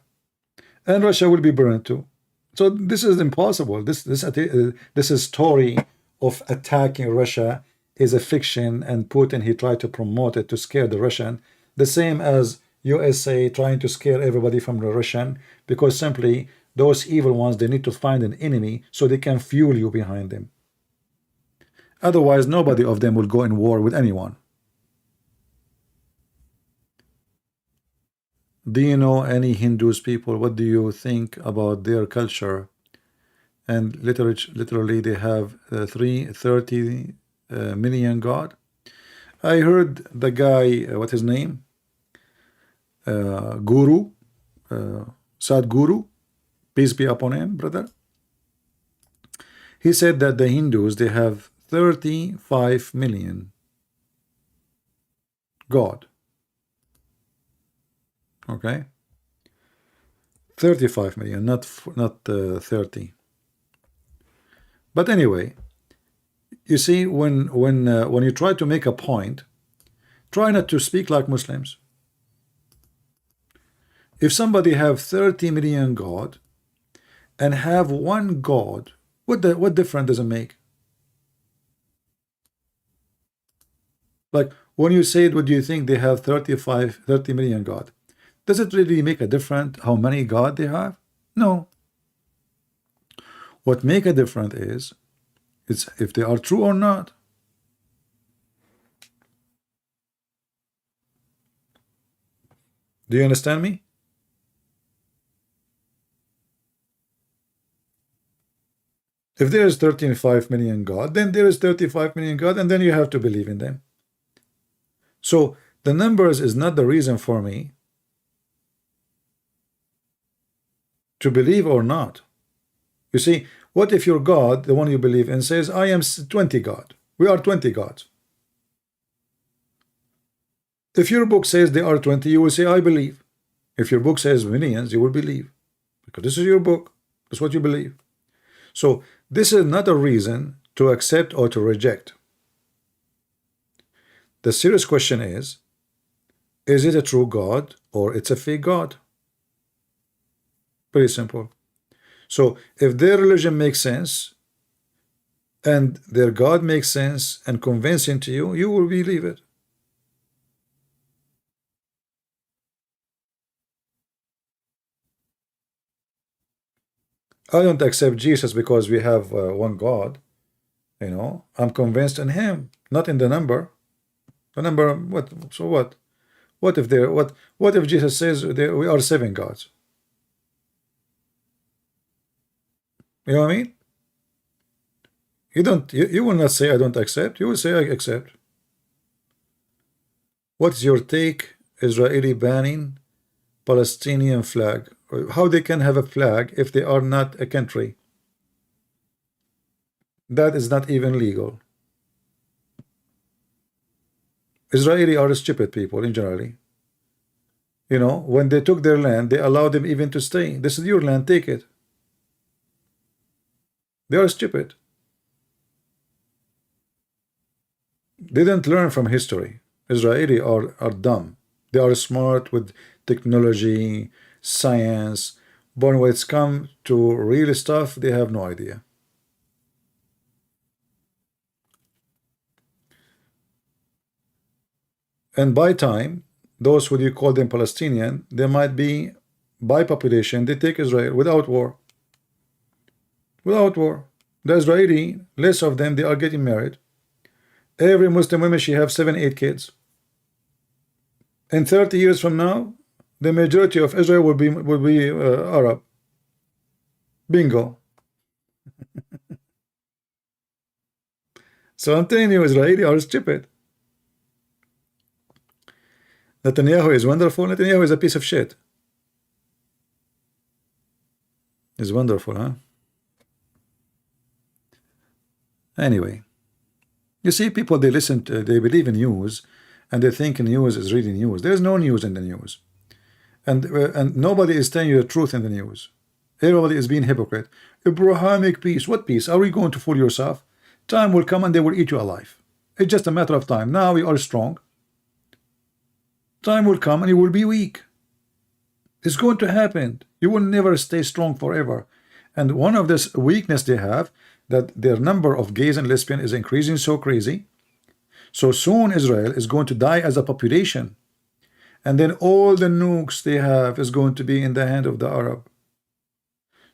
and Russia will be burned too. So this is impossible. This is story of attacking Russia is a fiction, and Putin, he tried to promote it to scare the Russian, the same as USA trying to scare everybody from the Russian, because simply those evil ones, they need to find an enemy so they can fuel you behind them. Otherwise, nobody of them will go in war with anyone. Do you know any Hindus people? What do you think about their culture? And literally they have 30 million God. I heard the guy, what his name? Guru, Sadhguru, peace be upon him, brother. He said that the Hindus, they have 35 million God. Okay, 35 million, not 30. But anyway, you see, when you try to make a point, try not to speak like Muslims. If somebody have 30 million God and have one God, what difference does it make? Like when you say it, what do you think they have 30 million God? Does it really make a difference how many God they have? No. What make a difference is it's if they are true or not. Do you understand me? If there is 35 million God, then there is 35 million God, and then you have to believe in them. So the numbers is not the reason for me to believe or not. You see, what if your God, the one you believe in, says, I am 20 God. We are 20 gods. If your book says they are 20, you will say, I believe. If your book says millions, you will believe. Because this is your book. That's what you believe. So this is not a reason to accept or to reject. The serious question is it a true God or it's a fake God? Very simple. So if their religion makes sense and their God makes sense and convincing to you, you will believe it. I don't accept Jesus because we have one God. You know, I'm convinced in him, not in the number. The number, what? So what? What if there? What if Jesus says we are 7 gods? You know what I mean? You will not say I don't accept. You will say I accept. What's your take? Israeli banning Palestinian flag. How they can have a flag if they are not a country? That is not even legal. Israeli are stupid people in generally. You know, when they took their land, they allowed them even to stay. This is your land, take it. They are stupid. They didn't learn from history. Israeli are dumb. They are smart with technology, science, but when it's come to real stuff, they have no idea. And by time, those who you call them Palestinian, they might be by population, they take Israel without war. Without war. The Israeli, less of them, they are getting married. Every Muslim woman, she have 7, 8 kids. And 30 years from now, the majority of Israel will be Arab. Bingo. So I'm telling you, Israeli are stupid. Netanyahu is wonderful. Netanyahu is a piece of shit. He's wonderful, huh? Anyway, you see, people, they believe in news, and they think news is really news. There's no news in the news, and nobody is telling you the truth in the news. Everybody is being hypocrite. Abrahamic peace. What peace? Are we going to fool yourself? Time will come and they will eat you alive. It's just a matter of time. Now we are strong. Time will come and you will be weak. It's going to happen. You will never stay strong forever. And one of this weakness they have, that their number of gays and lesbians is increasing so crazy. So soon Israel is going to die as a population. And then all the nukes they have is going to be in the hand of the Arab.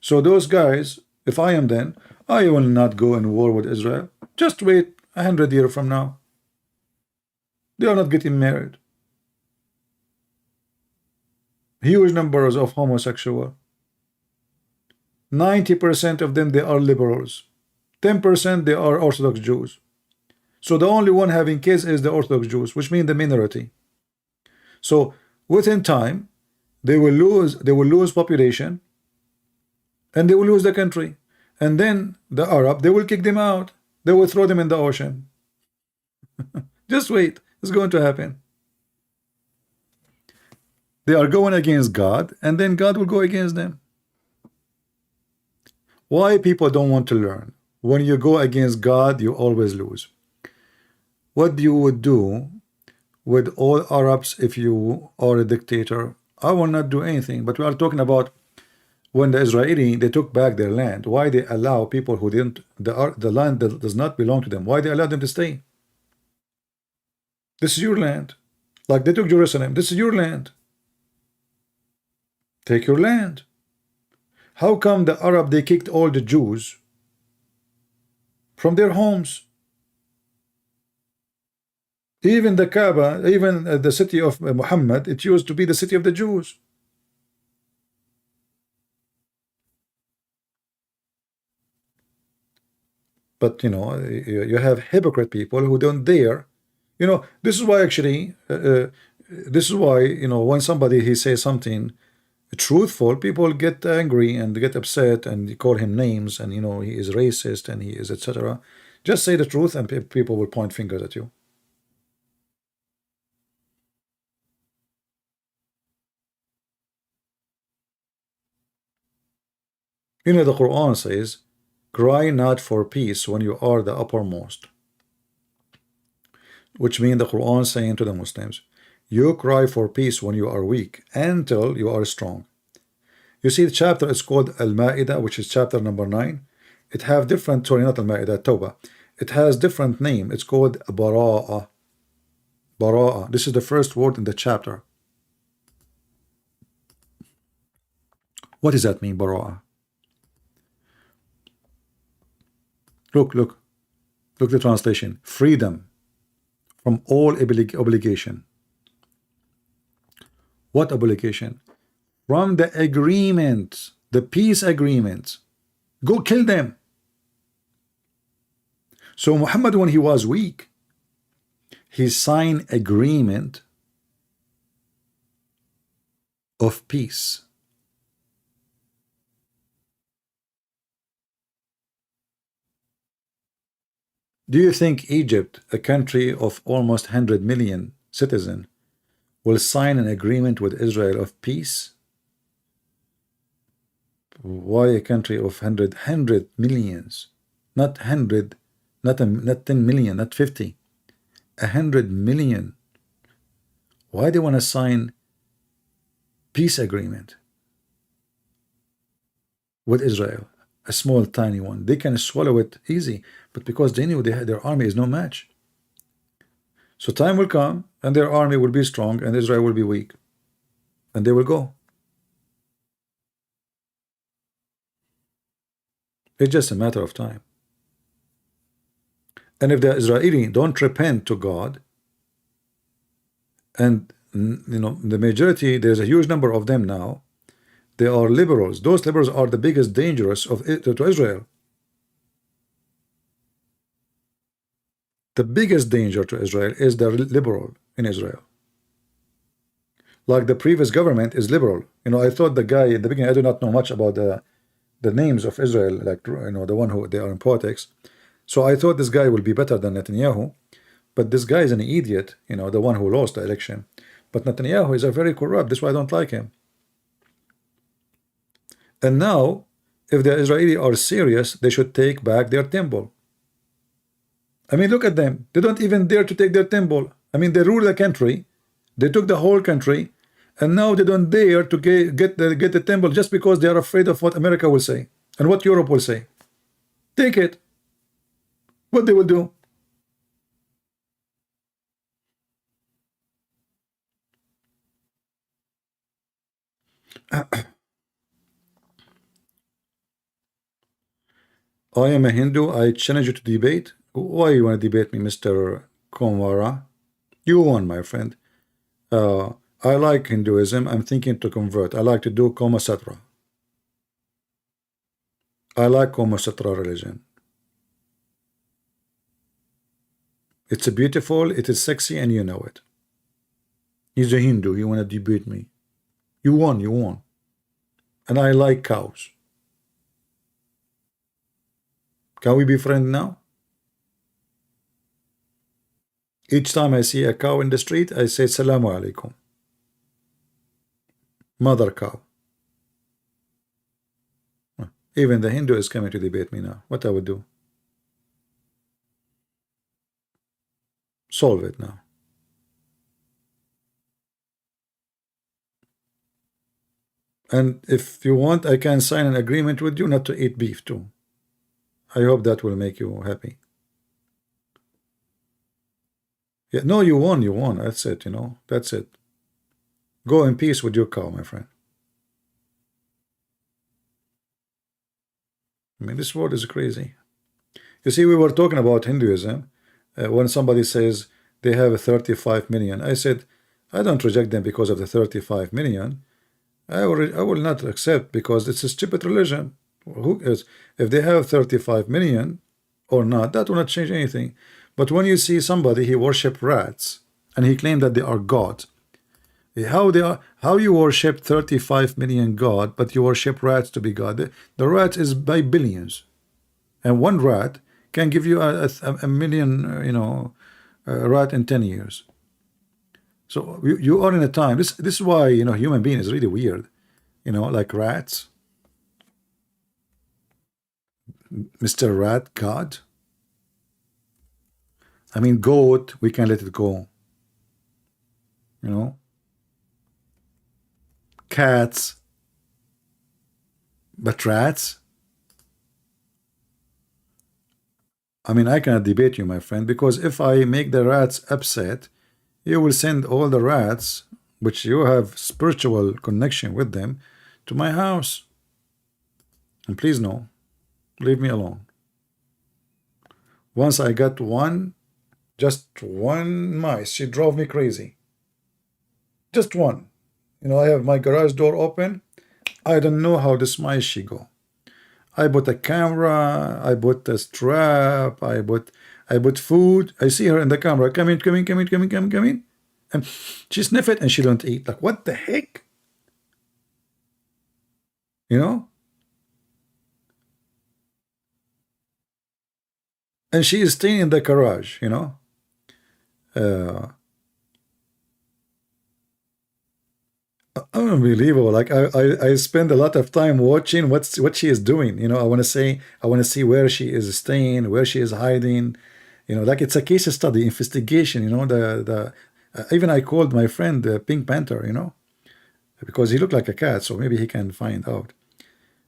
So those guys, if I am them, I will not go in war with Israel. Just wait 100 years from now. They are not getting married. Huge numbers of homosexual. 90% of them, they are liberals. 10% they are Orthodox Jews. So the only one having kids is the Orthodox Jews, which means the minority. So within time, they will lose population, and they will lose the country. And then the Arab, they will kick them out. They will throw them in the ocean. Just wait, it's going to happen. They are going against God, and then God will go against them. Why people don't want to learn? When you go against God, you always lose. What you would do with all Arabs if you are a dictator? I will not do anything. But we are talking about when the Israeli, they took back their land. Why they allow people who didn't, the land that does not belong to them, why they allow them to stay? This is your land. Like they took Jerusalem. This is your land. Take your land. How come the Arab, they kicked all the Jews from their homes? Even the Kaaba, even the city of Mohammed, it used to be the city of the Jews. But you know, you have hypocrite people who don't dare. You know, this is why actually, this is why, you know, when somebody he says something truthful, people get angry and get upset and call him names, and you know he is racist and he is etc. Just say the truth and people will point fingers at you. You know, the Quran says, cry not for peace when you are the uppermost. Which means the Quran saying to the Muslims, you cry for peace when you are weak until you are strong. You see, the chapter is called Al-Ma'idah, which is chapter number 9. It have different, sorry, not Al-Ma'idah, Tawbah. It has different name. It's called Bara'ah. Bara'ah. This is the first word in the chapter. What does that mean, Bara'ah? Look the translation. Freedom from all obligation. What obligation? From the agreement, the peace agreement. Go kill them. So Muhammad, when he was weak, he signed agreement of peace. Do you think Egypt, a country of almost 100 million citizens, will sign an agreement with Israel of peace? Why a country of 100 millions, not 100, not 10 million, not 50, 100 million? Why they want to sign peace agreement with Israel? A small tiny one, they can swallow it easy, but because they knew their army is no match. So time will come and their army will be strong and Israel will be weak, and they will go. It's just a matter of time. And if the Israeli don't repent to God, and you know the majority, there's a huge number of them now, they are liberals. Those liberals are the biggest dangers to Israel. The biggest danger to Israel is the liberal in Israel. Like the previous government is liberal. You know, I thought the guy in the beginning, I do not know much about the names of Israel, like, you know, the one who they are in politics. So I thought this guy will be better than Netanyahu, but this guy is an idiot, you know, the one who lost the election. But Netanyahu is a very corrupt. That's why I don't like him. And now, if the Israeli are serious, they should take back their temple. I mean, look at them. They don't even dare to take their temple. I mean, they rule the country. They took the whole country. And now they don't dare to get the temple just because they are afraid of what America will say and what Europe will say. Take it. What they will do? I am a Hindu. I challenge you to debate. Why you want to debate me, Mr. Komwara? You won, my friend. I like Hinduism. I'm thinking to convert. I like to do Koma Sutra. I like Koma Sutra religion. It's beautiful, it is sexy, and you know it. He's a Hindu. You want to debate me? You won, you won. And I like cows. Can we be friends now? Each time I see a cow in the street, I say Salamu alaikum. Mother cow. Even the Hindu is coming to debate me now. What I would do? Solve it now. And if you want, I can sign an agreement with you not to eat beef too. I hope that will make you happy. Yeah, no, you won, you won. That's it, you know. That's it. Go in peace with your cow, my friend. I mean, this world is crazy. You see, we were talking about Hinduism. When somebody says they have 35 million, I said, I don't reject them because of the 35 million. I will not accept because it's a stupid religion. Who is, if they have 35 million or not, that will not change anything. But when you see somebody, he worship rats and he claimed that they are God. How you worship 35 million God, but you worship rats to be God? The rat is by billions, and one rat can give you a million, you know, rat in 10 years. So you are in a time. This is why, you know, human being is really weird. You know, like rats. Mr. Rat God. I mean, goat, we can let it go. You know. Cats. But rats? I mean, I cannot debate you, my friend, because if I make the rats upset, you will send all the rats, which you have spiritual connection with them, to my house. And please no, leave me alone. Once I got one, just one mice, she drove me crazy. Just one. You know, I have my garage door open. I don't know how this mice she go. I bought a camera, I bought a strap, I bought food. I see her in the camera. Come in. And she sniff it and she don't eat. Like, what the heck? You know? And she is staying in the garage, you know? Unbelievable. Like I spend a lot of time watching what she is doing. You know, I want to see where she is staying, where she is hiding. You know, like it's a case study, investigation. You know, even I called my friend the Pink Panther. You know, because he looked like a cat, so maybe he can find out.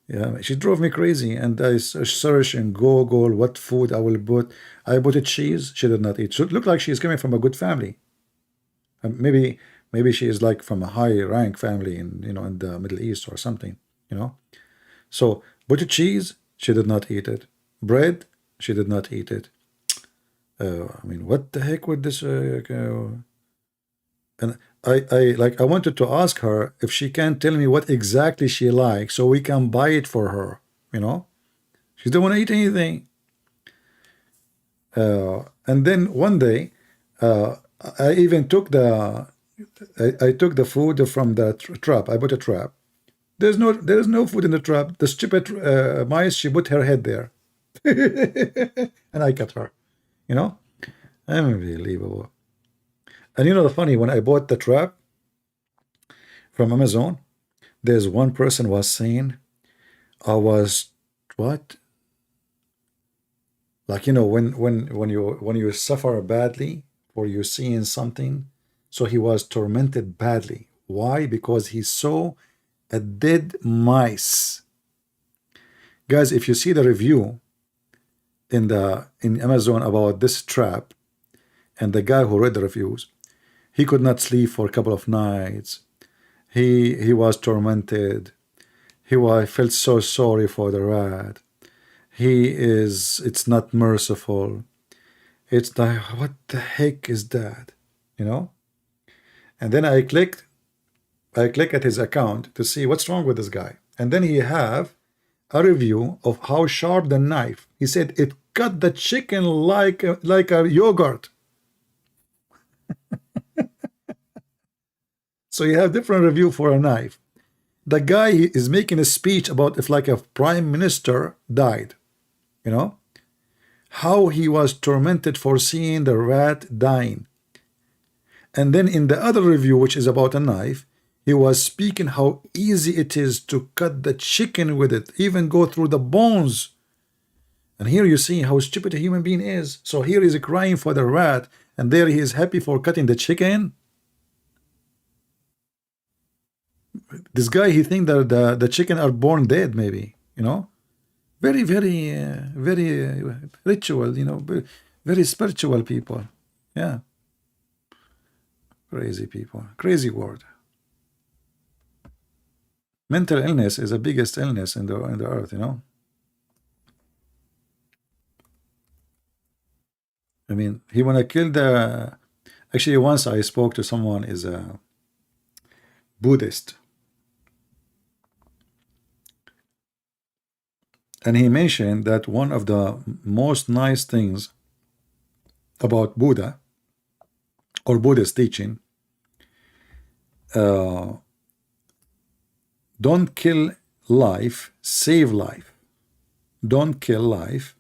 Yeah, she drove me crazy, and I search and Google what food I will put. I bought a cheese. She did not eat. So it looked like she is coming from a good family. Maybe she is like from a high rank family in, you know, in the Middle East or something, you know. So butcher cheese, she did not eat it. Bread, she did not eat it. I mean, what the heck with this? And I wanted to ask her if she can tell me what exactly she likes so we can buy it for her, you know. She don't want to eat anything. And then one day, I even took I took the food from the trap. I bought a trap. There is no food in the trap. The stupid mice, she put her head there. And I cut her. You know? Unbelievable. And you know the funny, when I bought the trap from Amazon, there's one person was saying I was what? Like, you know, when you suffer badly or you're seeing something. So he was tormented badly. Why? Because he saw a dead mice. Guys, if you see the review in Amazon about this trap, and the guy who read the reviews, he could not sleep for a couple of nights. He was tormented. Felt so sorry for the rat. It's not merciful. It's like, what the heck is that? You know? And then I clicked I click at his account to see what's wrong with this guy. And then he have a review of how sharp the knife. He said it cut the chicken like a yogurt. So you have different review for a knife. The guy is making a speech about if like a prime minister died, you know, how he was tormented for seeing the rat dying. And then in the other review, which is about a knife, he was speaking how easy it is to cut the chicken with it, even go through the bones. And here you see how stupid a human being is. So here he's crying for the rat, and there he is happy for cutting the chicken. This guy, he think that the chicken are born dead, maybe, you know. Very, very ritual, you know, very spiritual people. Yeah. Crazy people. Crazy world. Mental illness is the biggest illness in the earth, you know. I mean, he wanna kill the. Actually, once I spoke to someone is a Buddhist, and he mentioned that one of the most nice things about Buddha or Buddhist teaching, don't kill life, save life. Don't kill life,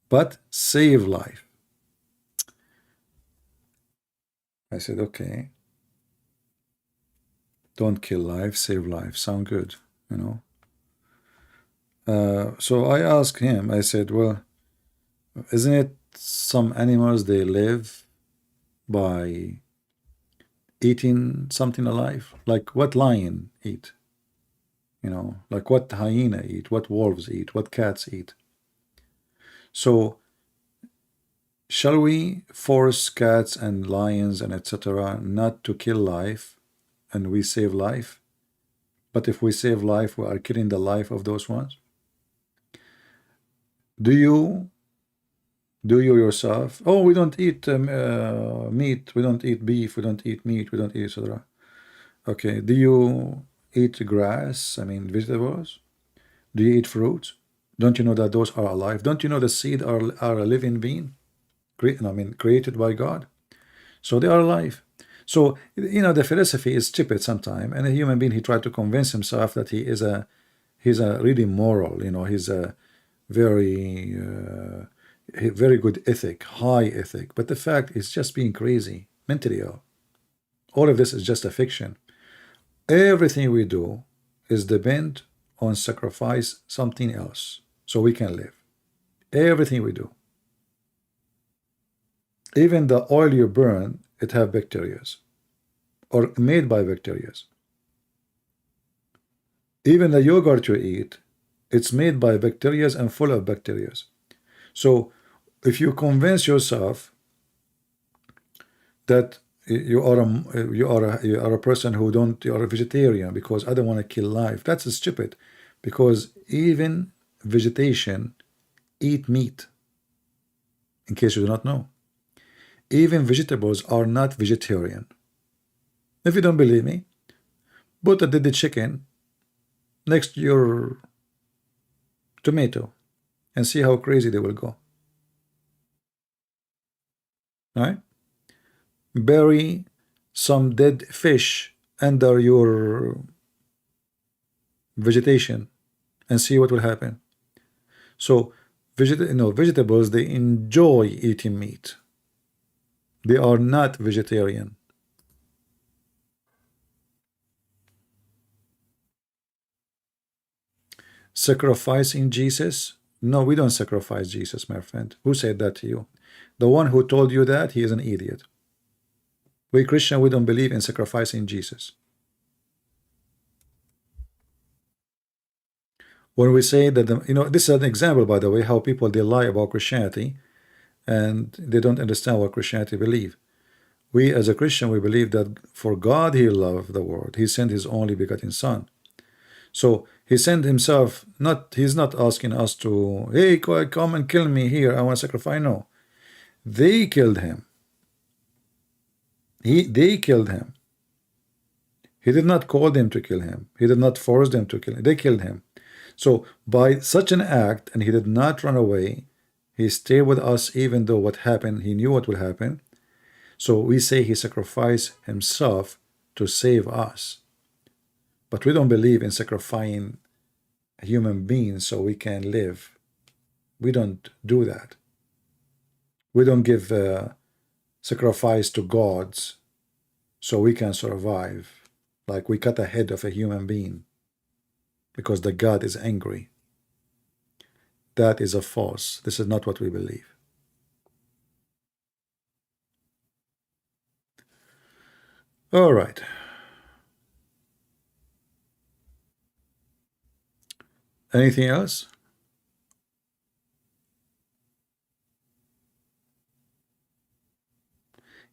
but save life. I said, okay. Don't kill life, save life. Sound good, you know. So I asked him, I said, well, isn't it some animals, they live by eating something alive? Like what lion eat? You know, like what hyena eat, what wolves eat, what cats eat. So shall we force cats and lions and etc. not to kill life and we save life? But if we save life, we are killing the life of those ones. Do you yourself, oh, we don't eat meat, we don't eat beef, we don't eat meat, we don't eat etc. Okay, do you eat grass, I mean vegetables? Do you eat fruits? Don't you know that those are alive? Don't you know the seed are a living being? Created by God. So they are alive. So, you know, the philosophy is stupid sometimes, and a human being, he tried to convince himself that he's a really moral, you know, he's a very good ethic, high ethic, but the fact is just being crazy, mentally ill. All of this is just a fiction. Everything we do is depend on sacrifice something else so we can live. Everything we do, even the oil you burn, it have bacteria or made by bacteria. Even the yogurt you eat, it's made by bacteria and full of bacteria. So if you convince yourself that you are a person who you are a vegetarian because I don't want to kill life, that's stupid, because even vegetation eat meat. In case you do not know, even vegetables are not vegetarian. If you don't believe me, put a dead chicken next to your tomato and see how crazy they will go. All right? Bury some dead fish under your vegetation and see what will happen. So vegetables, they enjoy eating meat. They are not vegetarian. Sacrificing Jesus? No, we don't sacrifice Jesus, my friend. Who said that to you? The one who told you that, he is an idiot. We Christian, we don't believe in sacrificing Jesus. When we say that, this is an example, by the way, how people, they lie about Christianity and they don't understand what Christianity believe. We as a Christian, we believe that for God he loved the world. He sent his only begotten son. So he sent himself, he's not asking us to, hey, come and kill me here, I want to sacrifice. No. They killed him. They killed him. He did not call them to kill him. He did not force them to kill him. They killed him. So by such an act, and he did not run away, he stayed with us even though what happened, he knew what would happen. So we say he sacrificed himself to save us. But we don't believe in sacrificing human beings so we can live. We don't do that. We don't give sacrifice to gods so we can survive. Like we cut the head of a human being because the God is angry. That is a false. This is not what we believe. All right. Anything else?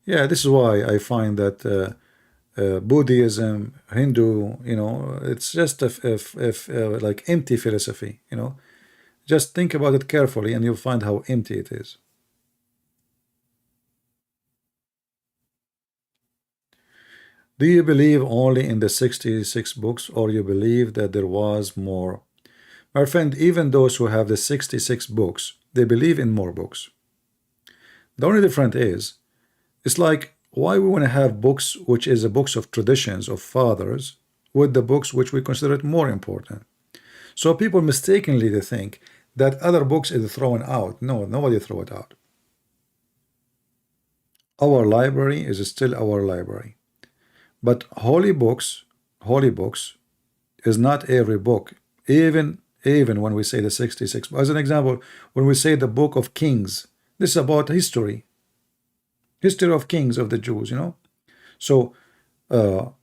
Yeah, this is why I find that Buddhism, Hindu, it's just like empty philosophy, Just think about it carefully and you'll find how empty it is. Do you believe only in the 66 books, or you believe that there was more? My friend, even those who have the 66 books, they believe in more books. The only difference is, it's like why we want to have books which is the books of traditions of fathers with the books which we consider it more important. So people mistakenly they think that other books is thrown out. No, nobody throw it out. Our library is still our library. But holy books is not every book. Even when we say the 66, as an example, when we say the book of Kings, this is about history of kings of the Jews, So the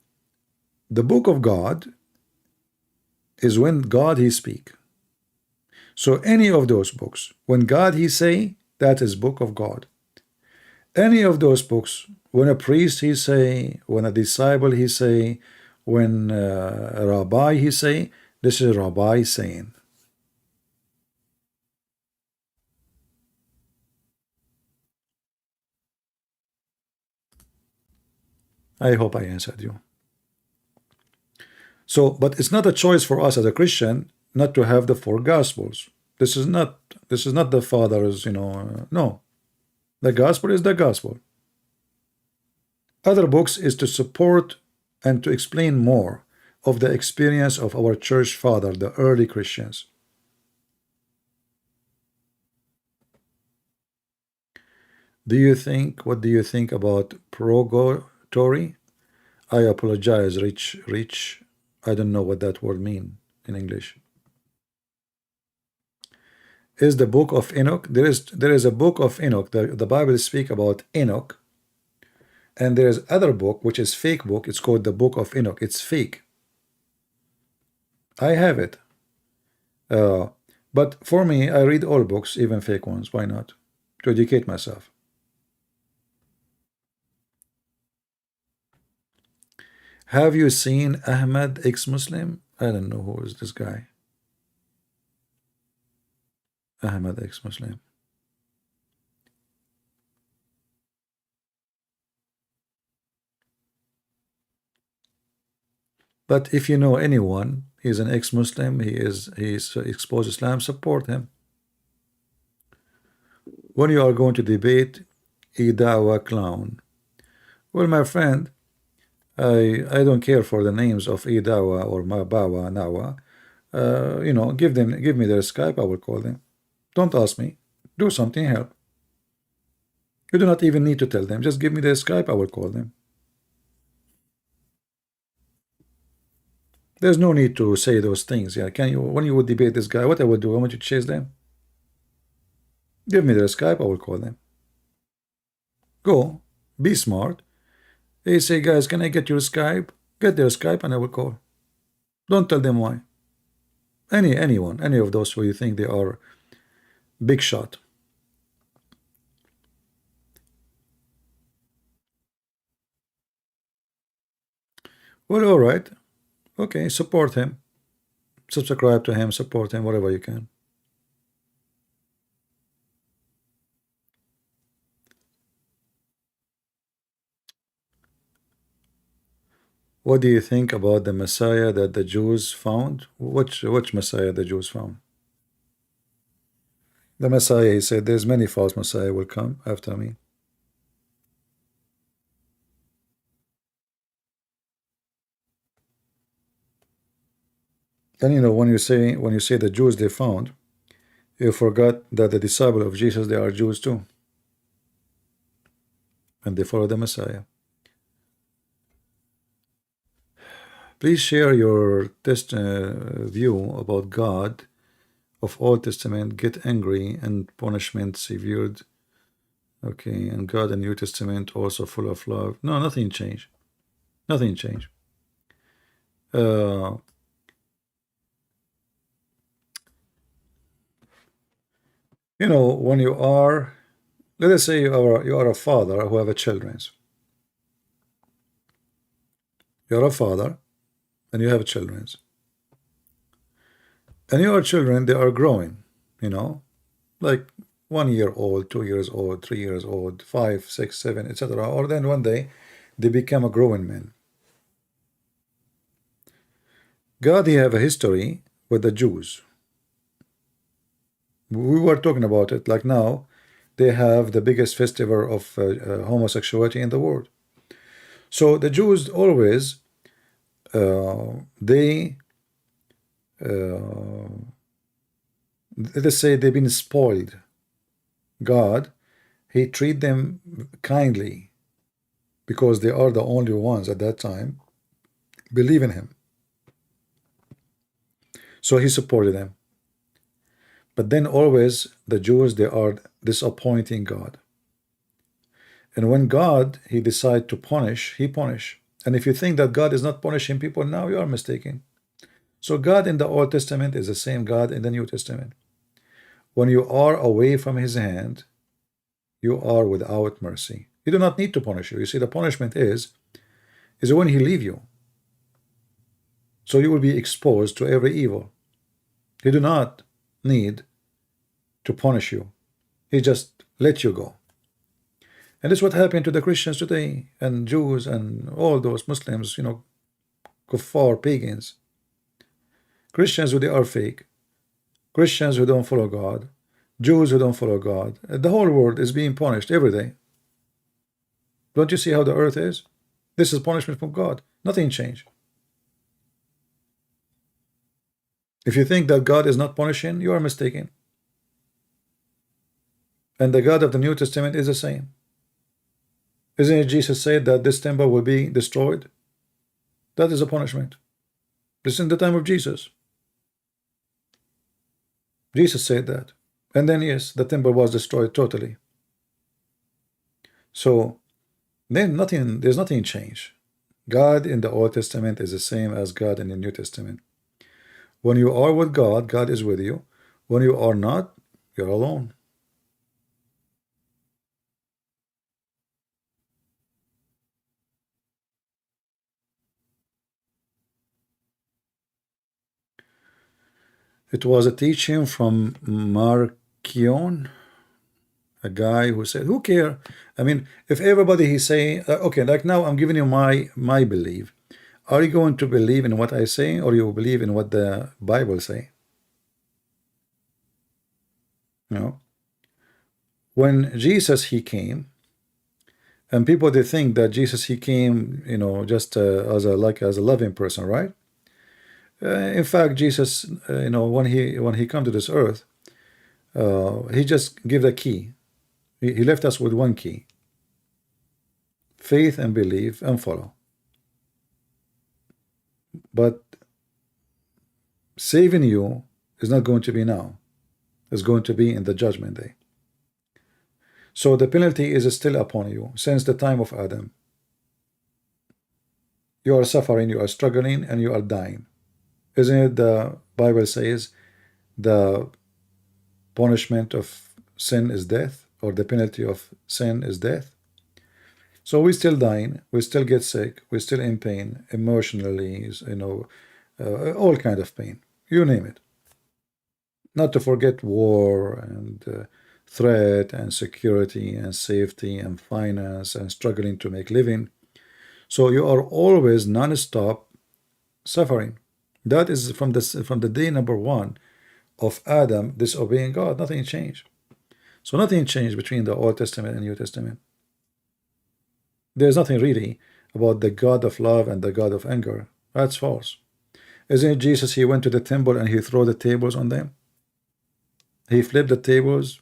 book of God is when God he speak. So any of those books, when God he say, that is book of God. Any of those books, when a priest he say, when a disciple he say, when a rabbi he say, this is rabbi saying. I hope I answered you. So, but it's not a choice for us as a Christian not to have the four gospels. This is not the Father's, no. The gospel is the gospel. Other books is to support and to explain more of the experience of our church father, the early Christians. What do you think about purgatory? I apologize, Rich. I don't know what that word mean in English. Is the book of Enoch? There is a book of Enoch. The Bible speak about Enoch, and there is other book which is fake book. It's called the book of Enoch. It's fake. I have it. But for me, I read all books, even fake ones. Why not? To educate myself. Have you seen Ahmed, ex-Muslim? I don't know who is this guy. Ahmed, ex-Muslim. But if you know anyone, he's an ex-Muslim, he's exposed Islam, support him. When you are going to debate Dawah clown, well, my friend, I don't care for the names of Dawah or Mabawa, Nawa. Give me their Skype, I will call them. Don't ask me. Do something, help. You do not even need to tell them. Just give me their Skype, I will call them. There's no need to say those things. Yeah, when you would debate this guy, what I would do, I want you to chase them. Give me their Skype, I will call them. Go, be smart. They say, guys, can I get your Skype? Get their Skype and I will call. Don't tell them why. Anyone, any of those who you think they are big shot. Well, all right. Okay, support him. Subscribe to him, support him, whatever you can. What do you think about the Messiah that the Jews found? Which Messiah the Jews found? The Messiah, he said, there's many false Messiah will come after me. And you know, when you say the Jews they found, you forgot that the disciple of Jesus, they are Jews too, and they follow the Messiah. Please share your view about God of Old Testament. Get angry and punishment severed. Okay, and God in New Testament also full of love. No, nothing changed. Nothing changed. You know, when you are, let us say you are a father who have a children. You're a father and you have children. And your children, they are growing, you know, like 1 year old, 2 years old, 3 years old, 5, 6, 7, etc. Or then one day they become a growing man. God, he have a history with the Jews. We were talking about it, like now they have the biggest festival of homosexuality in the world. So the Jews always let's say they've been spoiled. God, he treat them kindly because they are the only ones at that time believe in him. So he supported them. But then always the Jews, they are disappointing God. And when God, he decide to punish, he punish. And if you think that God is not punishing people now, you are mistaken. So God in the Old Testament is the same God in the New Testament. When you are away from his hand, you are without mercy. He do not need to punish you. You see, the punishment is when he leave you. So you will be exposed to every evil. He do not need to punish you. He just let you go. And this is what happened to the Christians today, and Jews, and all those Muslims, you know, kuffar, pagans. Christians who they are fake. Christians who don't follow God. Jews who don't follow God. The whole world is being punished every day. Don't you see how the earth is? This is punishment from God. Nothing changed. If you think that God is not punishing, you are mistaken. And the God of the New Testament is the same. Isn't it Jesus said that this temple will be destroyed? That is a punishment. This is in the time of Jesus. Jesus said that. And then yes, the temple was destroyed totally. So then there's nothing changed. God in the Old Testament is the same as God in the New Testament. When you are with God, God is with you. When you are not, you're alone. It was a teaching from Markion, a guy who said, who care? I mean, if everybody he's saying, okay, like now I'm giving you my belief. Are you going to believe in what I say, or you believe in what the Bible say? You know, when Jesus he came, and people they think that Jesus he came, you know, just as a loving person, right? In fact, Jesus, you know, when he come to this earth, he just gave the key. He left us with one key: faith and believe and follow. But saving you is not going to be now. It's going to be in the judgment day. So the penalty is still upon you since the time of Adam. You are suffering, you are struggling, and you are dying. Isn't it the Bible says the punishment of sin is death, or the penalty of sin is death? So we're still dying, we still get sick, we're still in pain, emotionally, you know, all kind of pain, you name it. Not to forget war and threat and security and safety and finance and struggling to make living. So you are always non-stop suffering. That is from the day number one of Adam disobeying God. Nothing changed. So nothing changed between the Old Testament and New Testament. There's nothing really about the God of love and the God of anger. That's false. Isn't it Jesus? He went to the temple and he threw the tables on them. He flipped the tables.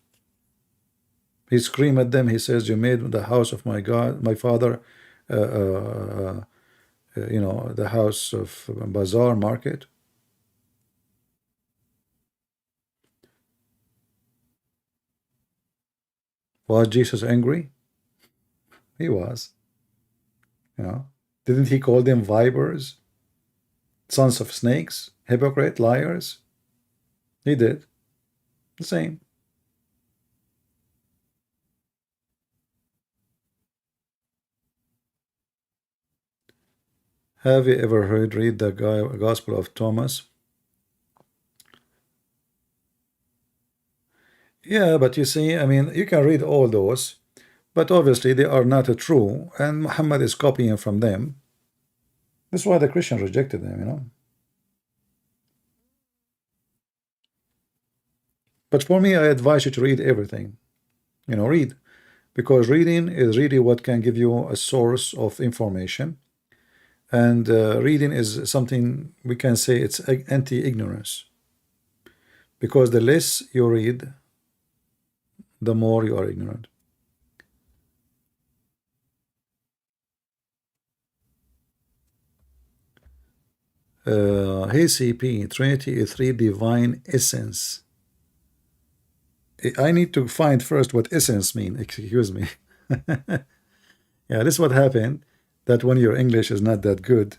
He screamed at them. He says, "You made the house of my God, my father, you know, the house of bazaar market." Was Jesus angry? He was. You know, didn't he call them vipers, sons of snakes, hypocrite, liars? He did the same. Have you ever read the Gospel of Thomas? Yeah, but you see, I mean, you can read all those, but obviously they are not true, and Muhammad is copying from them. That's why the Christians rejected them, you know. But for me, I advise you to read everything. You know, read, because reading is really what can give you a source of information. And reading is something we can say it's anti-ignorance, because the less you read, the more you are ignorant. Hey CP, Trinity is three divine essence. I need to find first what essence mean. Excuse me. Yeah, this is what happened, that when your English is not that good.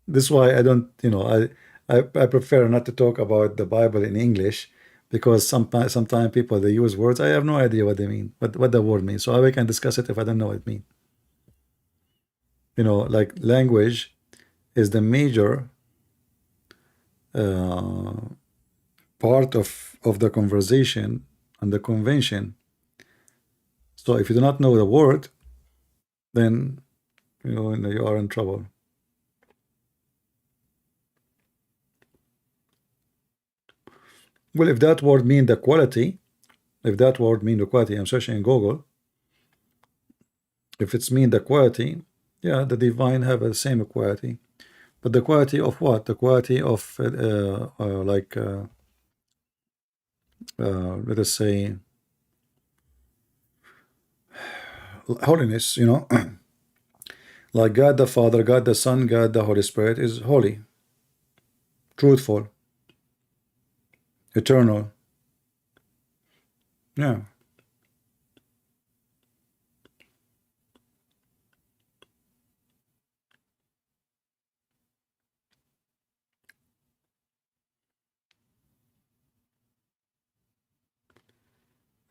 This is why I don't, you know, I prefer not to talk about the Bible in English, because sometimes people, they use words I have no idea what they mean, what the word means. So I can discuss it if I don't know what it means. You know, like language is the major part of the conversation and the convention. So if you do not know the word, then you are in trouble. Well, if that word mean the quality, I'm searching in Google. If it's mean the quality, yeah, the divine have the same quality. But the quality of what? The quality of let us say holiness, you know. Like God the Father, God the Son, God the Holy Spirit is holy, truthful, eternal. Yeah.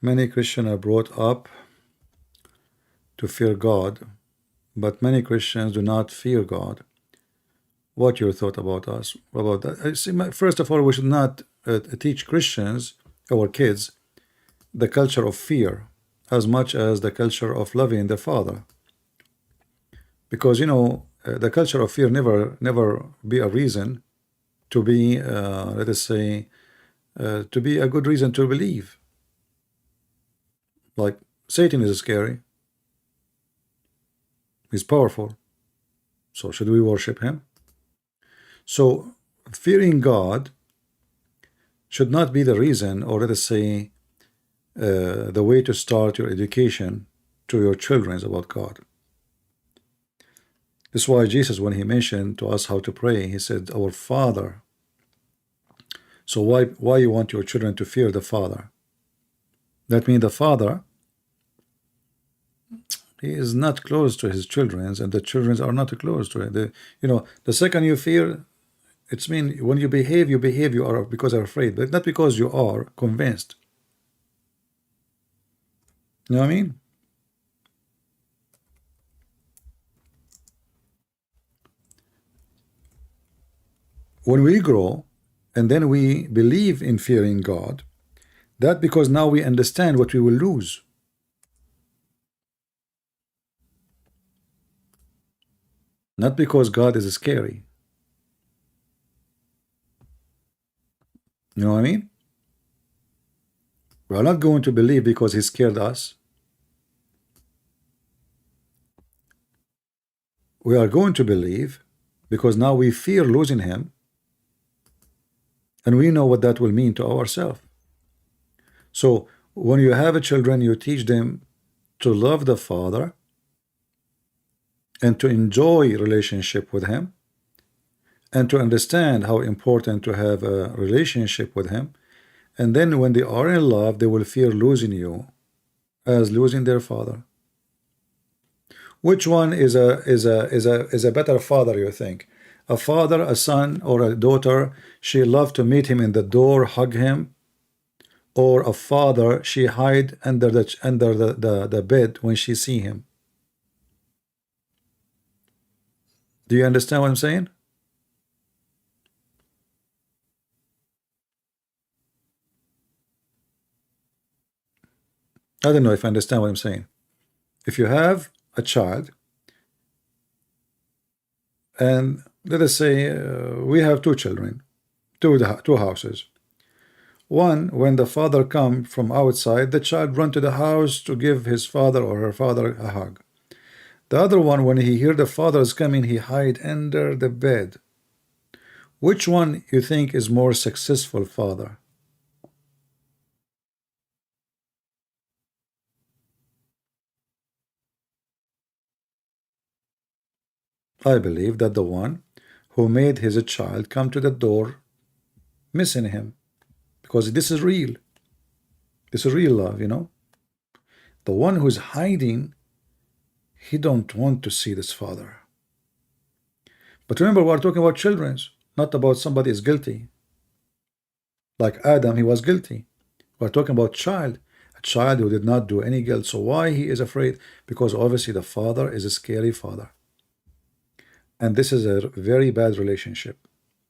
Many Christians are brought up to fear God, but many Christians do not fear God. What your thought about us about that? I see. First of all, we should not teach Christians, our kids, the culture of fear as much as the culture of loving the Father, because you know the culture of fear never be a reason to be let us say to be a good reason to believe. Like Satan is scary, he's powerful, so should we worship him? So fearing God should not be the reason, or let us say the way to start your education to your children about God. That's why Jesus, when he mentioned to us how to pray, he said, "Our Father." So why you want your children to fear the Father? That means the Father, he is not close to his children, and the children are not close to it. You know, the second you fear, it's mean when you behave, you are because you're afraid, but not because you are convinced. You know what I mean? When we grow and then we believe in fearing God, that because now we understand what we will lose. not because God is scary. You know what I mean? We are not going to believe because he scared us. We are going to believe because now we fear losing him, and we know what that will mean to ourselves. So when you have a children, you teach them to love the father and to enjoy relationship with him, and to understand how important to have a relationship with him. And then when they are in love, they will fear losing you as losing their father. Which one is a better father, you think? A father, a son, or a daughter, she loved to meet him in the door, hug him, or a father, she hide under the bed when she see him? Do you understand what I'm saying? I don't know if I understand what I'm saying. If you have a child, and let us say we have two children, two houses. One, when the father come from outside, the child run to the house to give his father or her father a hug. The other one, when he hear the father is coming, he hide under the bed. Which one you think is more successful father? I believe that the one who made his child come to the door missing him, because this is real. This is real love, you know. The one who's hiding, he don't want to see this father. But remember, we're talking about children, not about somebody is guilty. Like Adam, he was guilty. We're talking about child, a child who did not do any guilt. So why he is afraid? Because obviously the father is a scary father. And this is a very bad relationship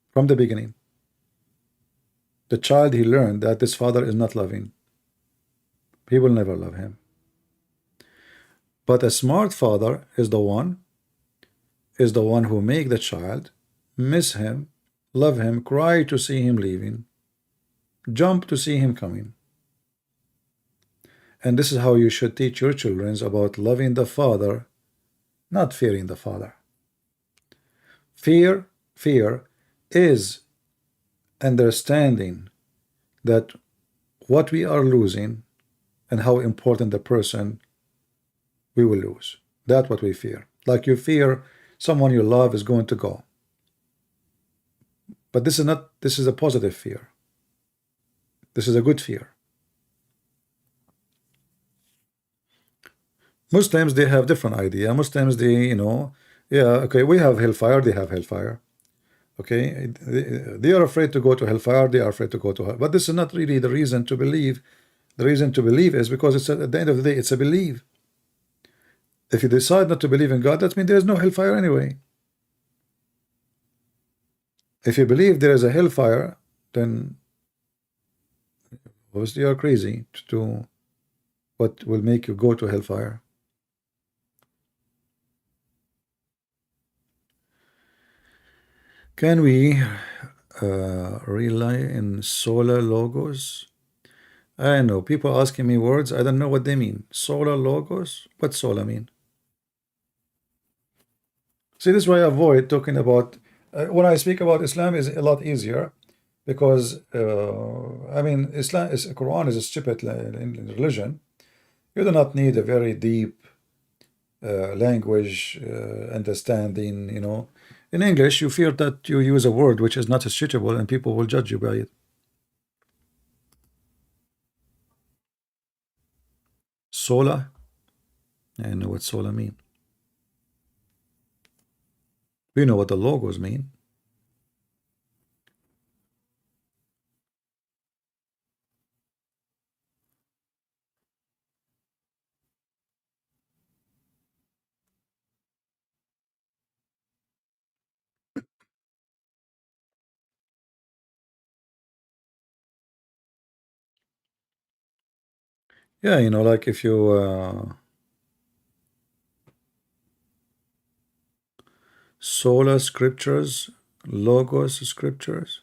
from the beginning. The child, he learned that this father is not loving. He will never love him. But a smart father is the one who make the child miss him, love him, cry to see him leaving, jump to see him coming. And this is how you should teach your children about loving the father, not fearing the father. Fear is understanding that what we are losing and how important the person we will lose. That's what we fear. Like you fear someone you love is going to go. But this is a positive fear. This is a good fear. Muslims, they have different idea. Muslims, they, yeah, okay, we have hellfire, they have hellfire. Okay, they are afraid to go to hellfire, they are afraid to go to hell. But this is not really the reason to believe. The reason to believe is because it's at the end of the day, it's a belief. If you decide not to believe in God, that means there is no hellfire anyway. If you believe there is a hellfire, then obviously you are crazy to what will make you go to hellfire. Can we rely in solar logos? I know people asking me words, I don't know what they mean. Solar logos? What solar mean? See, this is why I avoid talking about when I speak about Islam is a lot easier, because I mean Islam is Quran is a stupid in religion. You do not need a very deep language understanding. In English, you fear that you use a word which is not suitable, and people will judge you by it. Sola, I know what sola mean. We know what the logos mean. Yeah, like if you Sola scriptures, logos scriptures.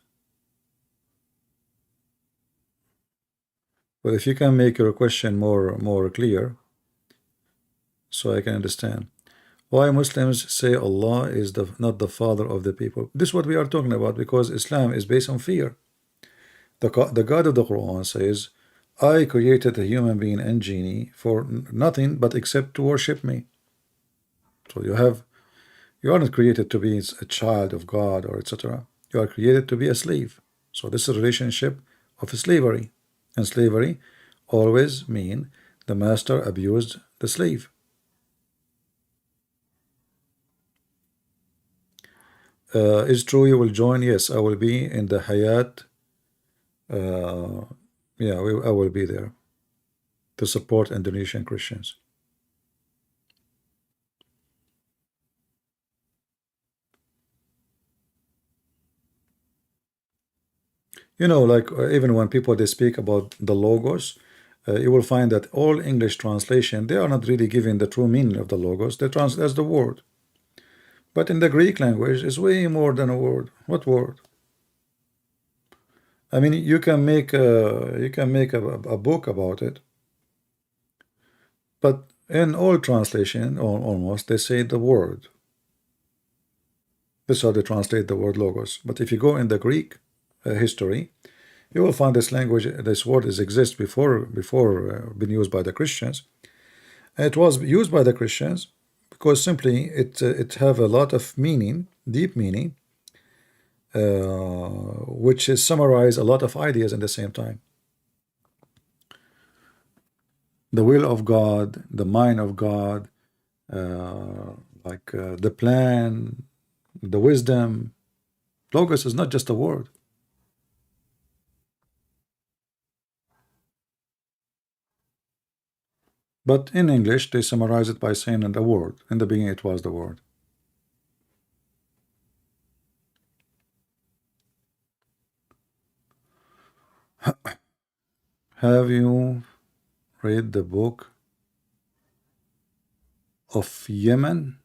Well, if you can make your question more clear, so I can understand. Why Muslims say Allah is not the father of the people? This is what we are talking about, because Islam is based on fear. The God of the Quran says, I created a human being and genie for nothing but except to worship me. So you are not created to be a child of God or etc. You are created to be a slave. So this is a relationship of slavery. And slavery always mean the master abused the slave. Is true you will join? Yes, I will be in the Hayat. Yeah, I will be there to support Indonesian Christians. You know, like even when people they speak about the logos, you will find that all English translation they are not really giving the true meaning of the logos. They translate as the word, but in the Greek language, it's way more than a word. What word? I mean, you can make a book about it, but in all translation, or almost, they say the word. This is how they translate the word logos. But if you go in the Greek history, you will find this language, this word exists before being used by the Christians. And it was used by the Christians because simply it have a lot of meaning, deep meaning, which is summarize a lot of ideas in the same time. The will of God, the mind of God, the plan, the wisdom. Logos is not just a word. But in English, they summarize it by saying the word. In the beginning, it was the word. Have you read the book of Yemen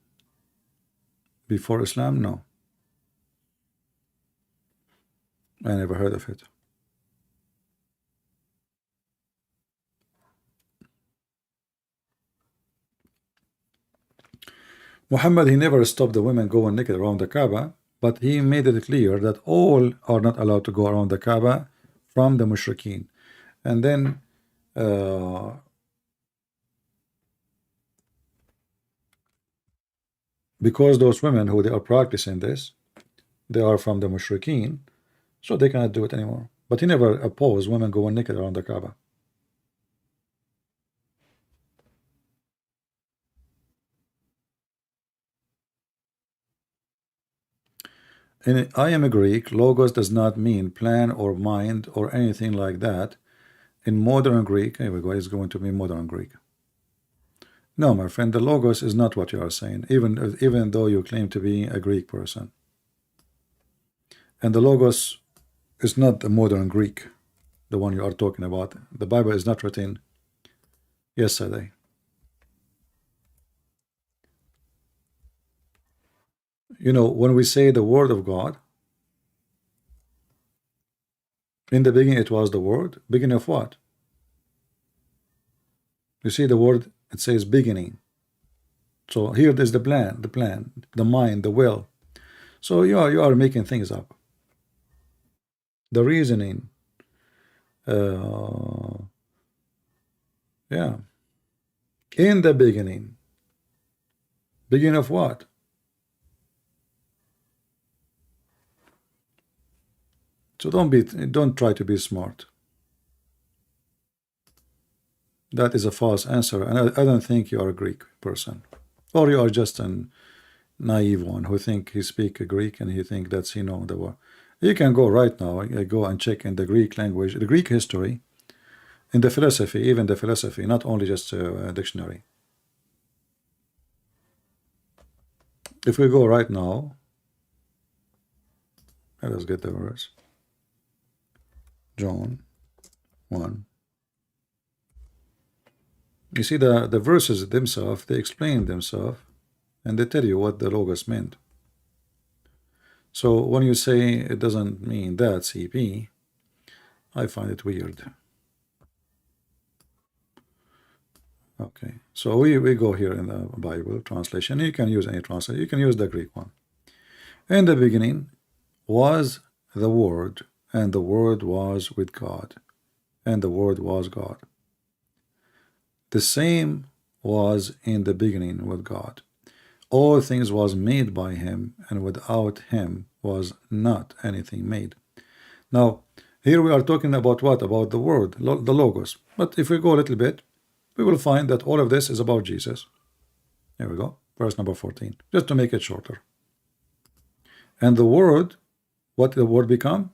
before Islam? No. I never heard of it. Muhammad, he never stopped the women going naked around the Kaaba, but he made it clear that all are not allowed to go around the Kaaba from the mushrikeen. And then because those women who they are practicing this, they are from the mushrikeen, so they cannot do it anymore. But he never opposed women going naked around the Kaaba. And I am a Greek. Logos does not mean plan or mind or anything like that. In modern Greek, here we go, it's going to be modern Greek. No, my friend, the logos is not what you are saying, even though you claim to be a Greek person. And the logos is not the modern Greek, the one you are talking about. The Bible is not written yesterday. You know, when we say the word of God, in the beginning it was the word. Beginning of what? You see the word, it says beginning. So here is the plan, the mind, the will. So you are making things up. The reasoning, yeah. In the beginning. Beginning of what? So don't try to be smart. That is a false answer, and I don't think you are a Greek person, or you are just a naive one who think he speak Greek and he think that's the word. You can go right now, go and check in the Greek language, the Greek history, in the philosophy, even the philosophy, not only just a dictionary. If we go right now, let us get the verse. John 1. You see the verses themselves, they explain themselves, and they tell you what the logos meant. So when you say it doesn't mean that, CP, I find it weird. Okay, so we go here in the Bible translation. You can use any translation. You can use the Greek one. In the beginning was the Word, and the Word was with God, and the Word was God. The same was in the beginning with God. All things was made by him, and without him was not anything made. Now, here we are talking about what? About the word, the Logos. But if we go a little bit, we will find that all of this is about Jesus. Here we go, verse number 14, just to make it shorter. And the Word, what did the Word become?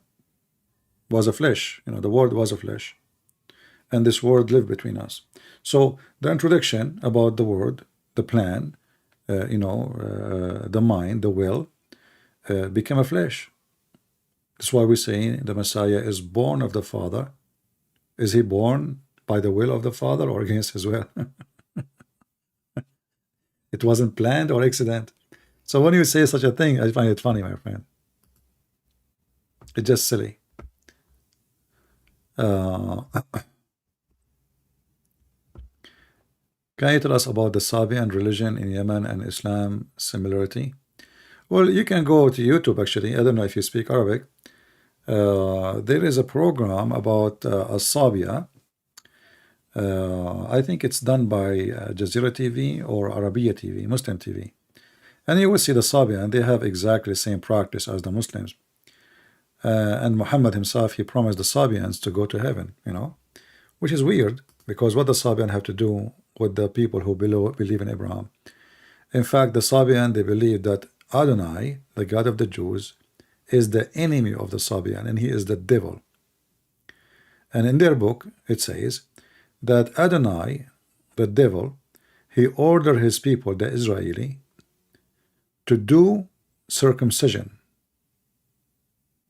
Was a flesh. You know, the Word was a flesh. And this Word lived between us. So the introduction about the Word, the plan, the mind, the will, became a flesh. That's why we say the Messiah is born of the Father. Is he born by the will of the Father or against his will? It wasn't planned or accident. So when you say such a thing, I find it funny, my friend. It's just silly. Can you tell us about the Sabian religion in Yemen and Islam similarity? Well, you can go to YouTube, actually. I don't know if you speak Arabic. There is a program about Sabia. I think it's done by Jazeera TV or Arabiya TV, Muslim TV. And you will see the Sabian, they have exactly the same practice as the Muslims. And Muhammad himself, he promised the Sabians to go to heaven, which is weird, because what the Sabian have to do with the people who believe in Abraham? In fact, the Sabian, they believe that Adonai, the God of the Jews, is the enemy of the Sabian, and he is the devil. And in their book, it says that Adonai, the devil, he ordered his people, the Israeli, to do circumcision.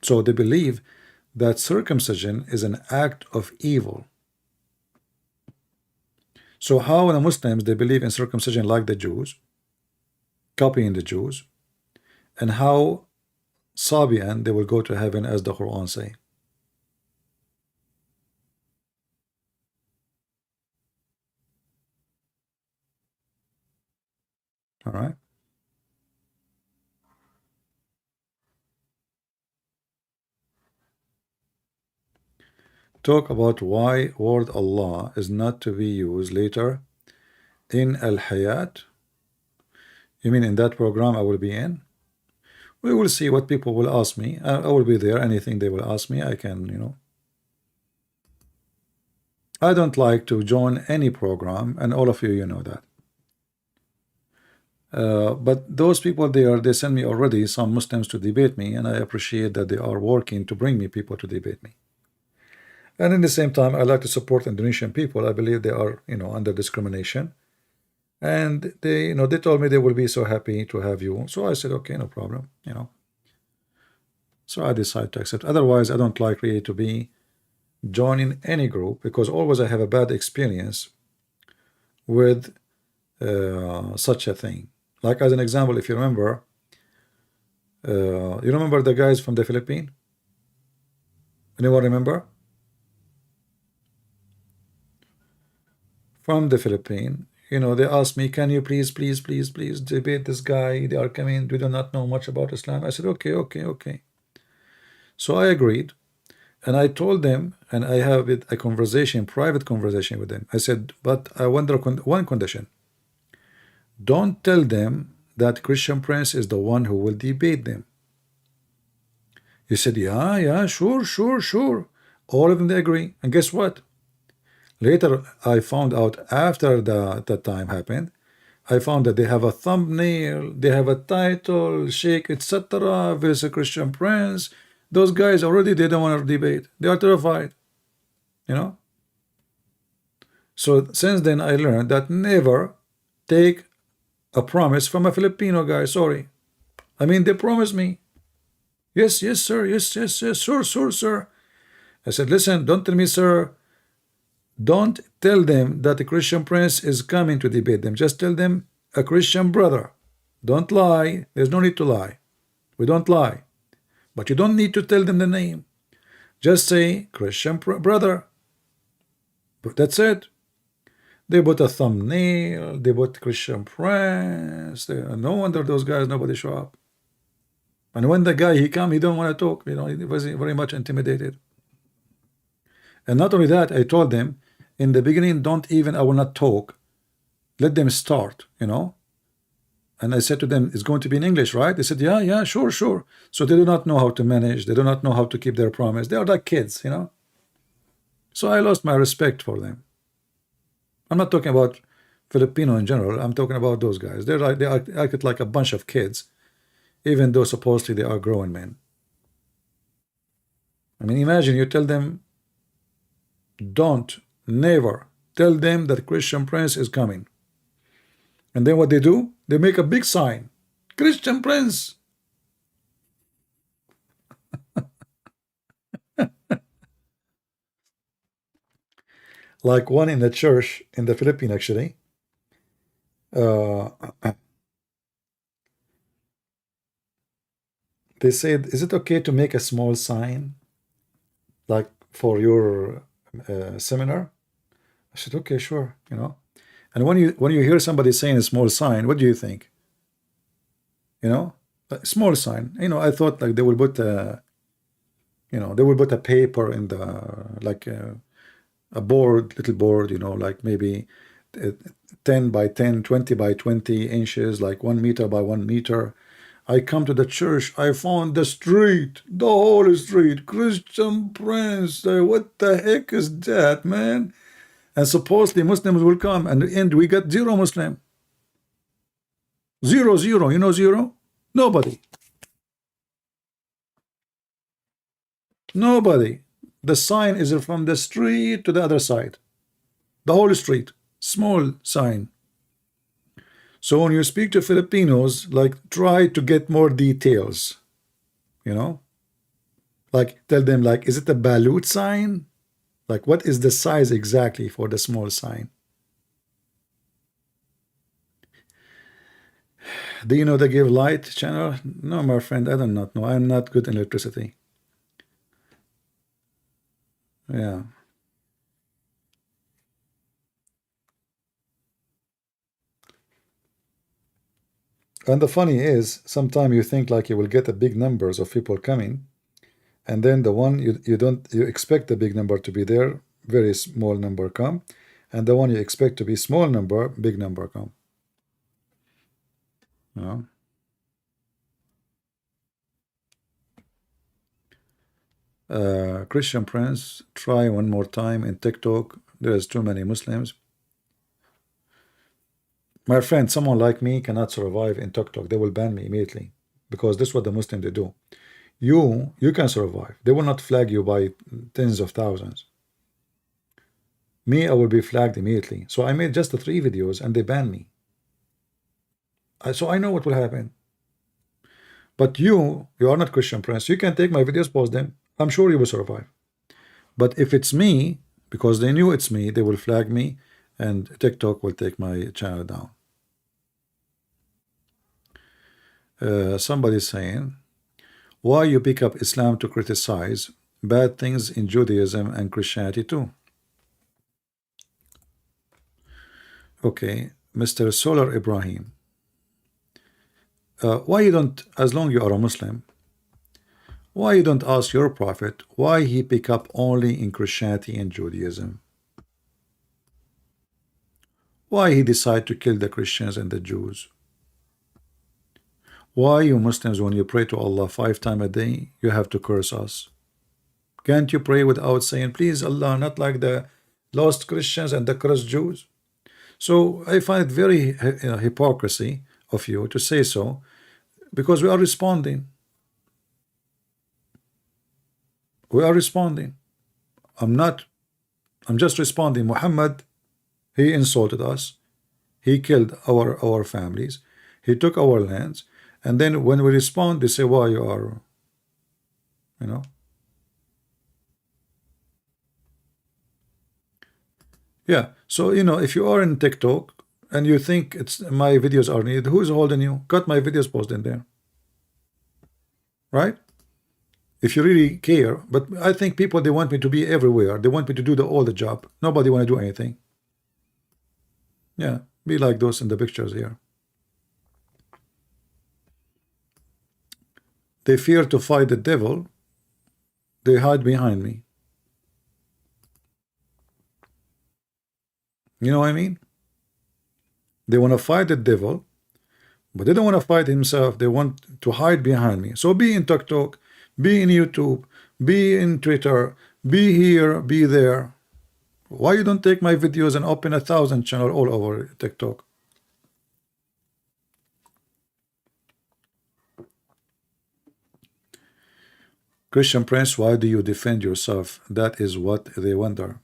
So they believe that circumcision is an act of evil. So how the Muslims, they believe in circumcision like the Jews, copying the Jews, and how Sabian, they will go to heaven as the Quran say. All right. Talk about why word Allah is not to be used later in Al-Hayat. You mean in that program I will be in? We will see what people will ask me. I will be there. Anything they will ask me, I can, I don't like to join any program, and all of you know that. But those people there, they send me already some Muslims to debate me, and I appreciate that they are working to bring me people to debate me. And in the same time, I like to support Indonesian people. I believe they are, under discrimination. And they, they told me they will be so happy to have you. So I said, okay, no problem, So I decided to accept. Otherwise, I don't like really to be joining any group, because always I have a bad experience with such a thing. Like as an example, if you remember, you remember the guys from the Philippines? Anyone remember? From the Philippines, they asked me, can you please debate this guy? They are coming, they do not know much about Islam. I said, okay. So I agreed, and I told them, and I have a conversation, private conversation with them. I said, but I wonder one condition. Don't tell them that Christian Prince is the one who will debate them. He said, yeah, sure. All of them, they agree. And guess what? Later, I found out after that time happened, I found that they have a thumbnail, they have a title, Sheikh, etc., versus Christian Prince. Those guys already, they don't want to debate. They are terrified, So since then, I learned that never take a promise from a Filipino guy. Sorry. I mean, they promised me. Yes, sir. Yes, sir. I said, listen, don't tell me, sir. Don't tell them that the Christian Prince is coming to debate them. Just tell them a Christian brother. Don't lie. There's no need to lie. We don't lie. But you don't need to tell them the name. Just say Christian brother. But that's it. They put a thumbnail, they put Christian Prince. No wonder those guys, nobody show up. And when the guy he come, he don't want to talk. You know, he was very much intimidated. And not only that, I told them in the beginning, I will not talk. Let them start, you know. And I said to them, it's going to be in English, right? They said, yeah, sure. So they do not know how to manage. They do not know how to keep their promise. They are like kids, you know. So I lost my respect for them. I'm not talking about Filipino in general. I'm talking about those guys. They act like a bunch of kids, even though supposedly they are grown men. I mean, imagine you tell them, never tell them that Christian Prince is coming. And then what they do? They make a big sign. Christian Prince. Like one in the church in the Philippines, actually. They said, is it okay to make a small sign? Like for your seminar? I said, okay, sure, you know. And when you hear somebody saying a small sign, what do you think? You know, a small sign. You know, I thought like they will put a, you know, they will put a paper in the like a board, little board, you know, like maybe 10 by 10, 20 by 20 inches, like 1 meter by 1 meter. I come to the church, I found the whole street, Christian Prince. What the heck is that, man? And supposedly Muslims will come, and we got 0 Muslim. 0, 0. You know 0? Nobody. Nobody. The sign is from the street to the other side. The whole street. Small sign. So when you speak to Filipinos, like try to get more details. You know? Like tell them like, is it a balut sign? Like what is the size exactly for the small sign? Do you know the Give Light channel? No, my friend, I do not know. I'm not good in electricity. Yeah. And the funny is, sometimes you think like you will get a big numbers of people coming, and then the one you expect the big number to be there, very small number come, and the one you expect to be small number, big number come. You know? Christian Prince, try one more time in TikTok. There's too many Muslims. My friend, someone like me cannot survive in TikTok. They will ban me immediately because this is what the Muslims they do. You can survive. They will not flag you by tens of thousands. Me, I will be flagged immediately. So I made just the 3 videos and they banned me. So I know what will happen. But you are not Christian Prince. You can take my videos, post them. I'm sure you will survive. But if it's me, because they knew it's me, they will flag me and TikTok will take my channel down. Somebody's saying, why you pick up Islam to criticize bad things in Judaism and Christianity too? Okay, Mr. Solar Ibrahim. Why you don't, as long you are a Muslim, why you don't ask your prophet why he pick up only in Christianity and Judaism? Why he decide to kill the Christians and the Jews? Why you Muslims, when you pray to Allah 5 times a day, you have to curse us? Can't you pray without saying, please Allah, not like the lost Christians and the cursed Jews? So I find it very hypocrisy of you to say so, because we are responding. We are responding. I'm just responding. Mohammed, he insulted us. He killed our families. He took our lands. And then when we respond, they say, why you are, you know. Yeah, so, you know, if you are in TikTok and you think it's my videos are needed, who's holding you? Cut my videos, post in there. Right? if you really care. But I think people, they want me to be everywhere. They want me to do all the job. Nobody want to do anything. Yeah, be like those in the pictures here. They fear to fight the devil. They hide behind me. You know what I mean? They want to fight the devil, but they don't want to fight himself. They want to hide behind me. So be in TikTok, be in YouTube, be in Twitter, be here, be there. Why you don't take my videos and open 1,000 channel all over TikTok? Christian Prince, why do you defend yourself? That is what they wonder.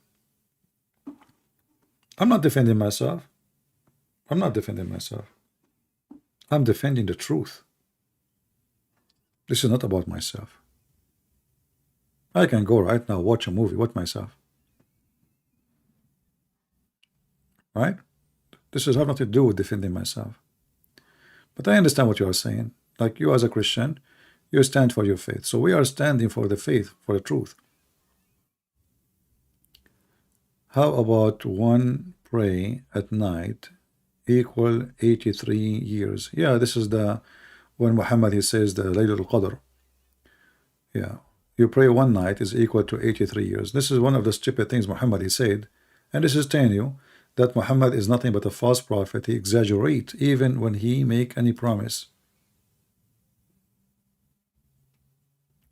I'm not defending myself. I'm not defending myself. I'm defending the truth. This is not about myself. I can go right now, watch a movie with myself. Right? This has nothing to do with defending myself. But I understand what you are saying. Like you as a Christian, you stand for your faith. So we are standing for the faith, for the truth. How about one pray at night equal 83 years? Yeah, this is the when Muhammad he says the Laylatul Qadr. Yeah, you pray one night is equal to 83 years. This is one of the stupid things Muhammad he said, and this is telling you that Muhammad is nothing but a false prophet. He exaggerates even when he make any promise.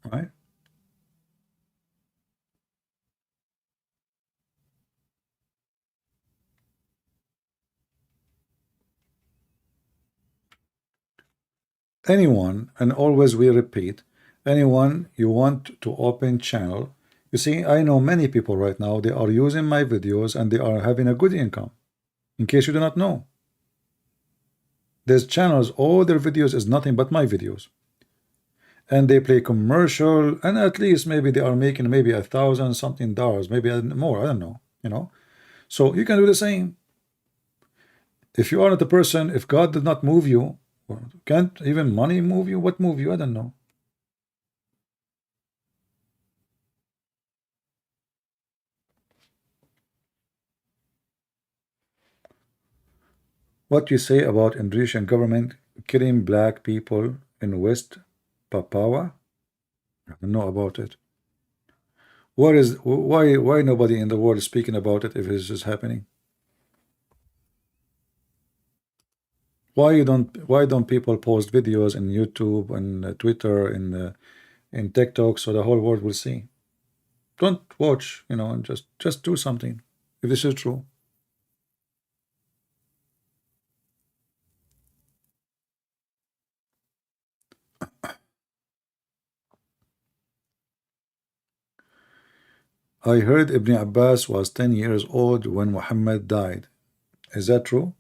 Right? Anyone, and always we repeat, anyone you want to open channel, you see, I know many people right now, they are using my videos and they are having a good income. In case you do not know, there's channels, all their videos is nothing but my videos, and they play commercial, and at least maybe they are making maybe $1,000 something, maybe more, I don't know, you know. So you can do the same. If you are not a person, if God did not move you, can't even money move you? What move you? I don't know. What you say about Indonesian government killing black people in West Papua? I don't know about it. Why nobody in the world is speaking about it if this is happening? Why don't people post videos in YouTube and Twitter and in TikTok so the whole world will see? Don't watch, you know, and just do something if this is true. I heard Ibn Abbas was 10 years old when Muhammad died. Is that true?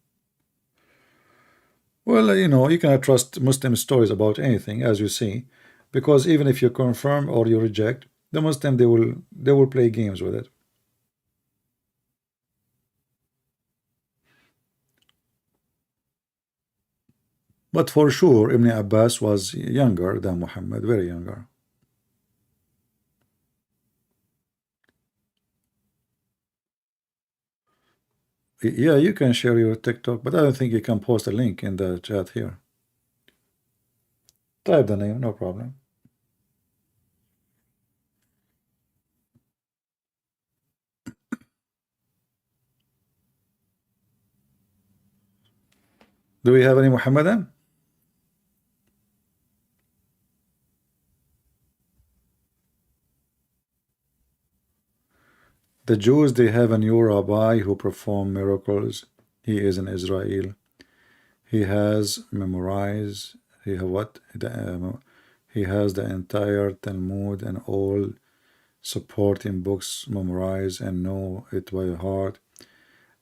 Well, you know, you cannot trust Muslim stories about anything, as you see, because even if you confirm or you reject, the Muslim they will play games with it. But for sure, Ibn Abbas was younger than Muhammad, very younger. Yeah, you can share your TikTok, but I don't think you can post a link in the chat here. Type the name, no problem. Do we have any Muhammadan? The Jews, they have a new rabbi who perform miracles. He is in Israel. He has memorized. He have what? He has the entire Talmud and all supporting books memorized and know it by heart.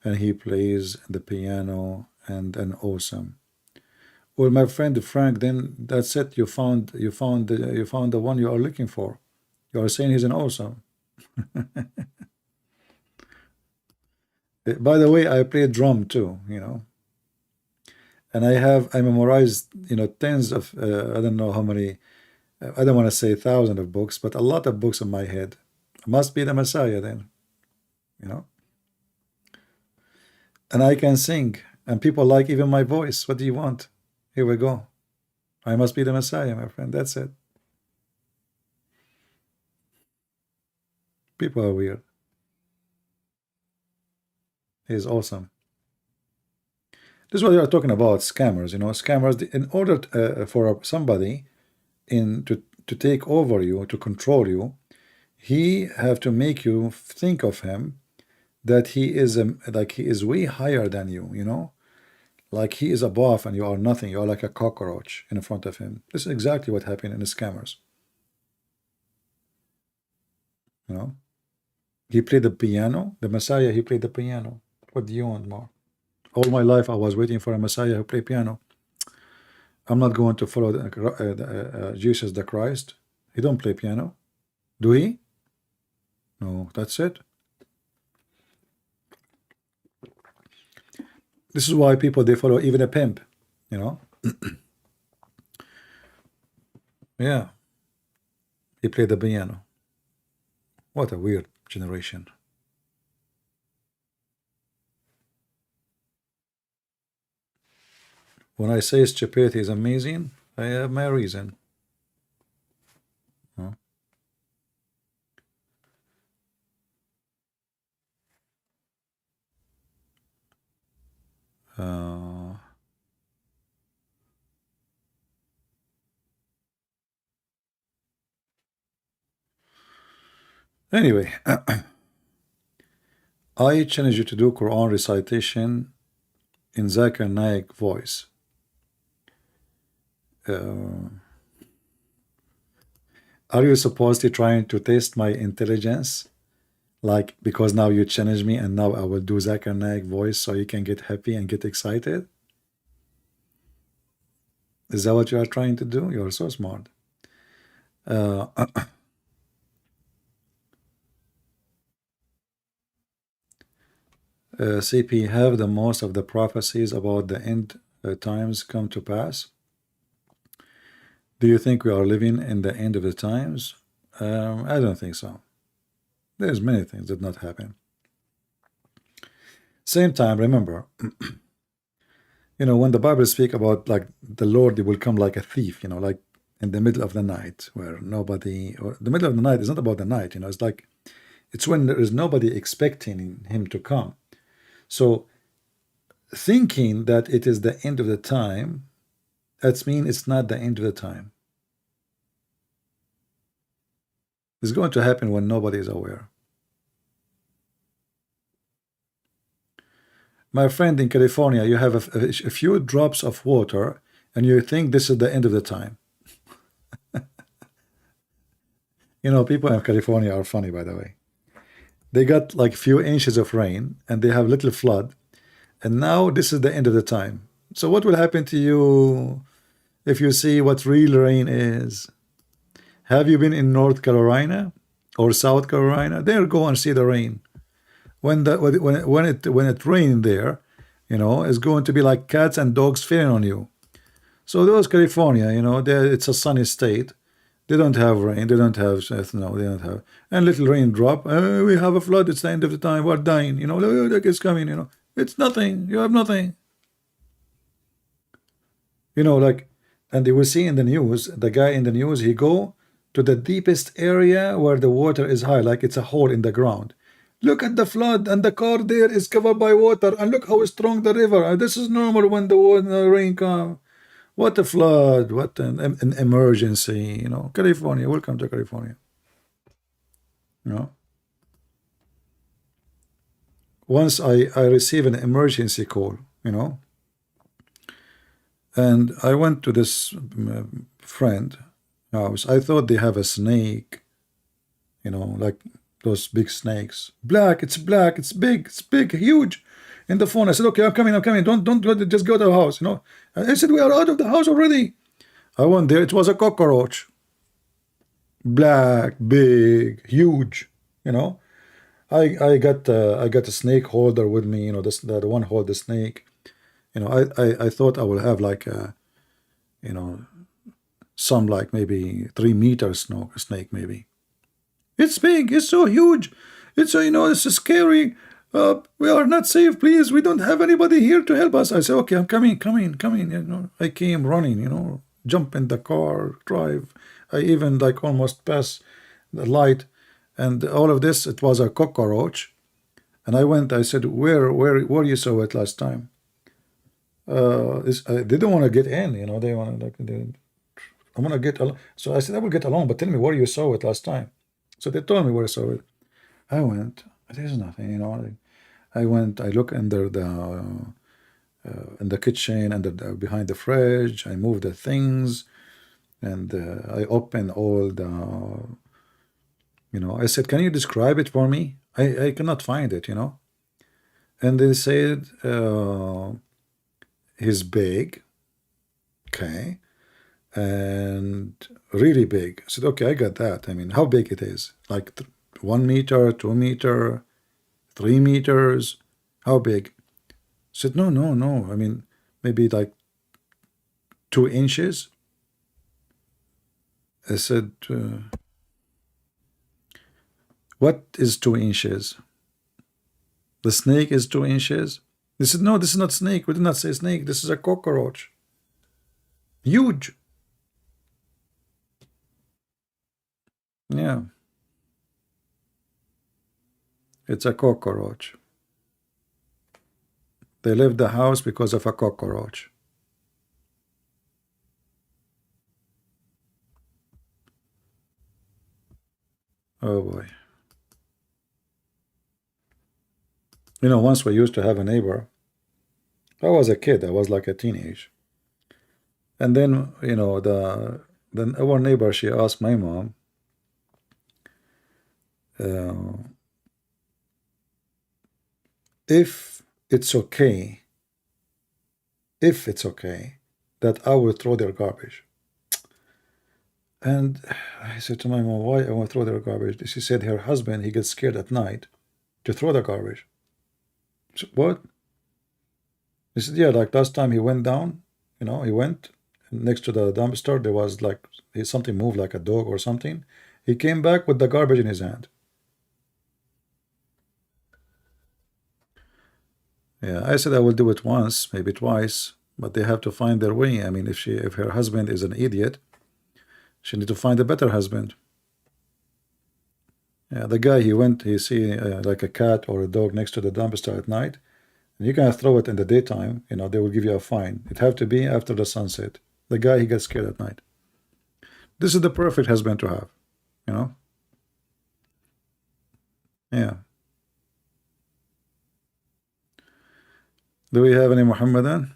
And he plays the piano and an awesome. Well, my friend Frank, then that's it. You found the one you are looking for. You are saying he's an awesome. By the way, I play drum too, you know, and I memorized, you know, tens of I don't know how many I don't want to say thousands of books, but a lot of books in my head. Must be the Messiah then, you know. And I can sing, and people like even my voice. What do you want? Here we go. I must be the Messiah, my friend. That's it. People are weird. He's awesome. This is what we are talking about, scammers. You know, scammers. In order for somebody to take over you, to control you, he have to make you think of him that he is like he is way higher than you. You know, like he is above and you are nothing. You are like a cockroach in front of him. This is exactly what happened in the scammers. You know, he played the piano. The Messiah, he played the piano. What do you want more? All my life I was waiting for a Messiah who play piano. I'm not going to follow Jesus the Christ. He don't play piano. Do he? No, that's it. This is why people, they follow even a pimp, you know. Yeah. He played the piano. What a weird generation. When I say stupidity is amazing, I have my reason. Huh? Anyway, I challenge you to do Quran recitation in Zakir Naik voice. Are you supposedly trying to test my intelligence? Like, because now you challenge me and now I will do Zakir Naik voice so you can get happy and get excited? Is that what you are trying to do? You're so smart. CP, have the most of the prophecies about the end times come to pass? Do you think we are living in the end of the times? I don't think so. There's many things that not happen. Same time, remember, you know, when the Bible speak about like the Lord, he will come like a thief, you know, like in the middle of the night, where nobody, or the middle of the night is not about the night, you know, it's like, it's when there is nobody expecting him to come. So thinking that it is the end of the time, that means it's not the end of the time. It's going to happen when nobody is aware. My friend in California, you have a few drops of water and you think this is the end of the time. You know, people in California are funny, by the way. They got like few inches of rain and they have little flood, and now this is the end of the time. So what will happen to you if you see what real rain is? Have you been in North Carolina or South Carolina? There, go and see the rain. When it rained there, you know, it's going to be like cats and dogs feeding on you. So those California, you know, it's a sunny state. They don't have rain. They don't have no. They don't have. And little rain drop. We have a flood. It's the end of the time. We're dying. You know, look, it's coming. You know, it's nothing. You have nothing. You know, like, and they will see in the news. The guy in the news, he go to the deepest area where the water is high, like it's a hole in the ground. Look at the flood, and the car there is covered by water, and look how strong the river. And this is normal when the rain comes. What a flood! What an emergency! You know, California. Welcome to California. You know. Once I received an emergency call. You know. And I went to this friend house. I thought they have a snake. You know, like those big snakes. Black, it's big, huge. In the phone, I said, okay, I'm coming. Don't just go to the house, you know. And I said, we are out of the house already. I went there, it was a cockroach. Black, big, huge, you know. I got a snake holder with me, you know, the one hold the snake. You know, I thought I will have like a, you know, some like maybe 3 meter snake maybe. It's big, it's so huge, it's you know, it's scary. We are not safe, please, we don't have anybody here to help us. I say, okay, I'm coming, you know. I came running, you know, jump in the car, drive. I even like almost pass the light, and all of this, it was a cockroach. And I went, I said, where you saw it last time? They didn't want to get in, you know, they want to I want to get along. So I said, I will get along, but tell me where you saw it last time. So they told me where I saw it. I went, there's nothing, you know. I went, I look under the in the kitchen, behind the fridge. I moved the things, and I opened all the, you know. I said, can you describe it for me? I cannot find it, you know. And they said, he's big, okay, and really big. I said, okay, I got that. I mean, how big it is? Like 1 meter, 2 meter, 3 meters? How big? I said, no. I mean, maybe like 2 inches. I said, what is 2 inches? The snake is 2 inches? They said, no, this is not snake. We did not say snake. This is a cockroach. Huge. Yeah. It's a cockroach. They left the house because of a cockroach. Oh boy. You know, once we used to have a neighbor. I was a kid. I was like a teenage. And then, you know, then our neighbor, she asked my mom, if it's okay that I will throw their garbage. And I said to my mom, why I want to throw their garbage? She said her husband, he gets scared at night to throw the garbage. So, what? He said, yeah, like last time he went down, you know, he went next to the dumpster, there was like something moved like a dog or something. He came back with the garbage in his hand. Yeah, I said I will do it once, maybe twice, but they have to find their way. I mean, if her husband is an idiot, she need to find a better husband. Yeah, the guy, he see like a cat or a dog next to the dumpster at night, and you can throw it in the daytime, you know, they will give you a fine. It have to be after the sunset. The guy, he gets scared at night. This is the perfect husband to have, you know. Yeah. Do we have any Muhammadan?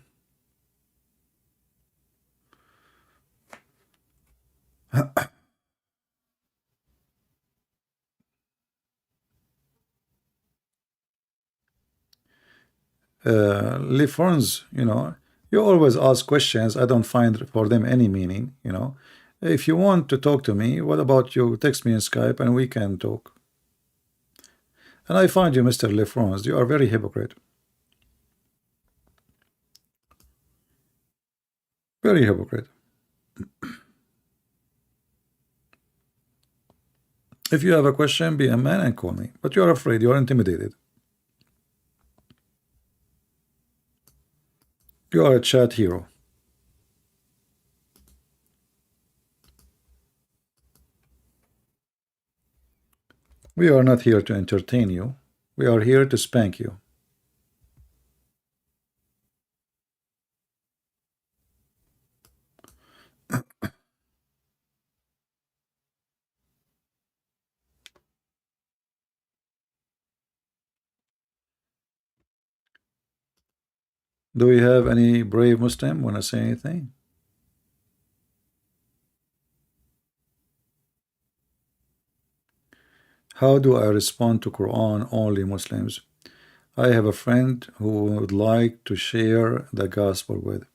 Liphams, you know, you always ask questions. I don't find for them any meaning, you know. If you want to talk to me, what about you text me in Skype and we can talk. And I find you, Mr. Liphams, you are very hypocrite. Very hypocrite. If you have a question, be a man and call me. But you are afraid, you are intimidated. You are a chat hero. We are not here to entertain you. We are here to spank you. Do we have any brave Muslim want to say anything? How do I respond to Quran only Muslims? I have a friend who would like to share the gospel with.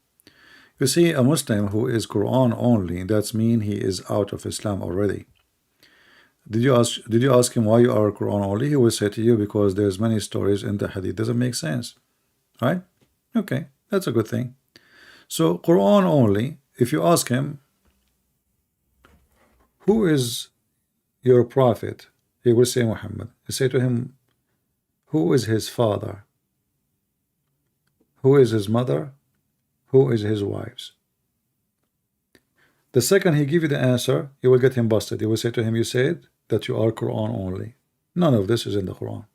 You see, a Muslim who is Quran only, that's mean he is out of Islam already. Did you ask him why you are Quran only? He will say to you, because there's many stories in the hadith. Doesn't make sense, right? Okay, that's a good thing. So Quran only, if you ask him, who is your prophet? He will say Muhammad. You say to him, who is his father? Who is his mother? Who is his wives? The second he give you the answer, you will get him busted. You will say to him, you said that you are Quran only. None of this is in the Quran.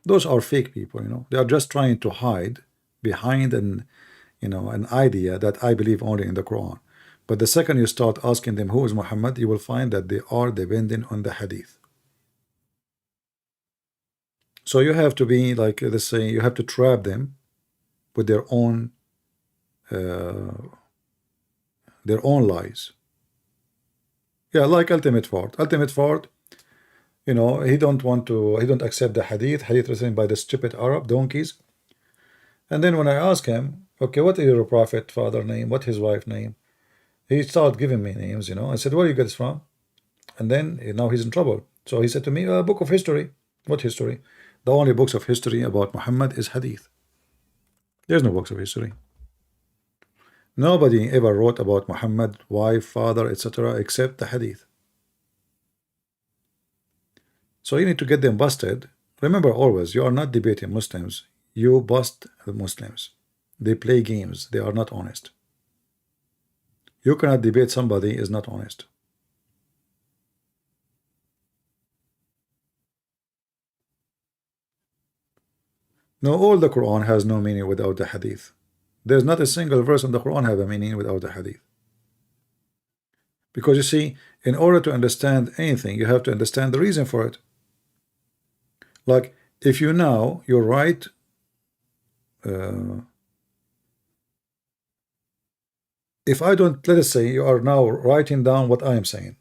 Those are fake people, you know. They are just trying to hide behind an idea that I believe only in the Quran. But the second you start asking them who is Muhammad, you will find that they are dependent on the hadith. So you have to be like, let's say, you have to trap them with their own lies. Yeah, like Ultimate Ford. Ultimate Ford, he don't accept the hadith written by the stupid Arab donkeys. And then when I ask him, okay, what is your prophet father name? What his wife name? He started giving me names, I said, where you get this from? And then now he's in trouble. So he said to me, a book of history. What history? The only books of history about Muhammad is hadith. There's no books of history. Nobody ever wrote about Muhammad, wife, father, etc., except the hadith. So you need to get them busted. Remember always, you are not debating Muslims. You bust the Muslims. They play games. They are not honest. You cannot debate somebody is not honest. No, all the Quran has no meaning without the hadith. There's not a single verse in the Quran have a meaning without the hadith. Because you see, in order to understand anything, you have to understand the reason for it. Like, if you write if I don't, let us say you are now writing down what I am saying,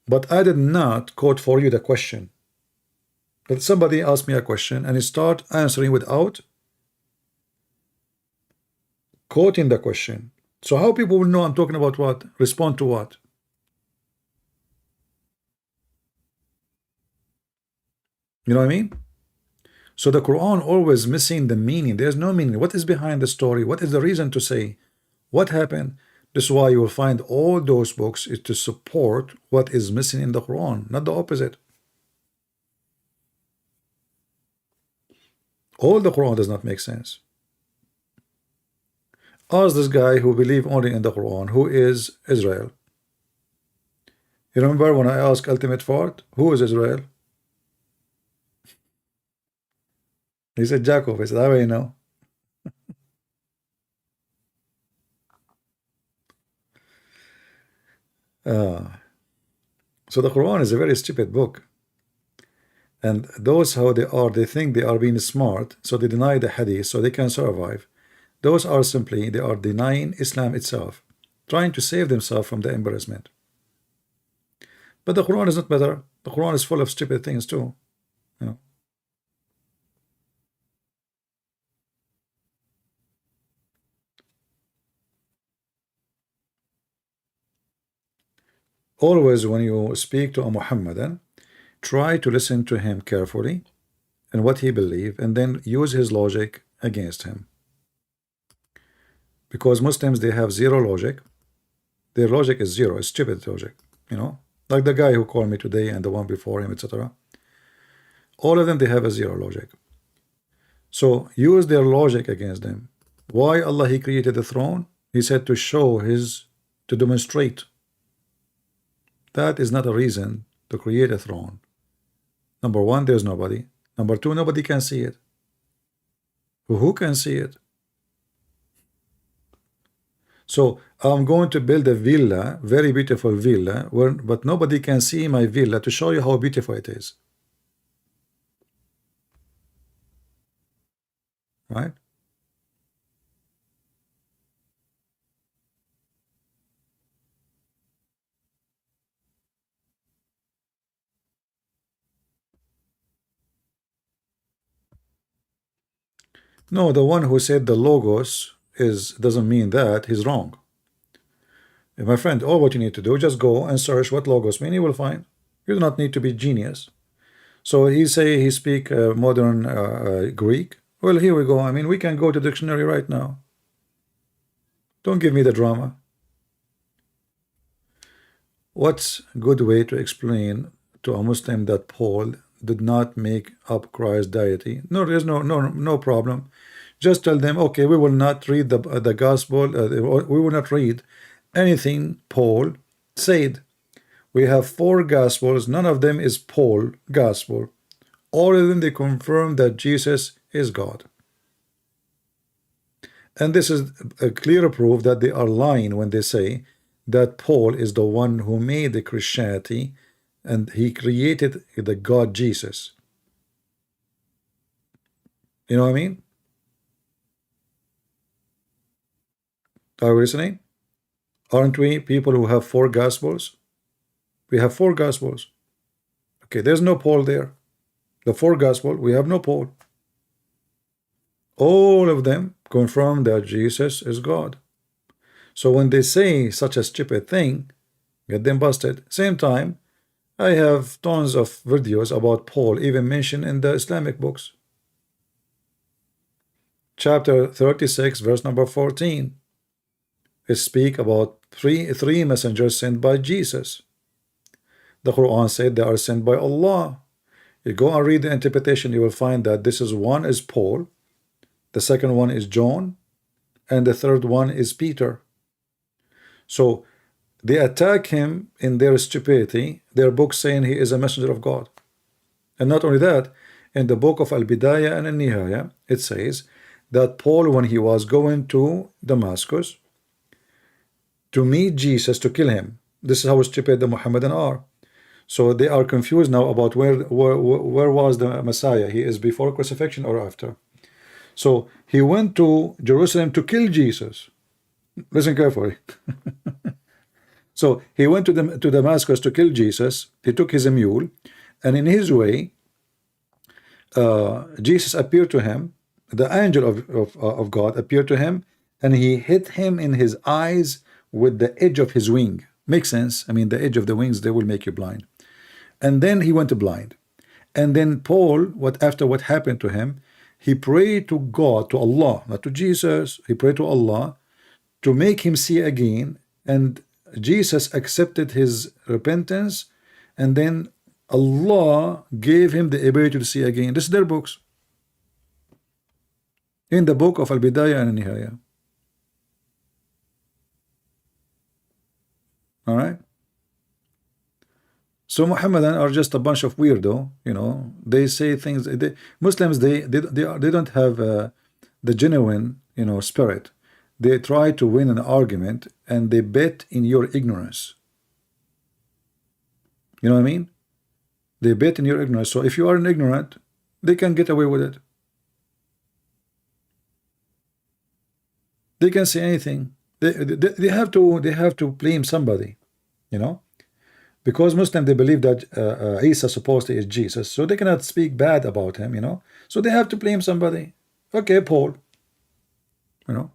but I did not quote for you the question. But somebody asked me a question and he start answering without quoting the question. So how people will know I'm talking about what? Respond to what? You know what I mean? So the Quran always missing the meaning. There's no meaning. What is behind the story? What is the reason to say? What happened? This is why you will find all those books is to support what is missing in the Quran, not the opposite. All the Quran does not make sense. Ask this guy who believe only in the Quran, who is Israel. You remember when I asked Ultimate Fort, who is Israel? He said Jacqua. I said, how do you know? So the Quran is a very stupid book. And those how they think they are being smart, so they deny the hadith so they can survive. Those are simply, they are denying Islam itself, trying to save themselves from the embarrassment. But the Quran is not better. The Quran is full of stupid things too. Always when you speak to a Muhammadan, try to listen to him carefully and what he believes, and then use his logic against him. Because Muslims, they have zero logic. Their logic is zero. It's stupid logic, like the guy who called me today and the one before him, etc. All of them, they have a zero logic. So use their logic against them. Why Allah he created the throne? He said to demonstrate. That is not a reason to create a throne. Number one, there's nobody. Number two, nobody can see it. Who can see it? So I'm going to build a villa, very beautiful villa, but nobody can see my villa to show you how beautiful it is. Right? No, the one who said the logos doesn't mean that, he's wrong. My friend, all what you need to do, just go and search what logos mean, you will find. You do not need to be genius. So he speak modern Greek. Well, here we go. I mean, we can go to dictionary right now. Don't give me the drama. What's a good way to explain to a Muslim that Paul did not make up Christ's deity? No, there's no problem. Just tell them, okay, we will not read the gospel. We will not read anything Paul said. We have 4 gospels. None of them is Paul gospel. All of them, they confirm that Jesus is God. And this is a clear proof that they are lying when they say that Paul is the one who made the Christianity and he created the God Jesus. You know what I mean? Are we listening? Aren't we people who have 4 gospels? We have 4 gospels. Okay, there's no Paul there. The 4 gospel, we have no Paul. All of them confirm that Jesus is God. So when they say such a stupid thing, get them busted. Same time, I have tons of videos about Paul even mentioned in the Islamic books. Chapter 36, verse number 14. It speaks about three messengers sent by Jesus. The Quran said they are sent by Allah. You go and read the interpretation, you will find that this is one is Paul, the second one is John, and the third one is Peter. So they attack him in their stupidity, their book saying he is a messenger of God. And not only that, in the book of Al-Bidayah and Al-Nihaya, it says that Paul, when he was going to Damascus to meet Jesus to kill him, this is how stupid the Mohammedan are. So they are confused now about where was the Messiah. He is before crucifixion or after. So he went to Jerusalem to kill Jesus. Listen carefully. So he went to Damascus to kill Jesus. He took his mule, and in his way, Jesus appeared to him. The angel of God appeared to him, and he hit him in his eyes with the edge of his wing. Makes sense. I mean, the edge of the wings, they will make you blind. And then he went blind. And then Paul, after what happened to him, he prayed to God, to Allah, not to Jesus. He prayed to Allah to make him see again. And Jesus accepted his repentance. And then Allah gave him the ability to see again. This is their books. In the book of Al-Bidayah and Al-Nihaya. All right. So Muhammadan are just a bunch of weirdo, you know. They say things. Muslims they don't have the genuine, you know, spirit. They try to win an argument and they bet in your ignorance. You know what I mean? They bet in your ignorance. So if you are an ignorant, they can get away with it. They can say anything. They have to blame somebody, you know. Because Muslims, they believe that Isa supposedly is Jesus, so they cannot speak bad about him, you know. So they have to blame somebody. Okay, Paul, you know.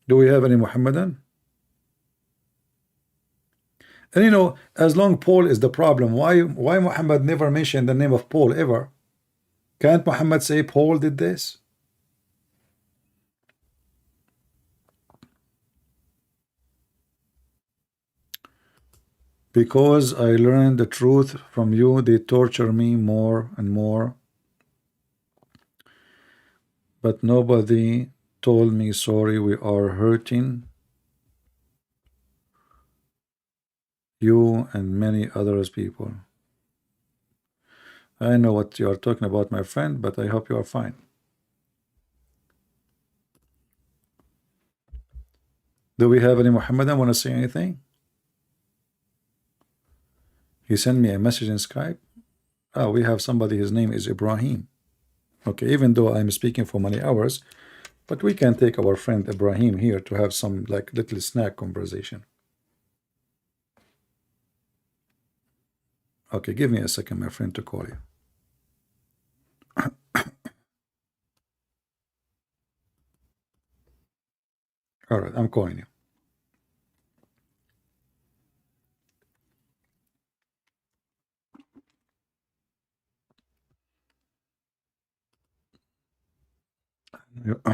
Do we have any Muhammadan? And you know, as long Paul is the problem, why Muhammad never mentioned the name of Paul ever? Can't Muhammad say Paul did this? Because I learned the truth from you, they torture me more and more. But nobody told me sorry, we are hurting you and many others people. I know what you are talking about, my friend, but I hope you are fine. Do we have any Muhammadan want to say anything? He sent me a message in Skype. Oh, we have somebody, his name is Ibrahim. Okay, even though I'm speaking for many hours, but we can take our friend Ibrahim here to have some like little snack conversation. Okay, give me a second, my friend, to call you. All right, I'm calling you.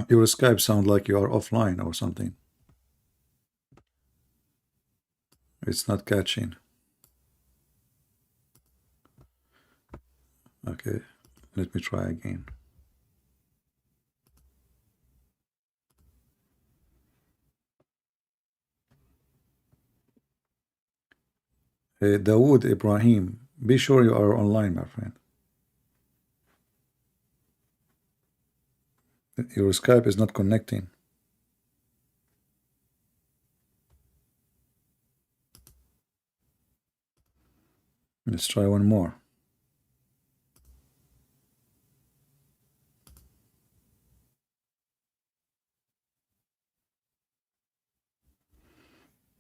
Your Skype sound like you are offline or something. It's not catching. Okay, let me try again. Hey, Dawood Ibrahim, be sure you are online, my friend. Your Skype is not connecting. Let's try one more.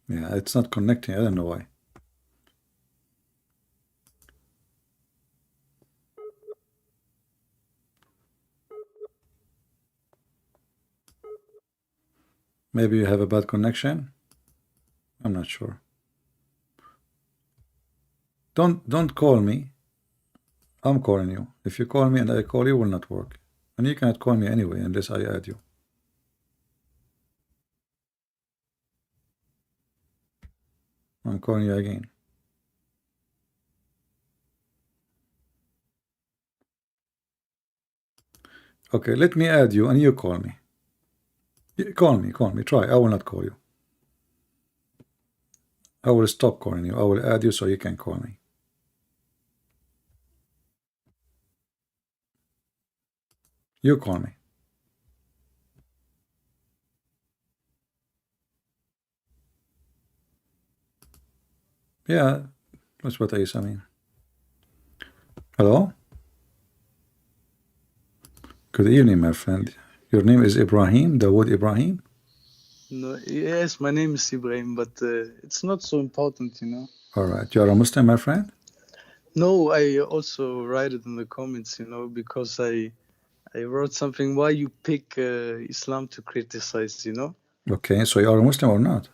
Yeah, it's not connecting. I don't know why. Maybe you have a bad connection. I'm not sure. Don't call me. I'm calling you. If you call me and I call you, it will not work. And you cannot call me anyway unless I add you. I'm calling you again. Okay, let me add you and you call me. Call me. Try. I will not call you. I will stop calling you. I will add you so you can call me. You call me. Yeah, that's what I mean. Hello? Good evening, my friend. Your name is Ibrahim, Dawood Ibrahim? No, yes, my name is Ibrahim, but it's not so important, you know. All right. You are a Muslim, my friend? No, I also write it in the comments, you know, because I wrote something why you pick Islam to criticize, you know. Okay, so you are a Muslim or not?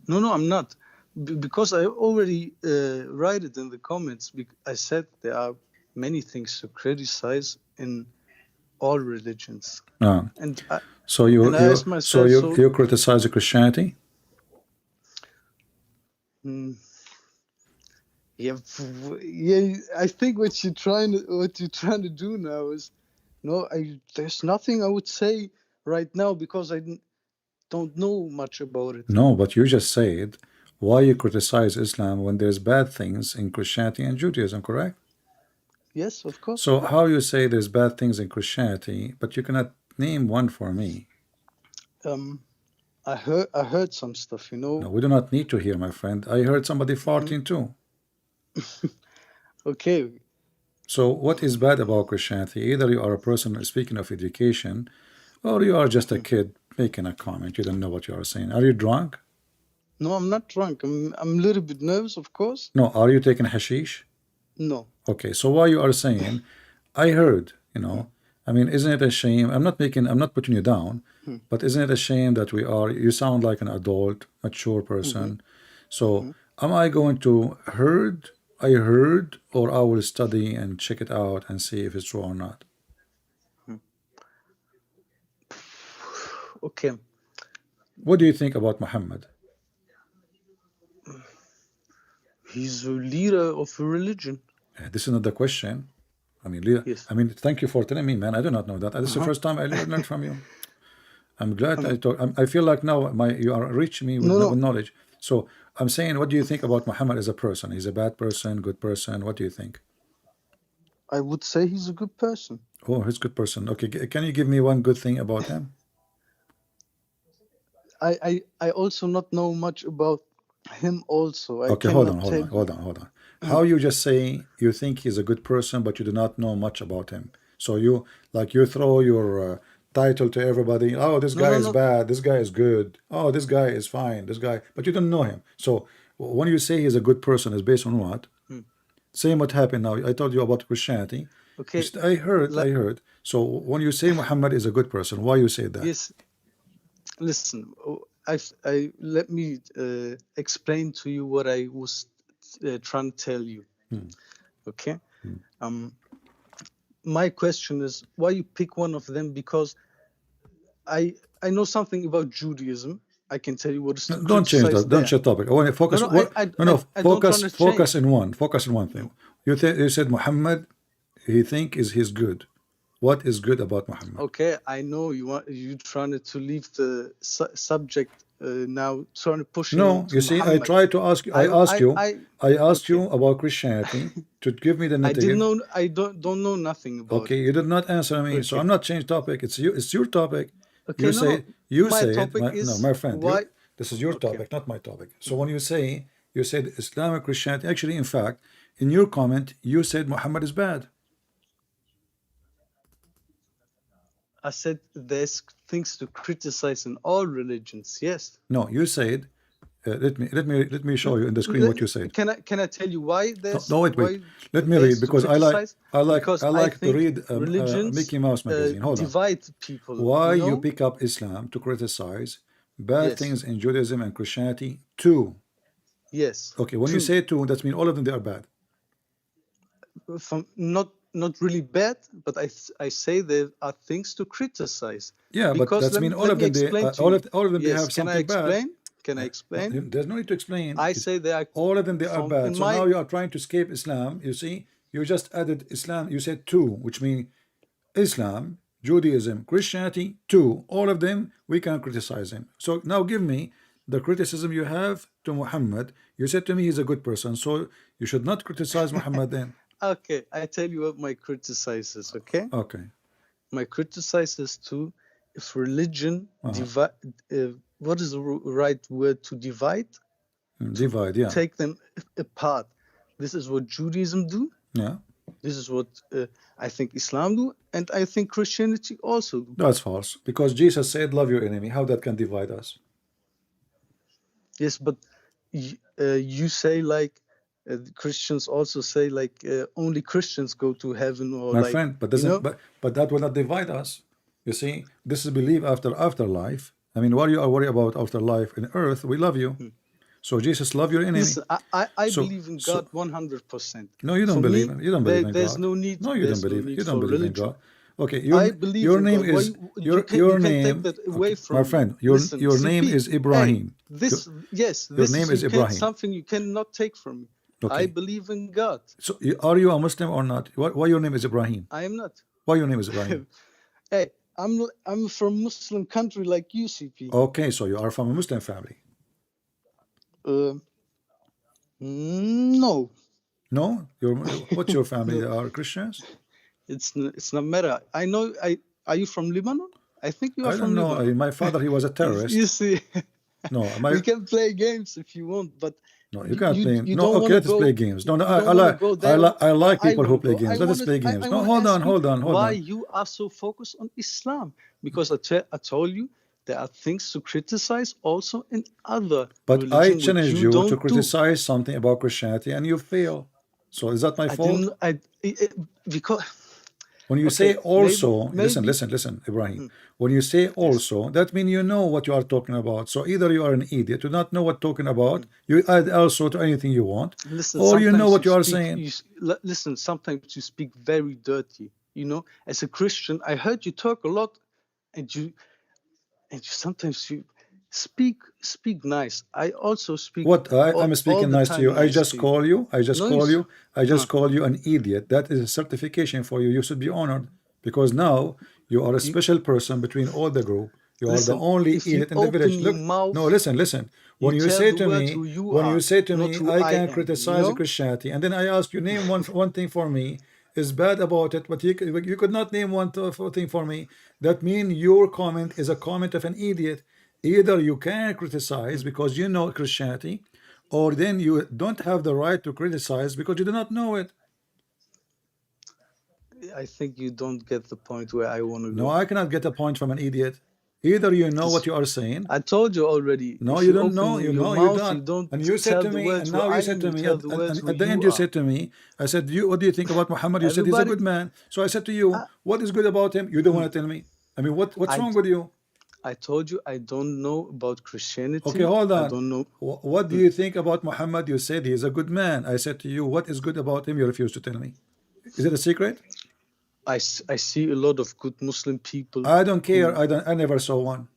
No, I'm not. Because I already write it in the comments. I said there are many things to criticize in all religions. No. And So you asked myself, you criticize Christianity? Yeah, I think what you're trying to do now is, no, there's nothing I would say right now because I don't know much about it. No, but you just said why you criticize Islam when there's bad things in Christianity and Judaism, correct? Yes, of course. So how you say there's bad things in Christianity, but you cannot name one for me? I heard some stuff, you know. No, we do not need to hear, my friend. I heard somebody farting too. Okay. So what is bad about Christianity? Either you are a person speaking of education, or you are just a kid making a comment. You don't know what you are saying. Are you drunk? No, I'm not drunk. I'm a little bit nervous, of course. No. Are you taking hashish? No. Okay. So why you are saying, I heard, you know, I mean, isn't it a shame? I'm not putting you down, but isn't it a shame that you sound like an adult, mature person. So am I going to I heard, or I will study and check it out and see if it's true or not? Okay. What do you think about Muhammad? He's a leader of a religion. This is not the question. I mean, Yes. I mean, thank you for telling me, man. I do not know that. This is the first time I learned from you. I'm glad I talk. I feel like now you are reaching me with knowledge. So I'm saying, what do you think about Muhammad as a person? He's a bad person, good person? What do you think? I would say he's a good person. Oh, he's a good person. Okay, can you give me one good thing about him? I also not know much about him also. Okay, hold on. How you just say you think he's a good person, but you do not know much about him? So you throw your title to everybody. Oh, this guy is bad. This guy is good. Oh, this guy is fine. This guy, but you don't know him. So when you say he's a good person, is based on what? Same what happened now. I told you about Christianity. Okay. I heard. So when you say Muhammad is a good person, why you say that? Yes. Listen, let me explain to you what I was trying to tell you. Okay. My question is why you pick one of them, because I know something about Judaism. I can tell you what is to Don't change criticize that. Don't there. change topic. I want to focus. No, What? I No, I don't focus. want to Focus change. in one. Focus in one thing. You said Muhammad. He think is he's good. What is good about Muhammad? Okay, I know you trying to leave the subject now, trying to push No, to you see, I Muhammad. tried to ask you. I asked you. I asked okay. you about Christianity to give me the I didn't nitty. know. I don't know nothing about Okay, it. you did not answer me, so Okay. I'm not changing topic. It's you. It's your topic. Okay, You no, say you my said topic no, is my friend. why. This is your Okay. topic, not my topic. So when you say you said Islamic Christianity, actually, in fact, in your comment, you said Muhammad is bad. I said there's things to criticize in all religions. Yes. No, you said. Let me show you in the screen what you said. Can I tell you why there's No, wait. why Let me there's read to because criticize? I Because like to think read religions Mickey Mouse magazine. Hold on. divide people. Why you know? you pick up Islam to criticize bad Yes. things in Judaism and Christianity too? Yes. Okay, when you say two, that means all of them they are bad. From not really bad, but I say there are things to criticize. Yeah, but Because that's mean all of them they all of them they yes. have Can I something bad. explain? Can I explain? There's no need to explain. I say they are All of them they are from bad. in So my now you are trying to escape Islam. You see, you just added Islam. You said two, which means Islam, Judaism, Christianity, two. All of them we can criticize him. So now give me the criticism you have to Muhammad. You said to me he's a good person, so you should not criticize Muhammad then. okay. I tell you what my criticize is. Okay. Okay. My criticize is to if religion divide. What is the right word to divide? Divide, yeah. Take them apart. This is what Judaism do. Yeah. This is what I think Islam do, and I think Christianity also do. That's false. Because Jesus said, love your enemy. How that can divide us? Yes, but you say like Christians also say like only Christians go to heaven or My like friend, but doesn't you know? but that will not divide us. You see, this is belief after afterlife. I mean, what you are worried about afterlife in earth, we love you. So Jesus love your enemy. Listen, I So- believe in God 100%. No, you don't For believe me, you don't believe in there's God. no need. No, you don't there's no believe need you don't for believe religion. in God. Okay, I believe your in name God. is Why your you name. can take that away okay, from my me. friend. Listen, Your name CP, is Ibrahim. Hey, this yes, your this name is you Ibrahim. something you cannot take from me. Okay. I believe in God. So are you a Muslim or not? Why your name is Ibrahim? I am not. Why your name is Ibrahim? Hey, I'm from Muslim country like you, CP. Okay, so you are from a Muslim family. No, No, what's your family? They are Christians. it's not matter. I know. Are you from Lebanon? I think you are I from don't know. Lebanon. My father, he was a terrorist. You see, No, we can play games if you want, but no, you can't play. you No, don't okay, wanna let's go, play games. No, you I don't wanna like go there. I like I people who wanna play go. games. I Let us wanna- play games. I No, wanna hold on, ask you hold on, hold why on. you are so focused on Islam? Because I told you there are things to criticize also in other But I religion, which challenged you don't to do. criticize something about Christianity, and you fail. So is that my I fault? didn't. Because When you okay, say also, maybe, listen, Ibrahim. When you say also, that means you know what you are talking about. So either you are an idiot, you not know what talking about, you add also to anything you want, listen. or you know Sometimes what you are speak, saying. listen. Sometimes you speak very dirty. You know, as a Christian, I heard you talk a lot, and you sometimes you speak nice. I also speak. What I'm all speaking the nice to time you. I nice just to you. call you. I just No, call you. I just huh. call you an idiot. That is a certification for you. You should be honored because now you are a special person between all the group. You are the Listen, only if you idiot in the open village. your Look, mouth, no, listen. you When you tell say the to world me, who you when you are, say to not me, who I I can am. criticize You know? Christianity, and then I ask you name one thing for me is bad about it, but you could not name one thing for me. That means your comment is a comment of an idiot. Either you can criticize because you know Christianity, or then you don't have the right to criticize because you do not know it. I think you don't get the point where I want to No, go. I cannot get a point from an idiot. Either you know what you are saying. I told you already. No, if you you don't open know. You your know, you mouth, you don't. don't And you said tell to the me, words and who now I you said am. to You me, tell the words who at the end you you are. said to me, I said, what do you think about Muhammad? You said he's a Everybody, good man. So I said to you, what is good about him? You don't want to tell me. I mean, what's I wrong with you? I told you I don't know about Christianity. Okay, hold I on. don't know. What do you think about Muhammad? You said he's a good man. I said to you, what is good about him? You refuse to tell me. Is it a secret? I see a lot of good Muslim people. I don't care. I never saw one.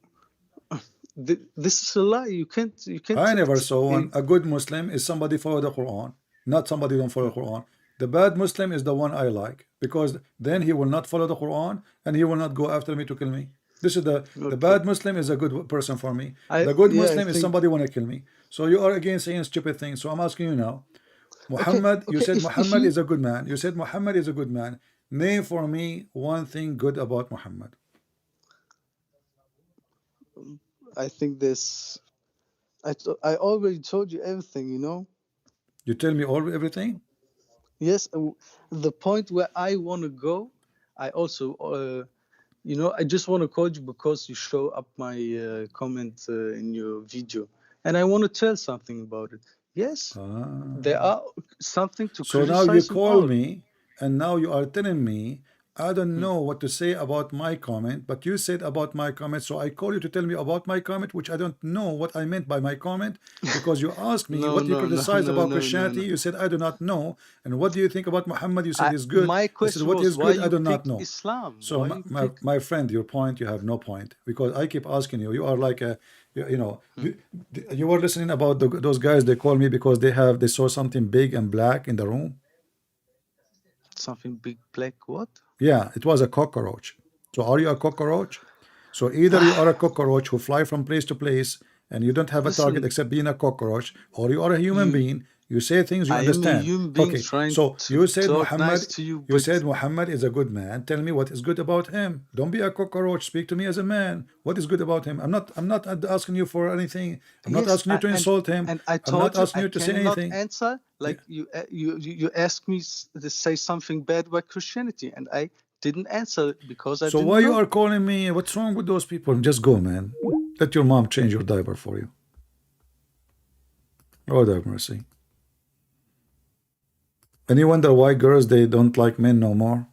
This is a lie. You can't. I never saw one. A good Muslim is somebody follow the Quran, not somebody don't follow the Quran. The bad Muslim is the one I like, because then he will not follow the Quran and he will not go after me to kill me. This is the bad Muslim is a good person for me. The good Muslim is somebody want to kill me. So you are again saying stupid things. So I'm asking you now, Muhammad, you said Muhammad is a good man. You said Muhammad is a good man. Name for me one thing good about Muhammad. I think this. I already told you everything. You know. You tell me everything. Yes, the point where I want to go, I also, you know, I just want to call you because you show up my comment in your video, and I want to tell something about it. Yes, there are something to so criticize. now you call me, and now you are telling me I don't know what to say about my comment, but you said about my comment, so I call you to tell me about my comment, which I don't know what I meant by my comment, because you asked me what you criticize about Christianity. You said I do not know, and what do you think about Muhammad? You said he's good. My question I said, what was is why good? I do not know. Islam. So my friend, your point, you have no point, because I keep asking you. You are like a, you know, you were listening about those guys. They call me because they saw something big and black in the room. Something big black what? Yeah, it was a cockroach. So are you a cockroach? So either you are a cockroach who fly from place to place and you don't have a target except being a cockroach, or you are a human being. You say things you understand. I am a human being trying so you said Muhammad. Nice to you, you said Muhammad is a good man. Tell me what is good about him. Don't be a cockroach. Speak to me as a man. What is good about him? I'm not asking you for anything. I'm not asking you to insult him. And I I'm not asking you to say anything. Answer like you asked me to say something bad about Christianity, and I didn't answer because I. So didn't why know. you are calling me? What's wrong with those people? Just go, man. Let your mom change your diaper for you. Lord have mercy. And you wonder why girls, they don't like men no more?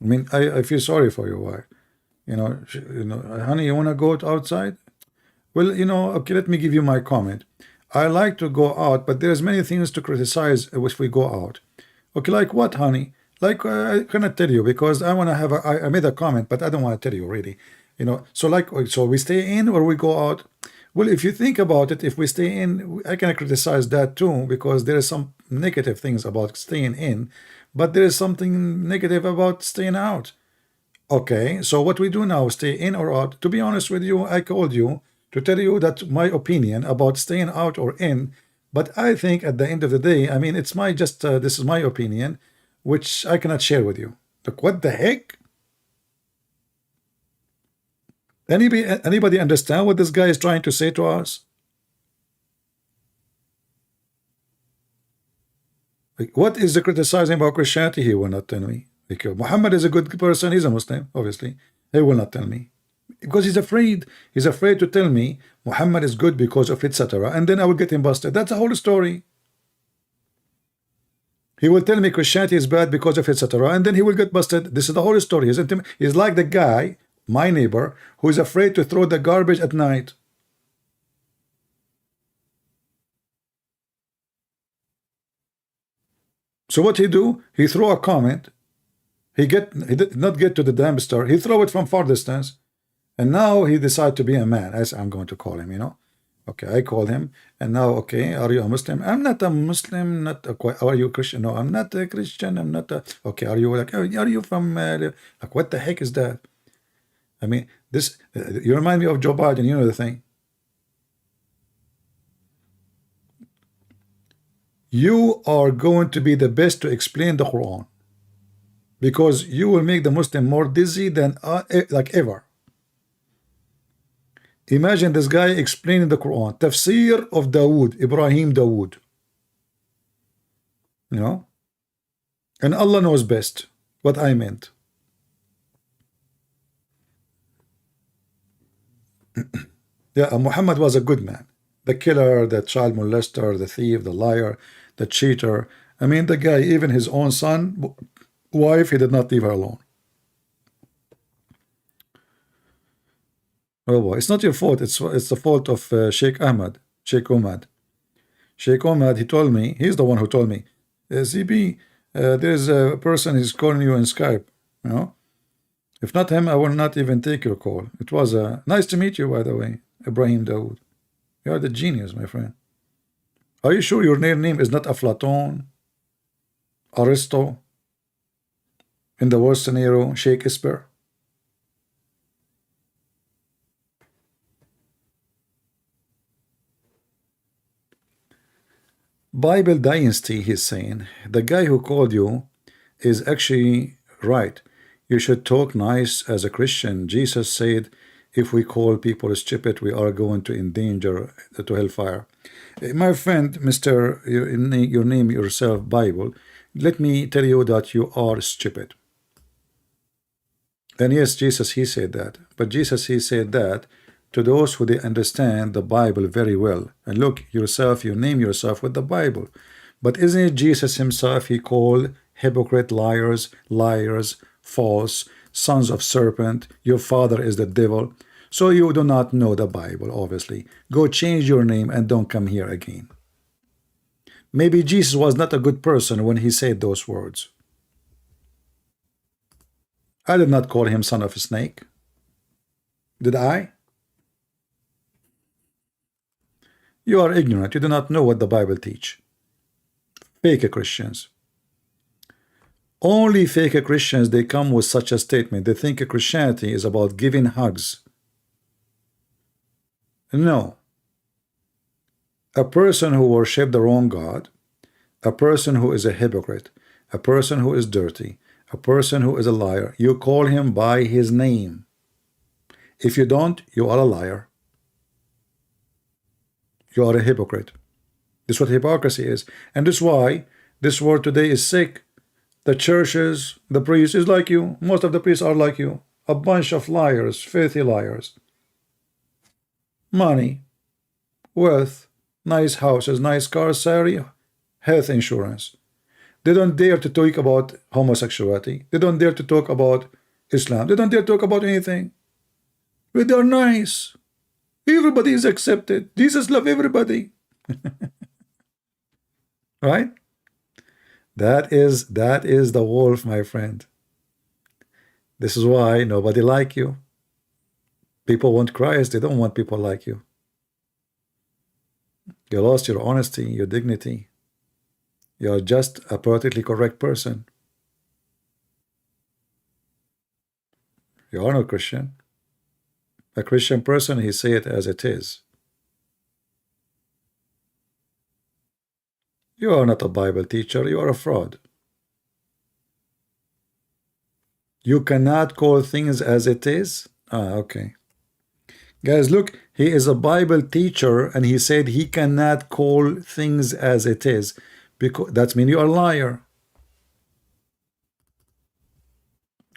I mean, I feel sorry for your wife. You know, honey, you want to go outside? Well, you know, okay, let me give you my comment. I like to go out, but there's many things to criticize if we go out. Okay, like what, honey? Like, I cannot tell you because I want to have I made a comment, but I don't want to tell you really. You know, so like, so we stay in or we go out? Well, if you think about it, if we stay in, I can criticize that too, because there is some negative things about staying in, but there is something negative about staying out. Okay, so what we do now, stay in or out? To be honest with you, I called you to tell you that my opinion about staying out or in, but I think at the end of the day, I mean, it's my this is my opinion, which I cannot share with you. Look, what the heck? Anybody understand what this guy is trying to say to us? Like, what is the criticizing about Christianity? He will not tell me. Like, Muhammad is a good person. He's a Muslim, obviously. He will not tell me because he's afraid. He's afraid to tell me Muhammad is good because of etc. And then I will get him busted. That's the whole story. He will tell me Christianity is bad because of etc. And then he will get busted. This is the whole story. He's like the guy, my neighbor, who is afraid to throw the garbage at night. So what he do? He throw a comment. He did not get to the dumpster. He throw it from far distance, and now he decide to be a man, as I'm going to call him. You know, okay, I call him, and now, okay, are you a Muslim? I'm not a Muslim. Are you a Christian? No, I'm not a Christian. I'm not a. Okay, are you like? Are you from? Like, what the heck is that? I mean, this. You remind me of Joe Biden. You know the thing. You are going to be the best to explain the Quran, because you will make the Muslim more dizzy than like ever. Imagine this guy explaining the Quran, tafsir of Dawood, Ibrahim Dawood. You know, and Allah knows best what I meant. Yeah, Muhammad was a good man. The killer, the child molester, the thief, the liar, the cheater. I mean, the guy, even his own son, wife, he did not leave her alone. Oh boy, it's not your fault. It's the fault of Sheikh Ahmed, Sheikh Ahmed. Sheikh Ahmed, he told me, he's the one who told me, ZB, There's a person who's calling you in Skype, you know. If not him, I will not even take your call. It was nice to meet you, by the way, Ibrahim Dawood. You are the genius, my friend. Are you sure your real name is not Aflaton, Aristo, in the worst scenario, Shakespeare? Bible Dynasty, he's saying. The guy who called you is actually right. You should talk nice as a Christian. Jesus said, if we call people stupid, we are going to endanger to hellfire. My friend, Mr. Your name yourself, Bible, let me tell you that you are stupid. And yes, Jesus, he said that. But Jesus, he said that to those who they understand the Bible very well. And look, yourself, you name yourself with the Bible. But isn't it Jesus himself he called hypocrite, liars, false, sons of serpent, your father is the devil? So you do not know the Bible, obviously. Go change your name and don't come here again. Maybe Jesus was not a good person when he said those words. I did not call him son of a snake. Did I? You are ignorant. You do not know what the Bible teach. Fake Christians. Only fake Christians, they come with such a statement. They think Christianity is about giving hugs. No. A person who worships the wrong God, a person who is a hypocrite, a person who is dirty, a person who is a liar, you call him by his name. If you don't, you are a liar. You are a hypocrite. This is what hypocrisy is. And this is why this world today is sick. The churches, the priests is like you. Most of the priests are like you. A bunch of liars, filthy liars. Money, wealth, nice houses, nice cars, salary, health insurance. They don't dare to talk about homosexuality. They don't dare to talk about Islam. They don't dare to talk about anything. But they're nice. Everybody is accepted. Jesus loves everybody. Right? That is the wolf, my friend. This is why nobody like you. People want Christ. They don't want people like you. You lost your honesty, your dignity. You are just a politically correct person. You are not Christian. A Christian person, he say it as it is. You are not a Bible teacher. You are a fraud. You cannot call things as it is. Okay. Guys, look, he is a Bible teacher and he said he cannot call things as it is. Because that means you are a liar.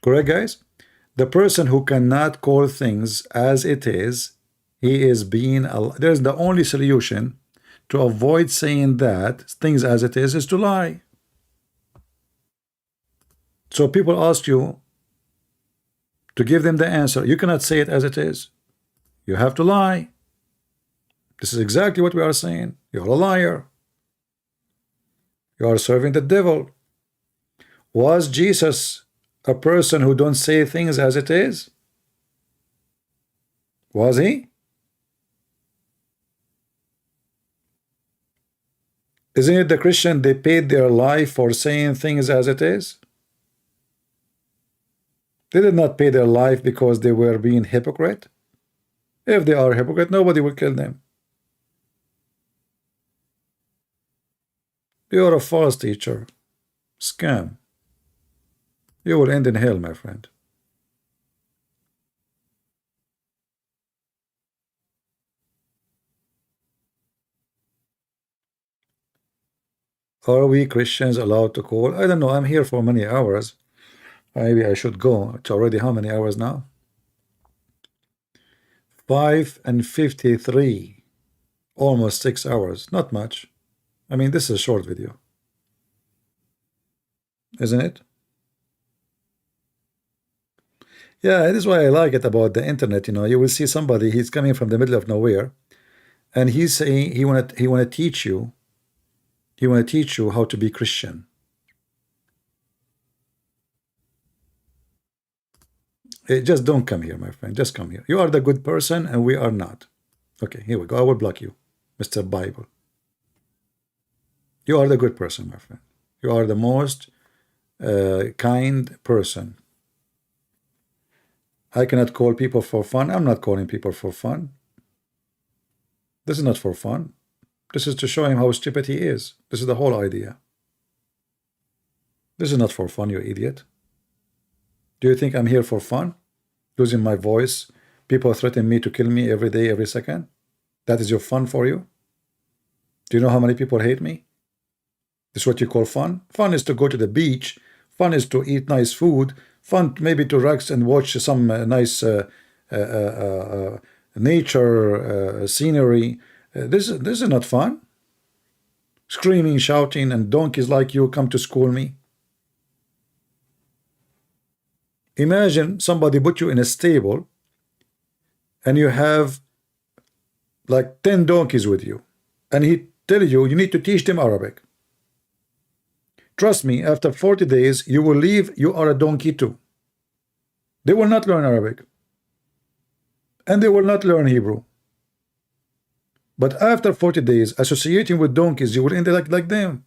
Correct, guys? The person who cannot call things as it is, he is being a... There's the only solution to avoid saying that things as it is to lie. So people ask you to give them the answer. You cannot say it as it is. You have to lie. This is exactly what we are saying. You're a liar. You are serving the devil. Was Jesus a person who don't say things as it is? Was he? Isn't it the Christian, they paid their life for saying things as it is? They did not pay their life because they were being hypocrite. If they are hypocrite, nobody will kill them. You are a false teacher. Scam. You will end in hell, my friend. Are we Christians allowed to call? I don't know. I'm here for many hours. Maybe I should go. It's already how many hours now? 5:53. Almost 6 hours. Not much. I mean, this is a short video. Isn't it? Yeah, that is why I like it about the internet. You know, you will see somebody, he's coming from the middle of nowhere, and he's saying he wanna teach you. He wanna teach you how to be Christian. Just don't come here, my friend. Just come here. You are the good person, and we are not. Okay, here we go. I will block you, Mr. Bible. You are the good person, my friend. You are the most kind person. I cannot call people for fun. I'm not calling people for fun. This is not for fun. This is to show him how stupid he is. This is the whole idea. This is not for fun, you idiot. Do you think I'm here for fun? Losing my voice? People threaten me to kill me every day, every second? That is your fun for you? Do you know how many people hate me? This is what you call fun? Fun is to go to the beach. Fun is to eat nice food. Fun maybe to relax and watch some nice nature scenery. This is not fun. Screaming, shouting, and donkeys like you come to school me. Imagine somebody put you in a stable and you have like 10 donkeys with you, and he tell you need to teach them Arabic. Trust me, after 40 days you will leave, you are a donkey too. They will not learn Arabic and they will not learn Hebrew. But after 40 days associating with donkeys, you will end up like them.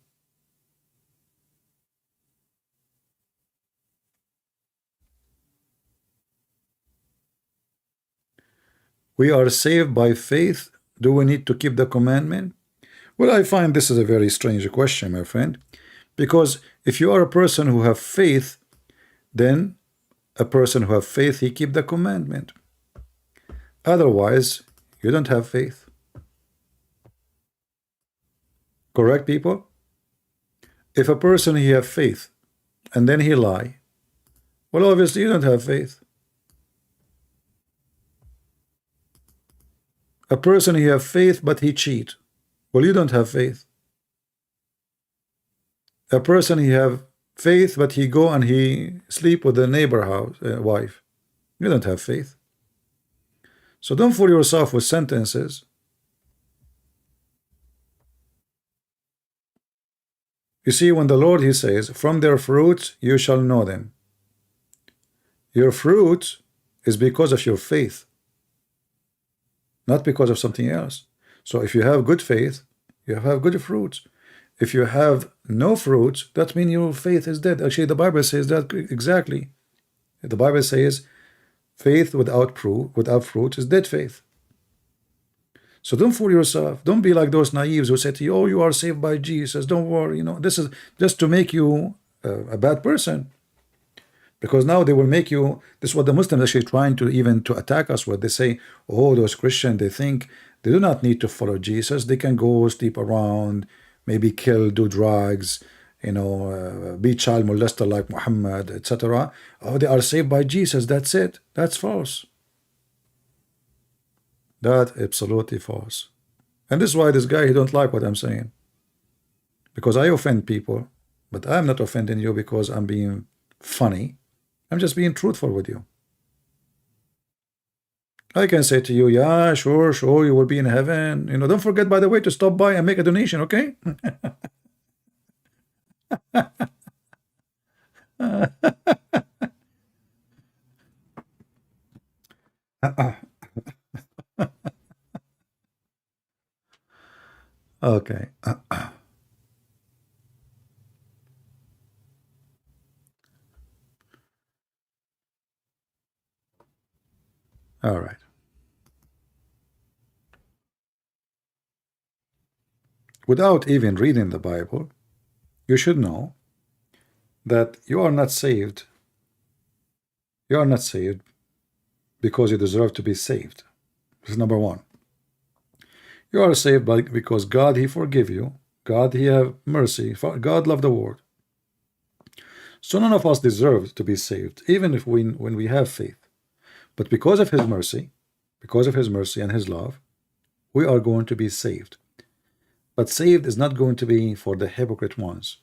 We are saved by faith. Do we need to keep the commandment? Well, I find this is a very strange question, my friend, because if you are a person who have faith, then a person who have faith, he keep the commandment. Otherwise, you don't have faith. Correct, people? If a person he have faith and then he lie, well, obviously you don't have faith. A person he have faith but he cheat, well, you don't have faith. A person he have faith but he go and he sleep with the neighbor house wife, you don't have faith. So don't fool yourself with sentences. You see, when the Lord he says, from their fruits you shall know them. Your fruit is because of your faith, not because of something else. So if you have good faith, you have good fruits. If you have no fruits, that means your faith is dead. Actually, the Bible says that exactly. The Bible says faith without fruit is dead faith. So don't fool yourself. Don't be like those naives who say to you, oh, you are saved by Jesus. Don't worry. You know, this is just to make you a bad person. Because now they will make you, this is what the Muslims actually trying to even to attack us with. They say, oh, those Christians, they think they do not need to follow Jesus. They can go sleep around, maybe kill, do drugs, you know, be child molester like Mohammed, etc. Oh, they are saved by Jesus. That's it. That's false. That's absolutely false. And this is why this guy, he don't like what I'm saying. Because I offend people, but I'm not offending you because I'm being funny. I'm just being truthful with you. I can say to you, yeah, sure, you will be in heaven. You know, don't forget, by the way, to stop by and make a donation, okay? Okay. All right. Without even reading the Bible, you should know that you are not saved. You are not saved because you deserve to be saved. This is number one. You are saved because God, he forgive you. God, he have mercy. God loved the world. So none of us deserve to be saved, even if when we have faith. But because of his mercy and his love, we are going to be saved. But saved is not going to be for the hypocrite ones.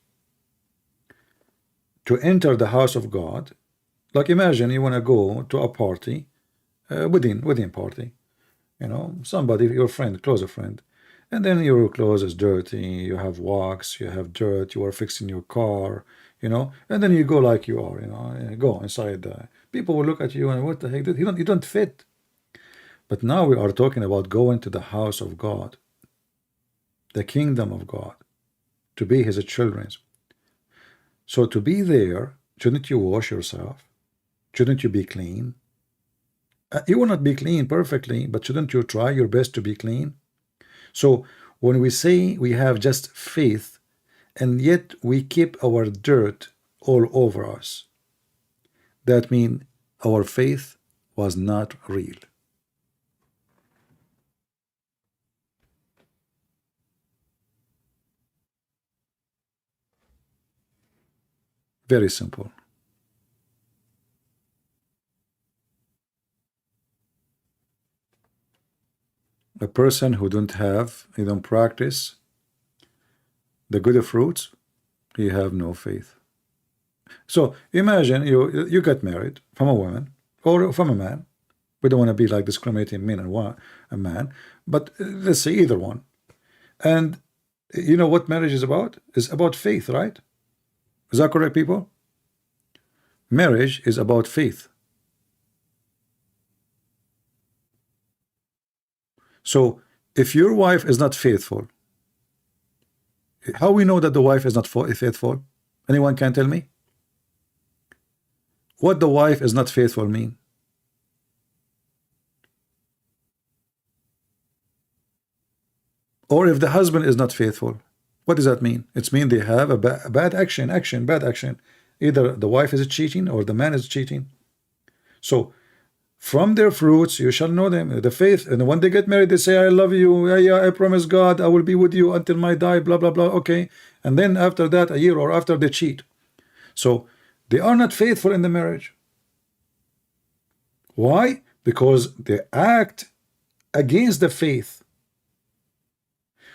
To enter the house of God, like imagine you want to go to a party, wedding party, you know, somebody, your friend, closer friend, and then your clothes is dirty, you have wax, you have dirt, you are fixing your car, you know, and then you go like you are, you know, go inside People will look at you and what the heck, you don't fit. But now we are talking about going to the house of God, the kingdom of God, to be his children. So to be there, shouldn't you wash yourself? Shouldn't you be clean? You will not be clean perfectly, but shouldn't you try your best to be clean? So when we say we have just faith, and yet we keep our dirt all over us, that means our faith was not real. Very simple. A person who he don't practice the good fruits, he have no faith. So imagine you get married from a woman or from a man. We don't want to be like discriminating men and a man, but let's say either one. And you know what marriage is about? It's about faith, right? Is that correct, people? Marriage is about faith. So if your wife is not faithful, how we know that the wife is not faithful? Anyone can tell me? What the wife is not faithful mean? Or if the husband is not faithful, what does that mean? It means they have a bad action. Either the wife is cheating or the man is cheating. So from their fruits you shall know them. The faith, and when they get married, they say, I love you. Yeah, I promise God I will be with you until my die, blah, blah, blah. Okay. And then after that, a year or after, they cheat. So they are not faithful in the marriage. Why? Because they act against the faith.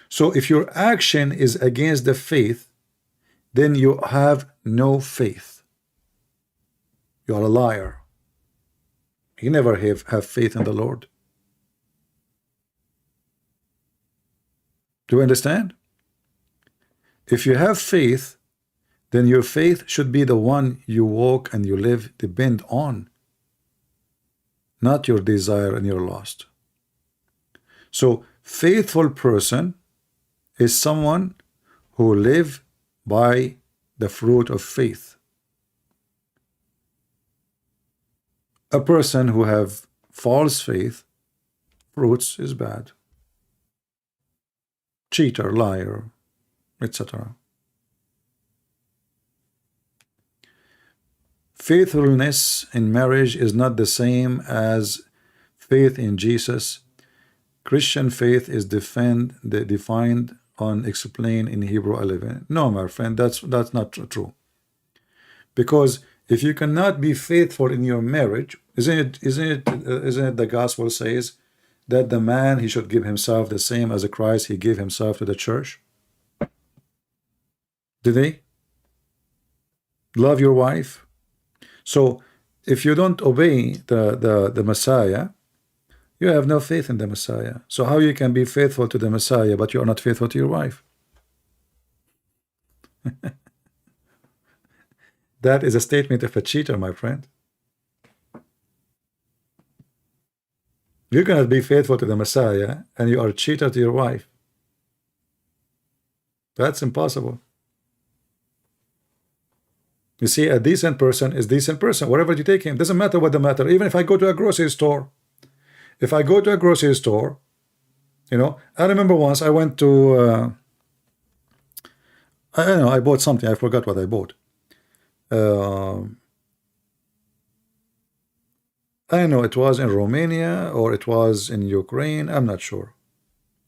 So if your action is against the faith, then you have no faith. You are a liar. You never have faith in the Lord. Do you understand? If you have faith, then your faith should be the one you walk and you live, depend on, not your desire and your lust. So faithful person is someone who live by the fruit of faith. A person who have false faith, fruits is bad. Cheater, liar, etc. Faithfulness in marriage is not the same as faith in Jesus. Christian faith is defined on explained in Hebrew 11. No, my friend, that's not true. Because if you cannot be faithful in your marriage, isn't it the gospel says that the man, he should give himself the same as Christ he gave himself to the church? Did he? Love your wife. So if you don't obey the Messiah, you have no faith in the Messiah. So how you can be faithful to the Messiah but you are not faithful to your wife? That is a statement of a cheater, my friend. You cannot be faithful to the Messiah and you are a cheater to your wife. That's impossible. You see, a decent person is decent person. Wherever you take him, doesn't matter what the matter. Even if I go to a grocery store, you know, I remember once I went to, I don't know, I bought something. I forgot what I bought. I don't know, it was in Romania or it was in Ukraine. I'm not sure.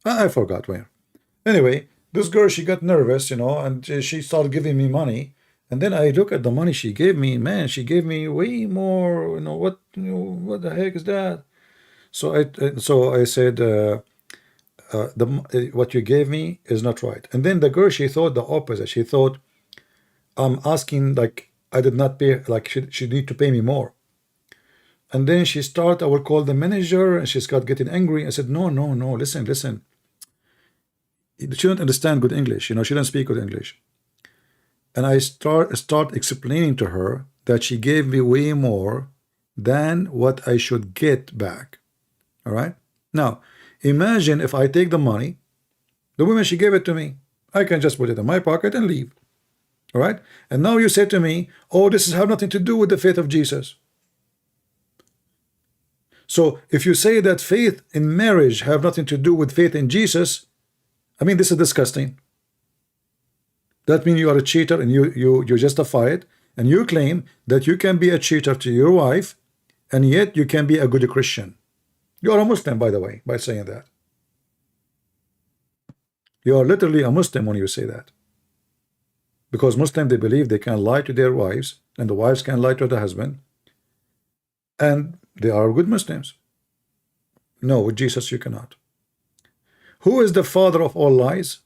I forgot where. Anyway, this girl, she got nervous, you know, and she started giving me money. And then I look at the money she gave me. Man, she gave me way more. You know what the heck is that? So I said, what you gave me is not right. And then the girl, she thought the opposite. She thought I'm asking like I did not pay, like she need to pay me more. And then she started, I will call the manager, and she got getting angry. I said, no, listen. She don't understand good English, you know, she don't speak good English. And I start explaining to her that she gave me way more than what I should get back. All right. Now, imagine if I take the money, the woman, she gave it to me. I can just put it in my pocket and leave. All right. And now you say to me, oh, this has have nothing to do with the faith of Jesus. So if you say that faith in marriage have nothing to do with faith in Jesus, I mean, this is disgusting. That means you are a cheater, and you justify it, and you claim that you can be a cheater to your wife, and yet you can be a good Christian. You are a Muslim, by the way, by saying that. You are literally a Muslim when you say that. Because Muslims, they believe they can lie to their wives, and the wives can lie to the husband, and they are good Muslims. No, with Jesus you cannot. Who is the father of all lies?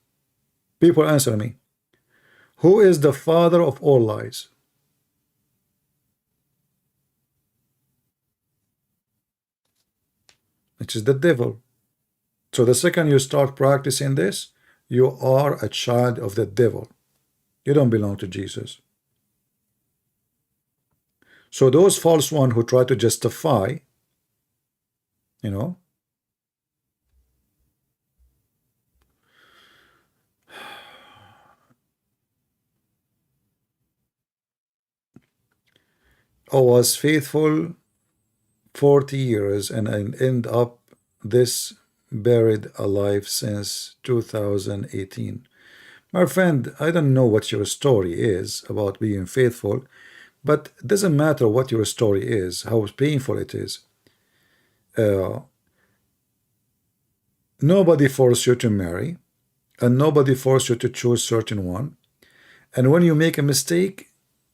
People answer me. Who is the father of all lies? It is the devil. So the second you start practicing this, you are a child of the devil. You don't belong to Jesus. So those false ones who try to justify, you know, I was faithful 40 years and I end up this buried alive since 2018. My friend, I don't know what your story is about being faithful, but it doesn't matter what your story is, how painful it is. Nobody forced you to marry, and nobody forced you to choose certain one. And when you make a mistake,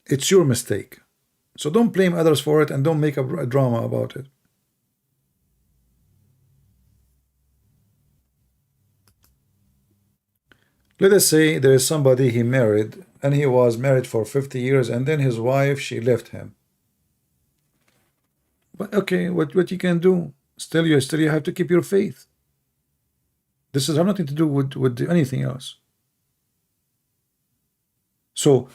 it's your mistake. So don't blame others for it, and don't make a drama about it. Let us say there is somebody he married, and he was married for 50 years, and then his wife, she left him. But okay, what you can do? Still you have to keep your faith. This has nothing to do with anything else. So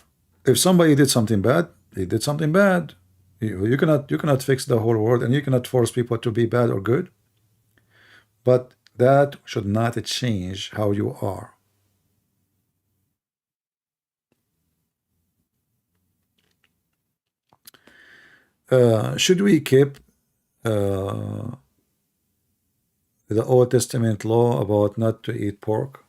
if somebody did something bad, he did something bad. You cannot fix the whole world, and you cannot force people to be bad or good. But that should not change how you are. Should we keep the Old Testament law about not to eat pork?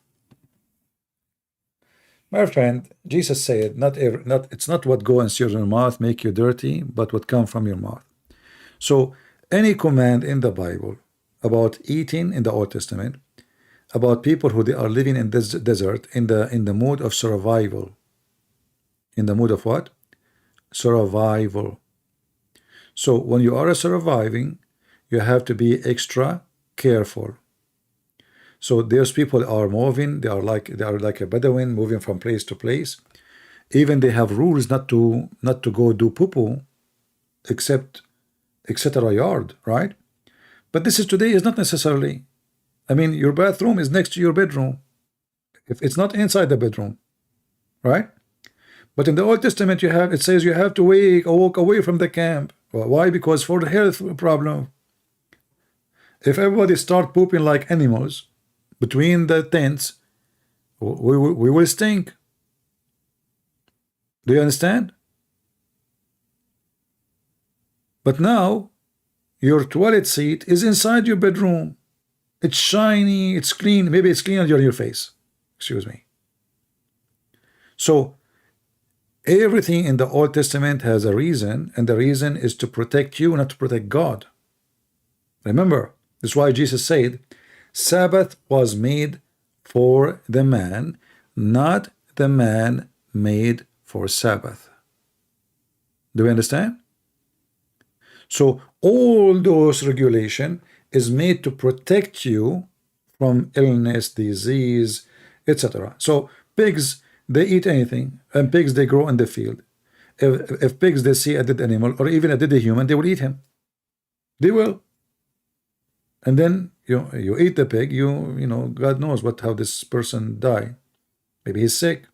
My friend, Jesus said, it's not what goes into your mouth make you dirty, but what comes from your mouth. So any command in the Bible about eating in the Old Testament, about people who they are living in this desert in the mood of survival. In the mood of what? Survival. So when you are surviving, you have to be extra careful. So those people are moving, they are like a Bedouin moving from place to place. Even they have rules not to go do poo-poo except a yard, right? But this is today is not necessarily. I mean, your bathroom is next to your bedroom. If it's not inside the bedroom, right? But in the Old Testament, it says you have to walk away from the camp. Well, why? Because for the health problem. If everybody start pooping like animals between the tents, we will stink. Do you understand? But now your toilet seat is inside your bedroom. It's shiny, it's clean. Maybe it's clean on your face. Excuse me. So everything in the Old Testament has a reason, and the reason is to protect you, not to protect God. Remember, that's why Jesus said, Sabbath was made for the man, not the man made for Sabbath. Do you understand? So all those regulation is made to protect you from illness, disease, etc. So pigs, they eat anything, and pigs, they grow in the field. If pigs, they see a dead animal or even a dead human, they will eat him. They will. And then you eat the pig, you know, God knows how this person died. Maybe he's sick.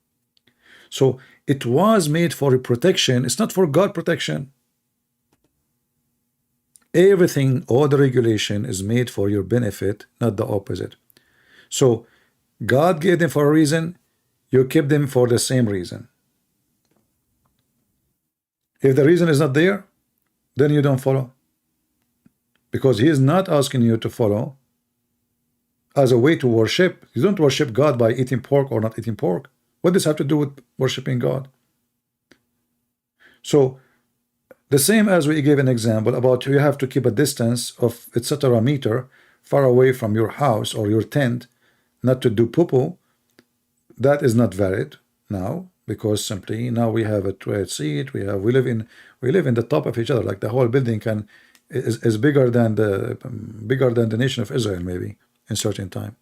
So it was made for protection. It's not for God protection. Everything, all the regulation is made for your benefit, not the opposite. So God gave them for a reason, you keep them for the same reason. If the reason is not there, then you don't follow, because he is not asking you to follow as a way to worship. You don't worship God by eating pork or not eating pork. What does this have to do with worshiping God? So the same as we gave an example about you have to keep a distance of etc. meter far away from your house or your tent, not to do poo-poo. That is not valid now, because simply now we have a toilet seat. We live in the top of each other. Like the whole building is bigger than the nation of Israel maybe in certain time.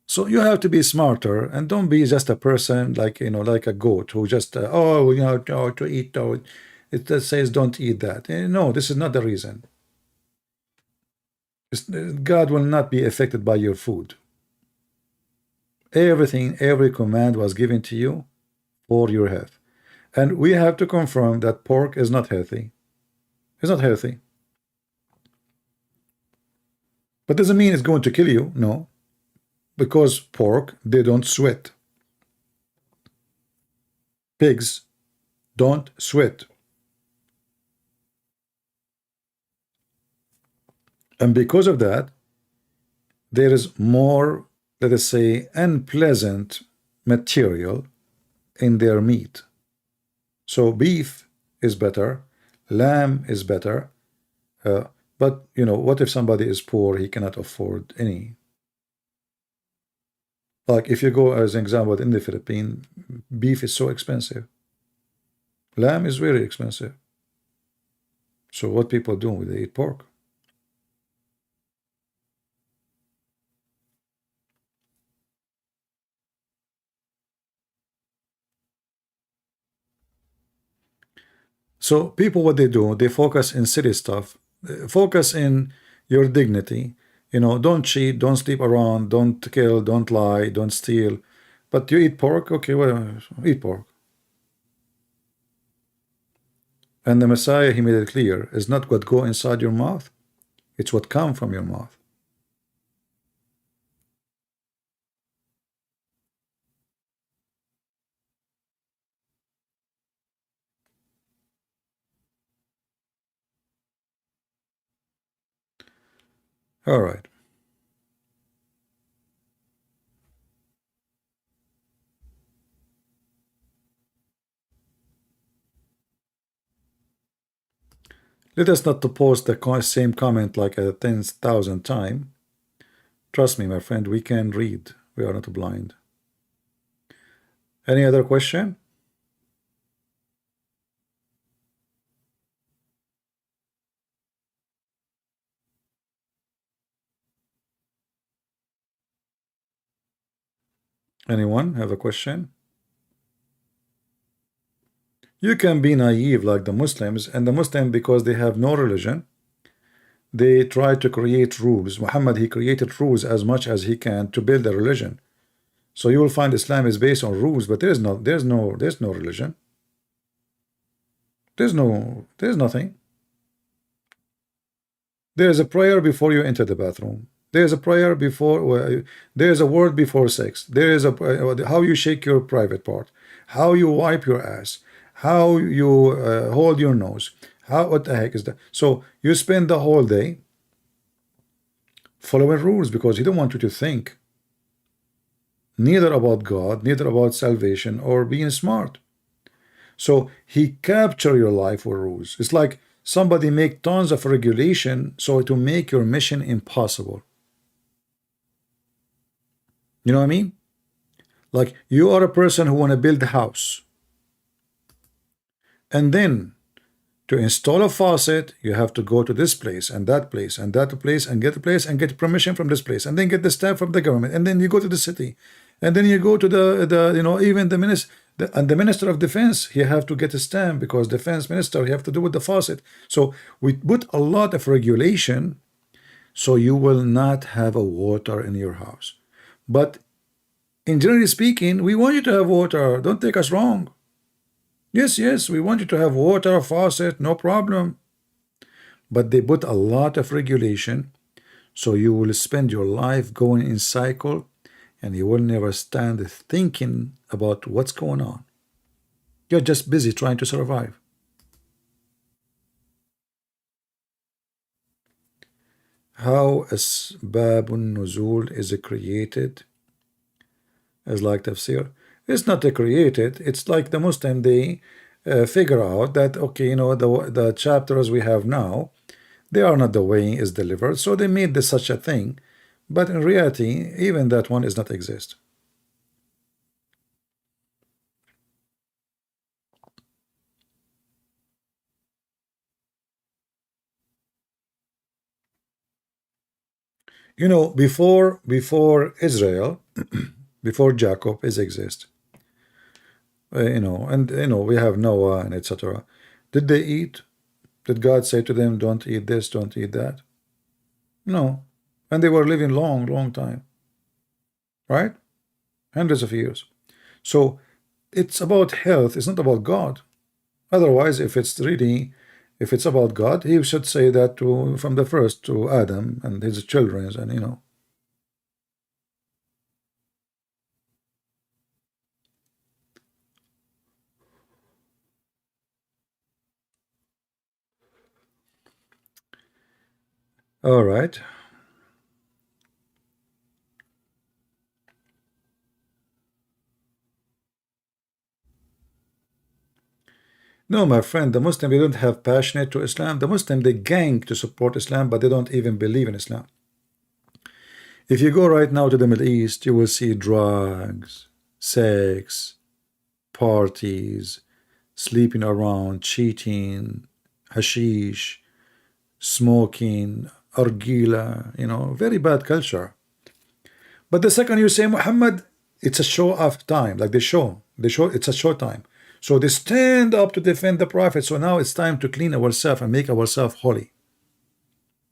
So you have to be smarter and don't be just a person like like a goat who just to eat. It says don't eat that. No, this is not the reason. God will not be affected by your food. Every command was given to you for your health, and we have to confirm that pork is not healthy. It's not healthy, but doesn't mean it's going to kill you. No. Because pork, they don't sweat. Pigs don't sweat. And because of that, there is more, let us say, unpleasant material in their meat. So beef is better, lamb is better, but what if somebody is poor, he cannot afford any? Like if you go as an example in the Philippines, beef is so expensive. Lamb is very expensive. So what people do? They eat pork. So people, what they do, they focus in silly stuff. Focus in your dignity. Don't cheat, don't sleep around, don't kill, don't lie, don't steal. But you eat pork, okay, well, eat pork. And the Messiah, he made it clear, is not what go inside your mouth, it's what come from your mouth. All right. Let us not to post the same comment like 10,000 times. Trust me, my friend, we can read. We are not blind. Any other question? Anyone have a question? You can be naive like the Muslims, and the Muslims, because they have no religion, they try to create rules. Muhammad, he created rules as much as he can to build a religion. So you will find Islam is based on rules, but there's no religion. There's nothing. There's a prayer before you enter the bathroom. There's a prayer before, there's a word before sex. There is how you shake your private part, how you wipe your ass, how you hold your nose. What the heck is that? So you spend the whole day following rules because he don't want you to think neither about God, neither about salvation or being smart. So he capture your life with rules. It's like somebody make tons of regulation so to make your mission impossible. You know what I mean? Like you are a person who want to build a house, and then to install a faucet you have to go to this place and that place and that place and get the place and get permission from this place and then get the stamp from the government, and then you go to the city, and then you go to the even the minister of defense, he have to get a stamp because defense minister, he have to do with the faucet. So we put a lot of regulation so you will not have a water in your house. But in generally speaking, we want you to have water. Don't take us wrong. Yes, yes, we want you to have water, faucet, no problem. But they put a lot of regulation, so you will spend your life going in cycle, and you will never stand thinking about what's going on. You're just busy trying to survive. How Asbabun Nuzul is created as like tafsir. It's not created. It's like the Muslim, they figure out that, okay, you know, the chapters we have now, they are not the way is delivered, so they made this such a thing. But in reality, even that one is not exist. You know, before Israel, before Jacob is exist, you know, and you know, we have Noah and etc. Did they eat? Did God say to them, don't eat this, don't eat that? No. And they were living long time, right? Hundreds of years. So it's about health, it's not about God. Otherwise, if it's really, if it's about God, he should say that to, from the first, to Adam and his children, and you know. All right. No, my friend, the Muslim, they don't have passionate to Islam. The Muslim, they gang to support Islam, but they don't even believe in Islam. If you go right now to the Middle East, you will see drugs, sex, parties, sleeping around, cheating, hashish, smoking, argila, you know, very bad culture. But the second you say Muhammad, it's a show of time, like they show, it's a show time. So they stand up to defend the Prophet. So now it's time to clean ourselves and make ourselves holy.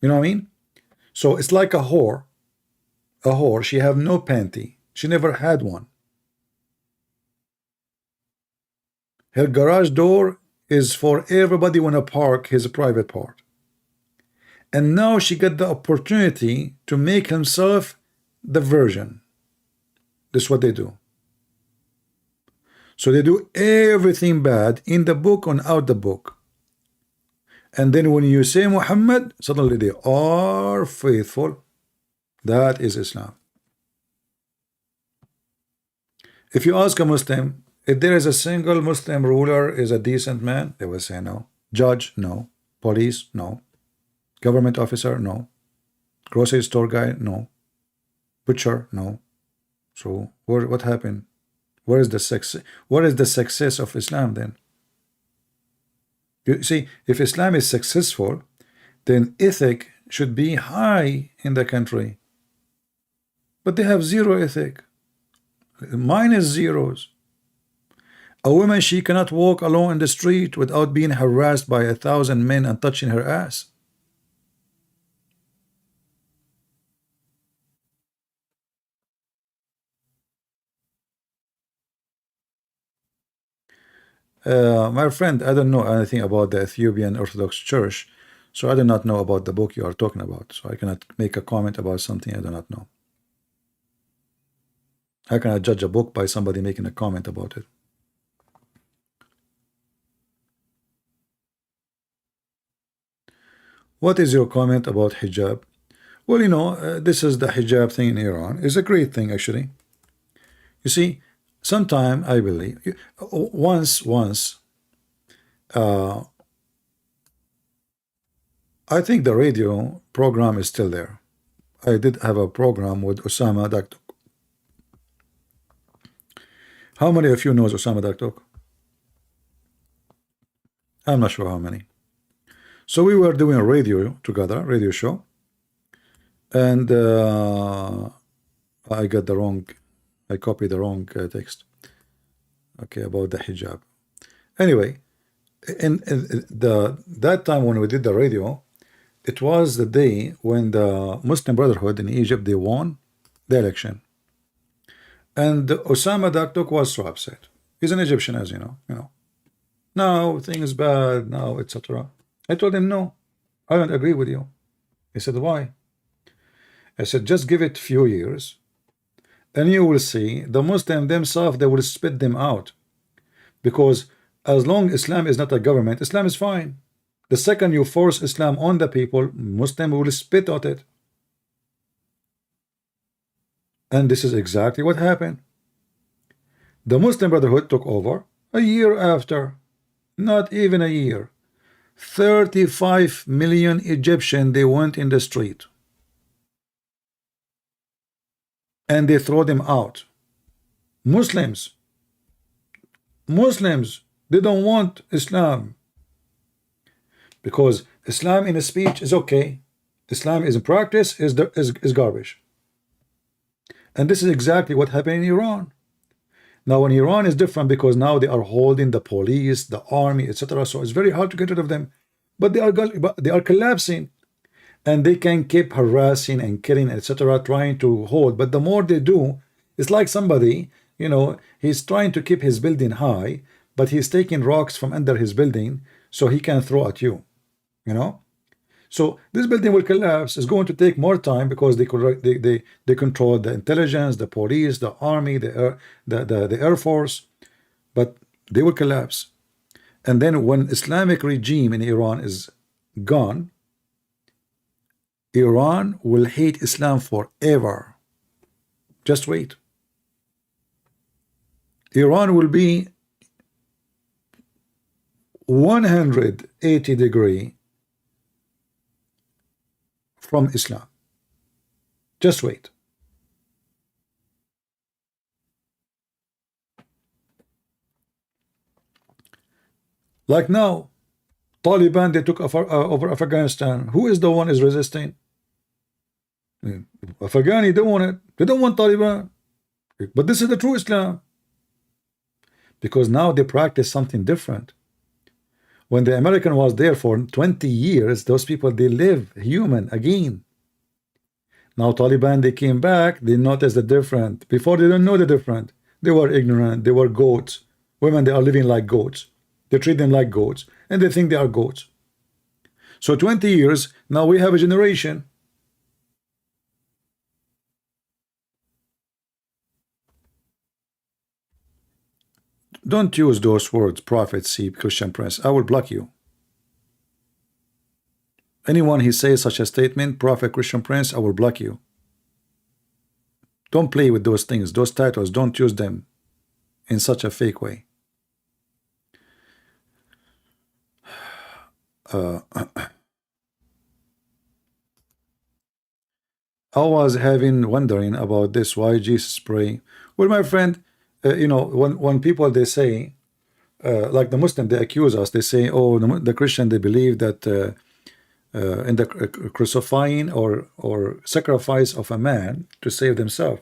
You know what I mean? So it's like a whore. A whore, she have no panty. She never had one. Her garage door is for everybody wanna park his private part. And now she got the opportunity to make himself the virgin. This is what they do. So they do everything bad in the book and out the book. And then when you say Muhammad, suddenly they are faithful. That is Islam. If you ask a Muslim, if there is a single Muslim ruler is a decent man, they will say no. Judge, no. Police, no. Government officer, no. Grocery store guy, no. Butcher, no. So what happened? Where is the success? What is the success of Islam then? You see, if Islam is successful, then ethic should be high in the country. But they have zero ethic. Minus zeros. A woman, she cannot walk alone in the street without being harassed by 1,000 men and touching her ass. My friend, I don't know anything about the Ethiopian Orthodox Church, so I do not know about the book you are talking about. So I cannot make a comment about something I do not know. How can I judge a book by somebody making a comment about it? What is your comment about hijab? Well, you know, this is the hijab thing in Iran. It's a great thing, actually. You see, sometime I believe once I think the radio program is still there. I did have a program with Osama Daktuk. How many of you knows Osama Daktuk? I'm not sure how many. So we were doing a radio together, radio show, and I got the wrong, I copied the wrong text. Okay, about the hijab. Anyway, in that time when we did the radio, it was the day when the Muslim Brotherhood in Egypt, they won the election, and Osama Daktuk was so upset. He's an Egyptian, as you know. No, things bad, no, etc. I told him, no, I don't agree with you. He said, why? I said, just give it few years, and you will see the Muslim themselves, they will spit them out. Because as long Islam is not a government, Islam is fine. The second you force Islam on the people, Muslim will spit at it. And this is exactly what happened. The Muslim Brotherhood took over a year after, not even a year. 35 million Egyptian, they went in the street. And they throw them out. Muslims, they don't want Islam. Because Islam in a speech is okay. Islam is in practice is garbage. And this is exactly what happened in Iran. Now in Iran is different because now they are holding the police, the army, etc. So it's very hard to get rid of them. But they are collapsing. And they can keep harassing and killing, etc., trying to hold. But the more they do, it's like somebody, you know, he's trying to keep his building high, but he's taking rocks from under his building so he can throw at you, you know. So this building will collapse. It's going to take more time because they control the intelligence, the police, the army, the air force, but they will collapse. And then when Islamic regime in Iran is gone, Iran will hate Islam forever. Just wait. Iran will be 180-degree from Islam. Just wait. Like now, Taliban, they took over Afghanistan. Who is the one is resisting? Afghani don't want it. They don't want Taliban. But this is the true Islam. Because now they practice something different. When the American was there for 20 years, those people, they live human again. Now Taliban, they came back, they noticed the difference. Before they don't know the difference. They were ignorant, they were goats. Women, they are living like goats. They treat them like goats, and they think they are goats. So 20 years, now we have a generation. Don't use those words, prophecy, Christian Prince. I will block you. Anyone who says such a statement, Prophet, Christian Prince, I will block you. Don't play with those things, those titles. Don't use them in such a fake way. I was wondering about this, why Jesus pray. Well, my friend, you know, when people, they say, like the Muslim, they accuse us, they say, oh, the Christian, they believe that in the crucifying or sacrifice of a man to save themselves.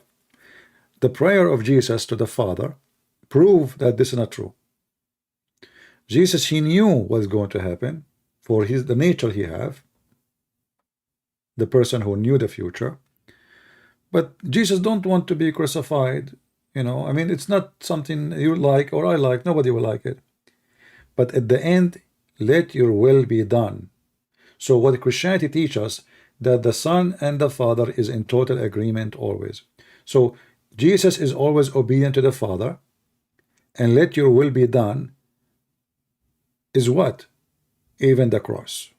The prayer of Jesus to the Father prove that this is not true. Jesus, he knew what's going to happen for the nature he have, the person who knew the future. But Jesus don't want to be crucified. You know, I mean, it's not something you like or I like. Nobody will like it. But at the end, let your will be done. So what Christianity teaches us, that the Son and the Father is in total agreement always. So Jesus is always obedient to the Father, and let your will be done is what? Even the cross.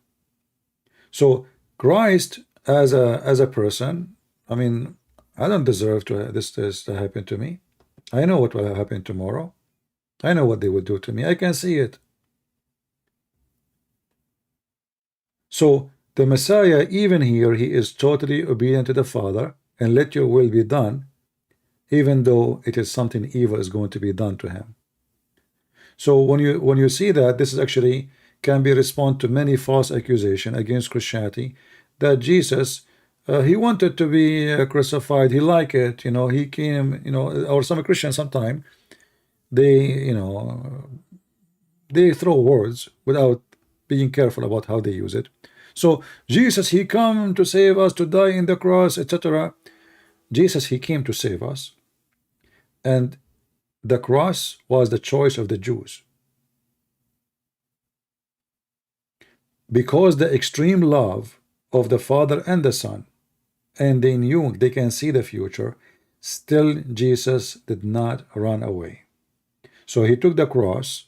So Christ as a person, I mean, I don't deserve this to happen to me. I know what will happen tomorrow. I know what they will do to me. I can see it. So the Messiah, even here, he is totally obedient to the Father, and let your will be done, even though it is something evil is going to be done to him. So when you see that, this is actually can be respond to many false accusations against Christianity, that Jesus, he wanted to be crucified, he liked it, you know, he came, you know, or some Christians sometime, they, you know, they throw words without being careful about how they use it. So Jesus, he come to save us, to die in the cross, etc. Jesus, he came to save us, and the cross was the choice of the Jews. because the extreme love of the Father and the Son, and they knew they can see the future, still Jesus did not run away. So he took the cross,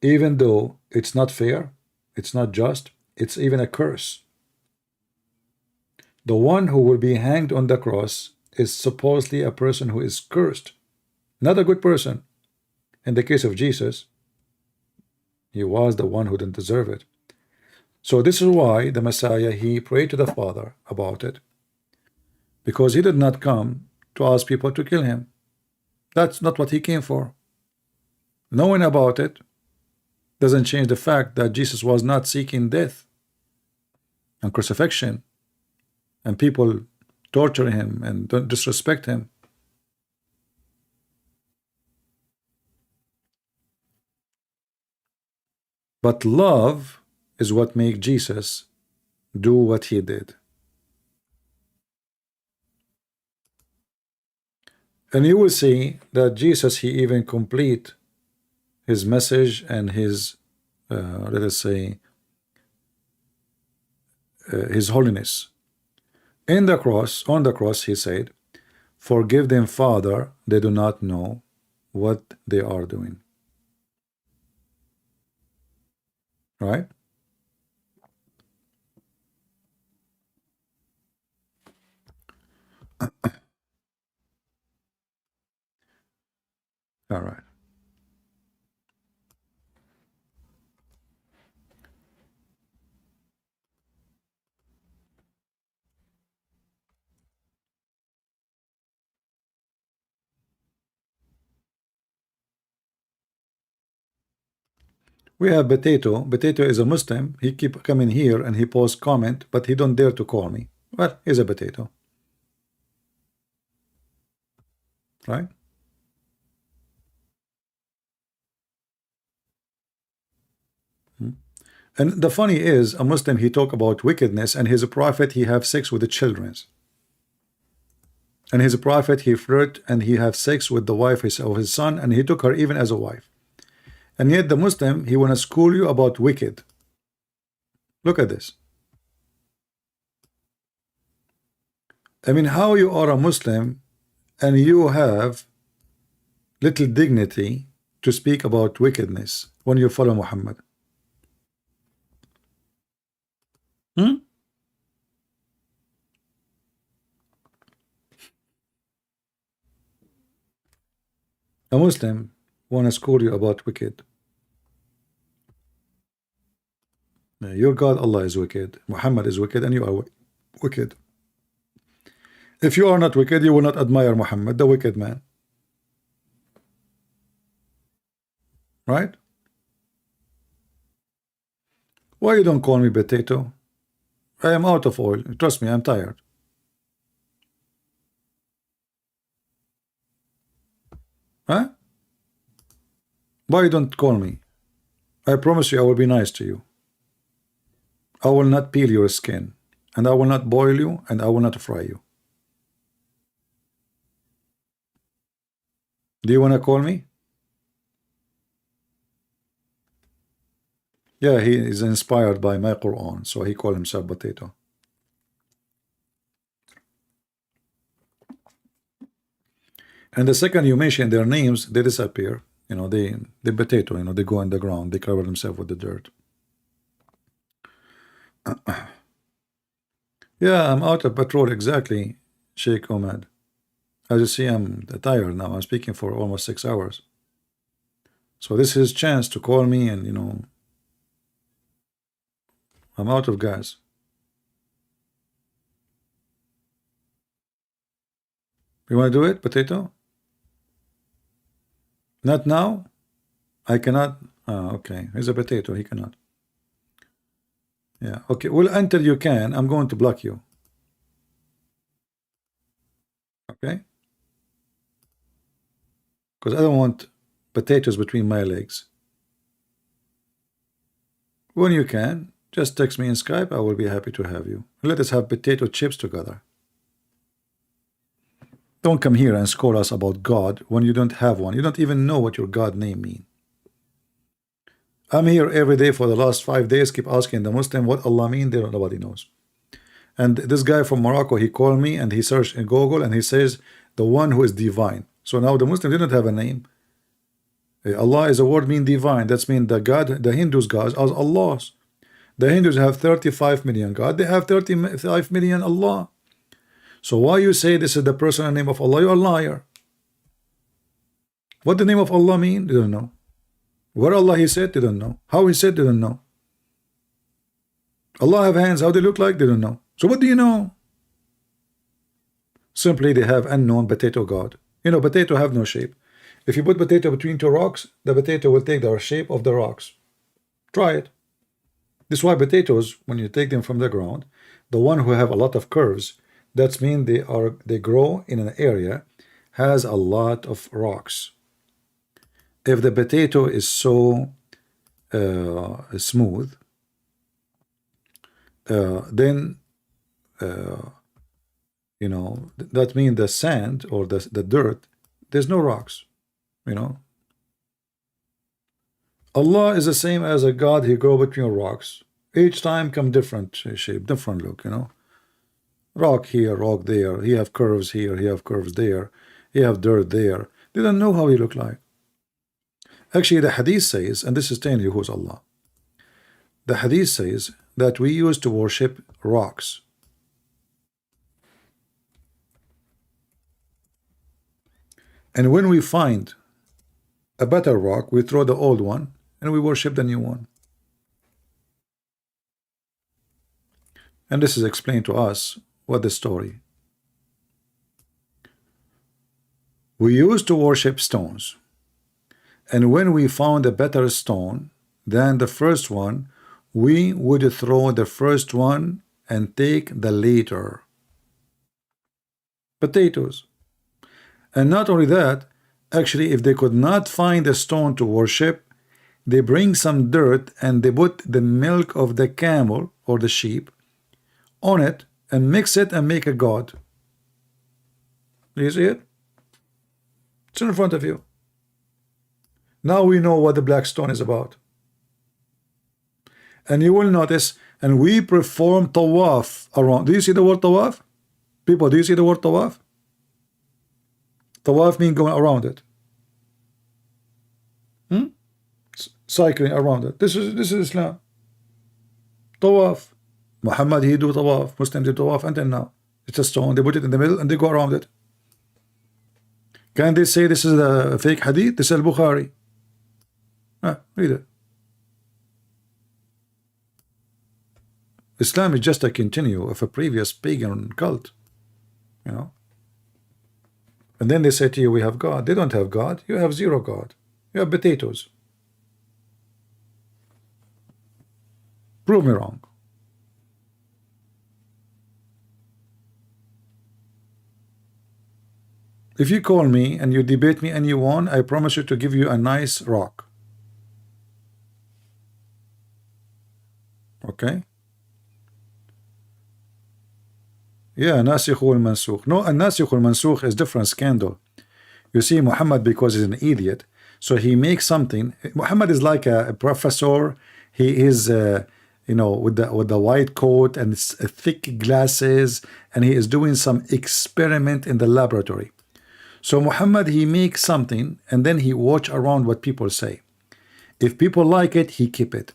even though it's not fair, it's not just, it's even a curse. The one who will be hanged on the cross is supposedly a person who is cursed, not a good person. In the case of Jesus, he was the one who didn't deserve it. So this is why the Messiah, he prayed to the Father about it, because he did not come to ask people to kill him. That's not what he came for. Knowing about it doesn't change the fact that Jesus was not seeking death and crucifixion and people torture him and don't disrespect him. But love is what made Jesus do what he did. And you will see that Jesus, he even complete his message and his, let us say, his holiness. In the cross, on the cross, he said, "Forgive them, Father, they do not know what they are doing." Right? All right. We have Potato. Potato is a Muslim. He keep coming here and he posts comment, but he don't dare to call me. Well, he's a potato. Right? And the funny is, a Muslim, he talk about wickedness, and his prophet, he have sex with the children. And his prophet, he flirt and he have sex with the wife of his son, and he took her even as a wife. And yet the Muslim, he want to school you about wicked. Look at this. I mean, how you are a Muslim and you have little dignity to speak about wickedness when you follow Muhammad? A Muslim want to school you about wicked. Your God Allah is wicked, Muhammad is wicked, and you are wicked. If you are not wicked, you will not admire Muhammad, the wicked man. Right? Why you don't call me potato? I am out of oil. Trust me, I'm tired. Huh? Why you don't call me? I promise you I will be nice to you. I will not peel your skin, and I will not boil you, and I will not fry you. Do you want to call me? Yeah, he is inspired by my Quran, so he called himself potato. And the second you mention their names, they disappear. You know, they potato, you know, they go in the ground, they cover themselves with the dirt. Yeah, I'm out of patrol, exactly, Sheikh Ahmed. As you see, I'm tired now. I'm speaking for almost 6 hours. So this is his chance to call me, and, you know, I'm out of gas. You want to do it, potato? Not now? I cannot. Okay, he's a potato. He cannot. Yeah, okay. Well, until you can, I'm going to block you. Okay? Because I don't want potatoes between my legs. When you can, just text me in Skype. I will be happy to have you. Let us have potato chips together. Don't come here and scold us about God when you don't have one. You don't even know what your God name means. I'm here every day for the last 5 days, keep asking the Muslim what Allah mean. Nobody knows. And this guy from Morocco, he called me and he searched in Google and he says the one who is divine. So now the Muslim didn't have a name. Allah is a word mean divine. That's mean the God, the Hindus gods are Allahs. The Hindus have 35 million God. They have 35 million Allah. So why you say this is the personal name of Allah? You're a liar. What the name of Allah mean? They don't know. Where Allah he said? They don't know. How he said? They don't know. Allah have hands. How they look like? They don't know. So what do you know? Simply they have unknown potato God. You know, potato have no shape. If you put potato between two rocks, the potato will take the shape of the rocks. Try it. This is why potatoes, when you take them from the ground, the one who have a lot of curves, that's mean they grow in an area has a lot of rocks. If the potato is so smooth, then you know, that means the sand or the dirt, there's no rocks, you know. Allah is the same as a God. He grow between rocks. Each time come different shape, different look, you know. Rock here, rock there. He have curves here, he have curves there. He have dirt there. They don't know how he look like. Actually, the hadith says, and this is telling you who's Allah. The hadith says that we used to worship rocks. And when we find a better rock, we throw the old one and we worship the new one. And this is explained to us what the story. We used to worship stones. And when we found a better stone than the first one, we would throw the first one and take the later. Potatoes. And not only that, actually, if they could not find a stone to worship, they bring some dirt and they put the milk of the camel or the sheep on it and mix it and make a god. Do you see it? It's in front of you. Now we know what the black stone is about. And you will notice, and we perform tawaf around. Do you see the word tawaf? People, do you see the word tawaf? Tawaf means going around it. Cycling around it. This is Islam. Tawaf. Muhammad, he do tawaf. Muslims do tawaf until now. It's a stone. They put it in the middle and they go around it. Can they say this is a fake hadith? This is al-Bukhari. Read it. Islam is just a continue of a previous pagan cult. You know. And then they say to you, we have God. They don't have God. You have zero God. You have potatoes. Prove me wrong. If you call me and you debate me and you won, I promise you to give you a nice rock. Okay? Yeah, nasikh wal mansukh. No, a nasikh wal mansukh is different scandal. You see, Muhammad, because he's an idiot, so he makes something. Muhammad is like a professor. He is, you know, with the white coat and thick glasses, and he is doing some experiment in the laboratory. So Muhammad, he makes something, and then he watch around what people say. If people like it, he keep it.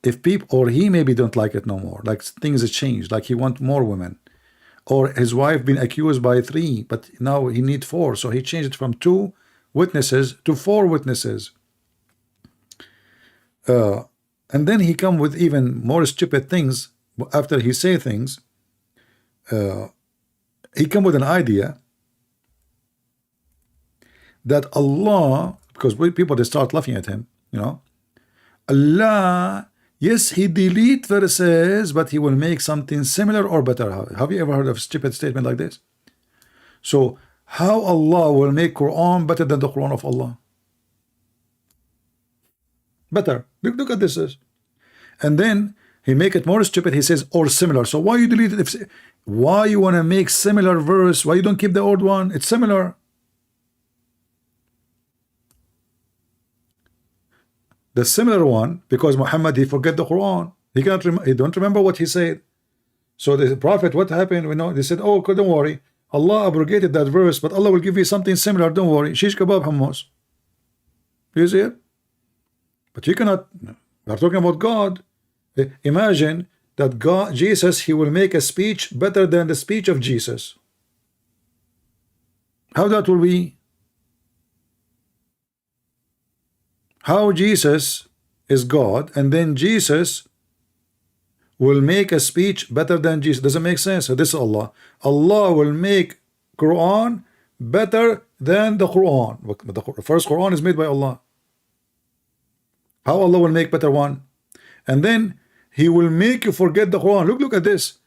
If people, or he maybe don't like it no more, like things have changed, like he want more women. Or his wife been accused by 3, but now he need 4, so he changed it from 2 witnesses to 4 witnesses. And then he come with even more stupid things. After he say things, he come with an idea that Allah, because people, they start laughing at him, you know, Allah, yes, he delete verses, but he will make something similar or better. Have you ever heard of a stupid statement like this? So how Allah will make Quran better than the Quran of Allah? Better. Look at this. And then he make it more stupid. He says, or similar. So why you delete it? Why you want to make similar verse? Why you don't keep the old one? It's similar. The similar one, because Muhammad, he forget the Quran. He cannot he don't remember what he said. So the Prophet, what happened? We know they said, oh, don't worry. Allah abrogated that verse, but Allah will give you something similar. Don't worry. Shish kebab hummus. You see it? But you cannot. We are talking about God. Imagine that God, Jesus, he will make a speech better than the speech of Jesus. How that will be? How Jesus is God, and then Jesus will make a speech better than Jesus. Doesn't make sense. So this is Allah. Allah will make Quran better than the Quran. But the first Quran is made by Allah. How Allah will make better one? And then He will make you forget the Quran. Look at this.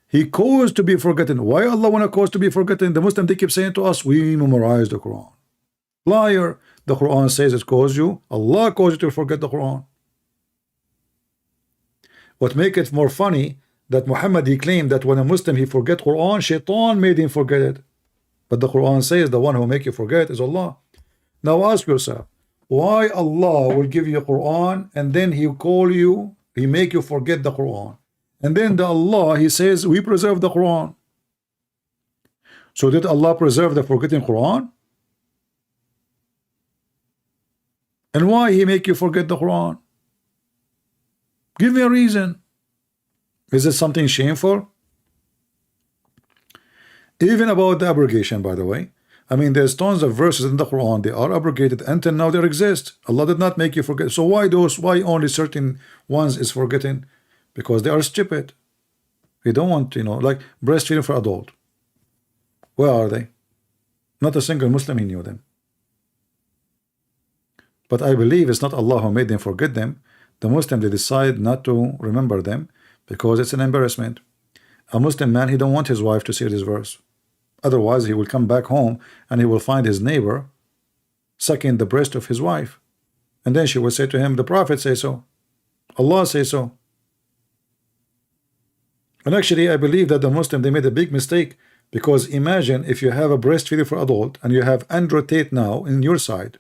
He caused to be forgotten. Why Allah want to cause to be forgotten? The Muslim, they keep saying to us, we memorize the Quran. Liar. The Quran says it caused you. Allah caused you to forget the Quran. What make it more funny that Muhammad, he claimed that when a Muslim he forget Quran, Shaitan made him forget it. But the Quran says the one who make you forget is Allah. Now ask yourself, why Allah will give you Quran and then He call you, He make you forget the Quran, and then the Allah, He says we preserve the Quran. So did Allah preserve the forgetting Quran? And why He make you forget the Quran? Give me a reason. Is it something shameful? Even about the abrogation, by the way. I mean, there's tons of verses in the Quran, they are abrogated until now they exist. Allah did not make you forget. So why only certain ones is forgetting? Because they are stupid. They don't want, like breastfeeding for adult. Where are they? Not a single Muslim he knew them. But I believe it's not Allah who made them forget them. The Muslim, they decide not to remember them because it's an embarrassment. A Muslim man, he don't want his wife to see this verse. Otherwise, he will come back home and he will find his neighbor sucking the breast of his wife. And then she will say to him, the Prophet say so. Allah say so. And actually, I believe that the Muslim, they made a big mistake, because imagine if you have a breastfeeder for adult and you have Andrew Tate now in your side.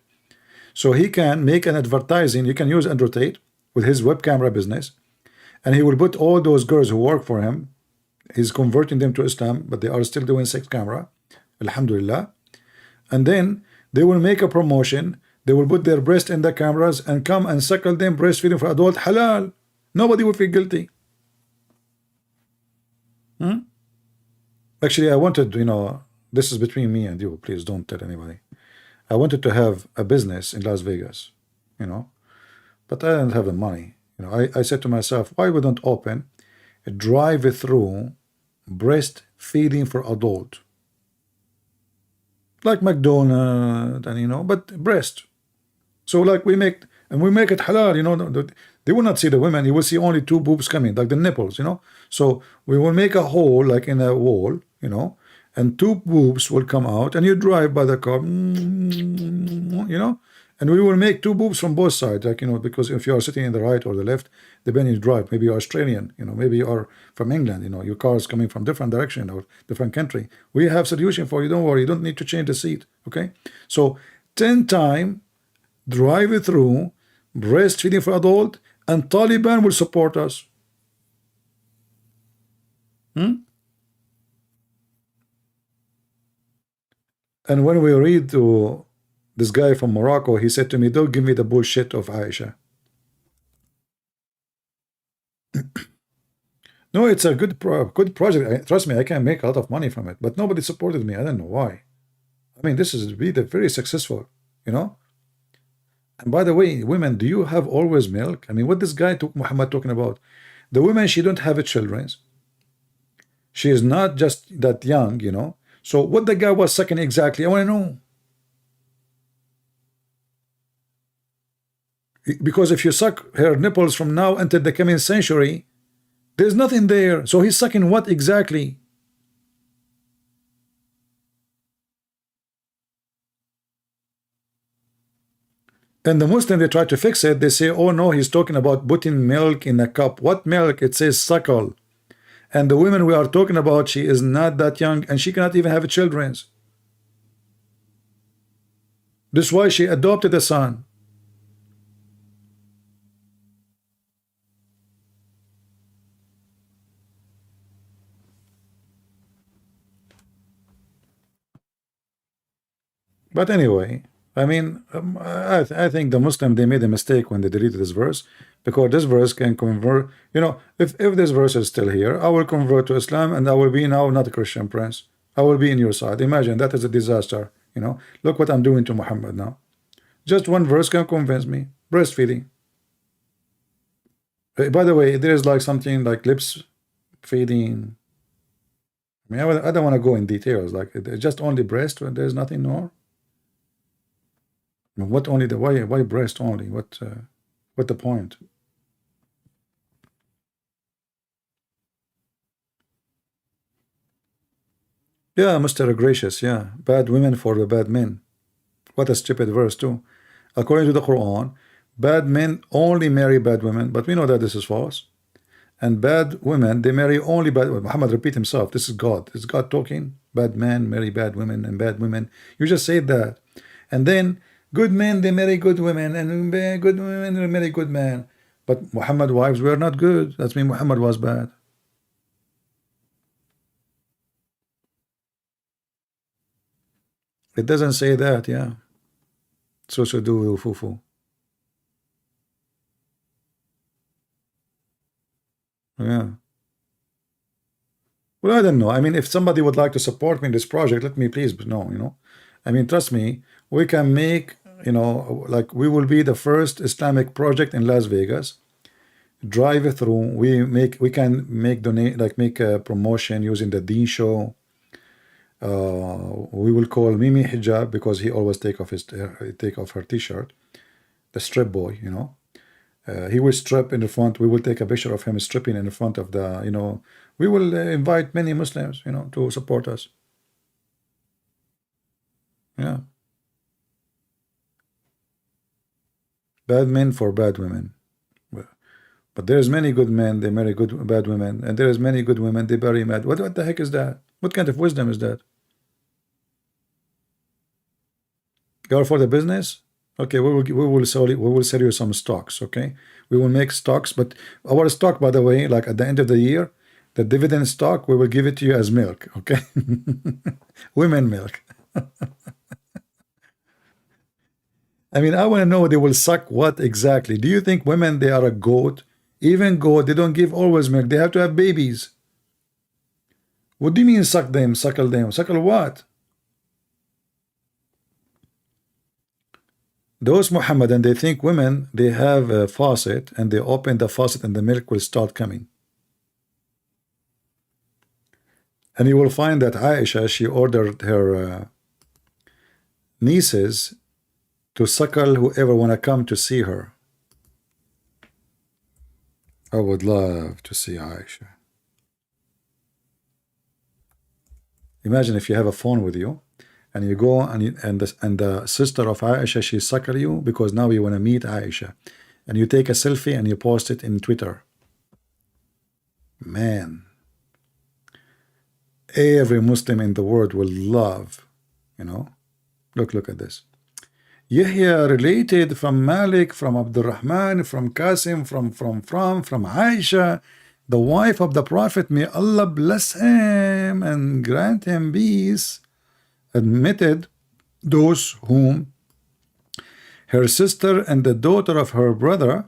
So he can make an advertising. You can use Andrew Tate with his web camera business, and he will put all those girls who work for him, he's converting them to Islam, but they are still doing sex camera, alhamdulillah. And then they will make a promotion, they will put their breast in the cameras and come and suckle them, breastfeeding for adult, halal. Nobody will feel guilty. Actually, I wanted, this is between me and you, please don't tell anybody. I wanted to have a business in Las Vegas, but I didn't have the money. I said to myself, why we don't open a drive-through breastfeeding for adult, like McDonald's, and but breast. So like we make it halal. They will not see the women. You will see only two boobs coming, like the nipples. So we will make a hole like in a wall, and two boobs will come out, and you drive by the car, and we will make two boobs from both sides, like because if you are sitting in the right or the left, depending you drive, maybe you're Australian, maybe you are from England, your car is coming from different direction or different country. We have solution for you. Don't worry, you don't need to change the seat. Okay, so 10 time drive it through breastfeeding for adult, and Taliban will support us. And when we read to this guy from Morocco, he said to me, don't give me the bullshit of Aisha. No, it's a good project. Trust me, I can make a lot of money from it, but nobody supported me. I don't know why. I mean, this is very successful, And by the way, women, do you have always milk? I mean, what this guy Muhammad talking about? The women, she don't have children. She is not just that young, So what the guy was sucking exactly, I want to know. Because if you suck her nipples from now until the coming century, there's nothing there. So he's sucking what exactly? And the Muslim, they try to fix it. They say, oh no, he's talking about putting milk in a cup. What milk? It says suckle. And the women we are talking about, she is not that young, and she cannot even have children. This is why she adopted a son. But anyway, I mean, I think the Muslim, they made a mistake when they deleted this verse, because this verse can convert. You know, if this verse is still here, I will convert to Islam and I will be now not a Christian prince. I will be in your side. Imagine, that is a disaster. You know, look what I'm doing to Muhammad now. Just one verse can convince me. Breastfeeding. By the way, there is like something like lips feeding. I mean, I don't want to go in details. Like just only breast, when there's nothing more. I mean, what only the why breast only? What the point? Yeah, Mr. Gracious. Yeah, bad women for the bad men. What a stupid verse too. According to the Quran, bad men only marry bad women, but we know that this is false. And bad women, they marry only bad women. Muhammad repeat himself. This is God. This is God talking. Bad men marry bad women, and bad women. You just say that. And then good men, they marry good women, and good women, they marry good men. But Muhammad wives were not good. That means Muhammad was bad. It doesn't say that, yeah. So do fufu. Yeah. Well, I don't know. I mean, if somebody would like to support me in this project, let me please know, you know. I mean, trust me, we can make, you know, like we will be the first Islamic project in Las Vegas. Drive it through. We can make donate, like make a promotion using the Deen show. We will call Mimi Hijab because he always take off her t-shirt, the strip boy, you know. He will strip in the front. We will take a picture of him stripping in the front of the, you know. We will invite many Muslims, you know, to support us. Yeah. Bad men for bad women. But there's many good men, they marry good bad women, and there's many good women, they marry mad. What the heck is that? What kind of wisdom is that? You're for the business? Okay, we will sell you some stocks. Okay, we will make stocks, but our stock, by the way, like at the end of the year, the dividend stock, we will give it to you as milk. Okay, women milk. I mean, I want to know they will suck what exactly? Do you think women, they are a goat? Even goat, they don't give always milk. They have to have babies. What do you mean suck them, suckle them? Suckle what? Those Muhammadan, they think women, they have a faucet and they open the faucet and the milk will start coming. And you will find that Aisha, she ordered her nieces to suckle whoever want to come to see her. I would love to see Aisha. Imagine if you have a phone with you and you go and the sister of Aisha, she suckle you because now you want to meet Aisha, and you take a selfie and you post it in Twitter. Man, every Muslim in the world will love, you know. Look at this. Yahya related from Malik, from Abdul Rahman, from Qasim, from Aisha, the wife of the Prophet, may Allah bless him and grant him peace, admitted those whom her sister and the daughter of her brother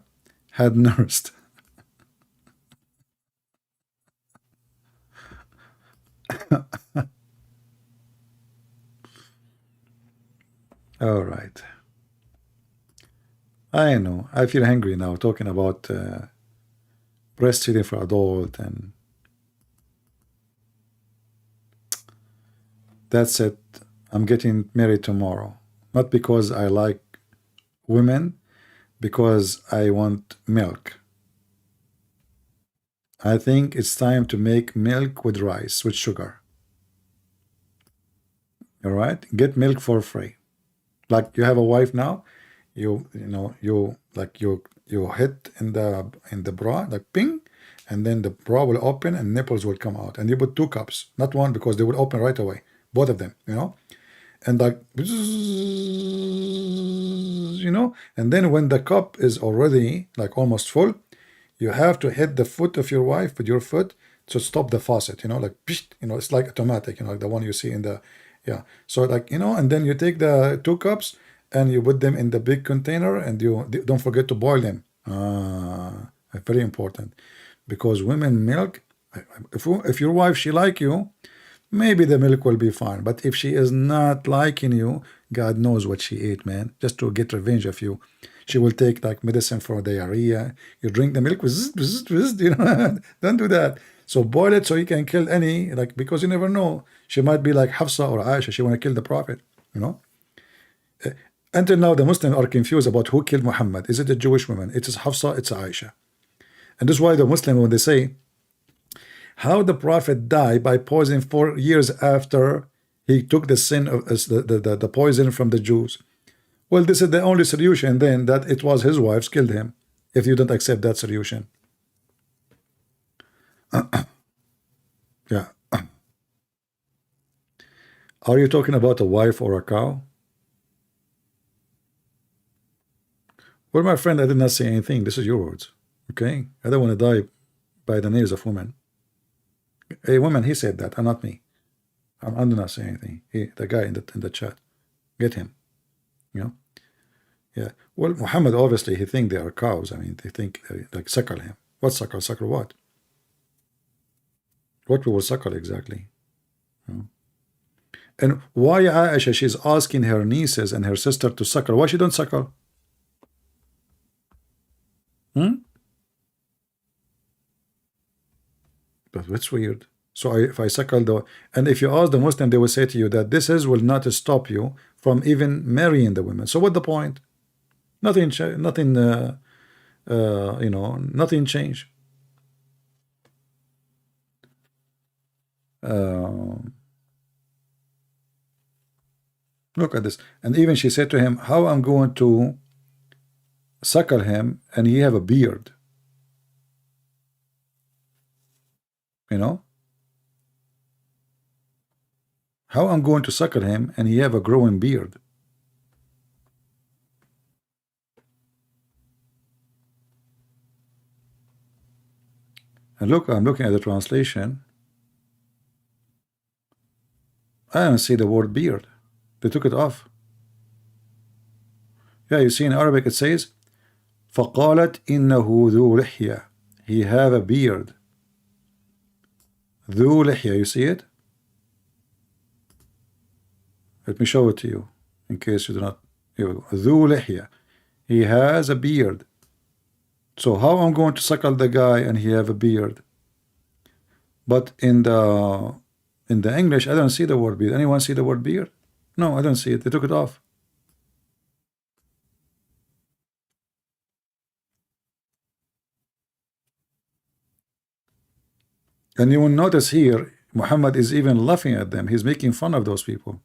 had nursed. All right. I know. I feel hungry now talking about breastfeeding for adult, and that's it. I'm getting married tomorrow. Not because I like women, because I want milk. I think it's time to make milk with rice, with sugar. All right? Get milk for free. Like you have a wife now, you hit in the bra, like ping, and then the bra will open and nipples will come out, and you put 2 cups, not one, because they will open right away, both of them, you know, and like, you know, and then when the cup is already like almost full, you have to hit the foot of your wife with your foot to stop the faucet, you know, like, you know, it's like automatic, you know, like the one you see in the Yeah. So like, you know, and then you take the 2 cups and you put them in the big container, and you don't forget to boil them. Very important, because women milk. If your wife, she like you, maybe the milk will be fine. But if she is not liking you, God knows what she ate, man. Just to get revenge of you, she will take like medicine for diarrhea. You drink the milk, bzz, bzz, bzz, you know. Don't do that. So boil it so you can kill any, like, because you never know. She might be like Hafsa or Aisha. She want to kill the Prophet, you know. Until now, the Muslims are confused about who killed Muhammad. Is it a Jewish woman? It is Hafsa, it's Aisha. And this is why the Muslim, when they say how the Prophet died by poison 4 years after he took the sin of the poison from the Jews. Well, this is the only solution then, that it was his wives killed him, if you don't accept that solution. Yeah. Are you talking about a wife or a cow? Well, my friend, I did not say anything. This is your words. Okay? I don't want to die by the nails of women. A woman, he said that, and not me. I'm not saying anything. The guy in the chat. Get him. You know? Yeah. Well, Muhammad, obviously, he think they are cows. I mean, they think they like suckle him. What suckle? Suckle what? What we will suckle exactly? You know? And why Aisha, she's asking her nieces and her sister to suckle? Why she don't suckle? But that's weird. So if I suckle the, and if you ask the Muslim, they will say to you that this will not stop you from even marrying the women. So what the point? Nothing, nothing, you know, nothing changed. Look at this. And even she said to him, how I'm going to suckle him and he have a beard? You know? How I'm going to suckle him and he have a growing beard? And look, I'm looking at the translation. I don't see the word beard. They took it off. Yeah, you see in Arabic it says فقالت إنه ذو لحية. He have a beard. ذو لحية, you see it? Let me show it to you in case you do not. Here we go. ذو لحية. He has a beard. So how I'm going to suckle the guy and he have a beard? But in the English, I don't see the word beard. Anyone see the word beard? No, I don't see it. They took it off. And you will notice here, Muhammad is even laughing at them. He's making fun of those people.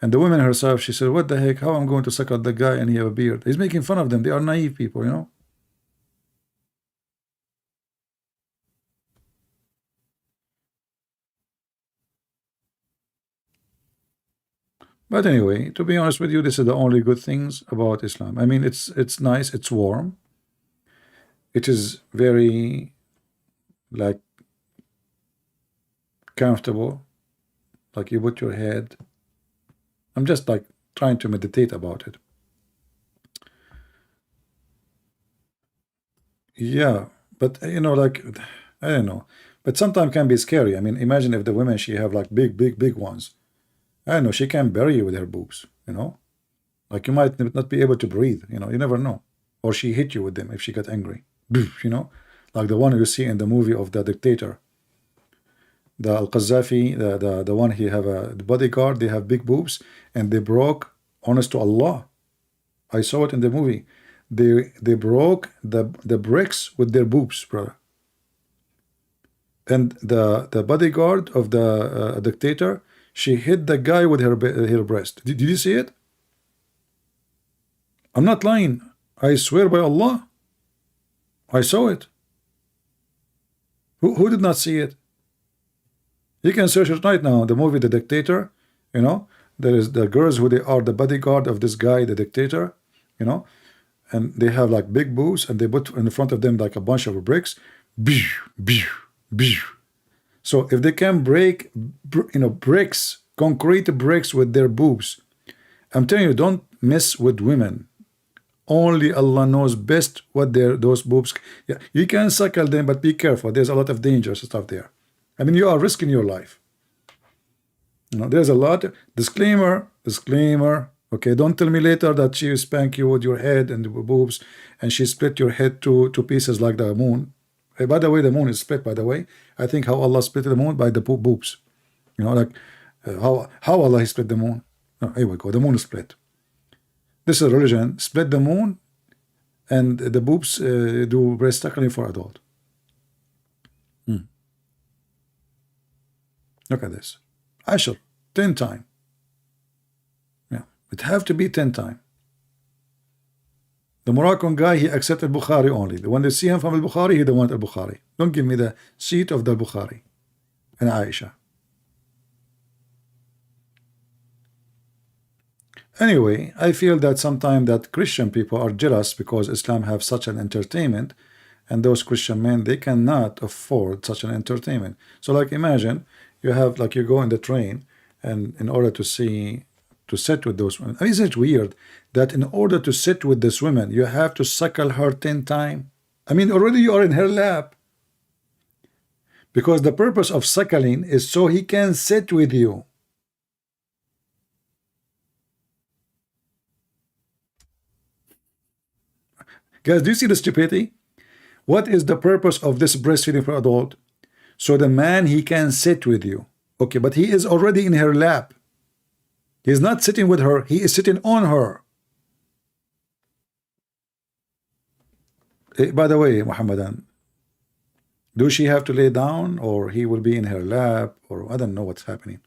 And the woman herself, she said, what the heck? How I'm going to suckle the guy and he have a beard? He's making fun of them. They are naive people, you know. But anyway, to be honest with you, this is the only good things about Islam. I mean, it's nice, it's warm. It is very, like, comfortable. Like you put your head. I'm just like trying to meditate about it. Yeah, but you know, like, I don't know. But sometimes can be scary. I mean, imagine if the women, she have like big ones. I don't know, she can bury you with her boobs, you know? Like you might not be able to breathe, you know, you never know. Or she hit you with them if she got angry, you know? Like the one you see in the movie of the dictator. The Al-Qadhafi, the one he have the bodyguard, they have big boobs, and they broke, honest to Allah, I saw it in the movie. They broke the bricks with their boobs, brother. And the bodyguard of the dictator, she hit the guy with her breast. Did you see it? I'm not lying. I swear by Allah. I saw it. Who did not see it? You can search it right now. The movie The Dictator, you know, there is the girls who they are the bodyguard of this guy, the dictator, you know, and they have like big boobs and they put in front of them like a bunch of bricks. So if they can break, you know, bricks concrete bricks with their boobs. I'm telling you, don't mess with women. Only Allah knows best what those boobs. Yeah, you can suckle them, but be careful. There's a lot of dangerous stuff there. I mean, you are risking your life. You know, there's a lot. Disclaimer. Okay, don't tell me later that she spank you with your head and the boobs, and she split your head to pieces like the moon. Hey, by the way, the moon is split. By the way, I think how Allah split the moon by the boobs. You know, like how Allah split the moon. Oh, here we go. The moon is split. This is religion. Split the moon, and the boobs do breast suckling for adult. Look at this. Ashar, 10 times. Yeah, it have to be 10 times. The Moroccan guy, he accepted Bukhari only. When they see him from al-Bukhari, he don't want al-Bukhari. Don't give me the seat of the Bukhari and Aisha. Anyway, I feel that sometimes that Christian people are jealous because Islam have such an entertainment, and those Christian men, they cannot afford such an entertainment. So like imagine you have, like, you go in the train, and in order to sit with those women, I mean, isn't it weird that in order to sit with this woman you have to suckle her 10 times? I mean, already you are in her lap, because the purpose of suckling is so he can sit with you. Guys, do you see the stupidity? What is the purpose of this breastfeeding for adult? So the man, he can sit with you. Okay, but he is already in her lap. He's not sitting with her, he is sitting on her. By the way, Muhammadan, do she have to lay down, or he will be in her lap, or I don't know what's happening?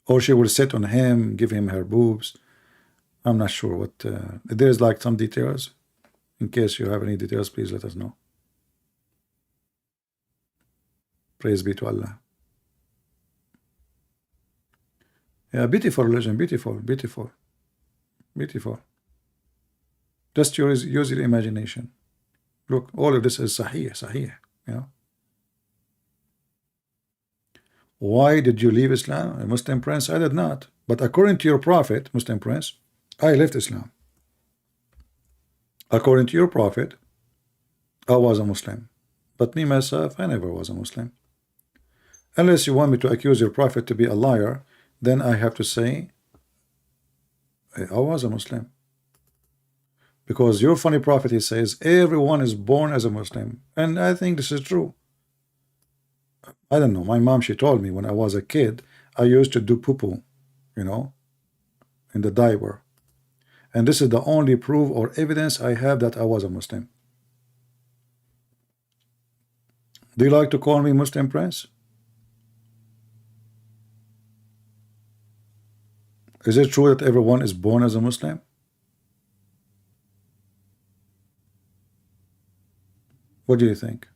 Or she will sit on him, give him her boobs. I'm not sure what. There's like some details. In case you have any details, please let us know. Praise be to Allah. Yeah, beautiful religion, beautiful. Just use your imagination. Look, all of this is sahih, you know. Why did you leave Islam? A Muslim prince? I did not. But according to your prophet, Muslim prince, I left Islam. According to your prophet, I was a Muslim. But me, myself, I never was a Muslim. Unless you want me to accuse your prophet to be a liar, then I have to say I was a Muslim. Because your funny prophet, he says, everyone is born as a Muslim. And I think this is true. I don't know. My mom, she told me when I was a kid, I used to do poo-poo, you know, in the diaper. And this is the only proof or evidence I have that I was a Muslim. Do you like to call me Muslim prince? Is it true that everyone is born as a Muslim? What do you think?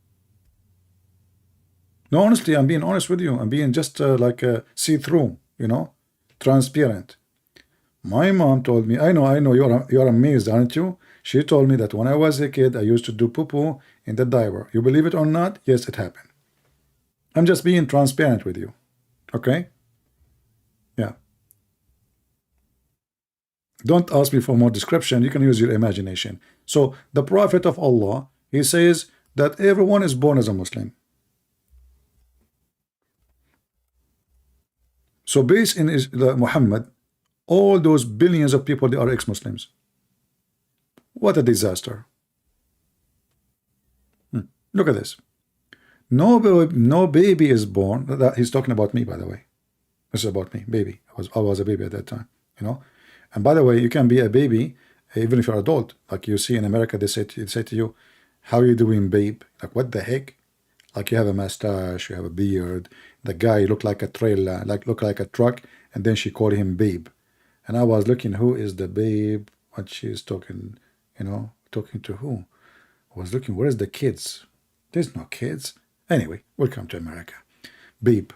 No, honestly, I'm being honest with you. I'm being just like see-through, you know, transparent. My mom told me, I know, you're amazed, aren't you? She told me that when I was a kid, I used to do poo-poo in the diaper. You believe it or not? Yes, it happened. I'm just being transparent with you. Okay? Yeah. Don't ask me for more description. You can use your imagination. So the Prophet of Allah, he says that everyone is born as a Muslim. So based in Muhammad, all those billions of people, they are ex-Muslims. What a disaster. Look at this. No baby is born. He's talking about me, by the way. This is about me, baby. I was a baby at that time, you know. And by the way, you can be a baby even if you're adult. Like you see in America, they say to you, how are you doing, babe? Like, what the heck? Like, you have a mustache, you have a beard. The guy looked like a trailer, look like a truck, and then she called him babe. And I was looking, who is the babe? What she's talking, you know, talking to who? I was looking, where's the kids? There's no kids. Anyway, welcome to America. Babe.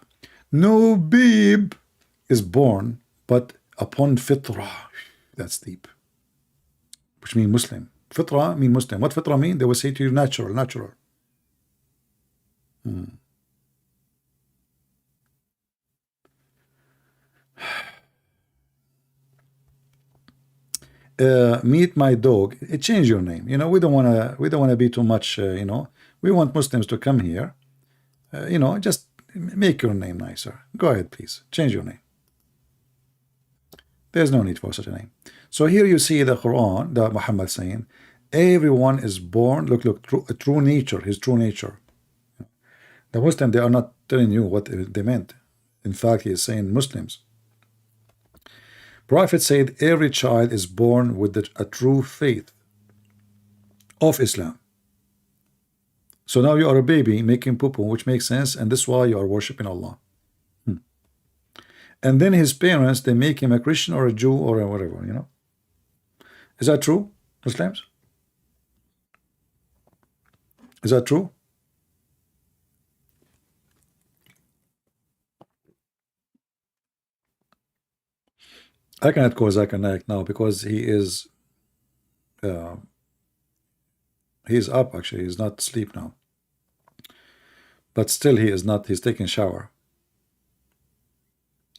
No babe is born, but upon fitra. That's deep. Which means Muslim. Fitra mean Muslim. What fitra mean? They will say to you, natural. meet my dog, change your name. You know, we don't wanna be too much. You know, we want Muslims to come here. You know, just make your name nicer. Go ahead, please change your name. There's no need for such a name. So here you see the Quran, the Muhammad saying, everyone is born. Look, true nature, his true nature. The Muslim, they are not telling you what they meant. In fact, he is saying Muslims. Prophet said every child is born with a true faith of Islam. So now you are a baby making poo-poo, which makes sense, and this is why you are worshiping Allah. And then his parents, they make him a Christian or a Jew or a whatever, you know. Is that true, Muslims? Is that true? I cannot call Zakir Naik now because he is up actually. He's not asleep now. But still he is not, he's taking shower.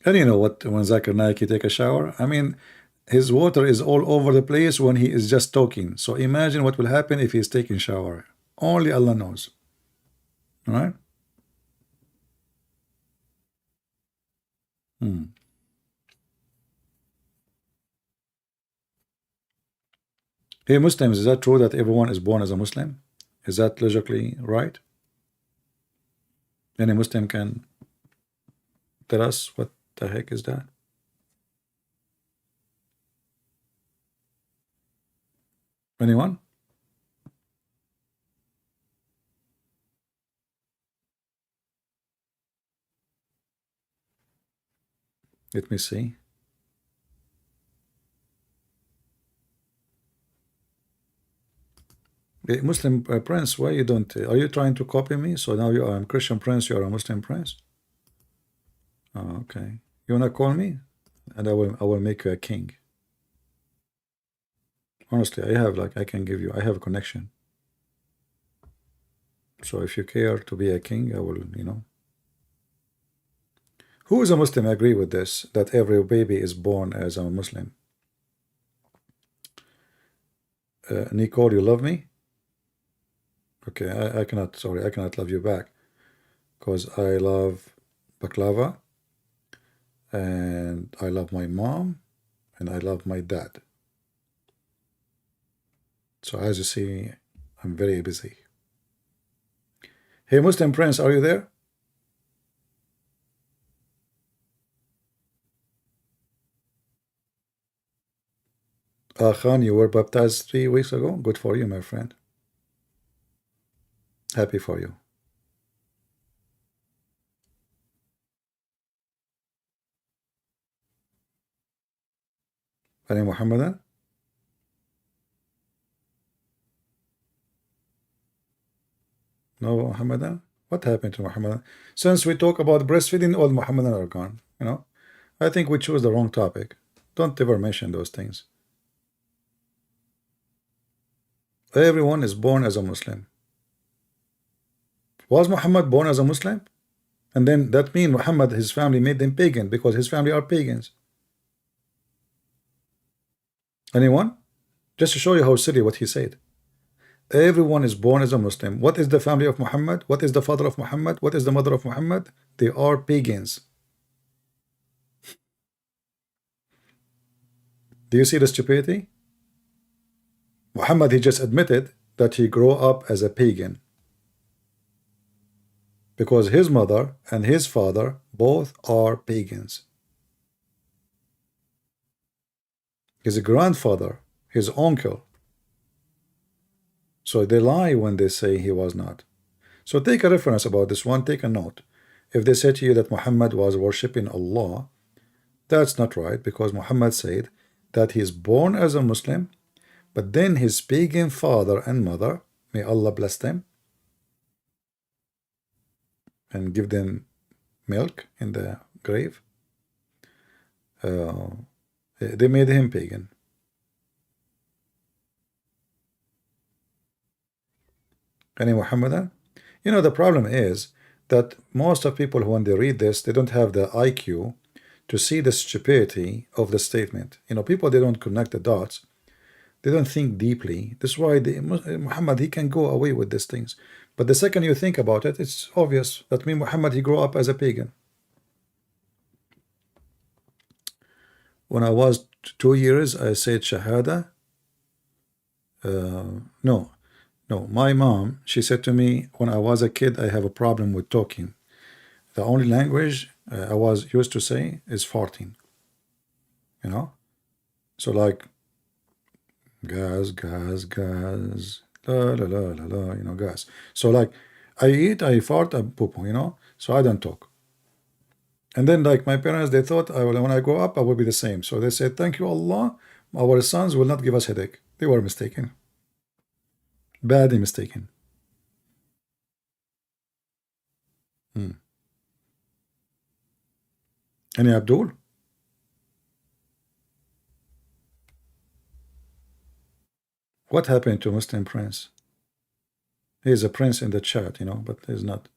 And you know what, when Zakir Naik he take a shower, I mean, his water is all over the place when he is just talking. So imagine what will happen if he's taking shower. Only Allah knows. All right? Hey Muslims, is that true that everyone is born as a Muslim? Is that logically right? Any Muslim can tell us what the heck is that? Anyone? Let me see. Hey, Muslim prince, why you don't? Are you trying to copy me? So now you are a Christian prince, you are a Muslim prince. Oh, okay. You wanna call me, and I will make you a king. Honestly, I have I can give you. I have a connection. So if you care to be a king, I will. You know. Who is a Muslim agree with this? That every baby is born as a Muslim. Nicole, you love me? Okay, I cannot, sorry, I cannot love you back because I love baklava and I love my mom and I love my dad. So as you see, I'm very busy. Hey, Muslim Prince, are you there? Khan, you were baptized 3 weeks ago. Good for you, my friend. Happy for you. Any Muhammadan? No Muhammadan? What happened to Muhammadan? Since we talk about breastfeeding, all Muhammadan are gone. You know, I think we chose the wrong topic. Don't ever mention those things. Everyone is born as a Muslim. Was Muhammad born as a Muslim? And then that means Muhammad, his family made them pagan because his family are pagans. Anyone? Just to show you how silly what he said. Everyone is born as a Muslim. What is the family of Muhammad? What is the father of Muhammad? What is the mother of Muhammad? They are pagans. Do you see the stupidity? Muhammad, he just admitted that he grew up as a pagan because his mother and his father both are pagans. His grandfather, his uncle. So they lie when they say he was not. So take a reference about this one, take a note. If they say to you that Muhammad was worshipping Allah, that's not right, because Muhammad said that he is born as a Muslim, but then his pagan father and mother, may Allah bless them and give them milk in the grave, they made him pagan. Any Muhammadan? You know, the problem is that most of people, when they read this, they don't have the IQ to see the stupidity of the statement. You know, people, they don't connect the dots. They don't think deeply. That's why Muhammad, he can go away with these things. But the second you think about it, it's obvious that Muhammad, he grew up as a pagan. When I was 2 years, I said Shahada. No, my mom, she said to me, when I was a kid, I have a problem with talking. The only language I was used to say is farting. You know? So like, gas, la la la la la, you know, gas. So like, I eat, I fart, I poop, you know? So I don't talk. And then like my parents, they thought when I grow up, I will be the same. So they said, thank you, Allah, our sons will not give us headache. They were mistaken. Badly mistaken. Any Abdul? What happened to Muslim Prince? He is a prince in the chat, you know, but he's not.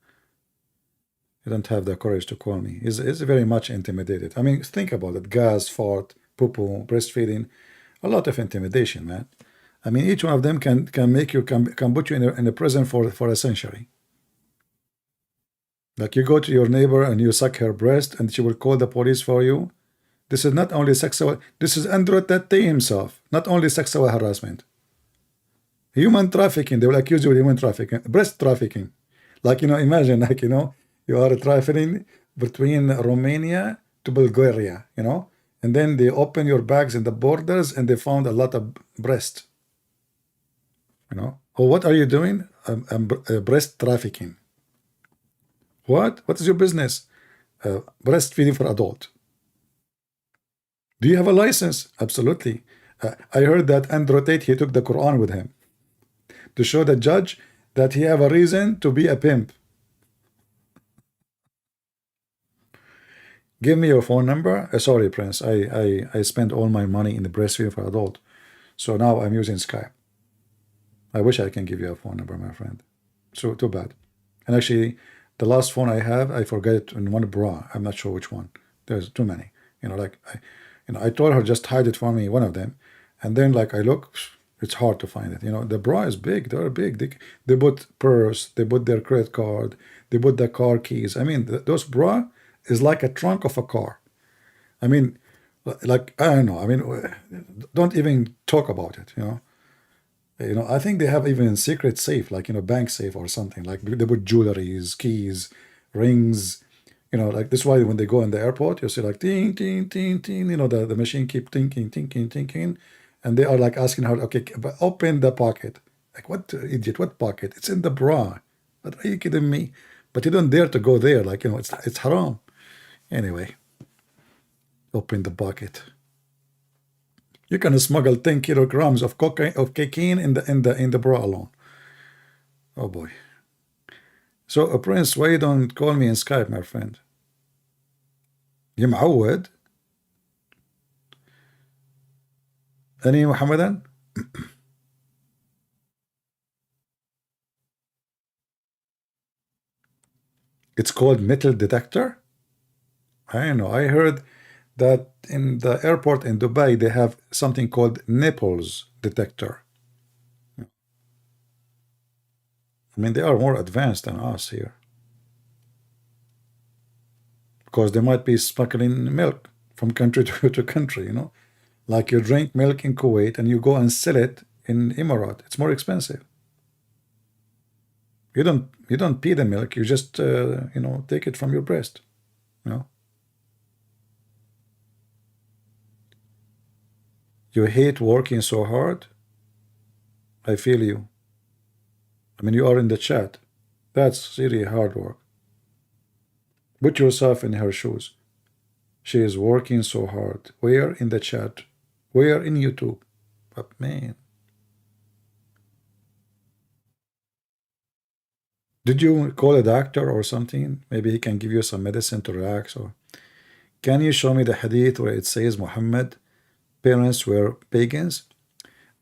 He don't have the courage to call me. He's very much intimidated. I mean, think about it. Gas, fart, poo-poo, breastfeeding. A lot of intimidation, man. I mean, each one of them can make you, can put you in a prison for a century. Like you go to your neighbor and you suck her breast and she will call the police for you. This is not only sexual, this is Andrew Tate himself, not only sexual harassment. Human trafficking, they will accuse you of human trafficking, breast trafficking. Like, you know, imagine, like, you know, you are trafficking between Romania to Bulgaria, you know, and then they open your bags in the borders and they found a lot of breast. You know, oh, what are you doing? Breast trafficking. What? What is your business? Breastfeeding for adult. Do you have a license? Absolutely. I heard that Andrew Tate, he took the Quran with him to show the judge that he have a reason to be a pimp. Give me your phone number. Sorry, Prince. I spent all my money in the breastfeeding for adult. So now I'm using Skype. I wish I can give you a phone number, my friend. So too bad. And actually, the last phone I have, I forget it in one bra. I'm not sure which one. There's too many. You know, like I told her just hide it for me, one of them. And then like I look, it's hard to find it. You know, the bra is big. They're big. They put purse. They put their credit card. They put the car keys. I mean, those bra is like a trunk of a car. I mean, like, I don't know. I mean, don't even talk about it, you know. You know, I think they have even secret safe, like, you know, bank safe or something. Like they put jewelries, keys, rings, you know, like this is why when they go in the airport, you see like ting, ting, ting, ting, you know, the machine keep thinking. And they are like asking her, okay, but open the pocket. Like, what idiot, what pocket? It's in the bra. But are you kidding me? But you don't dare to go there. Like, you know, it's haram. Anyway, open the pocket. You can smuggle 10 kilograms of cocaine in the bra alone. Oh boy. So, Prince, why you don't call me in Skype, my friend? You معود? Any Mohammedan? It's called metal detector? I don't know. I heard that in the airport in Dubai, they have something called nipples detector. I mean, they are more advanced than us here. Because they might be smuggling milk from country to country, you know. Like you drink milk in Kuwait and you go and sell it in Emirat. It's more expensive. You don't pee the milk. You just, you know, take it from your breast, you know. You hate working so hard? I feel you. I mean, you are in the chat. That's really hard work. Put yourself in her shoes. She is working so hard. Where in the chat? Where in YouTube? But man. Did you call a doctor or something? Maybe he can give you some medicine to relax. Or can you show me the hadith where it says Muhammad parents were pagans?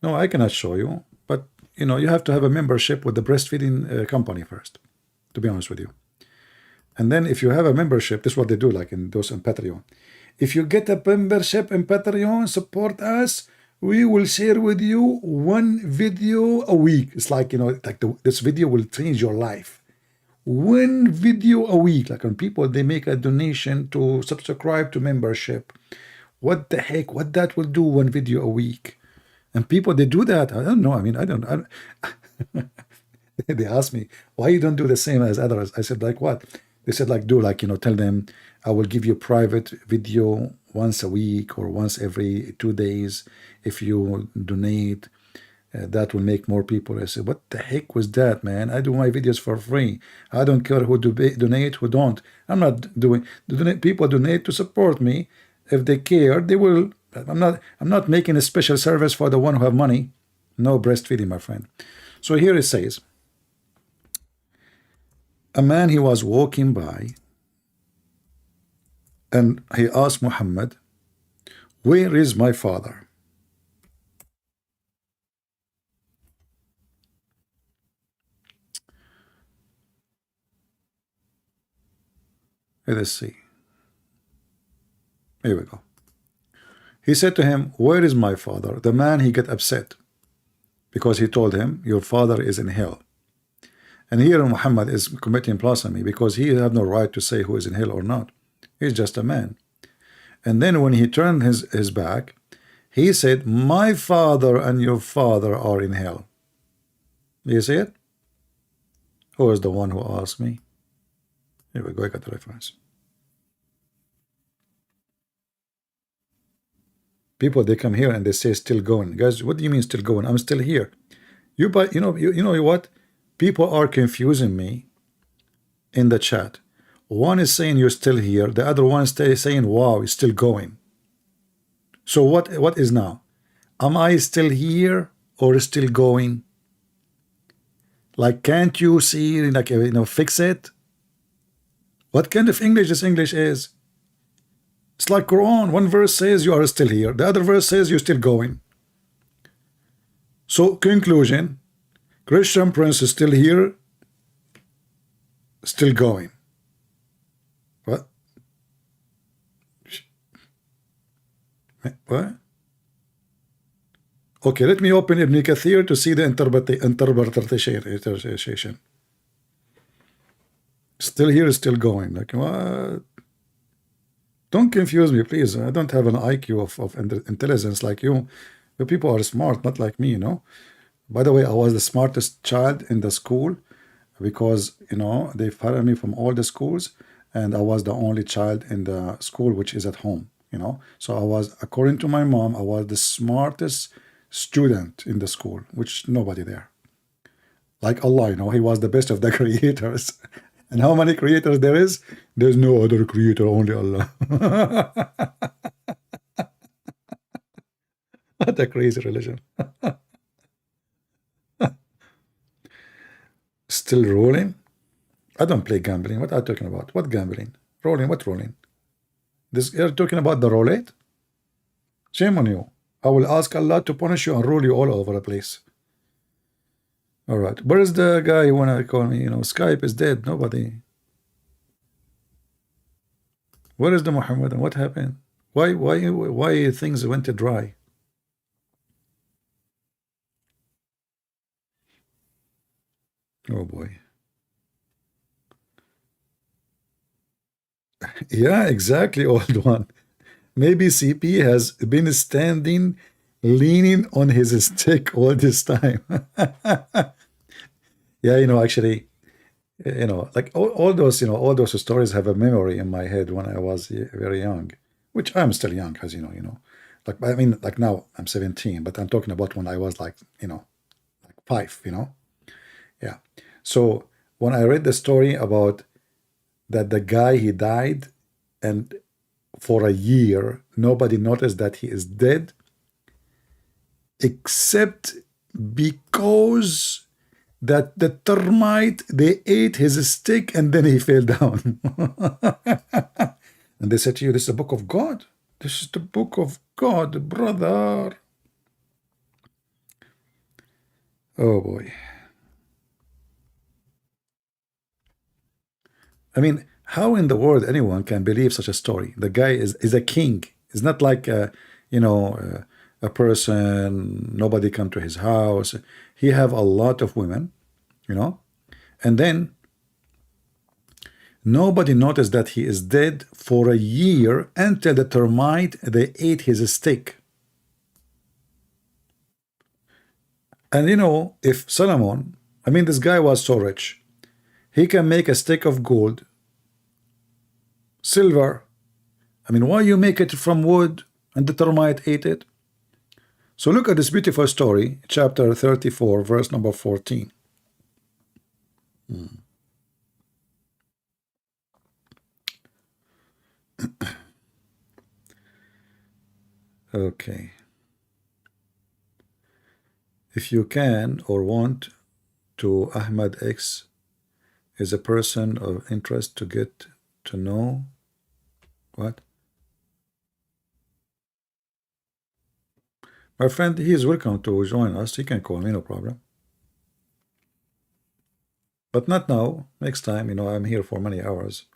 No, I cannot show you, but you know, you have to have a membership with the breastfeeding company first, to be honest with you. And then if you have a membership, this is what they do, like in those in Patreon. If you get a membership in Patreon, support us, we will share with you one video a week. It's like, you know, like this video will change your life. One video a week. Like when people, they make a donation to subscribe to membership. What the heck? What that will do, one video a week? And people, they do that. I don't know. I mean, I don't. They asked me, why you don't do the same as others? I said, like what? They said, like, do like, you know, tell them I will give you private video once a week or once every 2 days if you donate. That will make more people. I said, what the heck was that, man? I do my videos for free. I don't care who donate, who don't. I'm not doing. People donate to support me. If they care, they will. I'm not making a special service for the one who have money. No breastfeeding, my friend. So here it says, a man, he was walking by and he asked Muhammad, where is my father? Let us see. Here we go. He said to him, where is my father? The man, he got upset because he told him, your father is in hell. And here Muhammad is committing blasphemy because he have no right to say who is in hell or not. He's just a man. And then when he turned his back, he said, my father and your father are in hell. Do you see it? Who is the one who asked me? Here we go, I got the reference. People, they come here and they say still going. Guys, what do you mean still going? I'm still here. You know what? People are confusing me in the chat. One is saying you're still here. The other one is saying, wow, it's still going. So what is now? Am I still here or still going? Like, can't you see, like, you know, fix it? What kind of English this English is? It's like Quran. One verse says you are still here. The other verse says you're still going. So conclusion, Christian Prince is still here, still going. What? What? Okay, let me open Ibn Kathir to see the interpretation. Still here, still going. Like, what? Don't confuse me, please. I don't have an IQ of intelligence like you. The people are smart, not like me, you know. By the way, I was the smartest child in the school because, you know, they fired me from all the schools, and I was the only child in the school which is at home, you know. So I was, according to my mom, I was the smartest student in the school, which nobody there. Like Allah, you know, he was the best of the creators. And how many creators there is? There's no other creator, only Allah. What a crazy religion. Still rolling? I don't play gambling. What are you talking about? What gambling? Rolling? What rolling? This, you're talking about the roulette? Shame on you. I will ask Allah to punish you and roll you all over the place. All right. Where is the guy who wanna call me? You know, Skype is dead. Nobody. Where is the Muhammad and what happened? Why things went dry? Oh boy. Yeah, exactly, old one. Maybe CP has been standing, leaning on his stick all this time. Yeah, you know, actually, you know, like all those, you know, all those stories have a memory in my head when I was very young, which I'm still young, as you know. Like, I mean, like now I'm 17, but I'm talking about when I was like, you know, like 5, you know. Yeah. So when I read the story about that the guy, he died, and for a year nobody noticed that he is dead, except because that the termite, they ate his stick and then he fell down. And they said to you, this is the book of God. This is the book of God, brother. Oh boy. I mean, how in the world anyone can believe such a story? The guy is a king. It's not like you know, a person, nobody come to his house. He have a lot of women, you know, and then nobody noticed that he is dead for a year until the termite, they ate his stick. And you know, if Solomon, I mean, this guy was so rich, he can make a stick of gold, silver. I mean, why you make it from wood and the termite ate it? So look at this beautiful story, chapter 34, verse number 14. Okay. If you can or want to, Ahmed X is a person of interest to get to know what? My friend, he is welcome to join us. He can call me, no problem. But not now. Next time, you know, I'm here for many hours.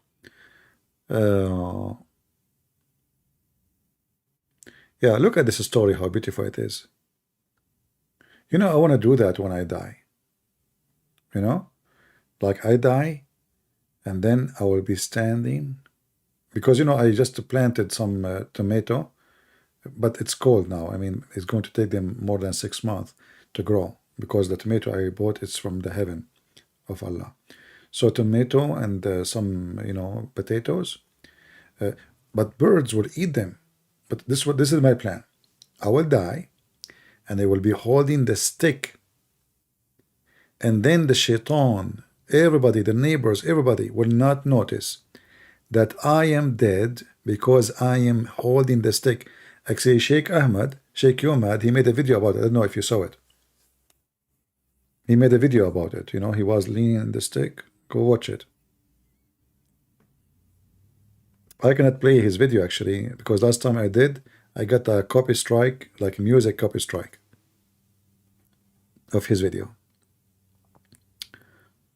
Yeah, look at this story, how beautiful it is. You know, I want to do that when I die. You know, like I die, and then I will be standing, because, you know, I just planted some tomato, but it's cold now. I mean, it's going to take them more than 6 months to grow, because the tomato I bought is from the heaven of Allah. So tomato and some, you know, potatoes, but birds will eat them. But this is my plan. I will die, and they will be holding the stick, and then the shaitan, everybody, the neighbors, everybody will not notice that I am dead because I am holding the stick. Actually, Sheikh Ahmed, Sheikh Ahmed, he made a video about it. I don't know if you saw it. He made a video about it. You know, he was leaning on the stick. Go watch it. I cannot play his video actually, because last time I did, I got a copy strike, like a music copy strike of his video.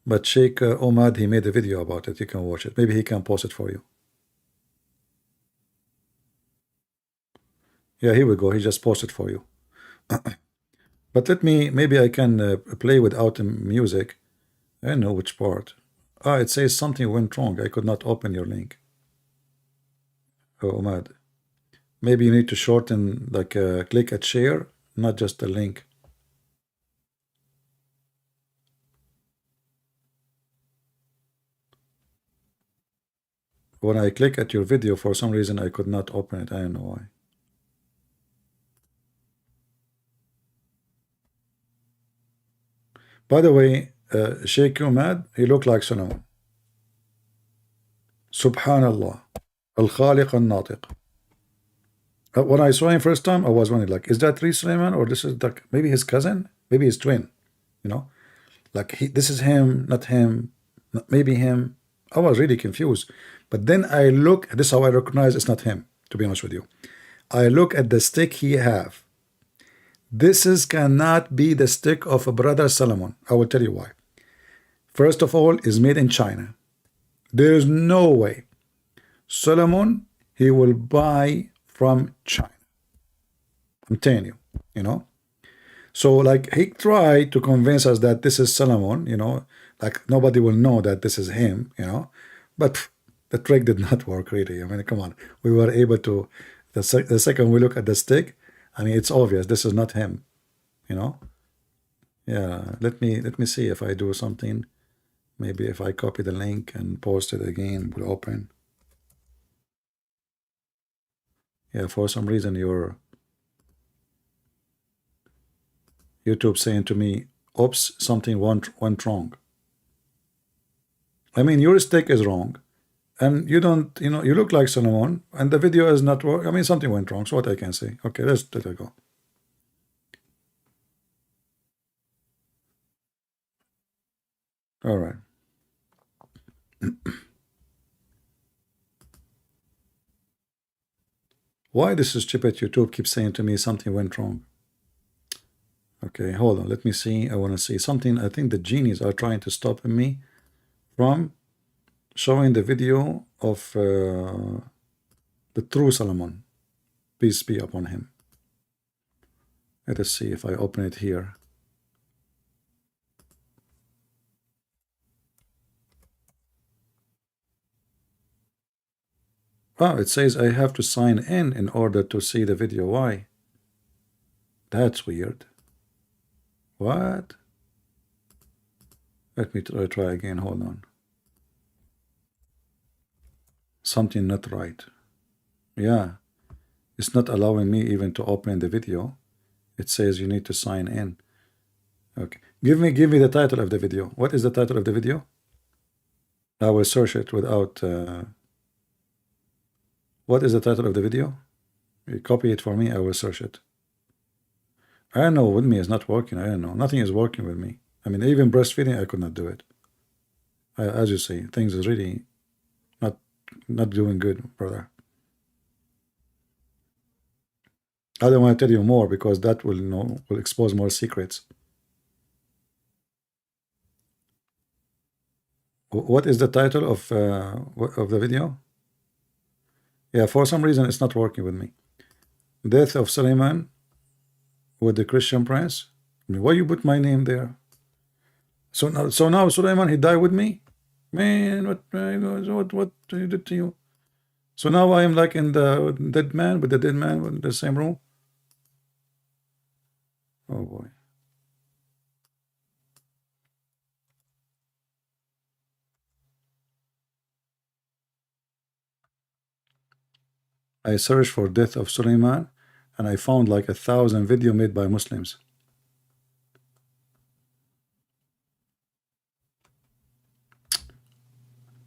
But Sheikh Ahmed, he made a video about it. You can watch it. Maybe he can post it for you. Yeah, here we go. He just posted for you. But let me, maybe I can play without the music. I don't know which part. Ah, it says something went wrong. I could not open your link. Oh, Ahmed. Maybe you need to shorten, like click at share, not just the link. When I click at your video, for some reason, I could not open it. I don't know why. By the way, Sheikh Ahmed, he looked like Solomon. Subhanallah. Al-Khaliq al-Natiq. When I saw him first time, I was wondering, like, is that really Suleiman, or this is like maybe his cousin, maybe his twin, you know? Like, this is him, not him, maybe him. I was really confused. But then I look, this is how I recognize it's not him, to be honest with you. I look at the stick he have. This cannot be the stick of a brother Solomon. I will tell you why. First of all, is made in China. There is no way Solomon, he will buy from China. I'm telling you, you know. So like he tried to convince us that this is Solomon, you know, like nobody will know that this is him, you know. But the trick did not work really. I mean, come on. We were able to, the second we look at the stick, I mean, it's obvious this is not him, you know. Yeah, let me see if I do something. Maybe if I copy the link and post it again, will open. Yeah, for some reason your YouTube saying to me, oops, something went wrong. I mean, your stick is wrong, and you don't, you know, you look like Solomon, and the video is not work. I mean, something went wrong. So what I can say? Okay, let's let it go. All right. Why this stupid YouTube keeps saying to me something went wrong? Okay, hold on. Let me see. I want to see something. I think the genies are trying to stop me from showing the video of the true Solomon. Peace be upon him. Let us see if I open it here. Oh, it says I have to sign in order to see the video. Why? That's weird. What? Let me try again. Hold on. Something not right. Yeah. It's not allowing me even to open the video. It says you need to sign in. Okay. Give me the title of the video. What is the title of the video? I will search it without what is the title of the video? You copy it for me, I will search it. I don't know, with me it's not working. I don't know. Nothing is working with me. I mean, even breastfeeding, I could not do it. As you say, things is really not doing good, brother. I don't want to tell you more because that will will expose more secrets. What is the title of the video? Yeah, for some reason it's not working with me. Death of Suleiman with the Christian prince. I mean, why you put my name there? So now Suleiman, he died with me. Man, what he did to you? So now I am like in the dead man with the dead man in the same room. Oh boy. I searched for death of Suleiman and I found like 1,000 video made by Muslims.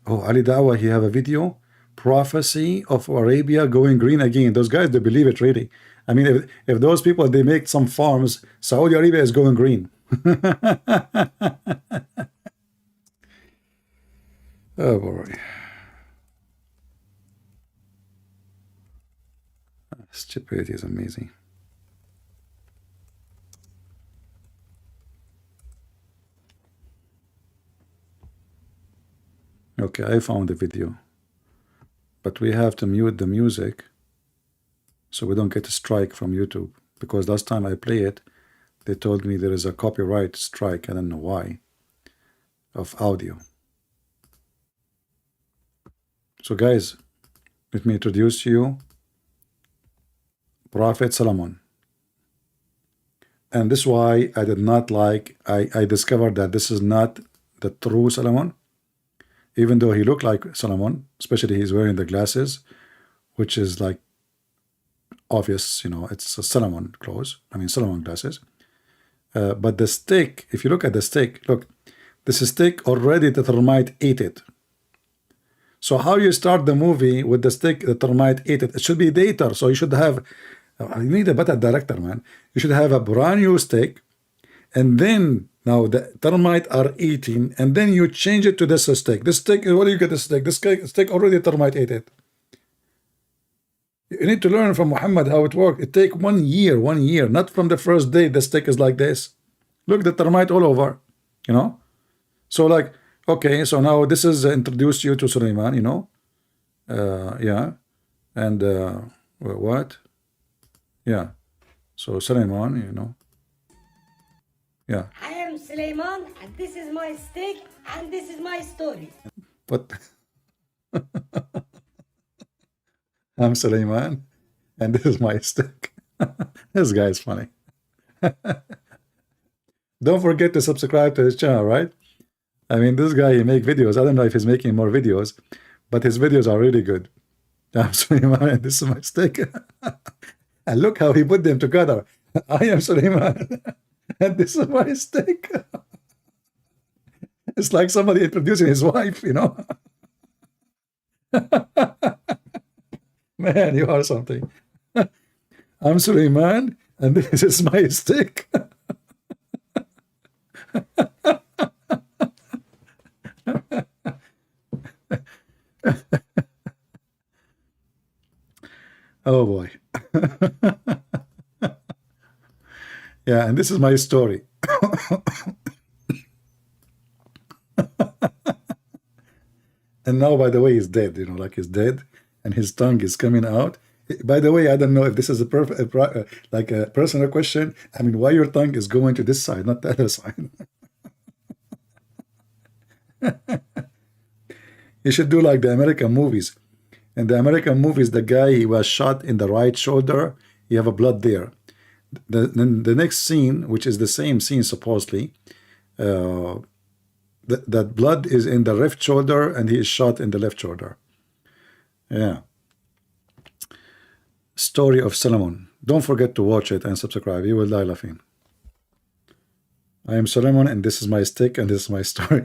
Oh, Ali Dawah, he have a video, prophecy of Arabia going green again. Those guys, they believe it really. I mean, if those people, they make some farms, Saudi Arabia is going green. Oh boy. Stupidity is amazing. Okay, I found the video, but we have to mute the music so we don't get a strike from YouTube, because last time I play it, they told me there is a copyright strike. I don't know why, of audio. So guys, let me introduce you Prophet Solomon. And this is why I did not like, I discovered that this is not the true Solomon, even though he looked like Solomon, especially he's wearing the glasses, which is like obvious, you know, it's a Solomon clothes, I mean Solomon glasses. But the stick, if you look at the stick, look, this stick already the termite ate it. So how you start the movie with the stick, the termite ate it? It should be later, so you should have, you need a better director, man. You should have a brand new stick, and then now the termite are eating, and then you change it to this stick. This stick, what do you get the stick? This stick already termite ate it. You need to learn from Mohammed how it worked. It take 1 year, not from the first day the stick is like this. Look, the termite all over, you know. So like, okay, so now this is introduce you to Suleiman, you know. Yeah, and what? Yeah, so Suleiman, you know. Yeah. I am Suleiman, and this is my stick, and this is my story. But I'm Suleiman, and this is my stick. This guy is funny. Don't forget to subscribe to his channel, right? I mean, this guy, he make videos. I don't know if he's making more videos, but his videos are really good. I'm Suleiman, and this is my stick. And look how he put them together. I am Suleiman, and this is my stick. It's like somebody introducing his wife, you know. Man, you are something. I'm Suleiman, and this is my stick. Oh boy. Yeah, and this is my story. And now, by the way, he's dead, you know, like he's dead, and his tongue is coming out, By the way, I don't know if this is a perfect, like a personal question. I mean, why your tongue is going to this side, not the other side? You should do like the American movies. In the American movies, the guy, he was shot in the right shoulder. You have a blood there. Then the next scene, which is the same scene supposedly, that blood is in the left shoulder, and he is shot in the left shoulder. Yeah. Story of Solomon. Don't forget to watch it and subscribe. You will die laughing. I am Solomon, and this is my stick, and this is my story.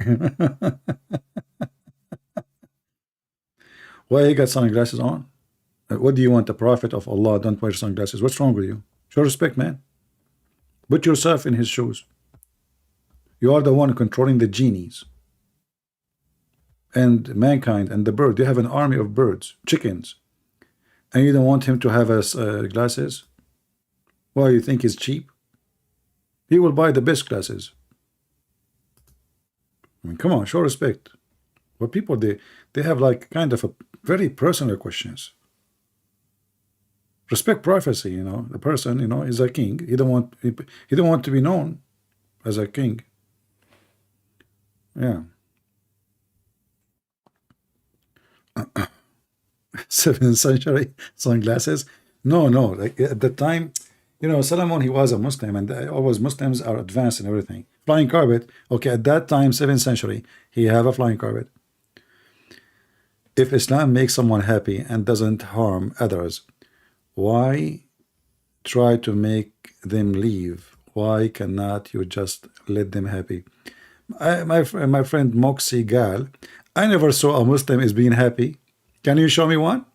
Why you got sunglasses on? What do you want? The prophet of Allah don't wear sunglasses. What's wrong with you? Show respect, man. Put yourself in his shoes. You are the one controlling the genies and mankind and the bird. You have an army of birds, chickens, and you don't want him to have glasses? Why, you think he's cheap? He will buy the best glasses. I mean, come on, show respect. But people, they have like kind of a very personal questions. Respect privacy, you know. The person, you know, is a king. He don't want to be known as a king. Yeah. 7th century sunglasses. No, like at the time, you know, Solomon, he was a Muslim, and always Muslims are advanced in everything. Flying carpet. Okay, at that time, 7th century, he have a flying carpet. If Islam makes someone happy and doesn't harm others, why try to make them leave? Why cannot you just let them happy? My friend Moxie Gal, I never saw a Muslim is being happy. Can you show me one?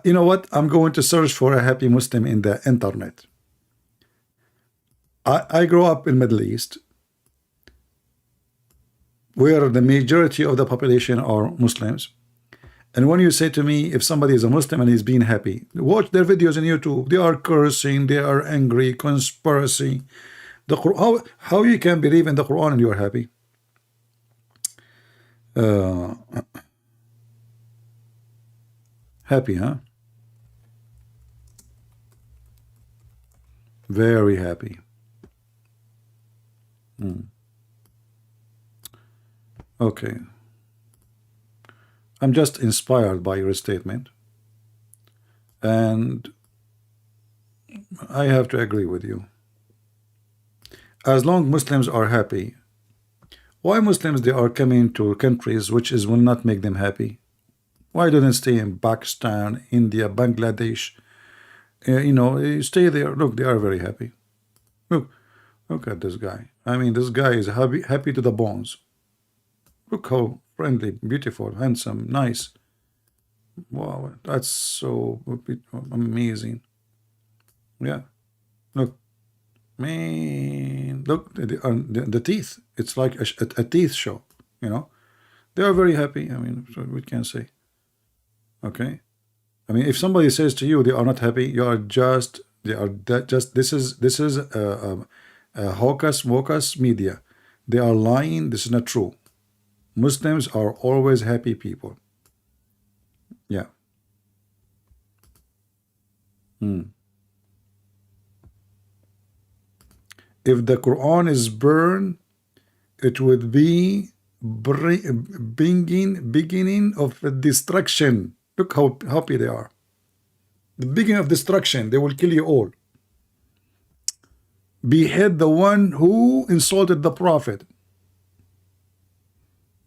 You know what? I'm going to search for a happy Muslim in the internet. I grew up in Middle East, where the majority of the population are Muslims. And when you say to me, if somebody is a Muslim and he's being happy, watch their videos on YouTube. They are cursing, they are angry, conspiracy. The Quran, how you can believe in the Quran and you are happy? Happy, huh? Very happy. Okay. I'm just inspired by your statement, and I have to agree with you. As long Muslims are happy, why Muslims they are coming to countries which will not make them happy? Why don't they stay in Pakistan, India, Bangladesh? You know, you stay there. Look, they are very happy. Look at this guy. I mean, this guy is happy to the bones. Look how friendly, beautiful, handsome, nice. Wow, that's so amazing. Yeah, look, man, look the teeth. It's like a teeth show. You know, they are very happy. I mean, so we can say. Okay, I mean, if somebody says to you they are not happy, you are just this is a hocus media. They are lying. This is not true. Muslims are always happy people. Yeah. If the Quran is burned, it would be beginning of destruction. Look how happy they are. The beginning of destruction. They will kill you all. Behead the one who insulted the Prophet.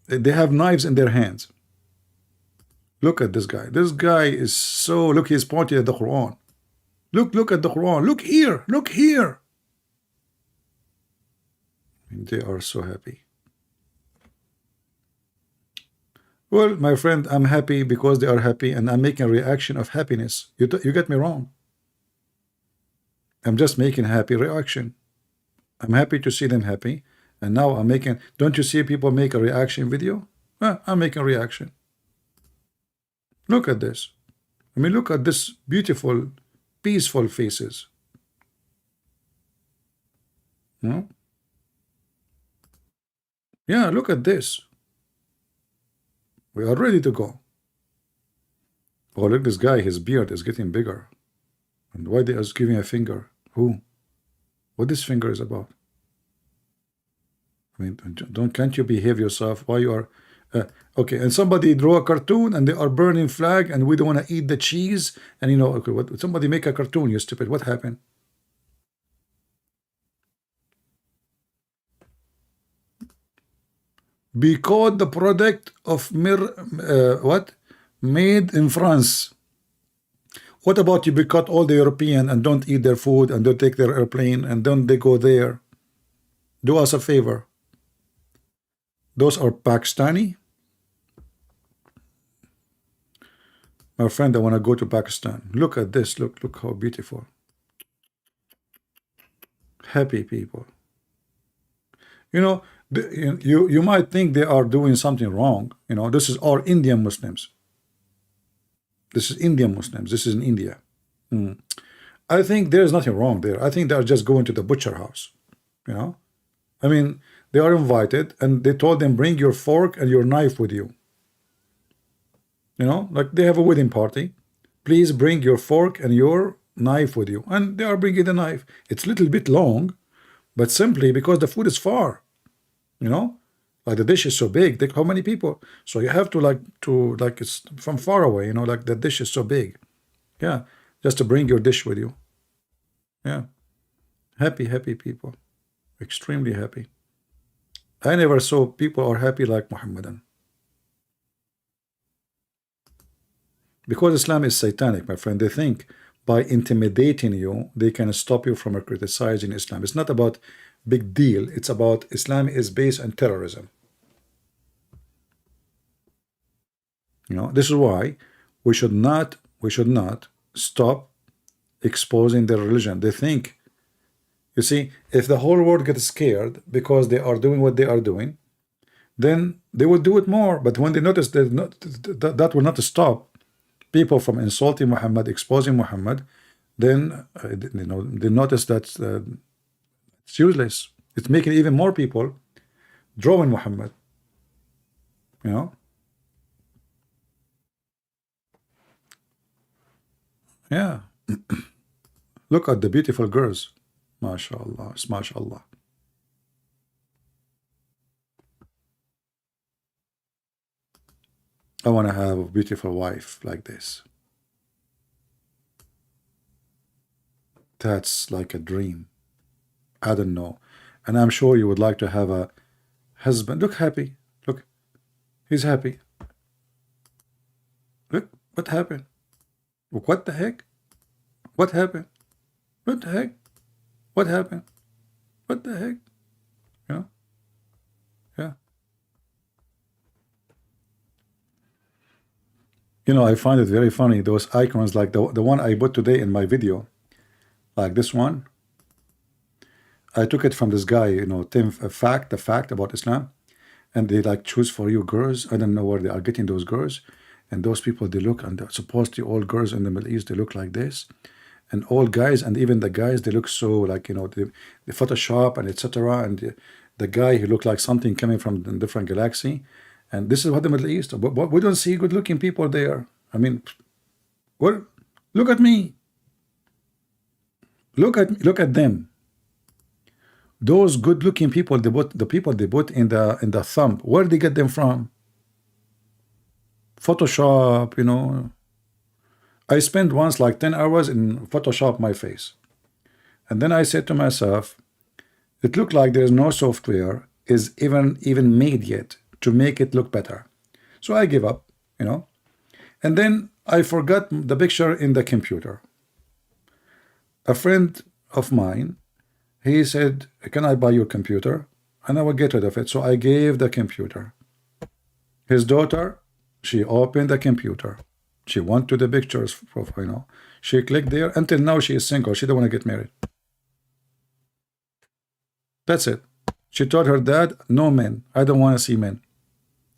They have knives in their hands. Look at this guy. This guy is so, look, he's pointing at the Quran. Look at the Quran. Look here. Look here. And they are so happy. Well, my friend, I'm happy because they are happy, and I'm making a reaction of happiness. You get me wrong. I'm just making a happy reaction. I'm happy to see them happy. And now I'm making, don't you see people make a reaction video? I'm making a reaction. Look at this. I mean, look at this beautiful, peaceful faces. No? Yeah, look at this. We are ready to go. Oh, look, this guy, his beard is getting bigger. And why they are giving a finger? Who? What this finger is about? I mean, can't you behave yourself? Why you are okay? And somebody draw a cartoon and they are burning flag and we don't want to eat the cheese. And you know, okay, what? Somebody make a cartoon, you stupid. What happened? Because the product of what? Made in France. What about you boycott all the European and don't eat their food and don't take their airplane and don't they go there? Do us a favor. Those are Pakistani. My friend, I want to go to Pakistan. Look at this. Look how beautiful. Happy people. You know, you might think they are doing something wrong. You know, this is all Indian Muslims. This is Indian Muslims. This is in India. I think there's nothing wrong there. I think they are just going to the butcher house. You know, I mean, they are invited and they told them bring your fork and your knife with you. You know, like they have a wedding party. Please bring your fork and your knife with you. And they are bringing the knife. It's a little bit long, but simply because the food is far. You know, like the dish is so big. How many people? So you have to like it's from far away. You know, like the dish is so big. Yeah, just to bring your dish with you. Yeah, happy people, extremely happy. I never saw people are happy like Mohammedan. Because Islam is satanic, my friend. They think by intimidating you, they can stop you from criticizing Islam. It's not about big deal. It's about Islam is based on terrorism. You know, this is why we should not stop exposing their religion. They think, you see, if the whole world gets scared because they are doing what they are doing, then they will do it more. But when they notice that will not stop people from insulting Muhammad, exposing Muhammad, then you know, they notice that it's useless. It's making even more people drawing Muhammad. You know. Yeah. Look at the beautiful girls. MashaAllah. MashaAllah. I want to have a beautiful wife like this. That's like a dream. I don't know. And I'm sure you would like to have a husband. Look happy. Look. He's happy. Look. What happened? What the heck? What happened? What the heck? What happened? What the heck? Yeah. Yeah. You know, I find it very funny, those icons like the one I put today in my video, like this one. I took it from this guy, you know, the fact about Islam, and they like choose for you girls. I don't know where they are getting those girls, and those people, they look, and supposedly all girls in the Middle East, they look like this, and all guys, and even the guys, they look so like, you know, the Photoshop and etc. And the guy, he looked like something coming from a different galaxy. And this is what the Middle East, but we don't see good-looking people there. I mean, what? Look at me. Look at them. Those good-looking people, the people they put in the thumb, where did they get them from? Photoshop, you know. I spent once like 10 hours in Photoshop my face, and then I said to myself, it looked like there's no software is even made yet to make it look better. So I give up, you know. And then I forgot the picture in the computer. A friend of mine, he said, can I buy your computer? And I will get rid of it. So I gave the computer. His daughter, she opened the computer. She went to the pictures, you know. She clicked there. Until now, she is single. She don't want to get married. That's it. She told her dad, no men. I don't want to see men.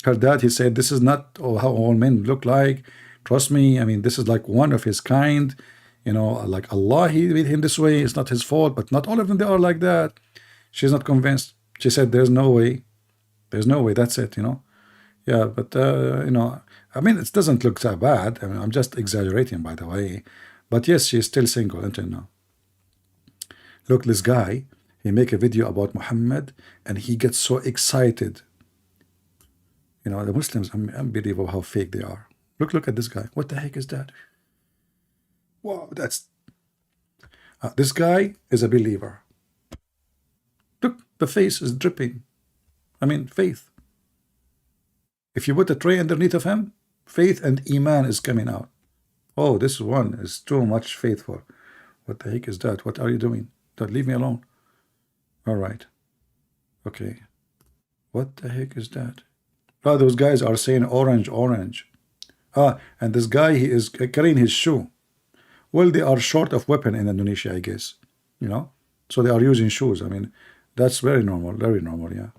Her dad, he said, this is not how all men look like. Trust me. I mean, this is like one of his kind. You know, like Allah, he made him this way. It's not his fault, but not all of them, they are like that. She's not convinced. She said, there's no way. There's no way. That's it, you know. Yeah, but you know, I mean, it doesn't look that bad. I mean, I'm just exaggerating, by the way. But yes, she's still single until now. Look, this guy, he make a video about Muhammad, and he gets so excited. You know, the Muslims, unbelievable how fake they are. Look at this guy. What the heck is that? Wow, that's... this guy is a believer. Look, the face is dripping. I mean, faith. If you put a tray underneath of him, faith and Iman is coming out. Oh, this one is too much faithful. What the heck is that? What are you doing? Don't leave me alone. All right. Okay. What the heck is that? Oh, those guys are saying orange, orange. And this guy, he is carrying his shoe. Well, they are short of weapon in Indonesia, I guess. You know? So they are using shoes. I mean, that's very normal, yeah.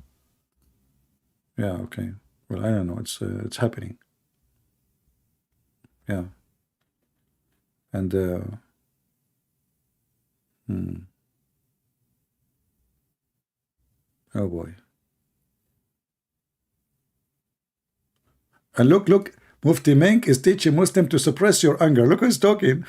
Yeah, okay. Well, I don't know. It's happening. Yeah. And oh boy. And look, Mufti Menk is teaching Muslim to suppress your anger. Look who's talking.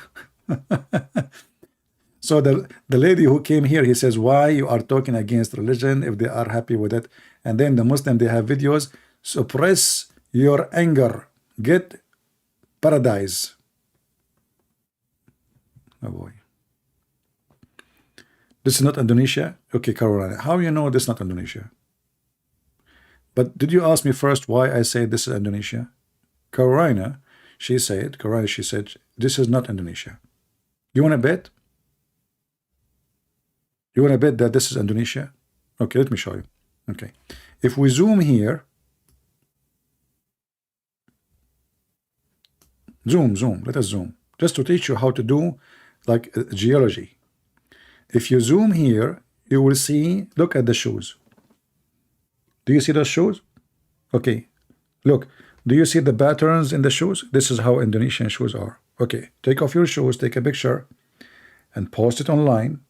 So the lady who came here, he says, why you are talking against religion if they are happy with it? And then the Muslim, they have videos, suppress your anger, get paradise. Oh boy. This is not Indonesia? Okay, Carolina. How you know this is not Indonesia? But did you ask me first why I say this is Indonesia? Carolina, she said, this is not Indonesia. You want to bet? You want to bet that this is Indonesia? Okay, let me show you. Okay. If we zoom here, zoom, let us zoom. Just to teach you how to do like geology. If you zoom here, you will see, look at the shoes. Do you see those shoes? Okay, look. Do you see the patterns in the shoes? This is how Indonesian shoes are. Okay, take off your shoes, take a picture, and post it online.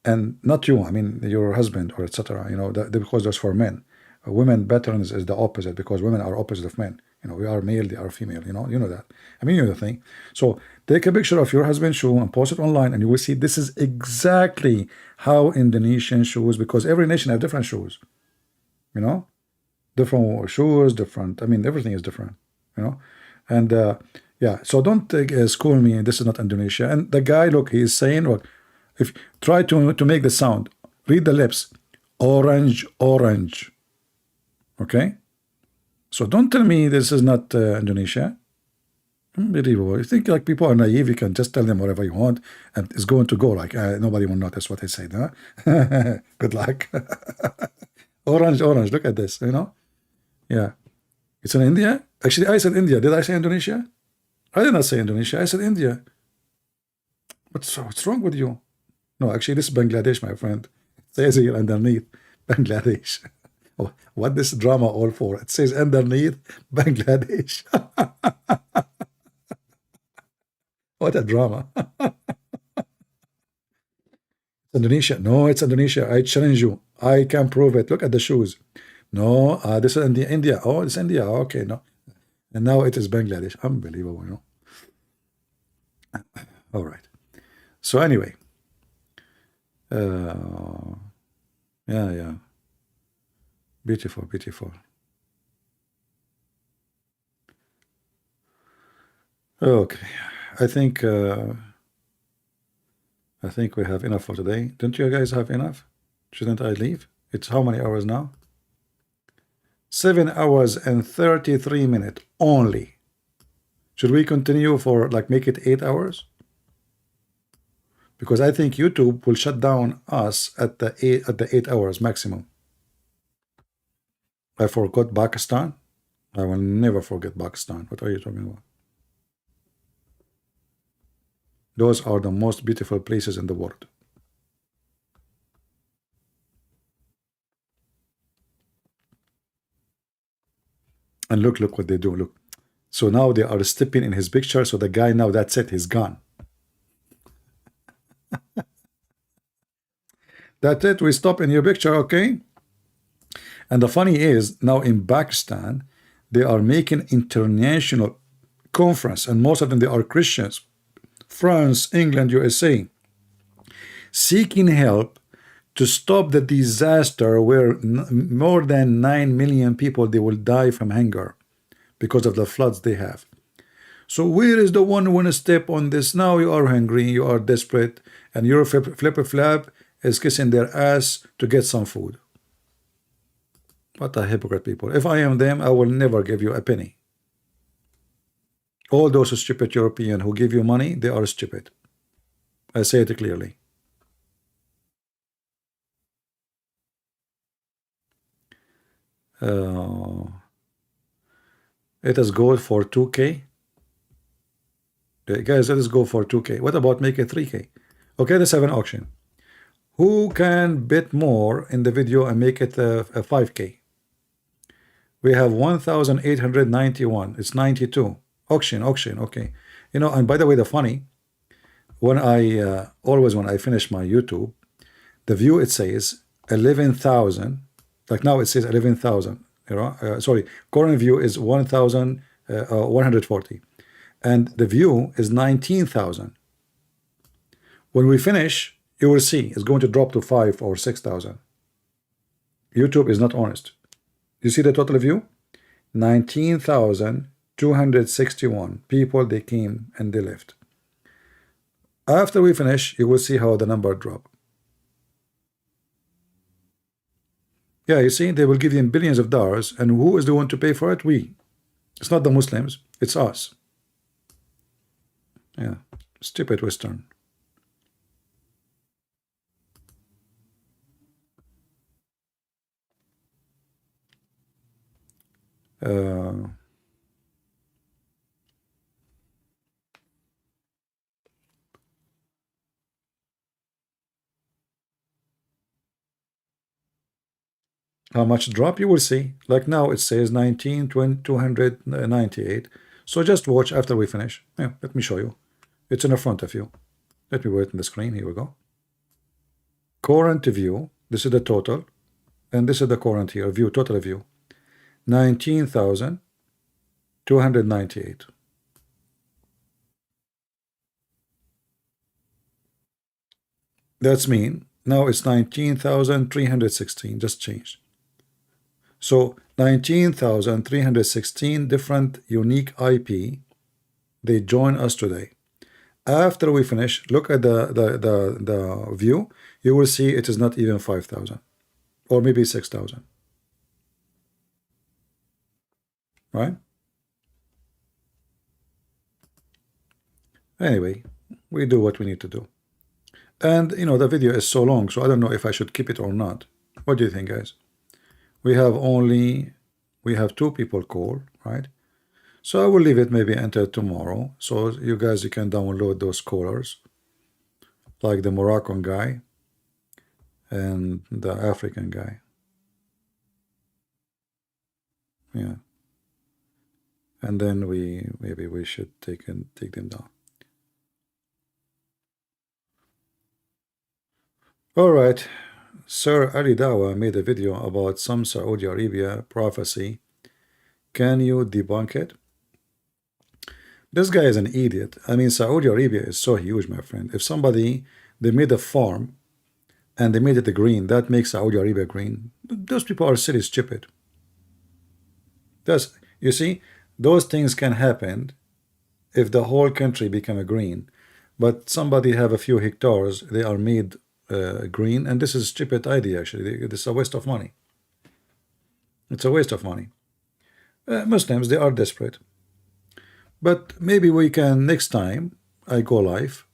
And not you, I mean your husband or etc. You know, because that's for men. Women patterns is the opposite, because women are opposite of men. You know, we are male, they are female. You know that. I mean, you know the thing. So take a picture of your husband's shoe and post it online, and you will see this is exactly how Indonesian shoes, because every nation have different shoes. You know, different shoes, different. I mean, everything is different. You know, and yeah. So don't school me. This is not Indonesia. And the guy, look, he is saying, look, if try to make the sound, read the lips, orange, orange. Okay. So don't tell me this is not Indonesia. Unbelievable. You think like people are naive, you can just tell them whatever you want and it's going to go like nobody will notice what I said, huh? Good luck. Orange, orange, look at this, you know? Yeah. It's in India? Actually, I said India. Did I say Indonesia? I did not say Indonesia. I said India. What's wrong with you? No, actually, this is Bangladesh, my friend. It says here underneath, Bangladesh. What this drama all for? It says underneath Bangladesh. What a drama. Indonesia. No, it's Indonesia. I challenge you. I can prove it. Look at the shoes. No, this is India. Oh, it's India. Okay, no. And now it is Bangladesh. Unbelievable, you know. All right. So anyway. Yeah. Beautiful, beautiful. Okay. I think we have enough for today. Don't you guys have enough? Shouldn't I leave? It's how many hours now? 7 hours and 33 minutes only. Should we continue for like make it 8 hours? Because I think YouTube will shut down us at the 8 hours maximum. I forgot Pakistan. I will never forget Pakistan. What are you talking about? Those are the most beautiful places in the world. And look what they do. Look. So now they are stepping in his picture. So the guy now, that's it. He's gone. That's it. We stop in your picture, okay? And the funny is, now in Pakistan, They are making international conference, and most of them, they are Christians. France, England, USA, seeking help to stop the disaster where more than 9 million people, they will die from hunger because of the floods they have. So where is the one who want to step on this? Now you are hungry, you are desperate, and your flip-flap is kissing their ass to get some food. What a hypocrite people. If I am them, I will never give you a penny. All those stupid Europeans who give you money, they are stupid. I say it clearly. It is good for 2K. Guys, let us go for 2K. What about make it 3K? Okay, let's have an auction. Who can bid more in the video and make it a 5K? We have 1,891. It's 92. Auction. Okay. You know, and by the way, the funny, when I always when I finish my YouTube, the view, it says 11,000. Like now it says 11,000. You know, sorry, current view is 1,140, and the view is 19,000. When we finish, you will see it's going to drop to 5 or 6,000. YouTube is not honest. You see the total view? 19,261 people, they came and they left. After we finish, you will see how the number drop. Yeah, you see, they will give them billions of dollars, and who is the one to pay for it? We. It's not the Muslims, it's us. Yeah, stupid Western. How much drop you will see. Like now it says 19,298. So just watch after we finish. Yeah, let me show you. It's in the front of you. Let me wait on the screen. Here we go. Current view. This is the total, and this is the current here view. Total view 19,298. That's mean now it's 19,316. Just changed. So 19,316 different unique IP, they join us today. After we finish, look at the view. You will see it is not even 5,000 or maybe 6,000. Right? Anyway, we do what we need to do. And you know, the video is so long, so I don't know if I should keep it or not. What do you think, guys? We have 2 people call, right? So I will leave it maybe until tomorrow, so you guys, you can download those callers, like the Moroccan guy and the African guy. Yeah, and then maybe we should take them down. All right. Sir Ali Dawah made a video about some Saudi Arabia prophecy. Can you debunk it? This guy is an idiot. I mean, Saudi Arabia is so huge, my friend. If somebody, they made a farm and they made it green, that makes Saudi Arabia green. Those people are silly stupid. You see, those things can happen if the whole country become a green. But somebody have a few hectares, they are made green, and this is a stupid idea. Actually, this is a waste of money. It's a waste of money. Muslims, they are desperate, but maybe we can, next time I go live,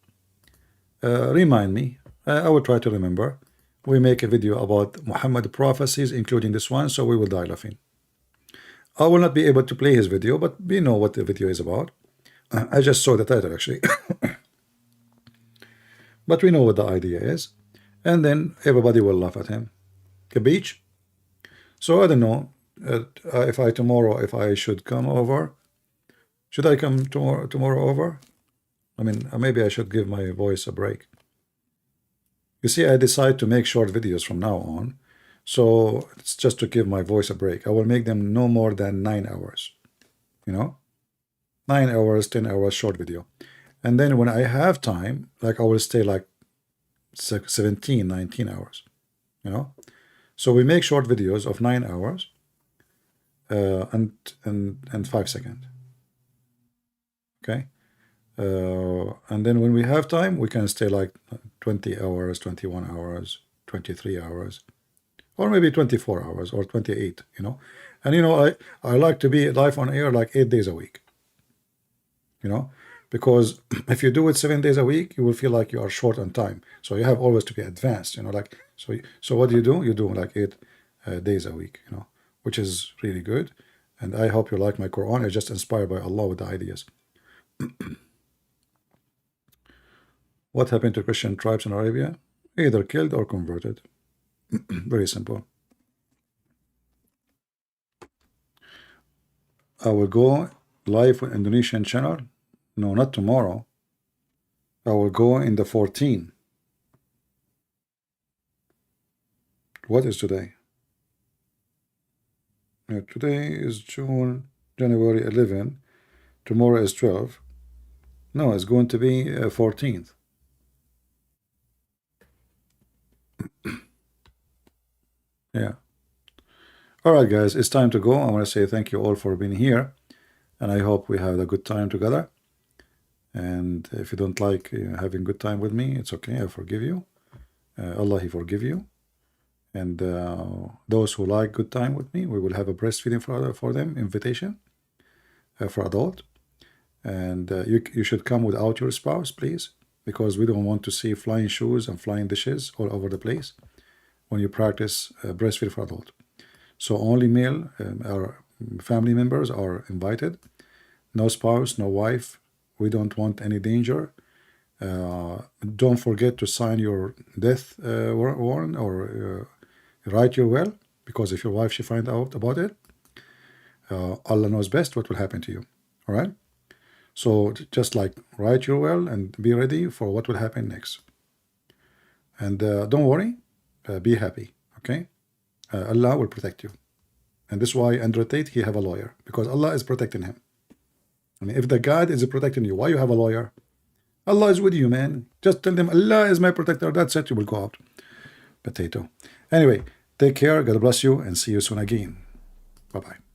remind me. I will try to remember. We make a video about Muhammad prophecies, including this one, so we will die laughing. I will not be able to play his video, but we know what the video is about. I just saw the title actually. But we know what the idea is, and then everybody will laugh at him. Beach. So I don't know if I should come over. Should I come tomorrow over? I mean, maybe I should give my voice a break. You see, I decide to make short videos from now on, So it's just to give my voice a break. I will make them no more than 9 hours. 9 hours, 10 hours short video. And then when I have time, like I will stay like 17, 19 hours. So we make short videos of 9 hours and 5 seconds. Okay. And then when we have time, we can stay like 20 hours, 21 hours, 23 hours, or maybe 24 hours or 28, And I like to be live on air like 8 days a week. Because if you do it 7 days a week, you will feel like you are short on time. So you have always to be advanced, so what do? You do like 8 days a week, which is really good. And I hope you like my Quran. I'm just inspired by Allah with the ideas. What happened to Christian tribes in Arabia? Either killed or converted. Very simple. I will go live on Indonesian channel. No, not tomorrow. I will go in the 14. What is today? Today is January 11. Tomorrow is 12. No, it's going to be 14th. Yeah. All right, guys, it's time to go. I want to say thank you all for being here, and I hope we have a good time together. And if you don't like having good time with me, it's okay. I forgive you. Allah, He forgive you. And those who like good time with me, we will have a breastfeeding for them invitation for adult. And you should come without your spouse, please, because we don't want to see flying shoes and flying dishes all over the place when you practice breastfeed for adult. So only male our family members are invited. No spouse, no wife. We don't want any danger. Don't forget to sign your death warrant or write your will, because if your wife she find out about it, Allah knows best what will happen to you. All right. So just like write your will and be ready for what will happen next. And don't worry, be happy. Okay. Allah will protect you. And this is why Andrew Tate, he have a lawyer, because Allah is protecting him. I mean, if the God is protecting you, why you have a lawyer? Allah is with you, man. Just tell them Allah is my protector. That's it. You will go out. Potato. Anyway, take care. God bless you, and see you soon again. Bye-bye.